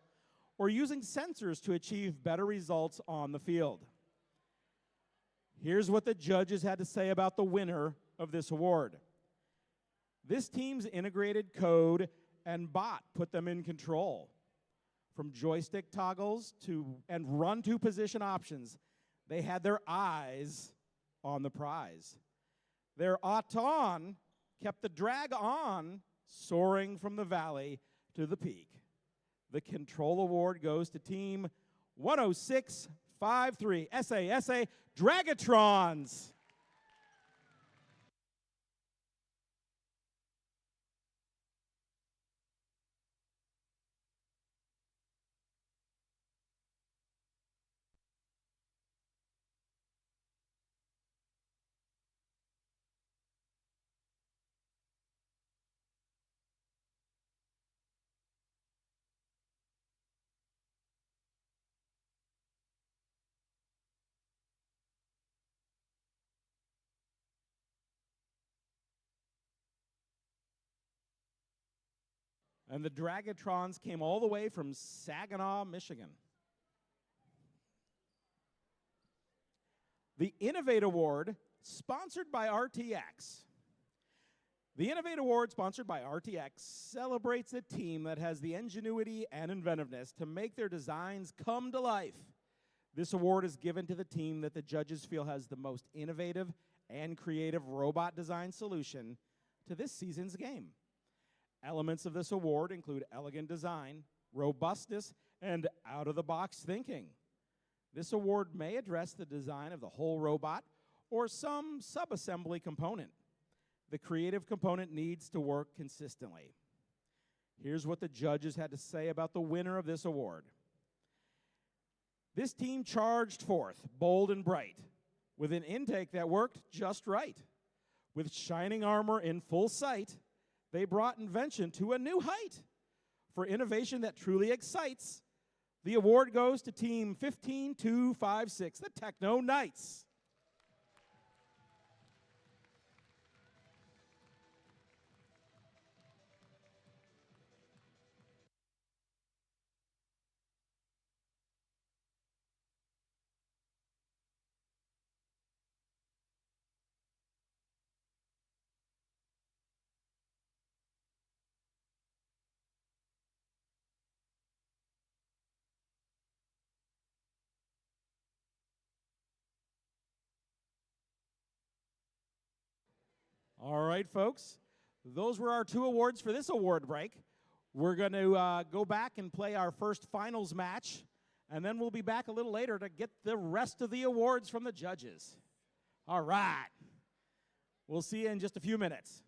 or using sensors to achieve better results on the field. Here's what the judges had to say about the winner of this award. This team's integrated code and bot put them in control. From joystick toggles and run-to position options, they had their eyes on the prize. Their Auton kept the drag on, soaring from the valley to the peak. The Control Award goes to Team 10653, SA Dragatrons. And the Dragatrons came all the way from Saginaw, Michigan. The Innovate Award, sponsored by RTX. The Innovate Award, sponsored by RTX, celebrates a team that has the ingenuity and inventiveness to make their designs come to life. This award is given to the team that the judges feel has the most innovative and creative robot design solution to this season's game. Elements of this award include elegant design, robustness, and out-of-the-box thinking. This award may address the design of the whole robot or some subassembly component. The creative component needs to work consistently. Here's what the judges had to say about the winner of this award. This team charged forth, bold and bright, with an intake that worked just right. With shining armor in full sight, they brought invention to a new height. For innovation that truly excites, the award goes to Team 15256, the Techno Knights. All right, folks. Those were our 2 awards for this award break. We're going to go back and play our first finals match, and then we'll be back a little later to get the rest of the awards from the judges. All right. We'll see you in just a few minutes.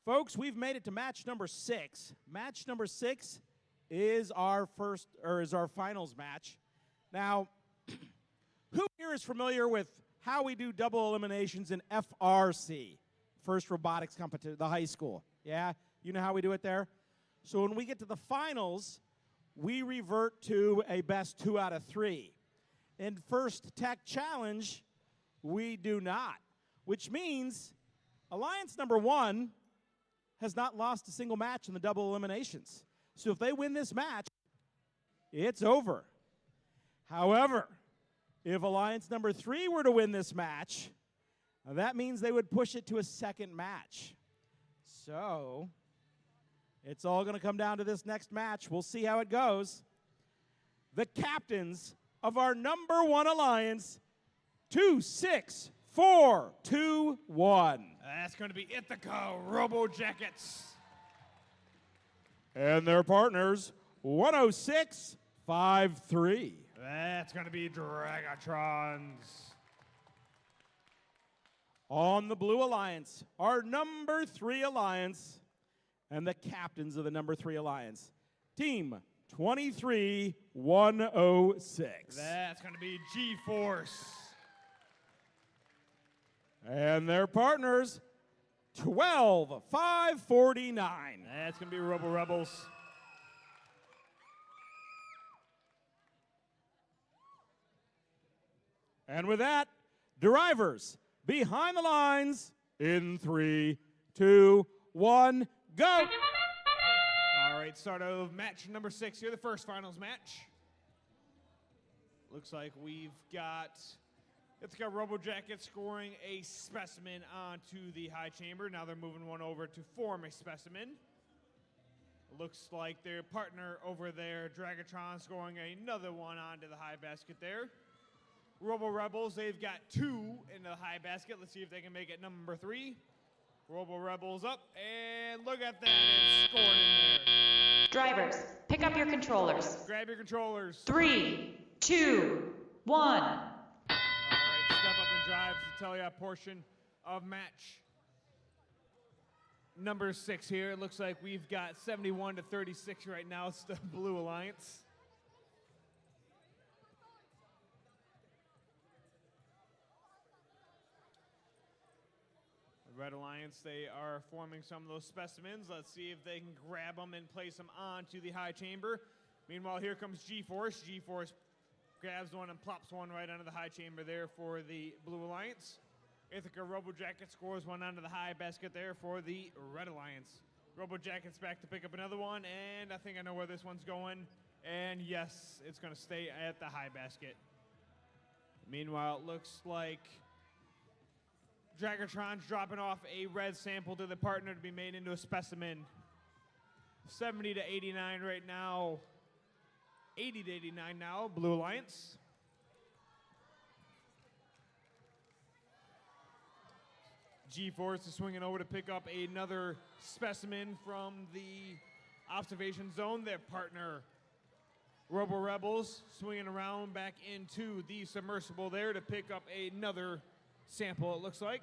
Folks, we've made it to match number 6. Match number 6 is our finals match. Now, who here is familiar with how we do double eliminations in FRC, First Robotics Competition, the high school? Yeah, you know how we do it there? So when we get to the finals, we revert to a best 2 out of 3. In First Tech Challenge, we do not, which means Alliance number 1 has not lost a single match in the double eliminations. So if they win this match, it's over. However, if Alliance number 3 were to win this match, that means they would push it to a second match. So it's all going to come down to this next match. We'll see how it goes. The captains of our number 1 alliance, 2, 6, 4, 2, 1. That's going to be Ithaca Robo Jackets. And their partners, 106, 5, 3. That's going to be Dragatrons. On the Blue Alliance, our number 3 alliance, and the captains of the number 3 alliance, Team 23-106. That's going to be G-Force. And their partners, 12-5-49. That's going to be Robo Rebels. And with that, drivers behind the lines in 3, 2, 1, go! All right, start of match number 6 here, the first finals match. Looks like we've got Ithaca Robo Jackets scoring a specimen onto the high chamber. Now they're moving one over to form a specimen. Looks like their partner over there, Dragatron, scoring another one onto the high basket there. Robo Rebels, they've got 2 in the high basket. Let's see if they can make it number 3. Robo Rebels up, and look at that, it's scored in there. Drivers, pick up your controllers. Grab your controllers. 3, 2, 1. All right, step up and drive to tell you a portion of match number 6 here. It looks like we've got 71-36 right now. It's the Blue Alliance. Red Alliance, they are forming some of those specimens. Let's see if they can grab them and place them onto the high chamber. Meanwhile, here comes G-Force. G-Force grabs one and plops one right onto the high chamber there for the Blue Alliance. Ithaca Robo Jacket scores one onto the high basket there for the Red Alliance. Robo Jacket's back to pick up another one, and I think I know where this one's going. And yes, it's going to stay at the high basket. Meanwhile, it looks like Dragatron's dropping off a red sample to the partner to be made into a specimen. 70-89 right now. 80-89 now, Blue Alliance. G-Force is swinging over to pick up another specimen from the observation zone. Their partner, Robo Rebels, swinging around back into the submersible there to pick up another sample, it looks like.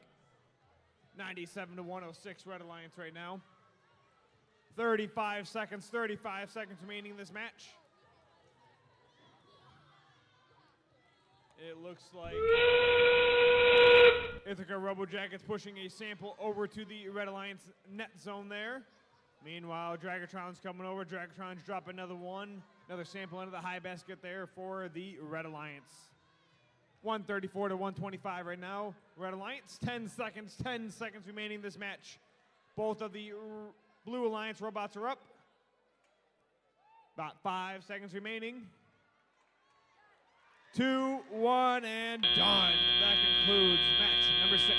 97-106 Red Alliance right now. 35 seconds remaining in this match. It looks like Ithaca Robo Jackets pushing a sample over to the Red Alliance net zone there. Meanwhile, Dragatron's coming over. Dragatron's dropping another sample into the high basket there for the Red Alliance. 134-125 right now. Red Alliance, 10 seconds remaining in this match. Both of the Blue Alliance robots are up. About 5 seconds remaining. 2, 1, and done. That concludes match number 6.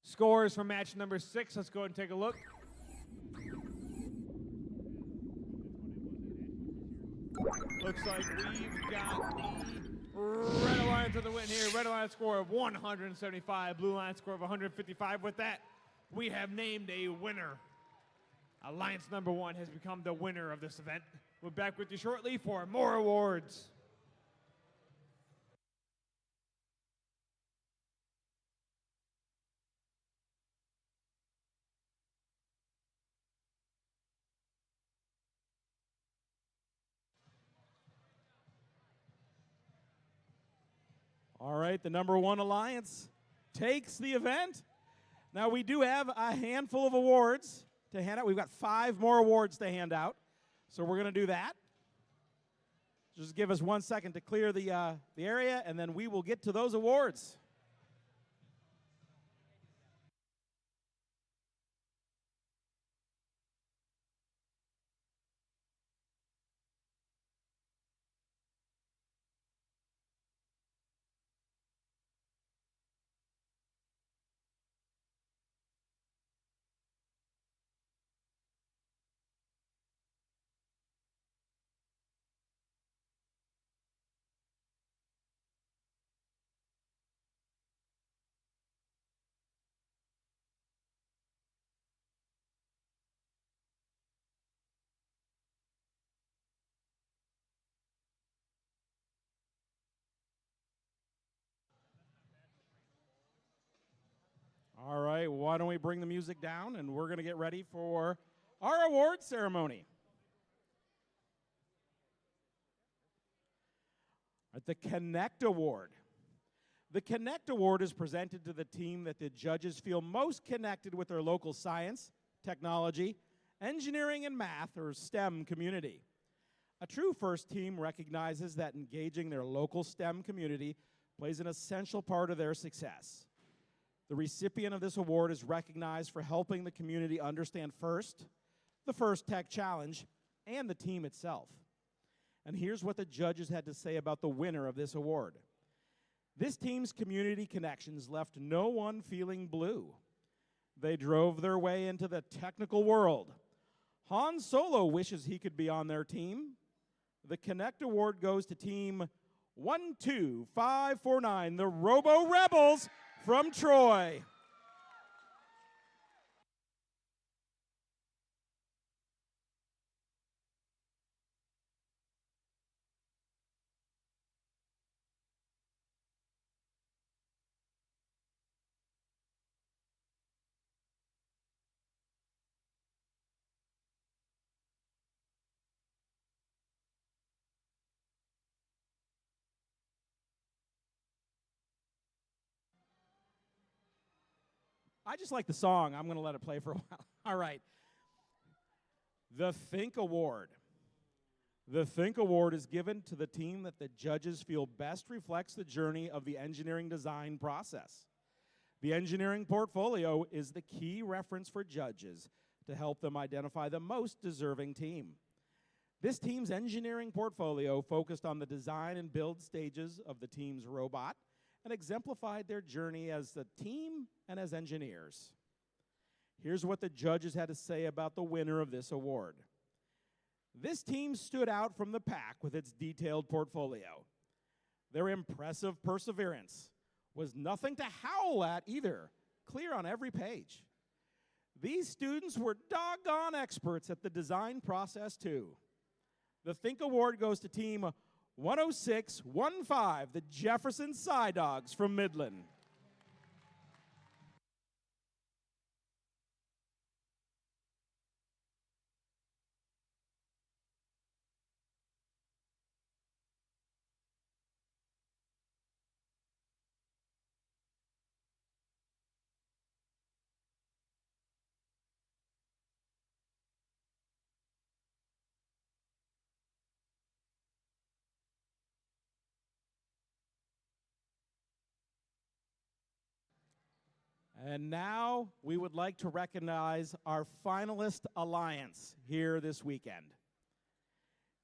Scores for match number 6. Let's go ahead and take a look. Looks like we've got the Red Alliance with the win here. Red Alliance score of 175, Blue Alliance score of 155. With that, we have named a winner. Alliance number 1 has become the winner of this event. We're back with you shortly for more awards. All right, the number 1 Alliance takes the event. Now, we do have a handful of awards to hand out. We've got 5 more awards to hand out, so we're going to do that. Just give us 1 second to clear the area, and then we will get to those awards. All right, why don't we bring the music down, and we're going to get ready for our award ceremony. The Connect Award. The Connect Award is presented to the team that the judges feel most connected with their local science, technology, engineering, and math, or STEM community. A true FIRST team recognizes that engaging their local STEM community plays an essential part of their success. The recipient of this award is recognized for helping the community understand FIRST, the FIRST Tech Challenge, and the team itself. And here's what the judges had to say about the winner of this award. This team's community connections left no one feeling blue. They drove their way into the technical world. Han Solo wishes he could be on their team. The Connect Award goes to team 12549, the Robo Rebels from Troy. I just like the song. I'm going to let it play for a while. All right. The Think Award. The Think Award is given to the team that the judges feel best reflects the journey of the engineering design process. The engineering portfolio is the key reference for judges to help them identify the most deserving team. This team's engineering portfolio focused on the design and build stages of the team's robot and exemplified their journey as a team and as engineers. Here's what the judges had to say about the winner of this award. This team stood out from the pack with its detailed portfolio. Their impressive perseverance was nothing to howl at either, clear on every page. These students were doggone experts at the design process too. The Think Award goes to team 10615, the Jefferson Psy Dogs from Midland. And now we would like to recognize our finalist alliance here this weekend.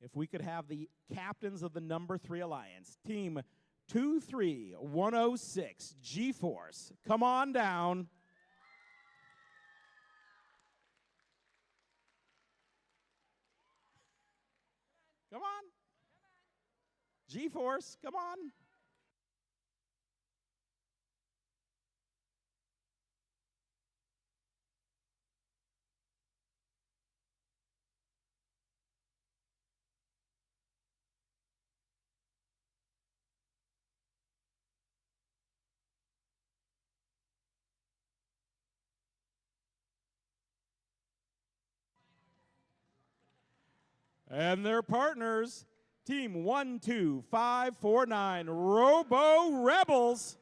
If we could have the captains of the number 3 alliance, team 23106 G-Force, come on down. Come on. G-Force, come on. And their partners, Team 12549, Robo Rebels.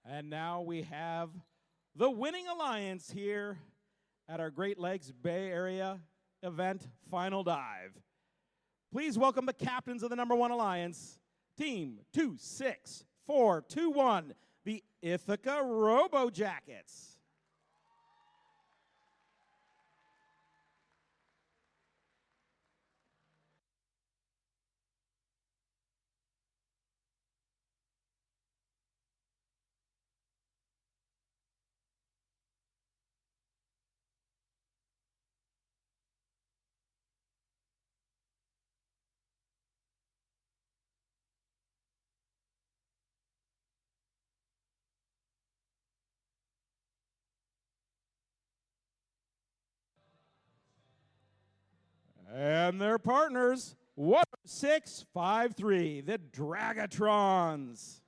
And now we have the winning alliance here at our Great Lakes Bay Area event Final Dive. Please welcome the captains of the #1 alliance, Team 26421, the Ithaca Robo Jackets. And their partners, 1653, the Dragatrons.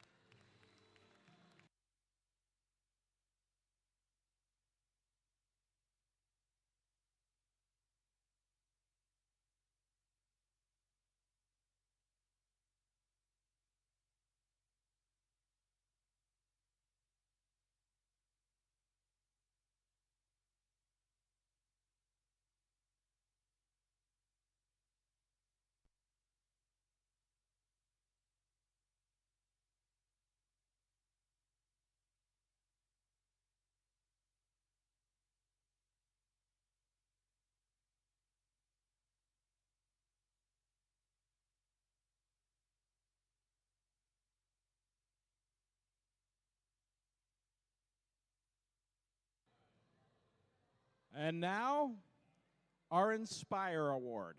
And now, our Inspire Award.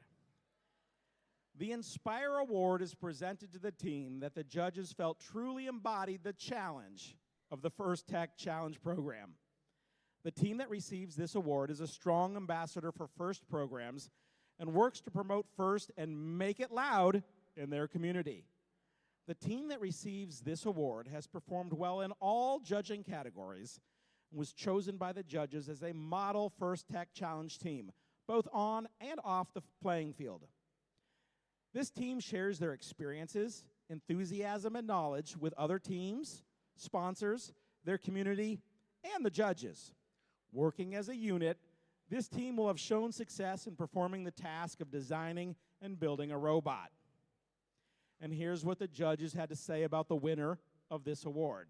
The Inspire Award is presented to the team that the judges felt truly embodied the challenge of the First Tech Challenge program. The team that receives this award is a strong ambassador for FIRST programs and works to promote FIRST and make it loud in their community. The team that receives this award has performed well in all judging categories and was chosen by the judges as a model First Tech Challenge team, both on and off the playing field. This team shares their experiences, enthusiasm, and knowledge with other teams, sponsors, their community, and the judges. Working as a unit, this team will have shown success in performing the task of designing and building a robot. And here's what the judges had to say about the winner of this award.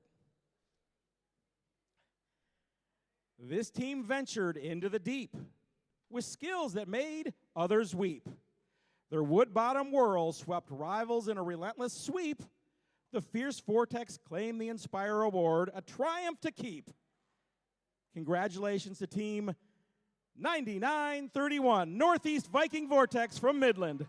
This team ventured into the deep with skills that made others weep. Their wood-bottom whirl swept rivals in a relentless sweep. The Fierce Vortex claimed the Inspire Award, a triumph to keep. Congratulations to Team 9931, Northeast Viking Vortex from Midland.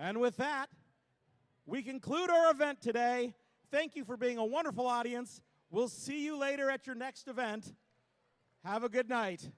And with that, we conclude our event today. Thank you for being a wonderful audience. We'll see you later at your next event. Have a good night.